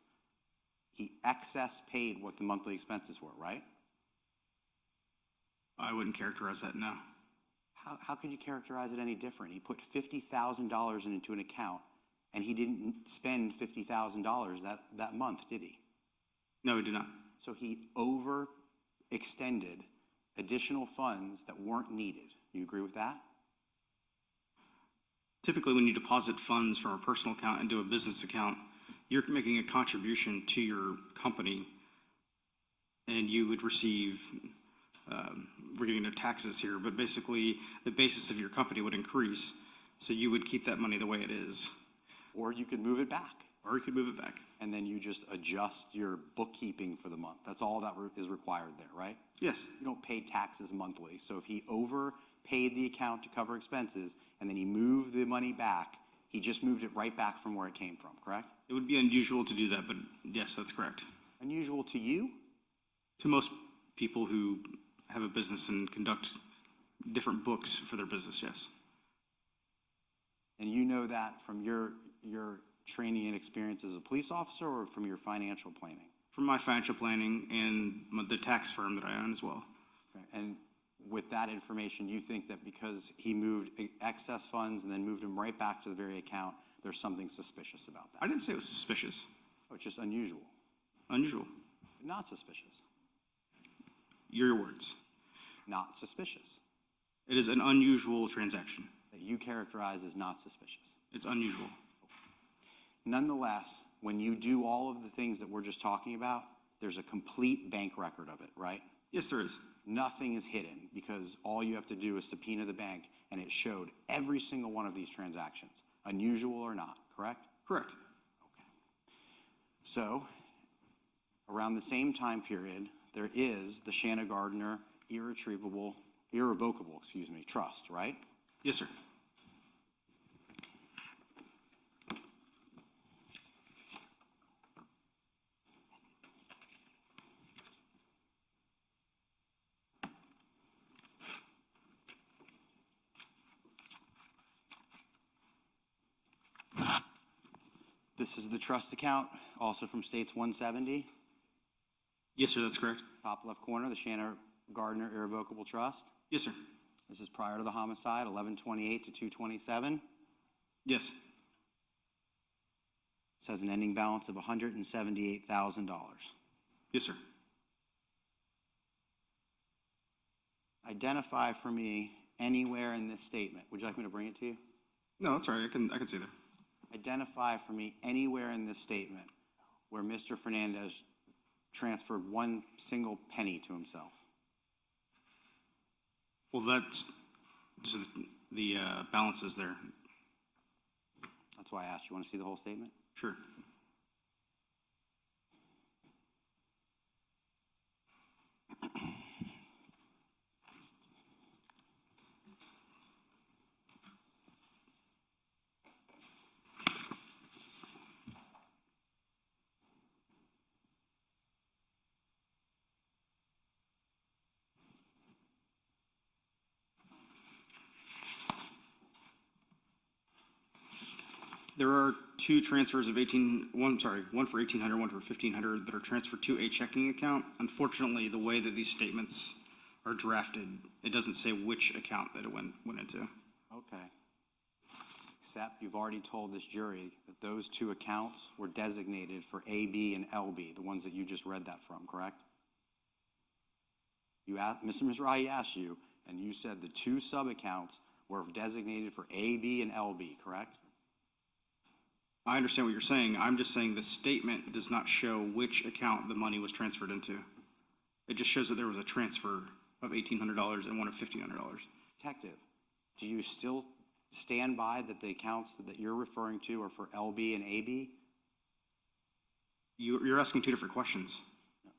He excess paid what the monthly expenses were, right? I wouldn't characterize that, no. How could you characterize it any different? He put $50,000 into an account and he didn't spend $50,000 that month, did he? No, he did not. So he overextended additional funds that weren't needed. You agree with that? Typically, when you deposit funds from a personal account into a business account, you're making a contribution to your company, and you would receive, we're getting into taxes here, but basically the basis of your company would increase, so you would keep that money the way it is. Or you could move it back. Or you could move it back. And then you just adjust your bookkeeping for the month. That's all that is required there, right? Yes. You don't pay taxes monthly. So if he overpaid the account to cover expenses and then he moved the money back, he just moved it right back from where it came from, correct? It would be unusual to do that, but yes, that's correct. Unusual to you? To most people who have a business and conduct different books for their business, yes. And you know that from your training and experience as a police officer or from your financial planning? From my financial planning and the tax firm that I own as well. Okay. And with that information, you think that because he moved excess funds and then moved them right back to the very account, there's something suspicious about that? I didn't say it was suspicious. Oh, it's just unusual. Unusual. Not suspicious. Your words. Not suspicious. It is an unusual transaction. That you characterize as not suspicious. It's unusual. Nonetheless, when you do all of the things that we're just talking about, there's a complete bank record of it, right? Yes, there is. Nothing is hidden because all you have to do is subpoena the bank and it showed every single one of these transactions, unusual or not, correct? Correct. Okay. So, around the same time period, there is the Shanna Gardner irrevocable trust, right? Yes, sir. This is the trust account, also from States 170. Yes, sir, that's correct. Top left corner, the Shanna Gardner Irrevocable Trust. Yes, sir. This is prior to the homicide, 11/28 to 2/27. Yes. This has an ending balance of $178,000. Yes, sir. Identify for me anywhere in this statement. Would you like me to bring it to you? No, that's all right. I can see that. Identify for me anywhere in this statement where Mr. Fernandez transferred one single penny to himself. Well, that's just the balances there. That's why I asked. You want to see the whole statement? Sure. There are two transfers of one for 1,800, one for 1,500 that are transferred to a checking account. Unfortunately, the way that these statements are drafted, it doesn't say which account that it went into. Okay. Except you've already told this jury that those two accounts were designated for AB and LB, the ones that you just read that from, correct? Mr. Mizrahi asked you, and you said the two sub-accounts were designated for AB and LB, correct? I understand what you're saying. I'm just saying the statement does not show which account the money was transferred into. It just shows that there was a transfer of $1,800 and one of $1,500. Detective, do you still stand by that the accounts that you're referring to are for LB and AB? You're asking two different questions.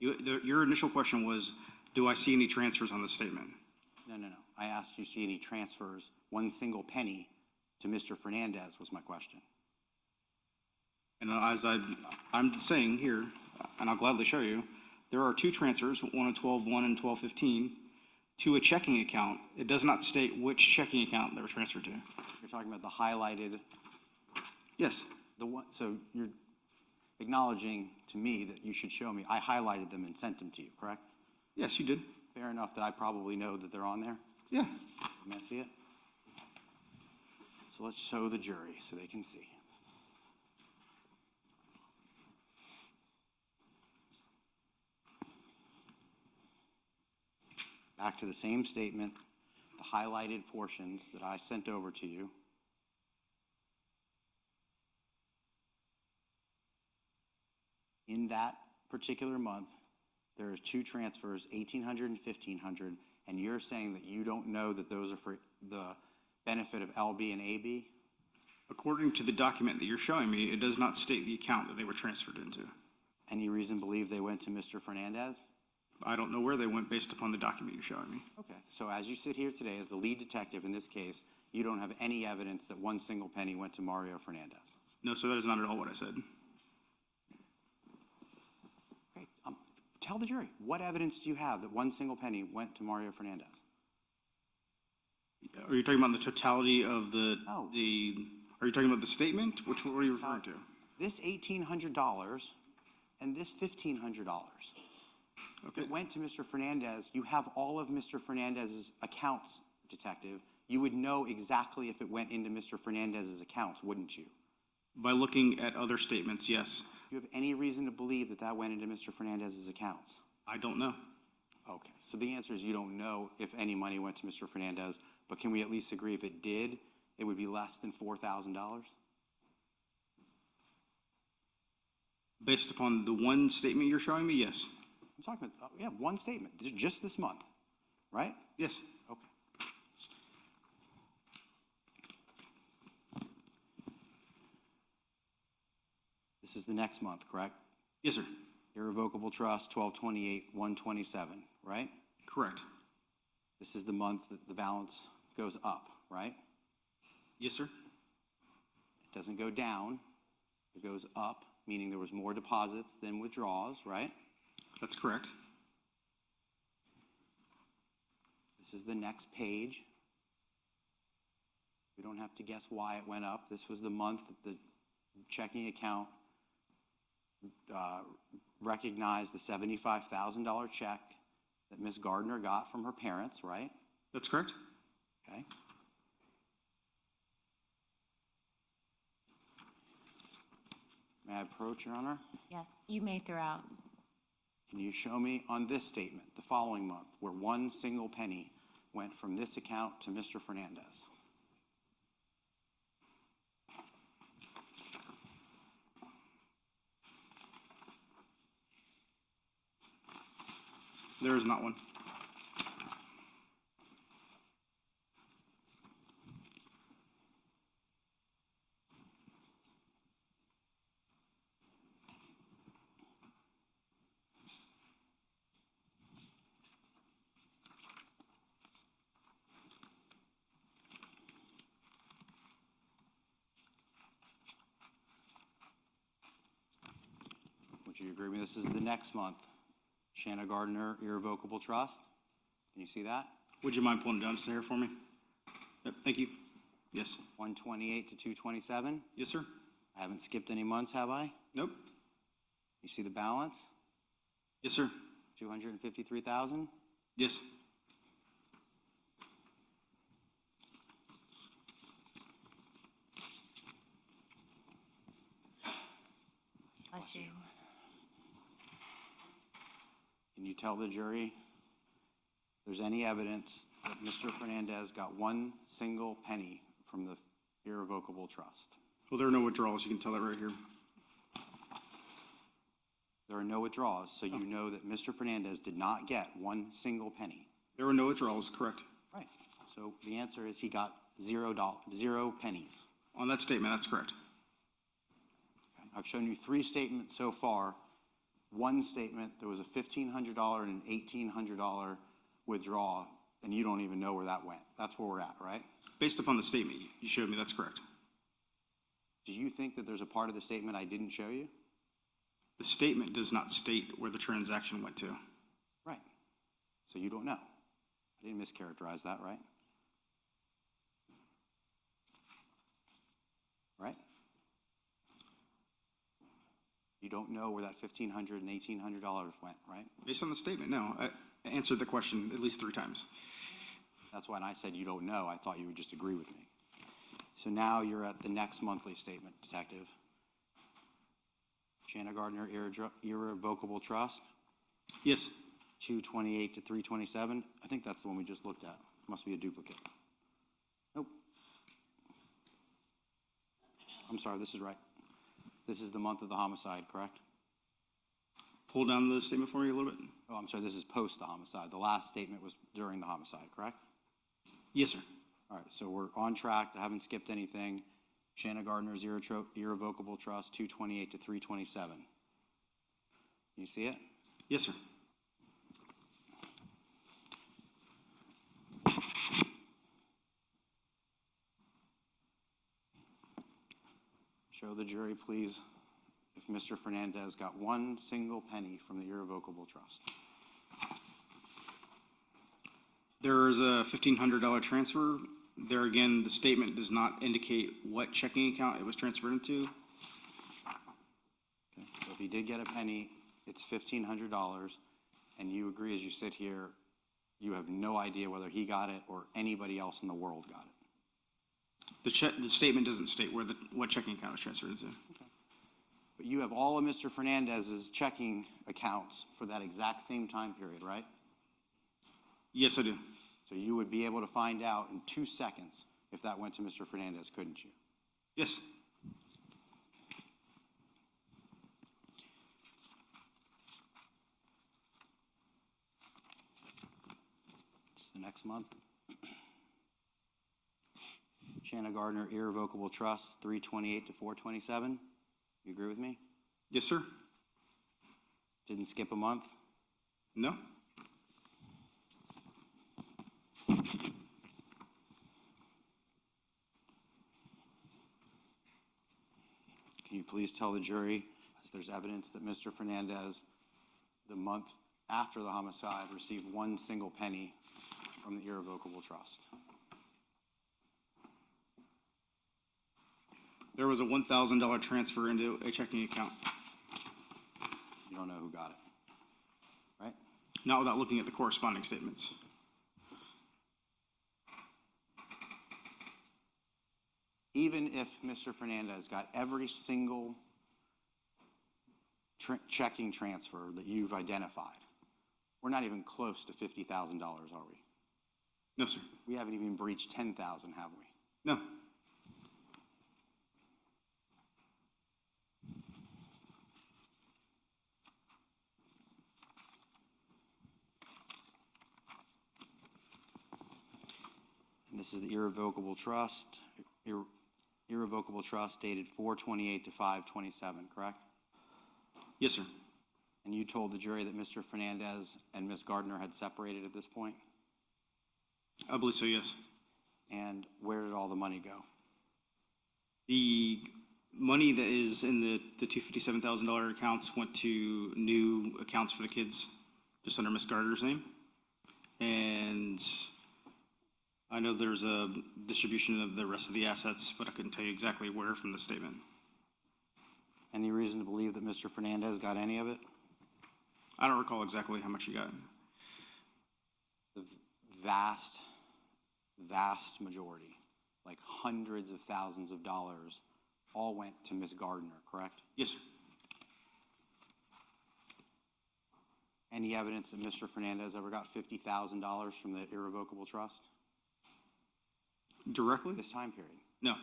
Your initial question was, do I see any transfers on the statement? No. I asked you, see any transfers, one single penny to Mr. Fernandez was my question. And as I'm saying here, and I'll gladly show you, there are two transfers, one in 12-1 and 12-15, to a checking account. It does not state which checking account they were transferred to. You're talking about the highlighted, Yes. so you're acknowledging to me that you should show me, I highlighted them and sent them to you, correct? Yes, you did. Fair enough that I probably know that they're on there? Yeah. May I see it? So let's show the jury so they can see. Back to the same statement, the highlighted portions that I sent over to you. In that particular month, there are two transfers, $1,800 and $1,500, and you're saying that you don't know that those are for the benefit of LB and AB? According to the document that you're showing me, it does not state the account that they were transferred into. Any reason to believe they went to Mr. Fernandez? I don't know where they went based upon the document you're showing me. Okay, so as you sit here today as the lead detective in this case, you don't have any evidence that one single penny went to Mario Fernandez? No, sir, that is not at all what I said. Okay, tell the jury, what evidence do you have that one single penny went to Mario Fernandez? Are you talking about the totality of No. are you talking about the statement? Which one are you referring to? This $1,800 and this $1,500. Okay. If it went to Mr. Fernandez, you have all of Mr. Fernandez's accounts, detective. You would know exactly if it went into Mr. Fernandez's accounts, wouldn't you? By looking at other statements, yes. Do you have any reason to believe that that went into Mr. Fernandez's accounts? I don't know. Okay, so the answer is you don't know if any money went to Mr. Fernandez, but can we at least agree if it did, it would be less than $4,000? Based upon the one statement you're showing me, yes. I'm talking about, yeah, one statement, just this month, right? Yes. Okay. This is the next month, correct? Yes, sir. Irrevocable trust, 12/28/127, right? Correct. This is the month that the balance goes up, right? Yes, sir. It doesn't go down, it goes up, meaning there was more deposits than withdrawals, right? That's correct. This is the next page. We don't have to guess why it went up. This was the month that the checking account recognized the $75,000 check that Ms. Gardner got from her parents, right? That's correct. Okay. May I approach, Your Honor? Yes, you may throughout. Can you show me on this statement, the following month, where one single penny went from this account to Mr. Fernandez? There is not one. Would you agree with me? This is the next month. Shanna Gardner, irrevocable trust. Can you see that? Would you mind pulling it down just here for me? Yep, thank you. Yes. 128 to 227. Yes, sir. I haven't skipped any months, have I? Nope. You see the balance? Yes, sir. 253,000? Yes. Bless you. Can you tell the jury if there's any evidence that Mr. Fernandez got one single penny from the irrevocable trust? Well, there are no withdrawals. You can tell that right here. There are no withdrawals, so you know that Mr. Fernandez did not get one single penny. There were no withdrawals, correct. Right. So the answer is he got $0, 0 pennies. On that statement, that's correct. Okay. I've shown you 3 statements so far. One statement, there was a $1,500 and an $1,800 withdrawal, and you don't even know where that went. That's where we're at, right? Based upon the statement you showed me, that's correct. Do you think that there's a part of the statement I didn't show you? The statement does not state where the transaction went to. Right. So you don't know. I didn't mischaracterize that, right? Right? You don't know where that $1,500 and $1,800 went, right? Based on the statement, no. I answered the question at least 3 times. That's when I said you don't know. I thought you would just agree with me. So now you're at the next monthly statement, Detective. Shanna Gardner, irrevocable trust, Yes. 228 to 327. I think that's the one we just looked at. Must be a duplicate. Nope. I'm sorry, this is right. This is the month of the homicide, correct? Pull down the statement for me a little bit. Oh, I'm sorry, this is post the homicide. The last statement was during the homicide, correct? Yes, sir. All right, so we're on track. I haven't skipped anything. Shanna Gardner's irrevocable trust, 228 to 327. You see it? Yes, sir. Show the jury, please, if Mr. Fernandez got one single penny from the irrevocable trust. There is a $1,500 transfer. There again, the statement does not indicate what checking account it was transferred into. Okay. So if he did get a penny, it's $1,500, and you agree as you sit here, you have no idea whether he got it or anybody else in the world got it. The statement doesn't state what checking account it was transferred into. But you have all of Mr. Fernandez's checking accounts for that exact same time period, right? Yes, I do. So you would be able to find out in 2 seconds if that went to Mr. Fernandez, couldn't you? Yes. It's the next month. Shanna Gardner, irrevocable trust, 328 to 427. You agree with me? Yes, sir. Didn't skip a month? No. Can you please tell the jury if there's evidence that Mr. Fernandez, the month after the homicide, received one single penny from the irrevocable trust? There was a $1,000 transfer into a checking account. You don't know who got it, right? Not without looking at the corresponding statements. Even if Mr. Fernandez got every single checking transfer that you've identified, we're not even close to $50,000, are we? No, sir. We haven't even breached 10,000, have we? No. And this is the irrevocable trust, irrevocable trust dated 4/28 to 5/27, correct? Yes, sir. And you told the jury that Mr. Fernandez and Ms. Gardner had separated at this point? I believe so, yes. And where did all the money go? The money that is in the $257,000 accounts went to new accounts for the kids, just under Miss Gardner's name. And I know there's a distribution of the rest of the assets, but I couldn't tell you exactly where from the statement. Any reason to believe that Mr. Fernandez got any of it? I don't recall exactly how much he got. The vast, vast majority, like hundreds of thousands of dollars, all went to Ms. Gardner, correct? Yes, sir. Any evidence that Mr. Fernandez ever got $50,000 from the irrevocable trust Directly? this time period? No.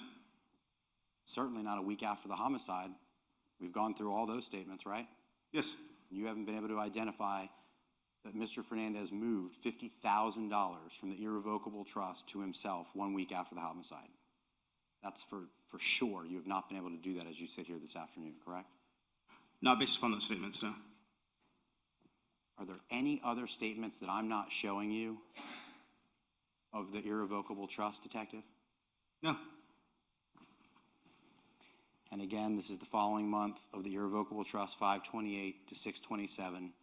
Certainly not a week after the homicide. We've gone through all those statements, right? Yes. You haven't been able to identify that Mr. Fernandez moved $50,000 from the irrevocable trust to himself 1 week after the homicide. That's for sure. You have not been able to do that as you sit here this afternoon, correct? Not based upon those statements, no. Are there any other statements that I'm not showing you of the irrevocable trust, Detective? No. And again, this is the following month of the irrevocable trust, 528 to 627.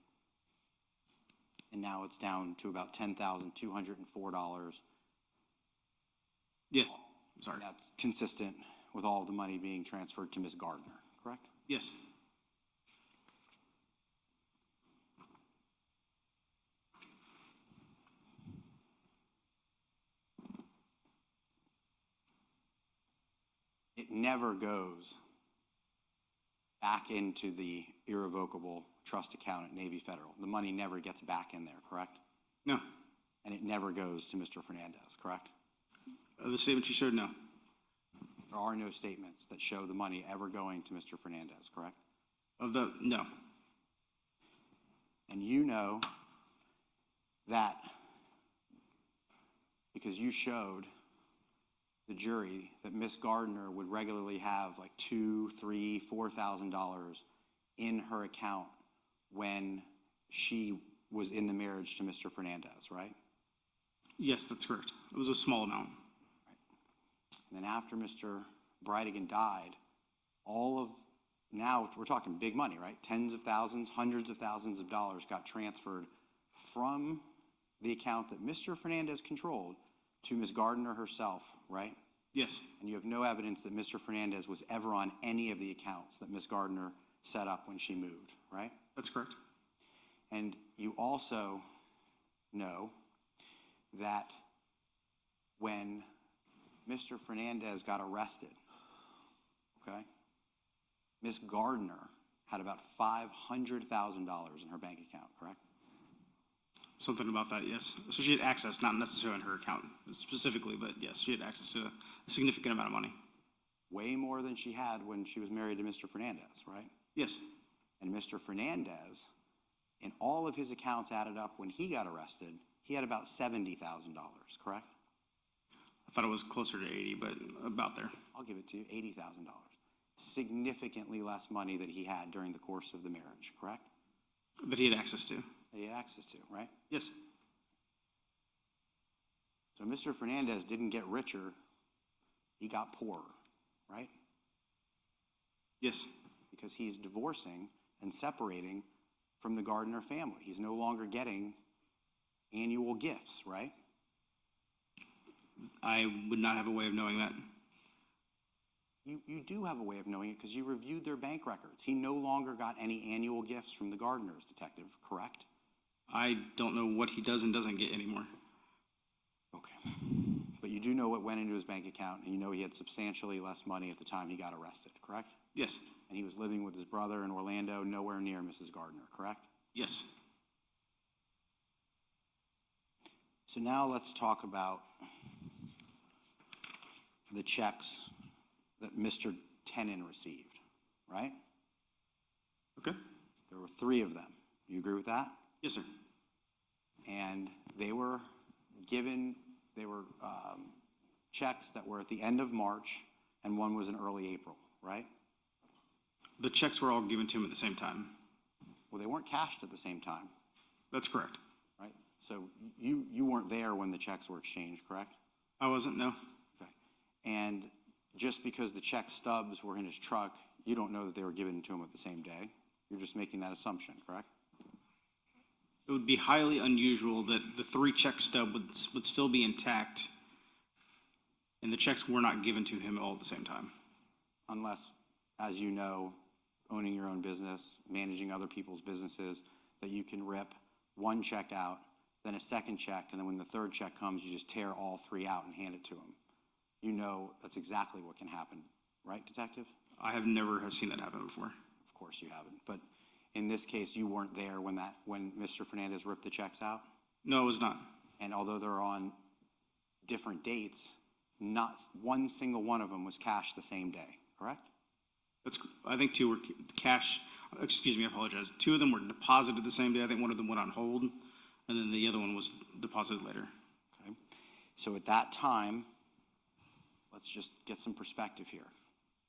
And now it's down to about $10,204. Yes. Sorry. That's consistent with all of the money being transferred to Ms. Gardner, correct? Yes. It never goes back into the irrevocable trust account at Navy Federal. The money never gets back in there, correct? No. And it never goes to Mr. Fernandez, correct? The statement you showed, no. There are no statements that show the money ever going to Mr. Fernandez, correct? No. And you know that because you showed the jury that Miss Gardner would regularly have like $2,000, $3,000, $4,000 in her account when she was in the marriage to Mr. Fernandez, right? Yes, that's correct. It was a small amount. And then after Mr. Bridegan died, now we're talking big money, right? Tens of thousands, hundreds of thousands of dollars got transferred from the account that Mr. Fernandez controlled to Ms. Gardner herself, right? Yes. And you have no evidence that Mr. Fernandez was ever on any of the accounts that Ms. Gardner set up when she moved, right? That's correct. And you also know that when Mr. Fernandez got arrested, okay, Ms. Gardner had about $500,000 in her bank account, correct? Something about that, yes. So she had access, not necessarily in her account specifically, but yes, she had access to a significant amount of money. Way more than she had when she was married to Mr. Fernandez, right? Yes. And Mr. Fernandez, in all of his accounts added up when he got arrested, he had about $70,000, correct? I thought it was closer to 80, but about there. I'll give it to you, $80,000. Significantly less money that he had during the course of the marriage, correct? That he had access to. That he had access to, right? Yes. So Mr. Fernandez didn't get richer, he got poorer, right? Yes. Because he's divorcing and separating from the Gardner family. He's no longer getting annual gifts, right? I would not have a way of knowing that. You do have a way of knowing it because you reviewed their bank records. He no longer got any annual gifts from the Gardners, Detective, correct? I don't know what he does and doesn't get anymore. Okay. But you do know what went into his bank account, and you know he had substantially less money at the time he got arrested, correct? Yes. And he was living with his brother in Orlando, nowhere near Mrs. Gardner, correct? Yes. So now let's talk about the checks that Mr. Tenen received, right? Okay. There were 3 of them. You agree with that? Yes, sir. And they were checks that were at the end of March, and one was in early April, right? The checks were all given to him at the same time. Well, they weren't cashed at the same time, That's correct. right? So you weren't there when the checks were exchanged, correct? I wasn't, no. Okay. And just because the check stubs were in his truck, you don't know that they were given to him at the same day. You're just making that assumption, correct? It would be highly unusual that the 3 check stub would still be intact and the checks were not given to him all at the same time. Unless, as you know, owning your own business, managing other people's businesses, that you can rip one check out, then a second check, and then when the third check comes, you just tear all three out and hand it to them. You know that's exactly what can happen, right, Detective? I have never seen that happen before. Of course you haven't, but in this case, you weren't there when Mr. Fernandez ripped the checks out? No, it was not. And although they're on different dates, not one single one of them was cashed the same day, correct? I think two were cash, excuse me, I apologize. Two of them were deposited the same day. I think one of them went on hold, and then the other one was deposited later. Okay. So at that time, let's just get some perspective here.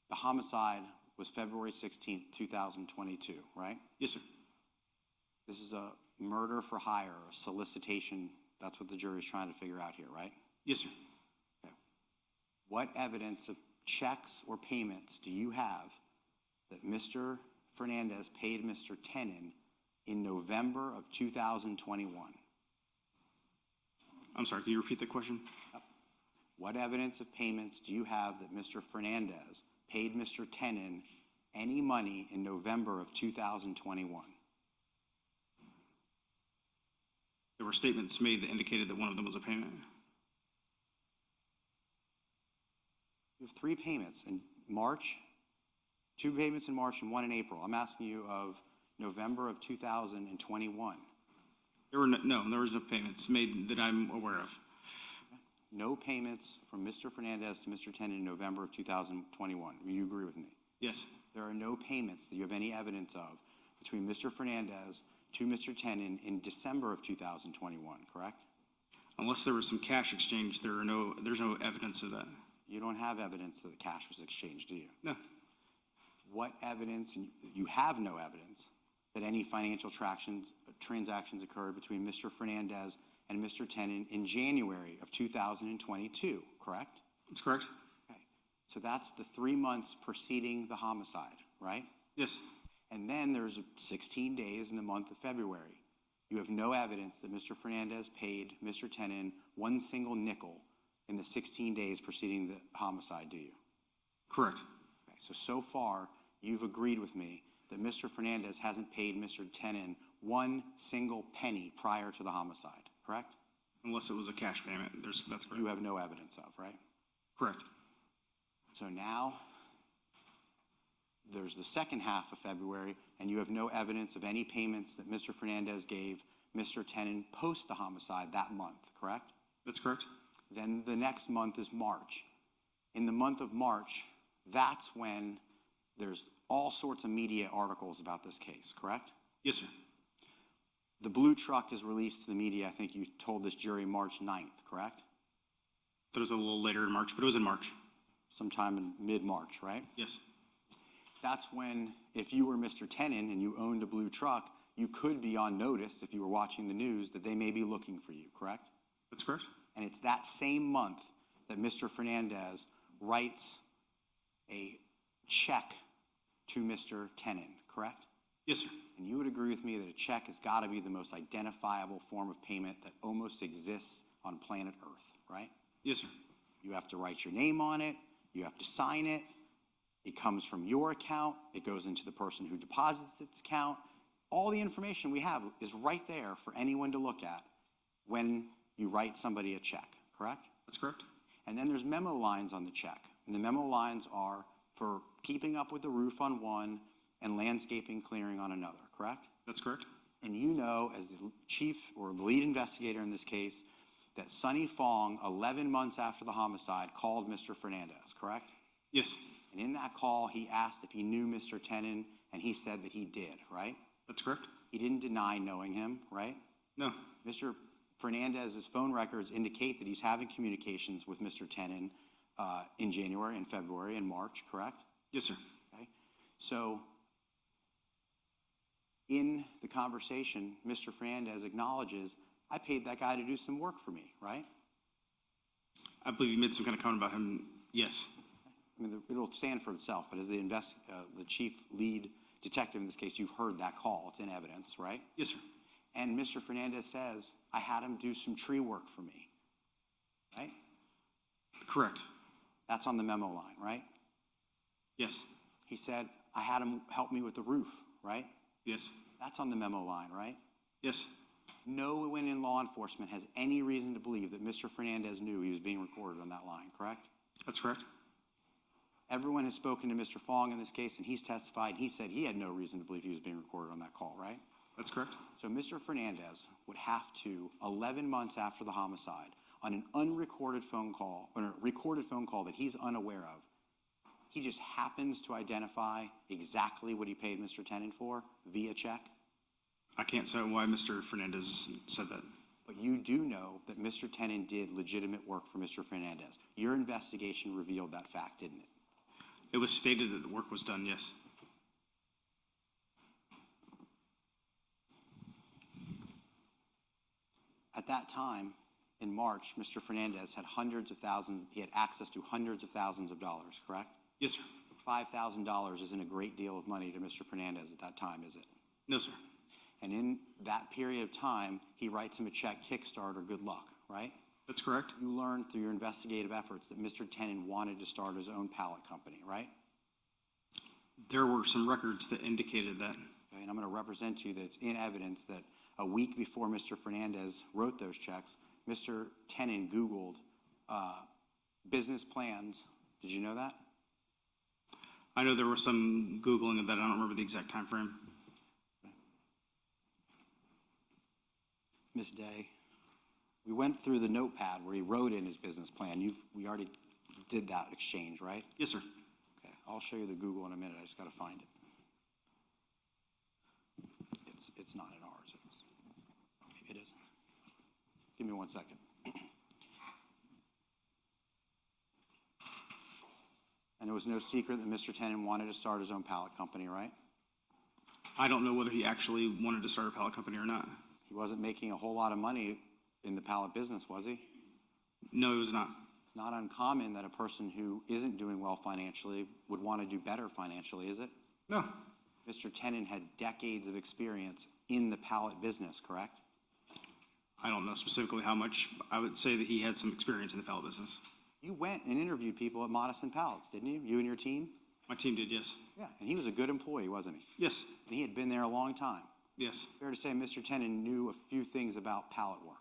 The homicide was February 16th, 2022, right? Yes, sir. This is a murder for hire, a solicitation. That's what the jury's trying to figure out here, right? Yes, sir. Okay. What evidence of checks or payments do you have that Mr. Fernandez paid Mr. Tenon in November of 2021? I'm sorry, can you repeat the question? What evidence of payments do you have that Mr. Fernandez paid Mr. Tenon any money in November of 2021? There were statements made that indicated that one of them was a payment. You have three payments in March, two payments in March and one in April. I'm asking you of November of 2021. There was no payments made that I'm aware of. No payments from Mr. Fernandez to Mr. Tenon in November of 2021. Do you agree with me? Yes. There are no payments that you have any evidence of between Mr. Fernandez to Mr. Tenon in December of 2021, correct? Unless there was some cash exchange, there's no evidence of that. You don't have evidence that the cash was exchanged, do you? No. What evidence, and you have no evidence, that any financial transactions occurred between Mr. Fernandez and Mr. Tenon in January of 2022, correct? That's correct. Okay. So that's the 3 months preceding the homicide, right? Yes. And then there's 16 days in the month of February. You have no evidence that Mr. Fernandez paid Mr. Tenon one single nickel in the 16 days preceding the homicide, do you? Correct. Okay. So far, you've agreed with me that Mr. Fernandez hasn't paid Mr. Tenon one single penny prior to the homicide, correct? Unless it was a cash payment. That's correct. You have no evidence of, right? Correct. So now there's the second half of February, and you have no evidence of any payments that Mr. Fernandez gave Mr. Tenon post the homicide that month, correct? That's correct. Then the next month is March. In the month of March, that's when there's all sorts of media articles about this case, correct? Yes, sir. The blue truck is released to the media, I think you told this jury March 9th, correct? That was a little later in March, but it was in March. Sometime in mid-March, right? Yes. That's when, if you were Mr. Tenon and you owned a blue truck, you could be on notice, if you were watching the news, that they may be looking for you, correct? That's correct. And it's that same month that Mr. Fernandez writes a check to Mr. Tenon, correct? Yes, sir. And you would agree with me that a check has got to be the most identifiable form of payment that almost exists on planet Earth, right? Yes, sir. You have to write your name on it. You have to sign it. It comes from your account. It goes into the person who deposits its account. All the information we have is right there for anyone to look at when you write somebody a check, correct? That's correct. And then there's memo lines on the check. And the memo lines are for keeping up with the roof on one and landscaping clearing on another, correct? That's correct. And you know, as the chief or the lead investigator in this case, that Sonny Fong, 11 months after the homicide, called Mr. Fernandez, correct? Yes. And in that call, he asked if he knew Mr. Tenon, and he said that he did, right? That's correct. He didn't deny knowing him, right? No. Mr. Fernandez's phone records indicate that he's having communications with Mr. Tenon in January and February and March, correct? Yes, sir. Okay. So in the conversation, Mr. Fernandez acknowledges, I paid that guy to do some work for me, right? I believe you made some kind of comment about him. Yes. I mean, it'll stand for itself, but as the chief lead detective in this case, you've heard that call. It's in evidence, right? Yes, sir. And Mr. Fernandez says, I had him do some tree work for me, right? Correct. That's on the memo line, right? Yes. He said, I had him help me with the roof, right? Yes. That's on the memo line, right? Yes. No one in law enforcement has any reason to believe that Mr. Fernandez knew he was being recorded on that line, correct? That's correct. Everyone has spoken to Mr. Fong in this case, and he's testified, and he said he had no reason to believe he was being recorded on that call, right? That's correct. So Mr. Fernandez would have to, 11 months after the homicide, on an unrecorded phone call, or a recorded phone call that he's unaware of, he just happens to identify exactly what he paid Mr. Tenen for via check. I can't say why Mr. Fernandez said that. But you do know that Mr. Tenen did legitimate work for Mr. Fernandez. Your investigation revealed that fact, didn't it? It was stated that the work was done, yes. At that time, in March, Mr. Fernandez had he had access to hundreds of thousands of dollars, correct? Yes, sir. $5,000 isn't a great deal of money to Mr. Fernandez at that time, is it? No, sir. And in that period of time, he writes him a check, Kickstarter, good luck, right? That's correct. You learned through your investigative efforts that Mr. Tenen wanted to start his own pallet company, right? There were some records that indicated that. Okay, and I'm going to represent to you that it's in evidence that a week before Mr. Fernandez wrote those checks, Mr. Tenen Googled business plans. Did you know that? I know there was some Googling of that. I don't remember the exact time frame. Ms. Day, we went through the notepad where he wrote in his business plan. We already did that exchange, right? Yes, sir. Okay, I'll show you the Google in a minute. I just got to find it. It's not in ours. Maybe it isn't. Give me 1 second. And it was no secret that Mr. Tenen wanted to start his own pallet company, right? I don't know whether he actually wanted to start a pallet company or not. He wasn't making a whole lot of money in the pallet business, was he? No, he was not. It's not uncommon that a person who isn't doing well financially would want to do better financially, is it? No. Mr. Tenen had decades of experience in the pallet business, correct? I don't know specifically how much. I would say that he had some experience in the pallet business. You went and interviewed people at Modison Pallets, didn't you? You and your team? My team did, yes. Yeah, and he was a good employee, wasn't he? Yes. And he had been there a long time. Yes. Fair to say Mr. Tenen knew a few things about pallet work.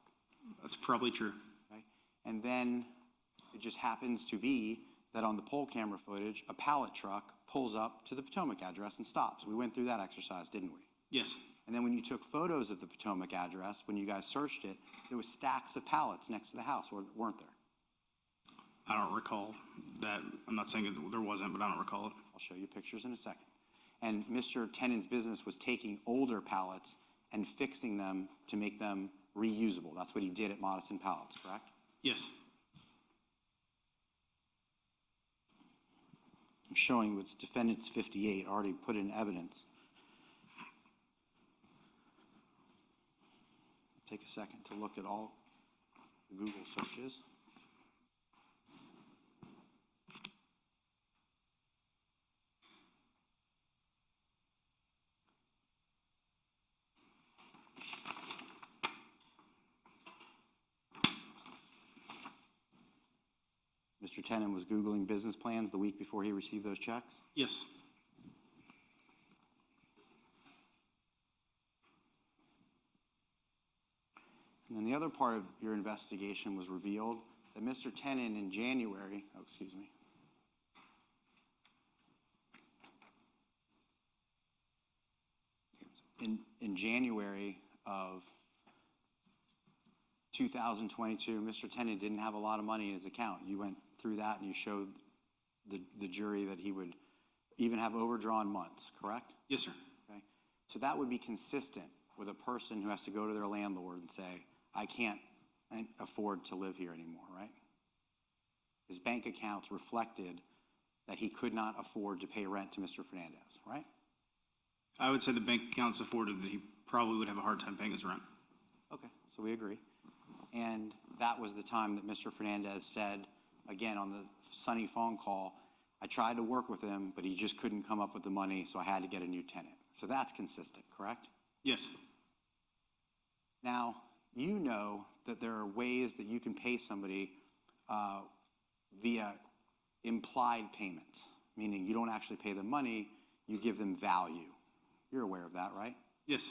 That's probably true. Okay? And then it just happens to be that on the poll camera footage, a pallet truck pulls up to the Potomac address and stops. We went through that exercise, didn't we? Yes. And then when you took photos of the Potomac address, when you guys searched it, there was stacks of pallets next to the house, weren't there? I don't recall that. I'm not saying there wasn't, but I don't recall it. I'll show you pictures in a second. And Mr. Tenen's business was taking older pallets and fixing them to make them reusable. That's what he did at Modison Pallets, correct? Yes. I'm showing what's defendant's 58, already put in evidence. Take a second to look at all the Google searches. Mr. Tenen was Googling business plans the week before he received those checks? Yes. And then the other part of your investigation was revealed that Mr. Tenen in January, in January of 2022, Mr. Tenen didn't have a lot of money in his account. You went through that and you showed the jury that he would even have overdrawn months, correct? Yes, sir. Okay. So that would be consistent with a person who has to go to their landlord and say, I can't afford to live here anymore, right? His bank accounts reflected that he could not afford to pay rent to Mr. Fernandez, right? I would say the bank accounts afforded that he probably would have a hard time paying his rent. Okay, so we agree. And that was the time that Mr. Fernandez said, again, on the Sunny phone call, I tried to work with him, but he just couldn't come up with the money, so I had to get a new tenant. So that's consistent, correct? Yes. Now, you know that there are ways that you can pay somebody via implied payments, meaning you don't actually pay them money, you give them value. You're aware of that, right? Yes.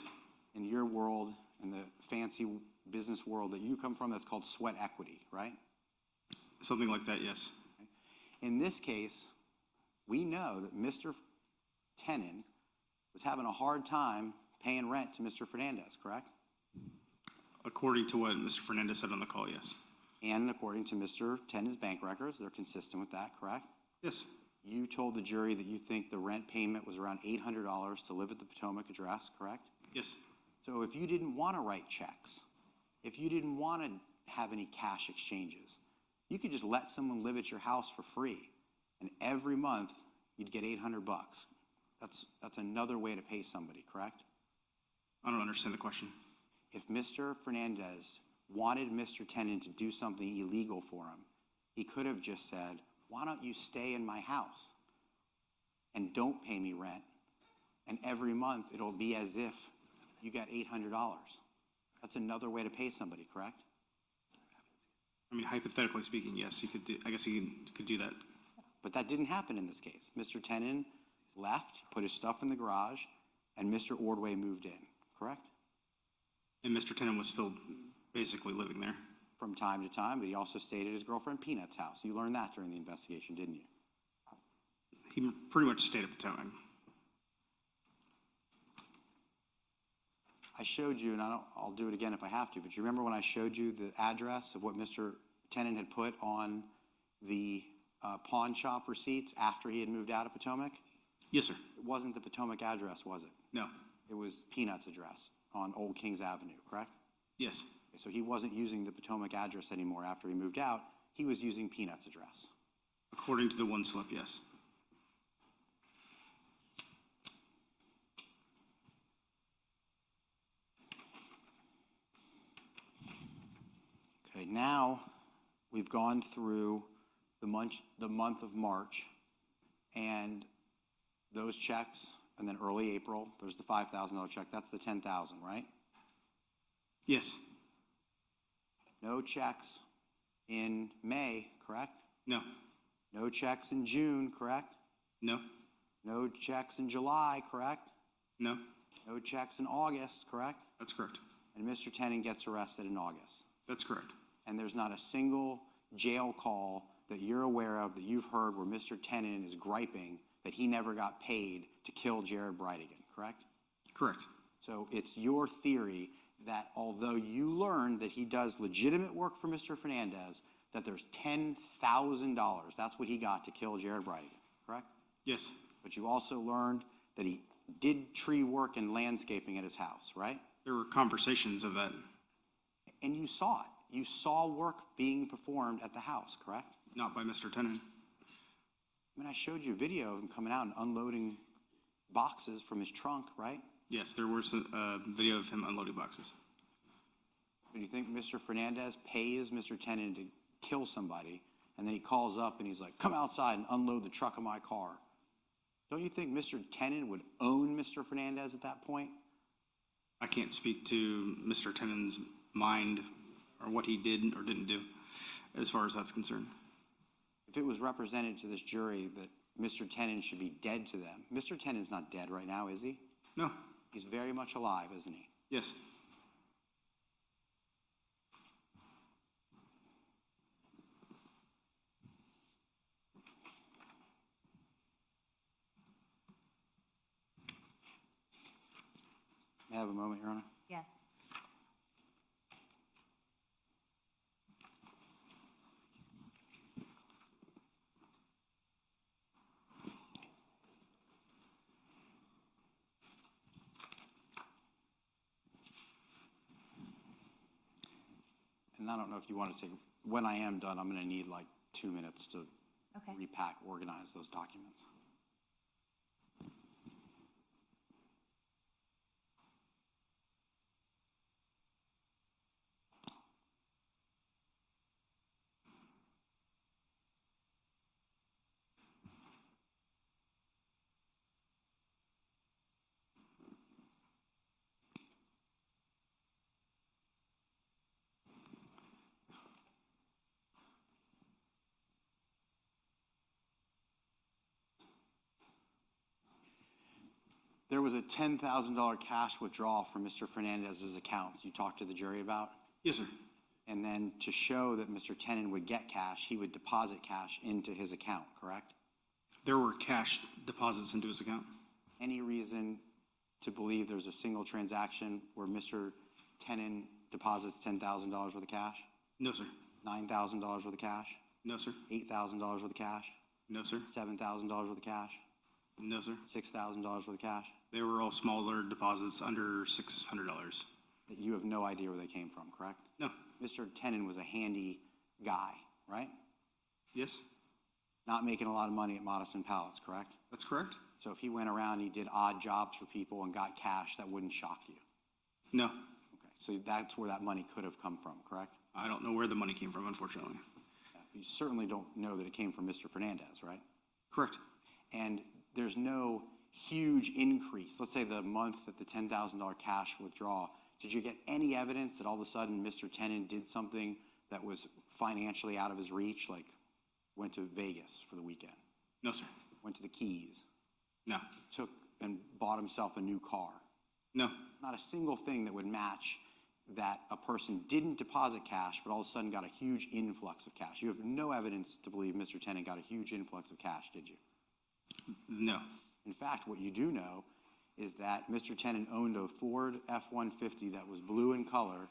In your world, in the fancy business world that you come from, that's called sweat equity, right? Something like that, yes. In this case, we know that Mr. Tenon was having a hard time paying rent to Mr. Fernandez, correct? According to what Mr. Fernandez said on the call, yes. And according to Mr. Tenon's bank records, they're consistent with that, correct? Yes. You told the jury that you think the rent payment was around $800 to live at the Potomac address, correct? Yes. So if you didn't want to write checks, if you didn't want to have any cash exchanges, you could just let someone live at your house for free, and every month you'd get $800. That's another way to pay somebody, correct? I don't understand the question. If Mr. Fernandez wanted Mr. Tenon to do something illegal for him, he could have just said, why don't you stay in my house and don't pay me rent? And every month it'll be as if you got $800. That's another way to pay somebody, correct? I mean, hypothetically speaking, yes, he could do, I guess he could do that. But that didn't happen in this case. Mr. Tenon left, put his stuff in the garage, and Mr. Ordway moved in, correct? And Mr. Tenon was still basically living there. From time to time, but he also stayed at his girlfriend Peanut's house. You learned that during the investigation, didn't you? He pretty much stayed at Potomac. I showed you, and I'll do it again if I have to, but you remember when I showed you the address of what Mr. Tenon had put on the pawn shop receipts after he had moved out of Potomac? Yes, sir. It wasn't the Potomac address, was it? No. It was Peanut's address on Old Kings Avenue, correct? Yes. So he wasn't using the Potomac address anymore after he moved out. He was using Peanut's address. According to the one slip, yes. Okay, now we've gone through the month of March, and those checks, and then early April, there's the $5,000 check. That's the $10,000, right? Yes. No checks in May, correct? No. No checks in June, correct? No. No checks in July, correct? No. No checks in August, correct? That's correct. And Mr. Tenon gets arrested in August. That's correct. And there's not a single jail call that you're aware of that you've heard where Mr. Tenon is griping that he never got paid to kill Jared Bridegan, correct? Correct. So it's your theory that although you learned that he does legitimate work for Mr. Fernandez, that there's $10,000, that's what he got to kill Jared Bridegan, correct? Yes. But you also learned that he did tree work and landscaping at his house, right? There were conversations of that. And you saw it. You saw work being performed at the house, correct? Not by Mr. Tenon. I mean, I showed you a video of him coming out and unloading boxes from his trunk, right? Yes, there was a video of him unloading boxes. Do you think Mr. Fernandez pays Mr. Tenon to kill somebody, and then he calls up and he's like, come outside and unload the truck of my car? Don't you think Mr. Tenon would own Mr. Fernandez at that point? I can't speak to Mr. Tenon's mind or what he did or didn't do as far as that's concerned. If it was represented to this jury that Mr. Tenon should be dead to them, Mr. Tenon's not dead right now, is he? No. He's very much alive, isn't he? Yes. May I have a moment, Your Honor? Yes. And I don't know if you want to take, when I am done, I'm going to need like 2 minutes to Okay. repack, organize those documents. There was a $10,000 cash withdrawal from Mr. Fernandez's accounts you talked to the jury about? Yes, sir. And then to show that Mr. Tenen would get cash, he would deposit cash into his account, correct? There were cash deposits into his account. Any reason to believe there's a single transaction where Mr. Tenen deposits $10,000 worth of cash? No, sir. $9,000 worth of cash? No, sir. $8,000 worth of cash? No, sir. $7,000 worth of cash? No, sir. $6,000 worth of cash? They were all smaller deposits under $600. That you have no idea where they came from, correct? No. Mr. Tenen was a handy guy, right? Yes, Not making a lot of money at Modestin Palace, correct? that's correct. So if he went around and he did odd jobs for people and got cash, that wouldn't shock you? No, Okay, so that's where that money could have come from, correct? I don't know where the money came from, unfortunately. You certainly don't know that it came from Mr. Fernandez, right? Correct. And there's no huge increase. Let's say the month that the $10,000 cash withdrawal, did you get any evidence that all of a sudden Mr. Tenen did something that was financially out of his reach, like went to Vegas for the weekend, No, sir. went to the Keys, No. took and bought himself a new car? No. Not a single thing that would match that a person didn't deposit cash, but all of a sudden got a huge influx of cash. You have no evidence to believe Mr. Tenen got a huge influx of cash, did you? No. In fact, what you do know is that Mr. Tenen owned a Ford F-150 that was blue in color,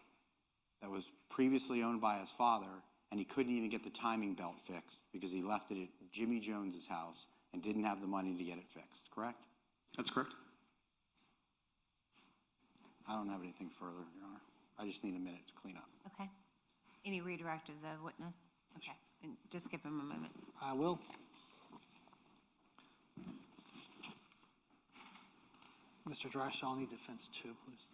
that was previously owned by his father, and he couldn't even get the timing belt fixed because he left it at Jimmy Jones's house and didn't have the money to get it fixed, correct? That's correct. I don't have anything further, Your Honor. I just need a minute to clean up. Okay. Any redirect of the witness? Okay, and just give him a moment. I will. Mr. Drysdale, I'll need defense two, please.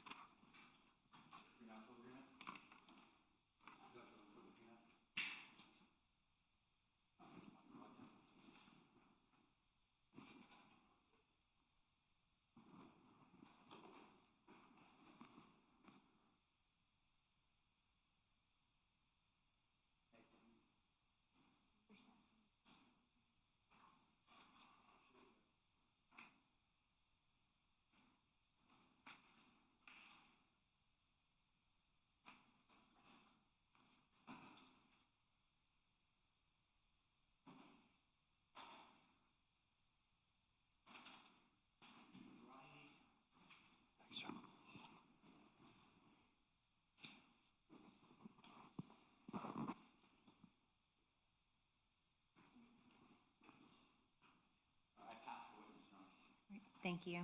Thank you.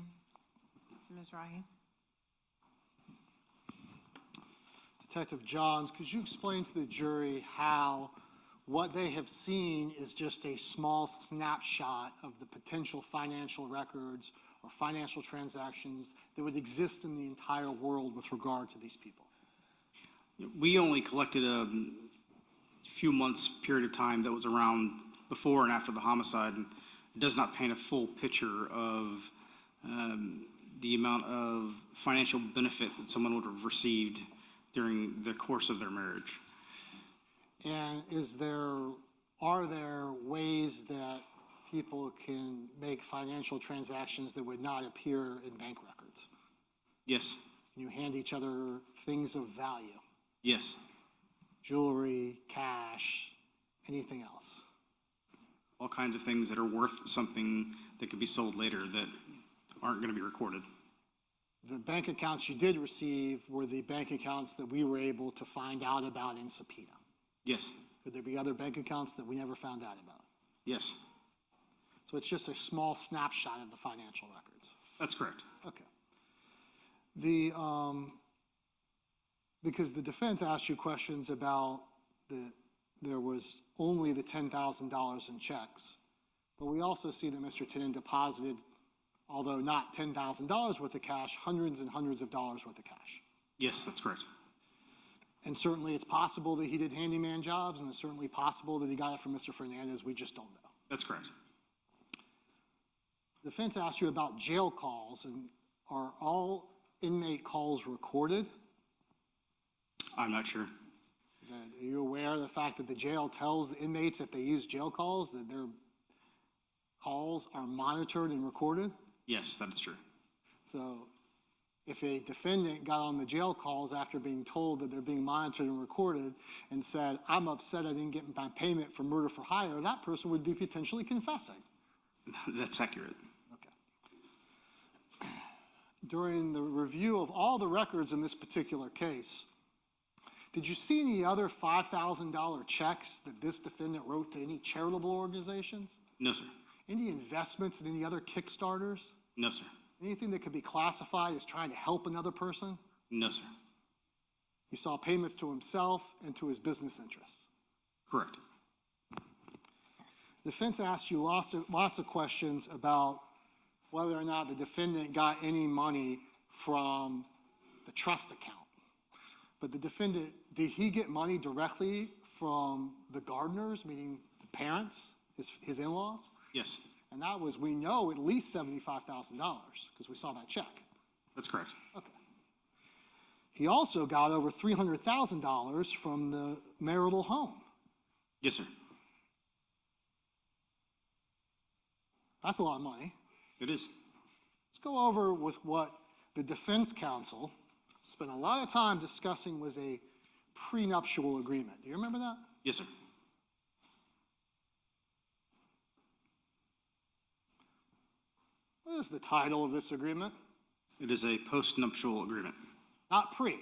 So, Ms. Rahi? Detective Johns, could you explain to the jury how what they have seen is just a small snapshot of the potential financial records or financial transactions that would exist in the entire world with regard to these people? We only collected a few months period of time that was around before and after the homicide, and it does not paint a full picture of the amount of financial benefit that someone would have received during the course of their marriage. And are there ways that people can make financial transactions that would not appear in bank records? Yes. Can you hand each other things of value? Yes. Jewelry, cash, anything else? All kinds of things that are worth something that could be sold later that aren't going to be recorded. The bank accounts you did receive were the bank accounts that we were able to find out about in subpoena. Yes. Could there be other bank accounts that we never found out about? Yes. So it's just a small snapshot of the financial records. That's correct. Okay. Because the defense asked you questions about there was only the $10,000 in checks, but we also see that Mr. Tenen deposited, although not $10,000 worth of cash, hundreds and hundreds of dollars worth of cash. Yes, that's correct. And certainly it's possible that he did handyman jobs, and it's certainly possible that he got it from Mr. Fernandez. We just don't know. That's correct. The defense asked you about jail calls, and are all inmate calls recorded? I'm not sure. Are you aware of the fact that the jail tells the inmates if they use jail calls that their calls are monitored and recorded? Yes, that is true. So if a defendant got on the jail calls after being told that they're being monitored and recorded and said, I'm upset I didn't get my payment for murder for hire, that person would be potentially confessing. That's accurate. Okay. During the review of all the records in this particular case, did you see any other $5,000 checks that this defendant wrote to any charitable organizations? No, sir. Any investments in any other Kickstarters? No, sir. Anything that could be classified as trying to help another person? No, sir. You saw payments to himself and to his business interests. Correct. The defense asked you lots of questions about whether or not the defendant got any money from the trust account. But the defendant, did he get money directly from the Gardners, meaning the parents, his in-laws? Yes, And that was, we know, at least $75,000 because we saw that check. that's correct. Okay. He also got over $300,000 from the marital home. Yes, sir. That's a lot of money. It is. Let's go over with what the defense counsel spent a lot of time discussing was a prenuptial agreement. Do you remember that? Yes, sir. What is the title of this agreement? It is a post-nuptial agreement. Not pre,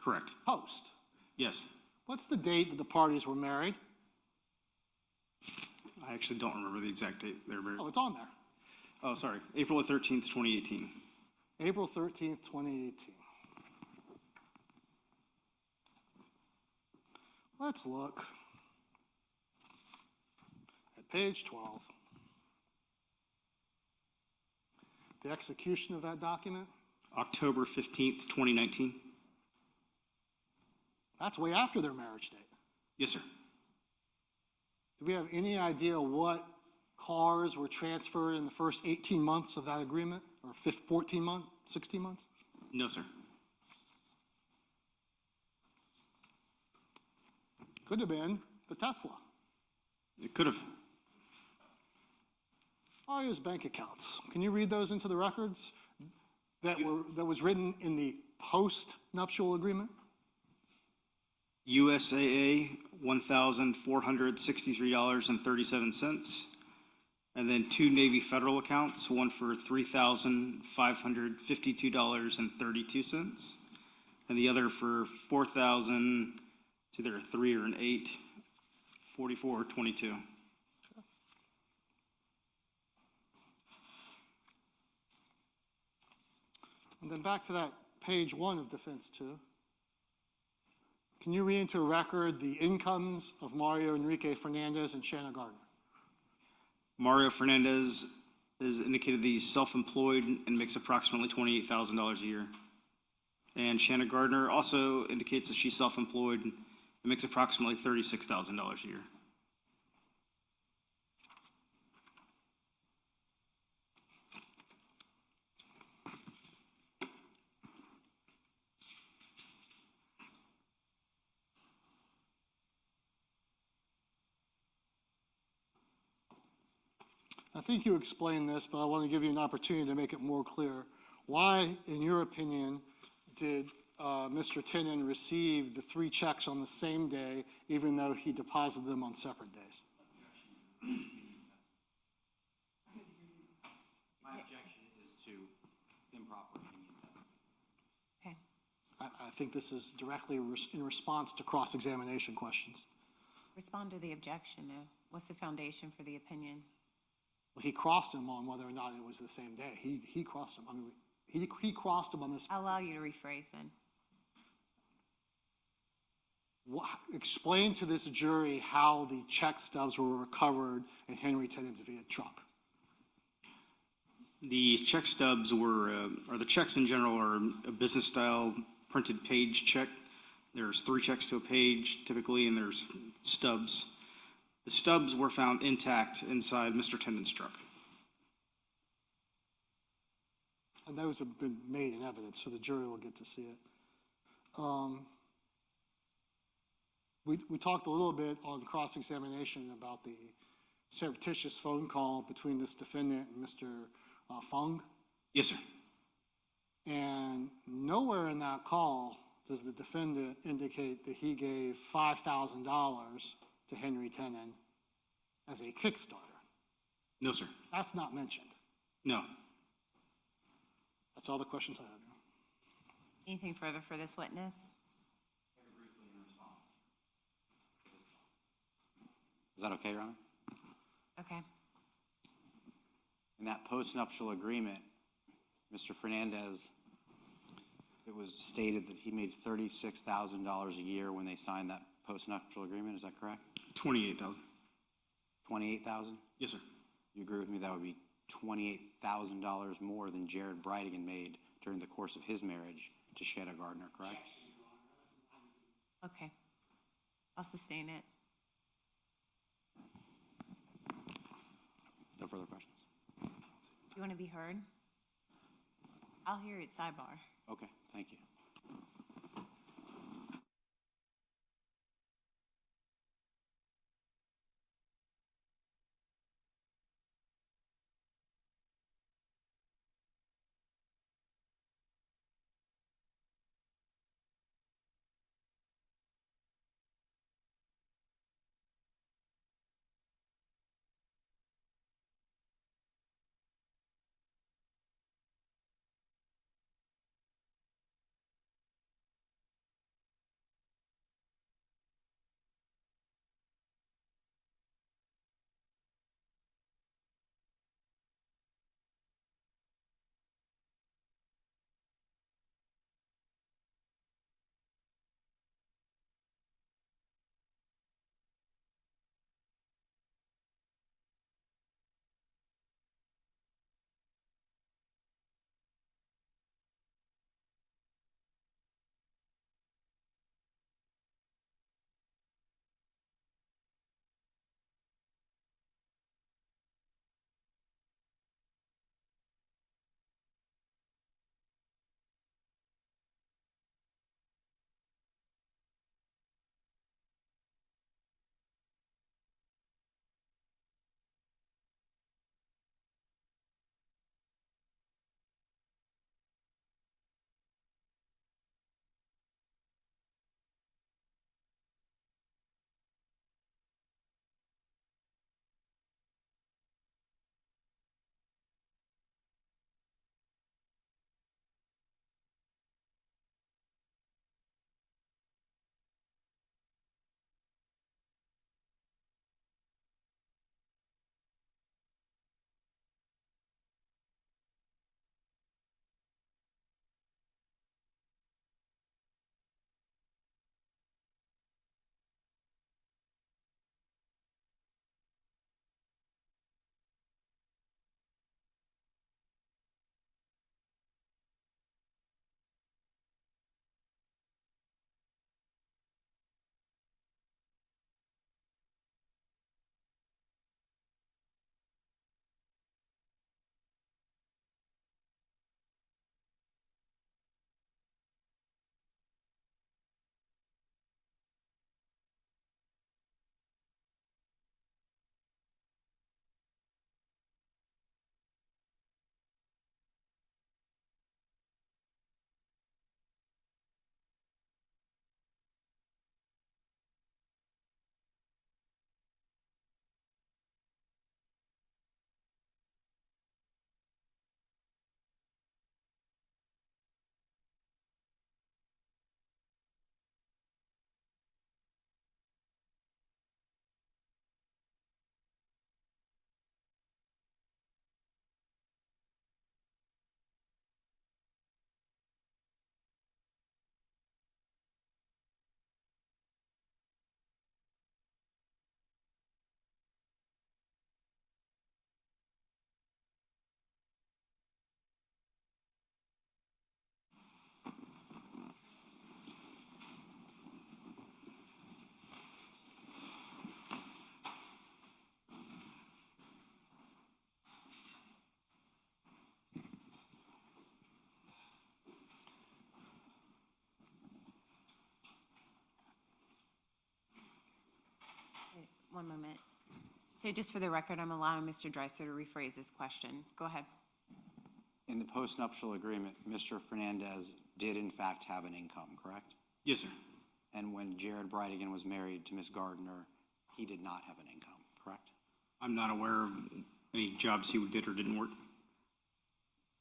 Correct. post. Yes. What's the date that the parties were married? I actually don't remember the exact date. Oh, it's on there. Oh, sorry. April 13th, 2018. April 13th, 2018. Let's look at page 12. The execution of that document, October 15th, 2019. that's way after their marriage date. Yes, sir. Do we have any idea what cars were transferred in the first 18 months of that agreement, or 14 months, 16 months? No, sir. Could have been the Tesla. It could have. Mario's bank accounts. Can you read those into the records that was written in the post-nuptial agreement? USAA, $1,463.37. And then two Navy Federal accounts, one for $3,552.32, and the other for $4,000, it's either a 3 or an 8, 44.22. And then back to that page 1 of defense 2. Can you read into a record the incomes of Mario Enrique Fernandez and Shanna Gardner? Mario Fernandez is indicated that he's self-employed and makes approximately $28,000 a year. And Shanna Gardner also indicates that she's self-employed and makes approximately $36,000 a year. I think you explained this, but I want to give you an opportunity to make it more clear. Why, in your opinion, did Mr. Tinnen receive the 3 checks on the same day, even though he deposited them on separate days? My objection is to improper union testing. Okay. I think this is directly in response to cross-examination questions. Respond to the objection, though. What's the foundation for the opinion? Well, he crossed him on whether or not it was the same day. He crossed him. I mean, he crossed him on this. I'll allow you to rephrase then. Explain to this jury how the check stubs were recovered in Henry Tinnen's Fiat truck. The check stubs or the checks in general are a business-style printed page check. There's 3 checks to a page typically, and there's stubs. The stubs were found intact inside Mr. Tinnen's truck. And those have been made in evidence, so the jury will get to see it. We talked a little bit on cross-examination about the surreptitious phone call between this defendant and Mr. Fung. Yes, sir. nowhere in that call does the defendant indicate that he gave $5,000 to Henry Tenen as a Kickstarter. No, sir. That's not mentioned. No. That's all the questions I have. Anything further for this witness? Is that okay, Your Honor? Okay. In that postnuptial agreement, Mr. Fernandez, it was stated that he made $36,000 a year when they signed that postnuptial agreement. Is that correct? 28,000. 28,000? Yes, sir. You agree with me that would be $28,000 more than Jared Bridegan made during the course of his marriage to Shanna Gardner, correct? Okay. I'll sustain it. No further questions? Do you want to be heard? I'll hear it sidebar. Okay, thank you. One moment. So just for the record, I'm allowing Mr. Dreiser to rephrase his question. Go ahead. In the postnuptial agreement, Mr. Fernandez did in fact have an income, correct? Yes, sir. And when Jared Bridegan was married to Ms. Gardner, he did not have an income, correct? I'm not aware of any jobs he did or didn't work.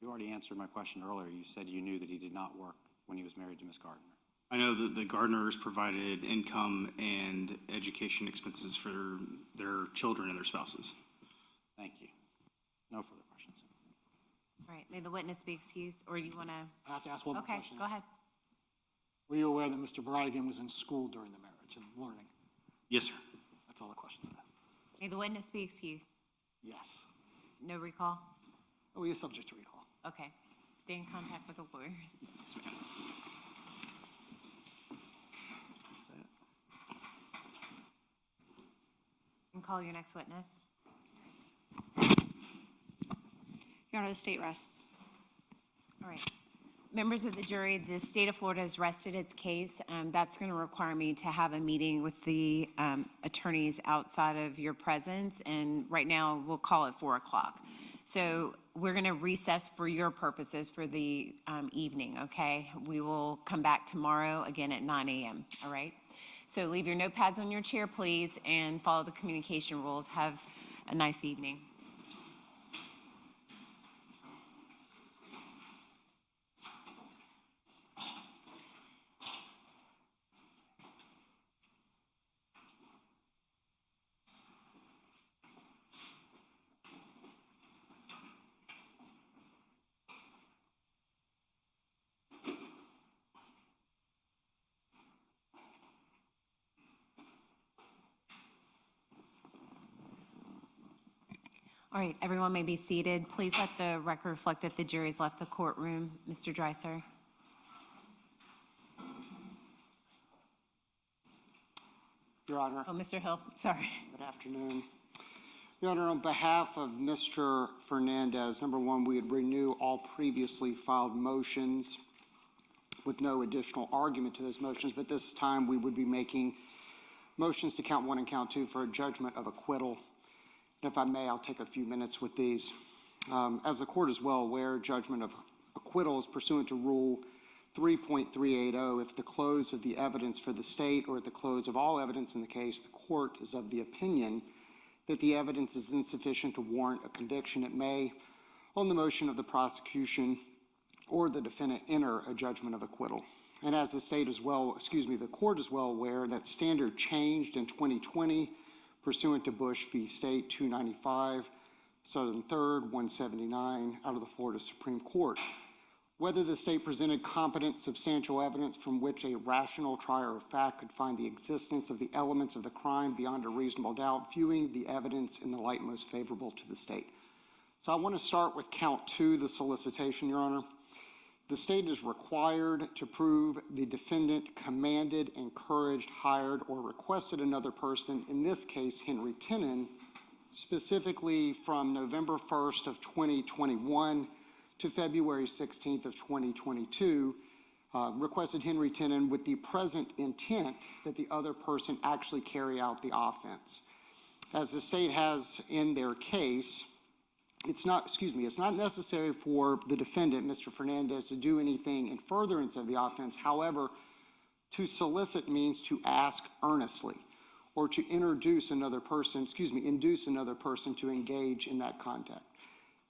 You already answered my question earlier. You said you knew that he did not work when he was married to Ms. Gardner. I know that the Gardners provided income and education expenses for their children and their spouses. Thank you. No further questions. All right, may the witness be excused, or do you want to? I have to ask one more Okay, question. go ahead. Were you aware that Mr. Bridegan was in school during the marriage and learning? Yes, sir. That's all the questions I have. May the witness be excused. Yes. No recall? Oh, he is subject to recall. Okay. Stay in contact with the lawyers. Yes, ma'am. That's it. And call your next witness. Your Honor, the state rests. All right. Members of the jury, the state of Florida has rested its case. That's going to require me to have a meeting with the attorneys outside of your presence, and right now we'll call it 4 o'clock. So we're going to recess for your purposes for the evening, okay? We will come back tomorrow again at 9 a.m., all right? So leave your notepads on your chair, please, and follow the communication rules. Have a nice evening. All right, everyone may be seated. Please let the record reflect that the jury's left the courtroom. Mr. Dreiser. Your Honor. Oh, Mr. Hill, sorry. Good afternoon. Your Honor, on behalf of Mr. Fernandez, number one, we would renew all previously filed motions with no additional argument to those motions, but this time we would be making motions to count 1 and count 2 for a judgment of acquittal. And if I may, I'll take a few minutes with these. As the court is well aware, judgment of acquittal is pursuant to Rule 3.380. If the close of the evidence for the state or at the close of all evidence in the case, the court is of the opinion that the evidence is insufficient to warrant a conviction, it may, on the motion of the prosecution or the defendant, enter a judgment of acquittal. And as the state is well, the court is well aware that standard changed in 2020 pursuant to Bush v. State 295, Southern 3rd, 179, out of the Florida Supreme Court. Whether the state presented competent, substantial evidence from which a rational trier of fact could find the existence of the elements of the crime beyond a reasonable doubt, viewing the evidence in the light most favorable to the state. So I want to start with count 2, the solicitation, Your Honor. The state is required to prove the defendant commanded, encouraged, hired, or requested another person, in this case, Henry Tenen, specifically from November 1st of 2021 to February 16th of 2022, requested Henry Tenen with the present intent that the other person actually carry out the offense. As the state has in their case, it's not necessary for the defendant, Mr. Fernandez, to do anything in furtherance of the offense. However, to solicit means to ask earnestly or to induce another person to engage in that contact.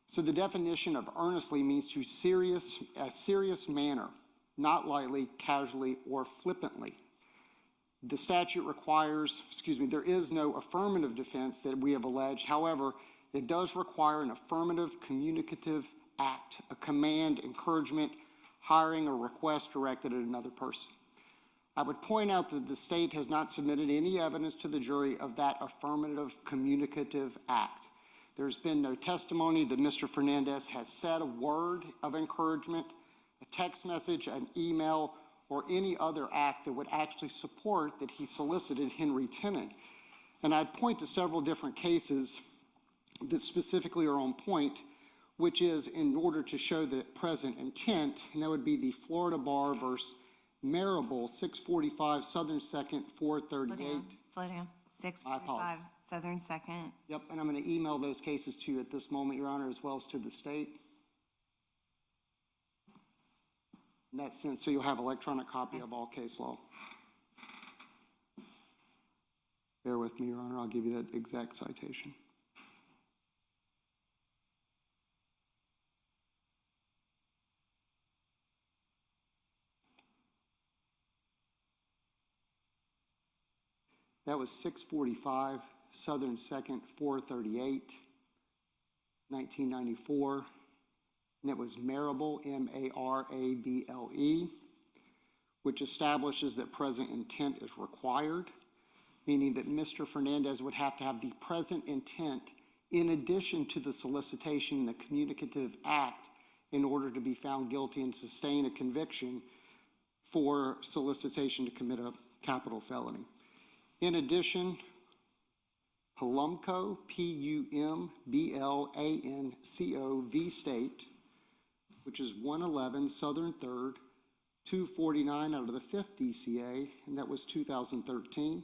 So the definition of earnestly means a serious manner, not lightly, casually, or flippantly. The statute requires, there is no affirmative defense that we have alleged. However, it does require an affirmative communicative act, a command, encouragement, hiring, or request directed at another person. I would point out that the state has not submitted any evidence to the jury of that affirmative communicative act. There's been no testimony that Mr. Fernandez has said a word of encouragement, a text message, an email, or any other act that would actually support that he solicited Henry Tenen. And I'd point to several different cases that specifically are on point, which is in order to show the present intent, and that would be the Florida Bar versus Marable, 645 Southern 2nd, 438. Slow down. 645 Southern 2nd. Yep, and I'm going to email those cases to you at this moment, Your Honor, as well as to the state. in that sense, so you'll have electronic copy of all case law. Bear with me, Your Honor, I'll give you that exact citation. That was 645 Southern 2nd 438, 1994. And it was Marable, M-A-R-A-B-L-E, which establishes that present intent is required, meaning that Mr. Fernandez would have to have the present intent in addition to the solicitation and the communicative act in order to be found guilty and sustain a conviction for solicitation to commit a capital felony. In addition, Palumco, P-U-M-B-L-A-N-C-O, v. State, which is 111 Southern 3rd, 249 out of the 5th DCA, and that was 2013.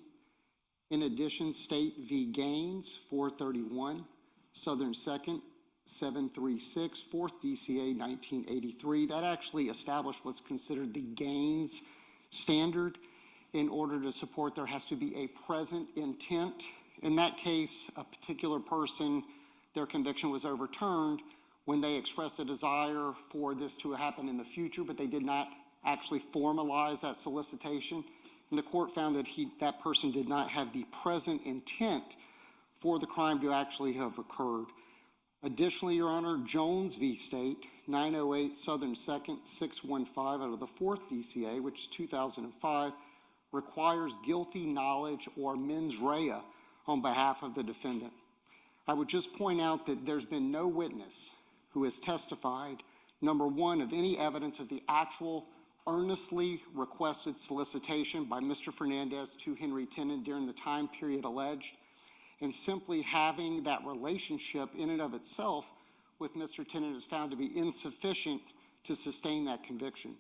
In addition, State v. Gaines, 431 Southern 2nd, 736, 4th DCA, 1983. That actually established what's considered the Gaines standard. In order to support, there has to be a present intent. In that case, a particular person, their conviction was overturned when they expressed a desire for this to happen in the future, but they did not actually formalize that solicitation. And the court found that that person did not have the present intent for the crime to actually have occurred. Additionally, Your Honor, Jones v. State, 908 Southern 2nd, 615 out of the 4th DCA, which is 2005, requires guilty knowledge or mens rea on behalf of the defendant. I would just point out that there's been no witness who has testified, number one, of any evidence of the actual earnestly requested solicitation by Mr. Fernandez to Henry Tennant during the time period alleged, and simply having that relationship in and of itself with Mr. Tennant is found to be insufficient to sustain that conviction.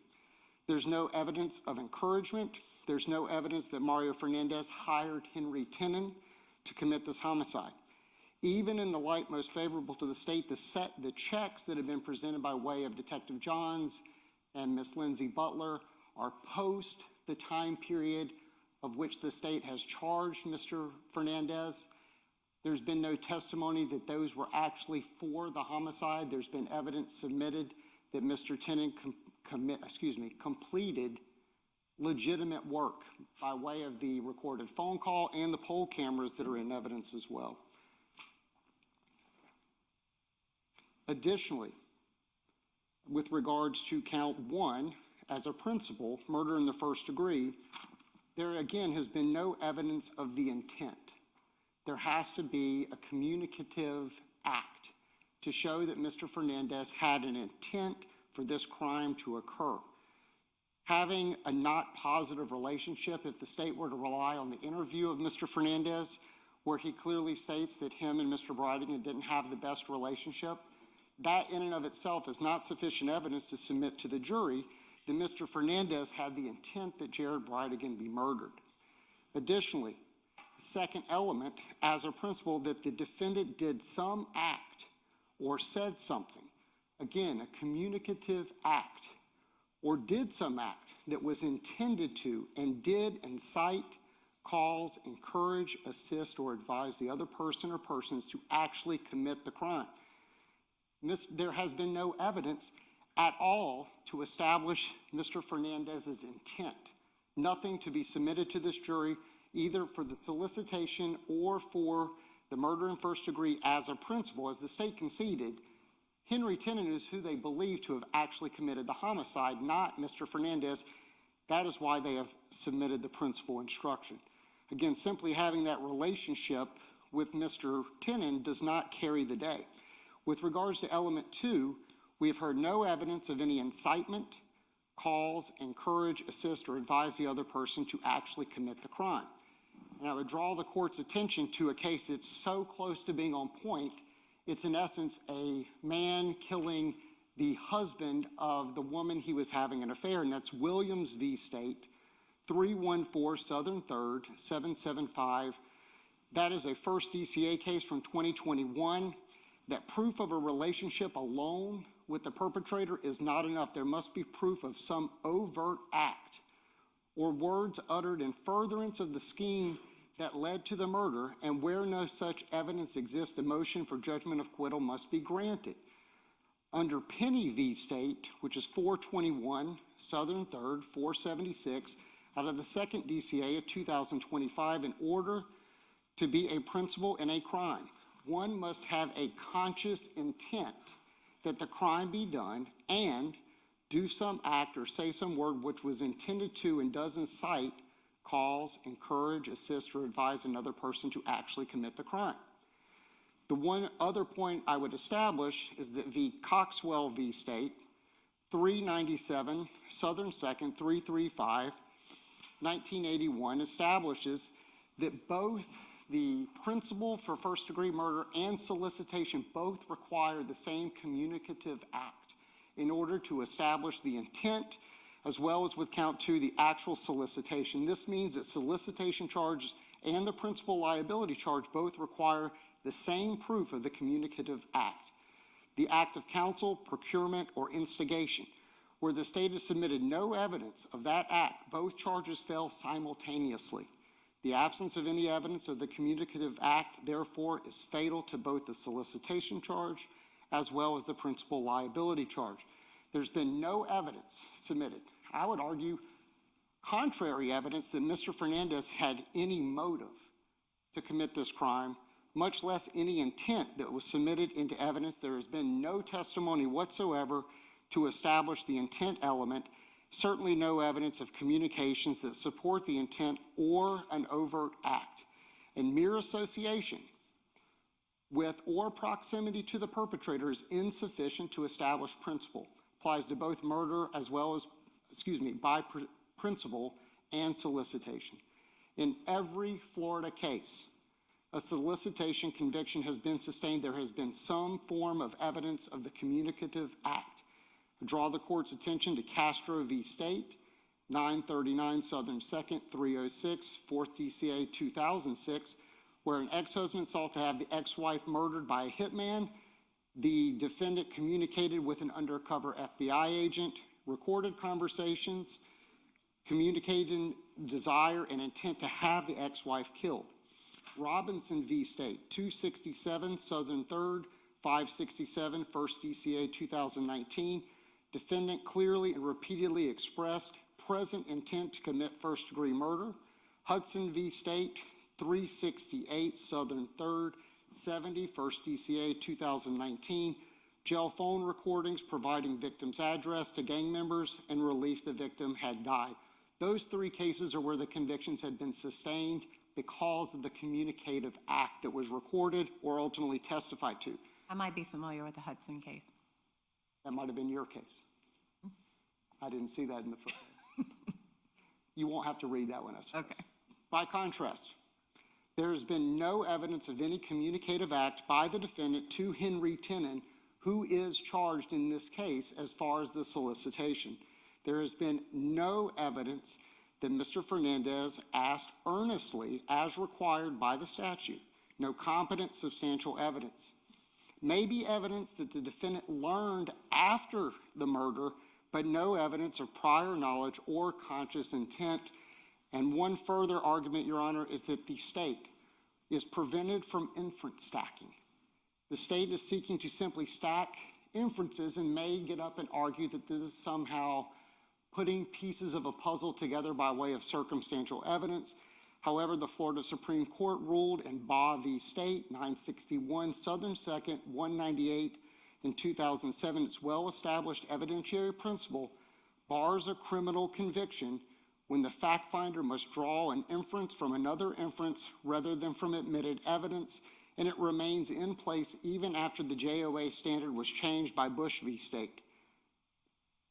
There's no evidence of encouragement. There's no evidence that Mario Fernandez hired Henry Tennant to commit this homicide. Even in the light most favorable to the state, the checks that have been presented by way of Detective Johns and Miss Lindsay Butler are post the time period of which the state has charged Mr. Fernandez. There's been no testimony that those were actually for the homicide. There's been evidence submitted that Mr. Tennant completed legitimate work by way of the recorded phone call and the poll cameras that are in evidence as well. Additionally, with regards to count 1, as a principle, murder in the first degree, there again has been no evidence of the intent. There has to be a communicative act to show that Mr. Fernandez had an intent for this crime to occur. Having a not positive relationship, if the state were to rely on the interview of Mr. Fernandez, where he clearly states that him and Mr. Bridegan didn't have the best relationship, that in and of itself is not sufficient evidence to submit to the jury that Mr. Fernandez had the intent that Jared Bridegan be murdered. Additionally, the second element, as a principle, that the defendant did some act or said something, again, a communicative act, or did some act that was intended to and did incite, cause, encourage, assist, or advise the other person or persons to actually commit the crime. There has been no evidence at all to establish Mr. Fernandez's intent. Nothing to be submitted to this jury, either for the solicitation or for the murder in first degree as a principle. As the state conceded, Henry Tennant is who they believe to have actually committed the homicide, not Mr. Fernandez. That is why they have submitted the principal instruction. Again, simply having that relationship with Mr. Tennant does not carry the day. With regards to element 2, we have heard no evidence of any incitement, cause, encourage, assist, or advise the other person to actually commit the crime. And I would draw the court's attention to a case that's so close to being on point. It's in essence a man killing the husband of the woman he was having an affair, and that's Williams v. State, 314 Southern 3rd, 775. That is a first DCA case from 2021. That proof of a relationship alone with the perpetrator is not enough. There must be proof of some overt act or words uttered in furtherance of the scheme that led to the murder, and where no such evidence exists, a motion for judgment of acquittal must be granted. Under Penny v. State, which is 421 Southern 3rd, 476, out of the 2nd DCA of 2025, in order to be a principal in a crime, one must have a conscious intent that the crime be done and do some act or say some word which was intended to and does incite, cause, encourage, assist, or advise another person to actually commit the crime. The one other point I would establish is that v. Coxwell v. State, 397 Southern 2nd, 335, 1981, establishes that both the principle for first-degree murder and solicitation both require the same communicative act in order to establish the intent, as well as with count 2, the actual solicitation. This means that solicitation charge and the principal liability charge both require the same proof of the communicative act, the act of counsel, procurement, or instigation. Where the state has submitted no evidence of that act, both charges fail simultaneously. The absence of any evidence of the communicative act, therefore, is fatal to both the solicitation charge as well as the principal liability charge. There's been no evidence submitted. I would argue contrary evidence that Mr. Fernandez had any motive to commit this crime, much less any intent that was submitted into evidence. There has been no testimony whatsoever to establish the intent element, certainly no evidence of communications that support the intent or an overt act. And mere association with or proximity to the perpetrator is insufficient to establish principle. Applies to both murder as well as, by principle and solicitation. In every Florida case, a solicitation conviction has been sustained. There has been some form of evidence of the communicative act. I draw the court's attention to Castro v. State, 939 Southern 2nd, 306, 4th DCA 2006, where an ex-husband sought to have the ex-wife murdered by a hitman. The defendant communicated with an undercover FBI agent, recorded conversations, communicating desire and intent to have the ex-wife killed. Robinson v. State, 267 Southern 3rd, 567 1st DCA 2019. Defendant clearly and repeatedly expressed present intent to commit first-degree murder. Hudson v. State, 368 Southern 3rd, 70 1st DCA 2019. Jail phone recordings providing victim's address to gang members and relief the victim had died. Those 3 cases are where the convictions had been sustained because of the communicative act that was recorded or ultimately testified to. I might be familiar with the Hudson case. That might have been your case. I didn't see that in the footnotes. You won't have to read that one, I suppose. Okay. By contrast, there has been no evidence of any communicative act by the defendant to Henry Tennant, who is charged in this case as far as the solicitation. There has been no evidence that Mr. Fernandez asked earnestly as required by the statute. No competent, substantial evidence. Maybe evidence that the defendant learned after the murder, but no evidence of prior knowledge or conscious intent. And one further argument, Your Honor, is that the state is prevented from inference stacking. The state is seeking to simply stack inferences and may get up and argue that this is somehow putting pieces of a puzzle together by way of circumstantial evidence. However, the Florida Supreme Court ruled in Baugh v. State, 961 Southern 2nd, 198 in 2007, its well-established evidentiary principle bars a criminal conviction when the fact finder must draw an inference from another inference rather than from admitted evidence, and it remains in place even after the JOA standard was changed by Bush v. State.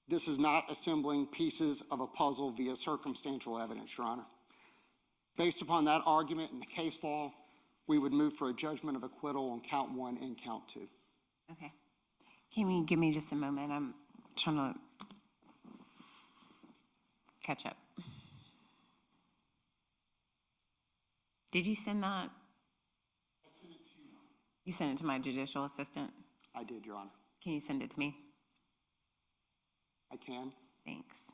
This is not assembling pieces of a puzzle via circumstantial evidence, Your Honor. Based upon that argument in the case law, we would move for a judgment of acquittal on count 1 and count 2. Okay. Can you give me just a moment? I'm trying to catch up. Did you send that? I sent it to you. You sent it to my judicial assistant? I did, Your Honor. Can you send it to me? I can. Thanks.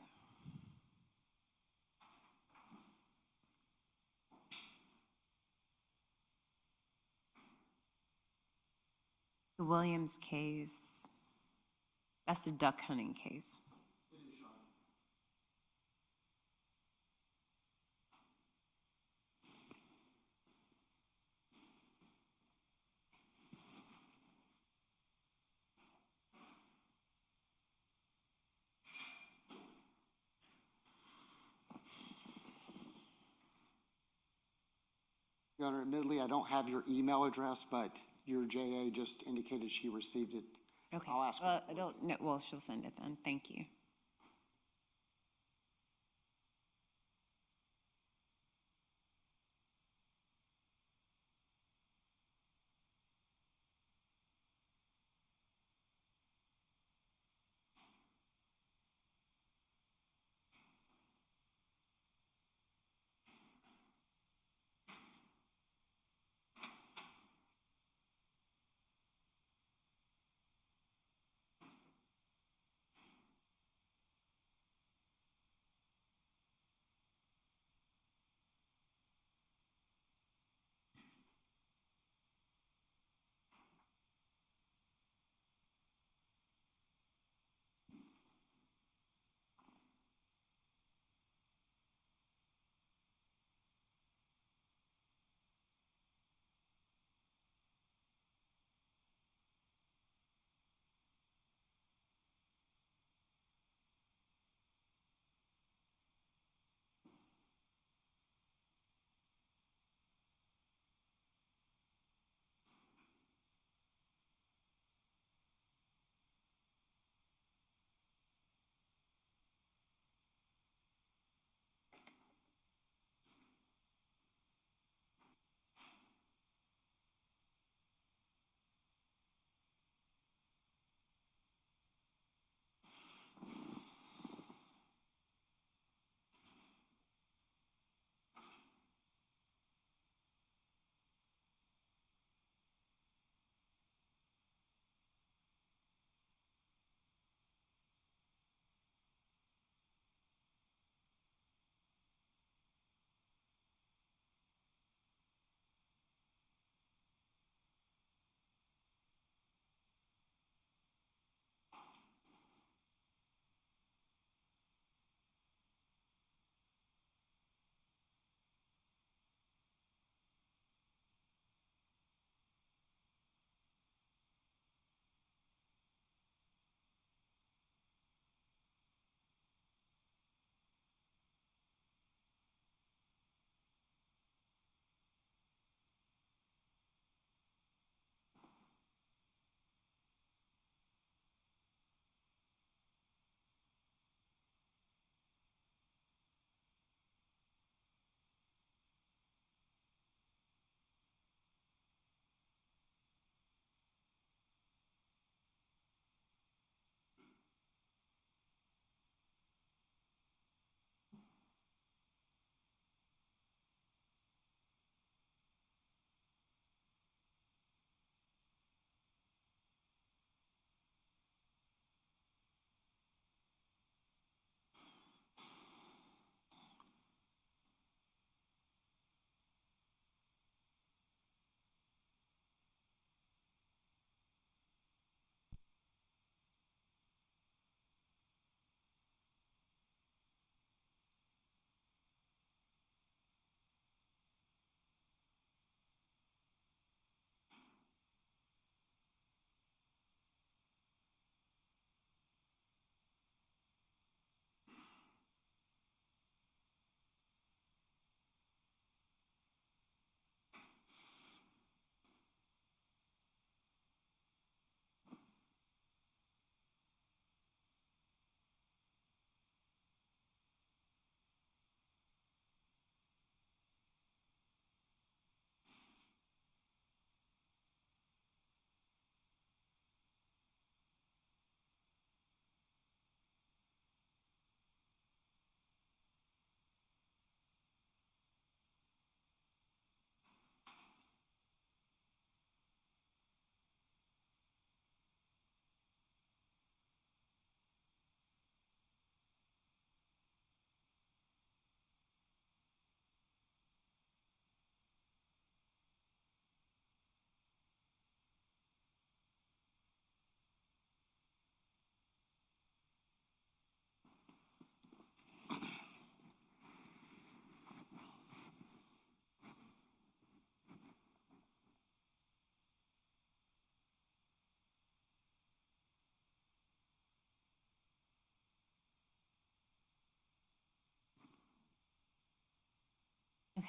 The Williams case, that's the duck hunting case. Your Honor, admittedly, I don't have your email address, but your JA just indicated she received it. Okay. I'll ask her. Well, I don't know, well, she'll send it then. Thank you.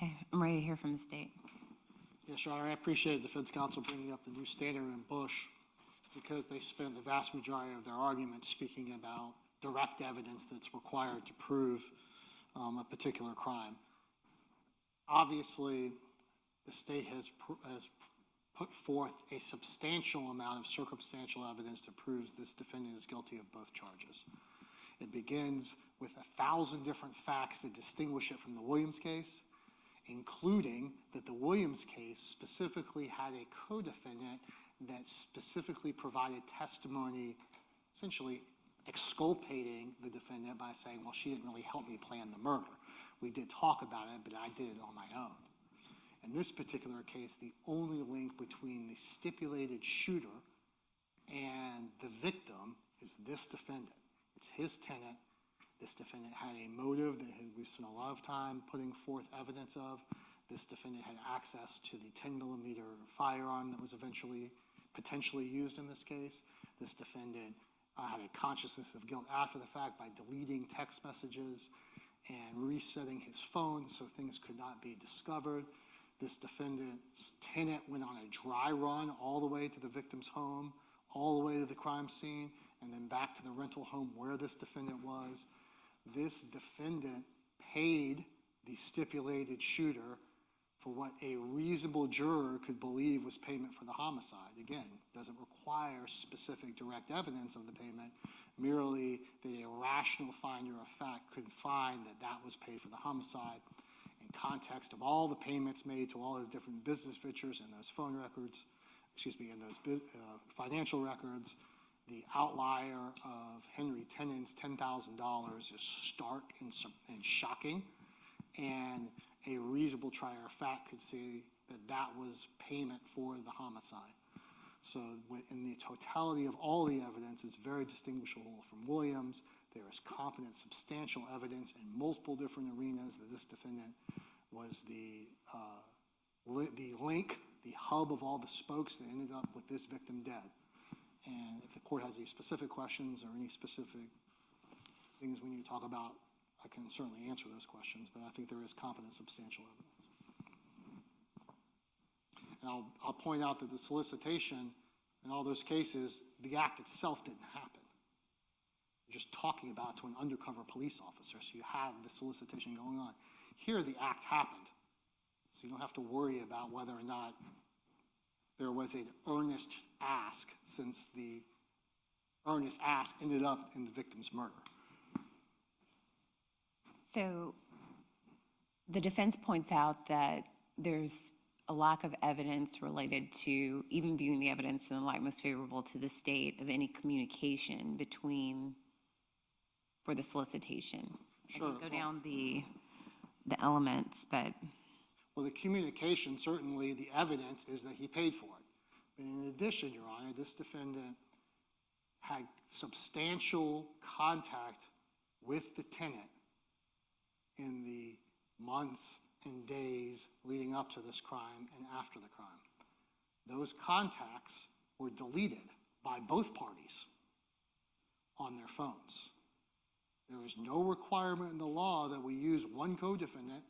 Okay, I'm ready to hear from the state. Yes, Your Honor, I appreciate the defense counsel bringing up the new standard in Bush because they spent the vast majority of their argument speaking about direct evidence that's required to prove a particular crime. Obviously, the state has put forth a substantial amount of circumstantial evidence that proves this defendant is guilty of both charges. It begins with 1,000 different facts that distinguish it from the Williams case, including that the Williams case specifically had a co-defendant that specifically provided testimony, essentially exculpating the defendant by saying, well, she didn't really help me plan the murder. We did talk about it, but I did it on my own. In this particular case, the only link between the stipulated shooter and the victim is this defendant. It's his tenant. This defendant had a motive that we spent a lot of time putting forth evidence of. This defendant had access to the 10mm firearm that was eventually potentially used in this case. This defendant had a consciousness of guilt after the fact by deleting text messages and resetting his phone so things could not be discovered. This defendant's tenant went on a dry run all the way to the victim's home, all the way to the crime scene, and then back to the rental home where this defendant was. This defendant paid the stipulated shooter for what a reasonable juror could believe was payment for the homicide. Again, doesn't require specific direct evidence of the payment, merely that a rational finder of fact could find that that was paid for the homicide. In context of all the payments made to all his different business ventures and those phone records, and those financial records, the outlier of Henry Tennant's $10,000 is stark and shocking, and a reasonable trier of fact could see that that was payment for the homicide. So in the totality of all the evidence, it's very distinguishable from Williams. There is competent, substantial evidence in multiple different arenas that this defendant was the link, the hub of all the spokes that ended up with this victim dead. And if the court has any specific questions or any specific things we need to talk about, I can certainly answer those questions, but I think there is competent, substantial evidence. And I'll point out that the solicitation in all those cases, the act itself didn't happen. You're just talking about it to an undercover police officer, so you have the solicitation going on. Here, the act happened, so you don't have to worry about whether or not there was an earnest ask, since the earnest ask ended up in the victim's murder. So the defense points out that there's a lack of evidence related to, even viewing the evidence in the light most favorable to the state, of any communication between, for the solicitation. Sure. I can go down the elements, but. Well, the communication, certainly the evidence is that he paid for it. But in addition, Your Honor, this defendant had substantial contact with the tenant in the months and days leading up to this crime and after the crime. Those contacts were deleted by both parties on their phones. There is no requirement in the law that we use one co-defendant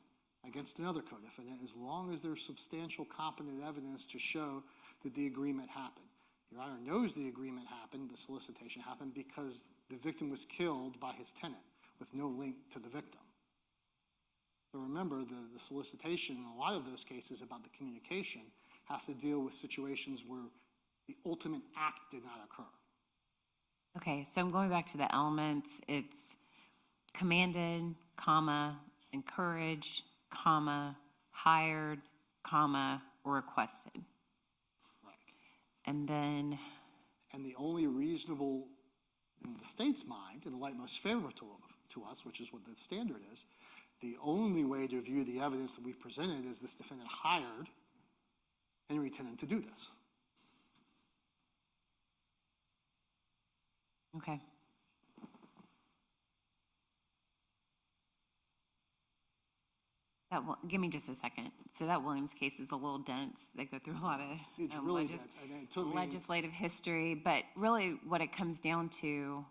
against another co-defendant as long as there's substantial competent evidence to show that the agreement happened. Your Honor knows the agreement happened, the solicitation happened, because the victim was killed by his tenant with no link to the victim. So remember, the solicitation in a lot of those cases about the communication has to deal with situations where the ultimate act did not occur. Okay, so I'm going back to the elements. It's commanded, comma, encouraged, comma, hired, comma, or requested. Right. And then. And the only reasonable, in the state's mind, in the light most favorable to us, which is what the standard is, the only way to view the evidence that we've presented is this defendant hired Henry Tennant to do this. Okay. Give me just a second. So that Williams case is a little dense. They go through a lot of It's really dense. And it took me, legislative history, but really what it comes down to,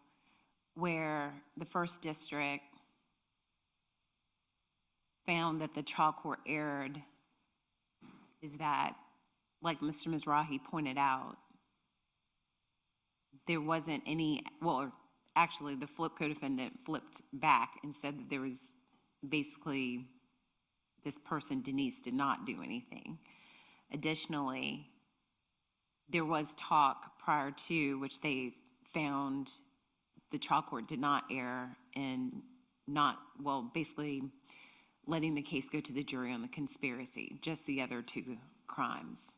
where the first district found that the trial court erred is that, like Mr. Mizrahi pointed out, there wasn't any, well, actually, the flip co-defendant flipped back and said that there was basically, this person, Denise, did not do anything. Additionally, there was talk prior to, which they found the trial court did not err in not, well, basically letting the case go to the jury on the conspiracy, just the other two crimes.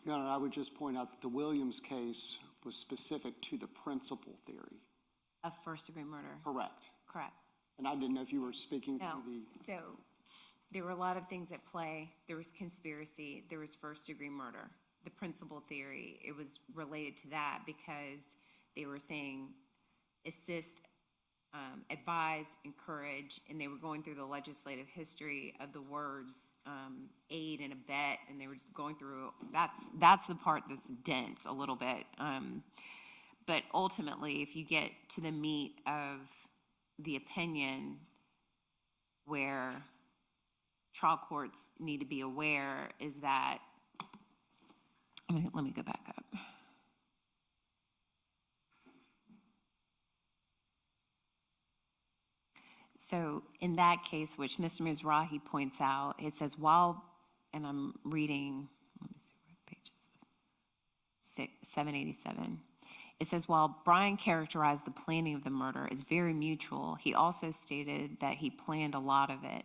Your Honor, I would just point out that the Williams case was specific to the principal theory. Of first-degree murder. Correct. Correct. And I didn't know if you were speaking to No, the, so there were a lot of things at play. There was conspiracy, there was first-degree murder. The principal theory, it was related to that because they were saying assist, advise, encourage, and they were going through the legislative history of the words aid and abet, and they were going through, that's the part that's dense a little bit. But ultimately, if you get to the meat of the opinion where trial courts need to be aware is that, let me go back up. So in that case, which Mr. Mizrahi points out, it says while, and I'm reading, let me see what page is this, 787. It says, while Brian characterized the planning of the murder as very mutual, he also stated that he planned a lot of it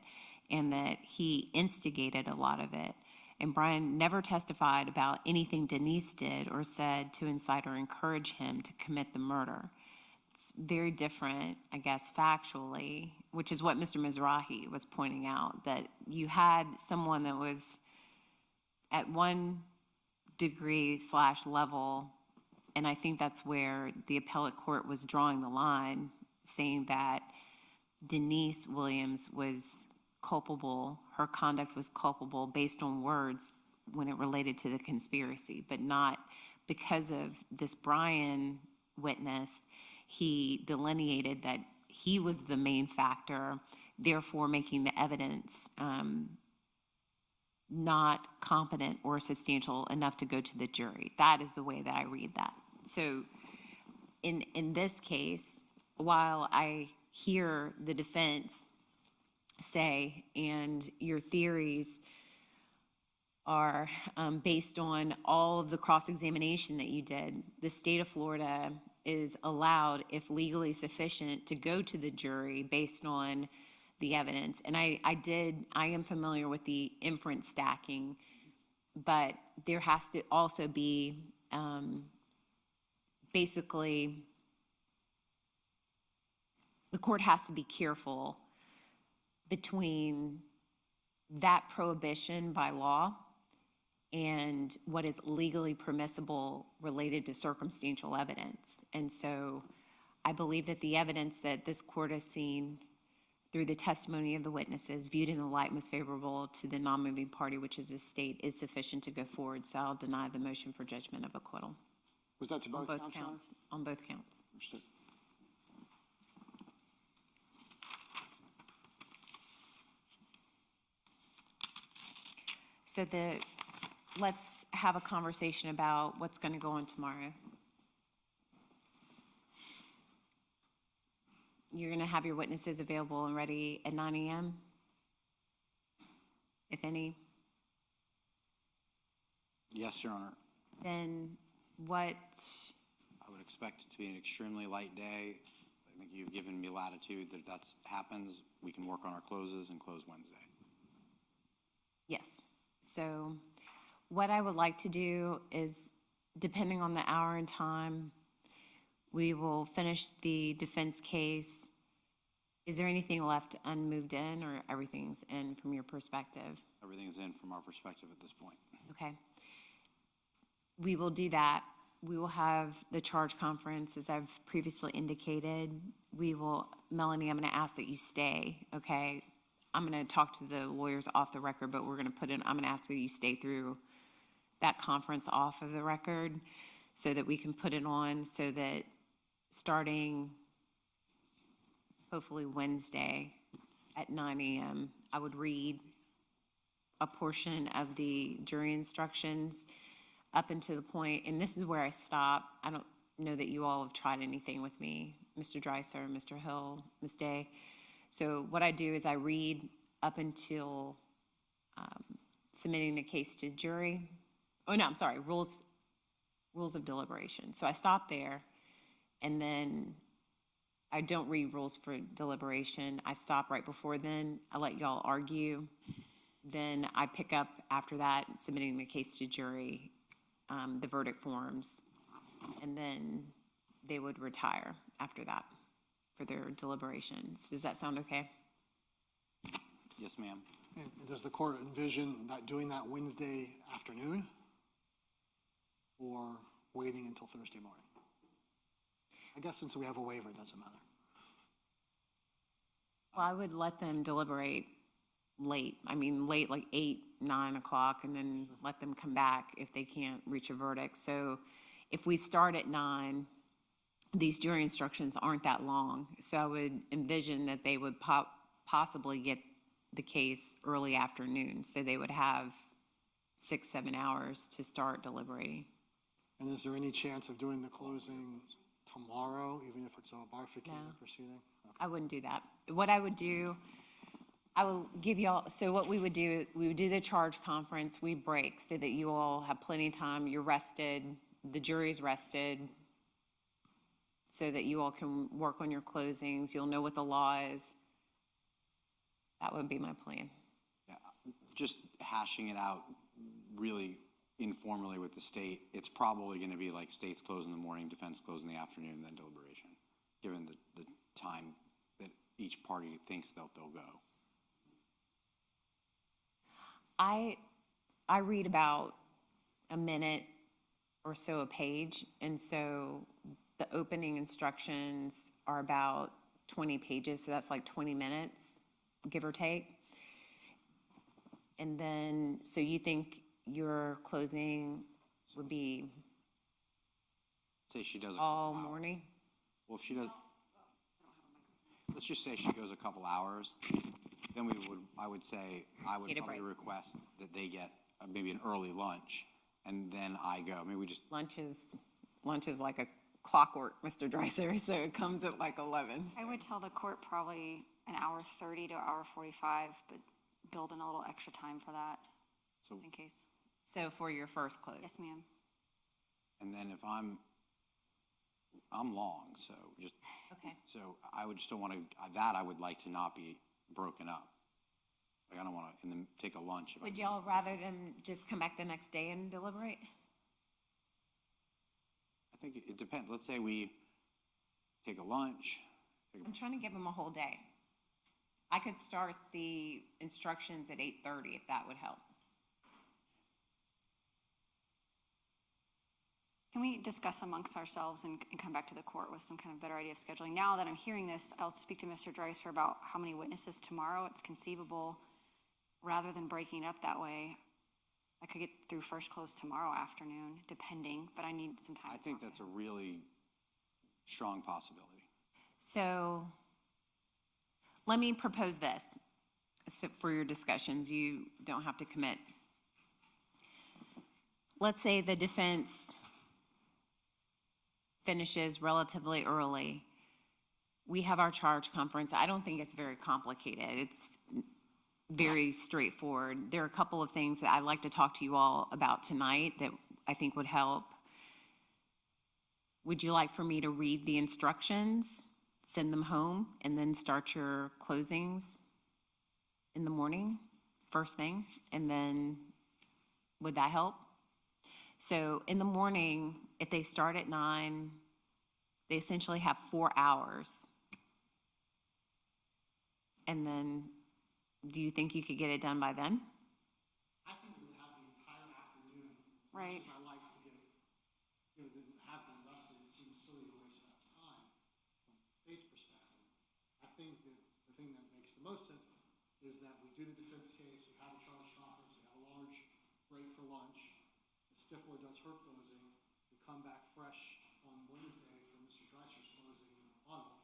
and that he instigated a lot of it. And Brian never testified about anything Denise did or said to incite or encourage him to commit the murder. It's very different, I guess, factually, which is what Mr. Mizrahi was pointing out, that you had someone that was at one degree / level. And I think that's where the appellate court was drawing the line, saying that Denise Williams was culpable, her conduct was culpable based on words when it related to the conspiracy, but not because of this Brian witness. He delineated that he was the main factor, therefore making the evidence not competent or substantial enough to go to the jury. That is the way that I read that. So in this case, while I hear the defense say, and your theories are based on all of the cross-examination that you did, the state of Florida is allowed, if legally sufficient, to go to the jury based on the evidence. And I am familiar with the inference stacking, but there has to also be basically, the court has to be careful between that prohibition by law and what is legally permissible related to circumstantial evidence. And so I believe that the evidence that this court has seen through the testimony of the witnesses, viewed in the light most favorable to the non-moving party, which is the state, is sufficient to go forward. So I'll deny the motion for judgment of acquittal. was that to On both both counts? Your Honor? counts. On both counts. Understood. So let's have a conversation about what's going to go on tomorrow. You're going to have your witnesses available and ready at 9 a.m., if any? Yes, Your Honor. Then what, I would expect it to be an extremely light day. I think you've given me latitude that if that happens, we can work on our closes and close Wednesday. yes. So what I would like to do is, depending on the hour and time, we will finish the defense case. Is there anything left unmoved in, or everything's in from your perspective? Everything's in from our perspective at this point. Okay. We will do that. We will have the charge conference, as I've previously indicated. Melanie, I'm going to ask that you stay, okay? I'm going to talk to the lawyers off the record, but I'm going to ask that you stay through that conference off of the record so that we can put it on, so that starting hopefully Wednesday at 9 a.m., I would read a portion of the jury instructions up until the point, and this is where I stop. I don't know that you all have tried anything with me, Mr. Dreiser, Mr. Hill, Ms. Day. So what I do is I read up until submitting the case to jury. Oh, no, I'm sorry, rules of deliberation. So I stop there, and then I don't read rules for deliberation. I stop right before then. I let y'all argue. Then I pick up after that, submitting the case to jury, the verdict forms, and then they would retire after that for their deliberations. Does that sound okay? Yes, ma'am. And does the court envision not doing that Wednesday afternoon or waiting until Thursday morning? I guess since we have a waiver, it doesn't matter. Well, I would let them deliberate late. I mean, late, like 8, 9 o'clock, and then let them come back if they can't reach a verdict. So if we start at 9, these jury instructions aren't that long. So I would envision that they would possibly get the case early afternoon. So they would have 6, 7 hours to start deliberating. And is there any chance of doing the closing tomorrow, even if it's a bifurcated No. proceeding? I wouldn't do that. What I would do, I will give y'all, so what we would do the charge conference, we break so that you all have plenty of time, you're rested, the jury's rested, so that you all can work on your closings, you'll know what the law is. That would be my plan. Yeah, just hashing it out really informally with the state, it's probably going to be like states close in the morning, defense close in the afternoon, and then deliberation, given the time that each party thinks they'll go. I read about a minute or so a page, and so the opening instructions are about 20 pages, so that's like 20 minutes, give or take. And then, so you think your closing would be Say she does all morning? Well, if she does, let's just say she goes a couple hours, then I would Get a probably break. request that they get maybe an early lunch, and then I go. Maybe we just, Lunch is like a clockwork, Mr. Dreiser, so it comes at like 11. I would tell the court probably an hour 30 to hour 45, but build in a little extra time for that, just in case. So for your first close? Yes, ma'am. and then if I'm long, so just, Okay. so I would just don't want to, that I would like to not be broken up. Like I don't want to, and then take a lunch. Would y'all rather them just come back the next day and deliberate? I think it depends. Let's say we take a lunch. I'm trying to give them a whole day. I could start the instructions at 8:30 if that would help. Can we discuss amongst ourselves and come back to the court with some kind of better idea of scheduling? Now that I'm hearing this, I'll speak to Mr. Dreiser about how many witnesses tomorrow. It's conceivable, rather than breaking it up that way, I could get through first close tomorrow afternoon, depending, but I need some time. I think that's a really strong possibility. So let me propose this so for your discussions. You don't have to commit. Let's say the defense finishes relatively early. We have our charge conference. I don't think it's very complicated. It's very straightforward. There are a couple of things that I'd like to talk to you all about tonight that I think would help. Would you like for me to read the instructions, send them home, and then start your closings in the morning, first thing? And then would that help? So in the morning, if they start at 9, they essentially have 4 hours. And then, do you think you could get it done by then? I think we would have the entire afternoon. Right. As much as I like to get, have them rested, it seems silly to waste that time from the state's perspective. I think that the thing that makes the most sense is that we do the defense case, we have a charge conference, we have a large break for lunch. The Stifler does her closing, we come back fresh on Wednesday for Mr. Dreiser's closing and rebuttal,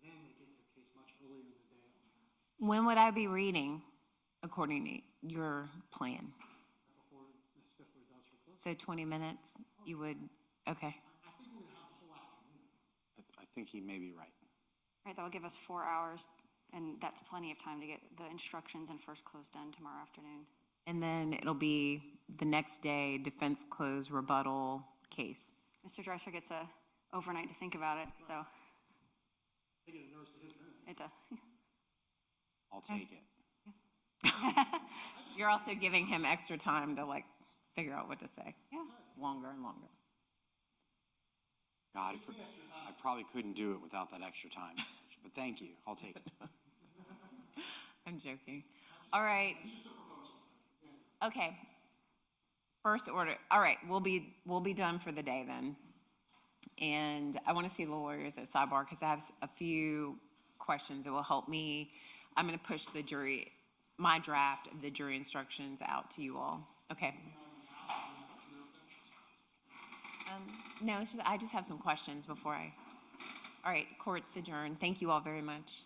then they get their case much earlier in the day on Wednesday. When would I be reading according to your plan? Before Ms. Stifler does her closing. So 20 minutes, you would, okay. I think we would have the whole afternoon. I think he may be right. Right, that will give us 4 hours, and that's plenty of time to get the instructions and first close done tomorrow afternoon. And then it'll be the next day, defense close rebuttal case. Mr. Dreiser gets a overnight to think about it, so Taking a nurse to his minute. it, I'll take it. You're also giving him extra time to like figure out what to say. yeah. Longer and longer. God, I probably couldn't do it without that extra time, but thank you. I'll take it. I'm joking. All right. Okay. First order. All right, we'll be done for the day then. And I want to see the lawyers at sidebar because I have a few questions that will help me. I'm going to push the jury, my draft of the jury instructions out to you all. Okay. No, I just have some questions before all right, court's adjourned. Thank you all very much.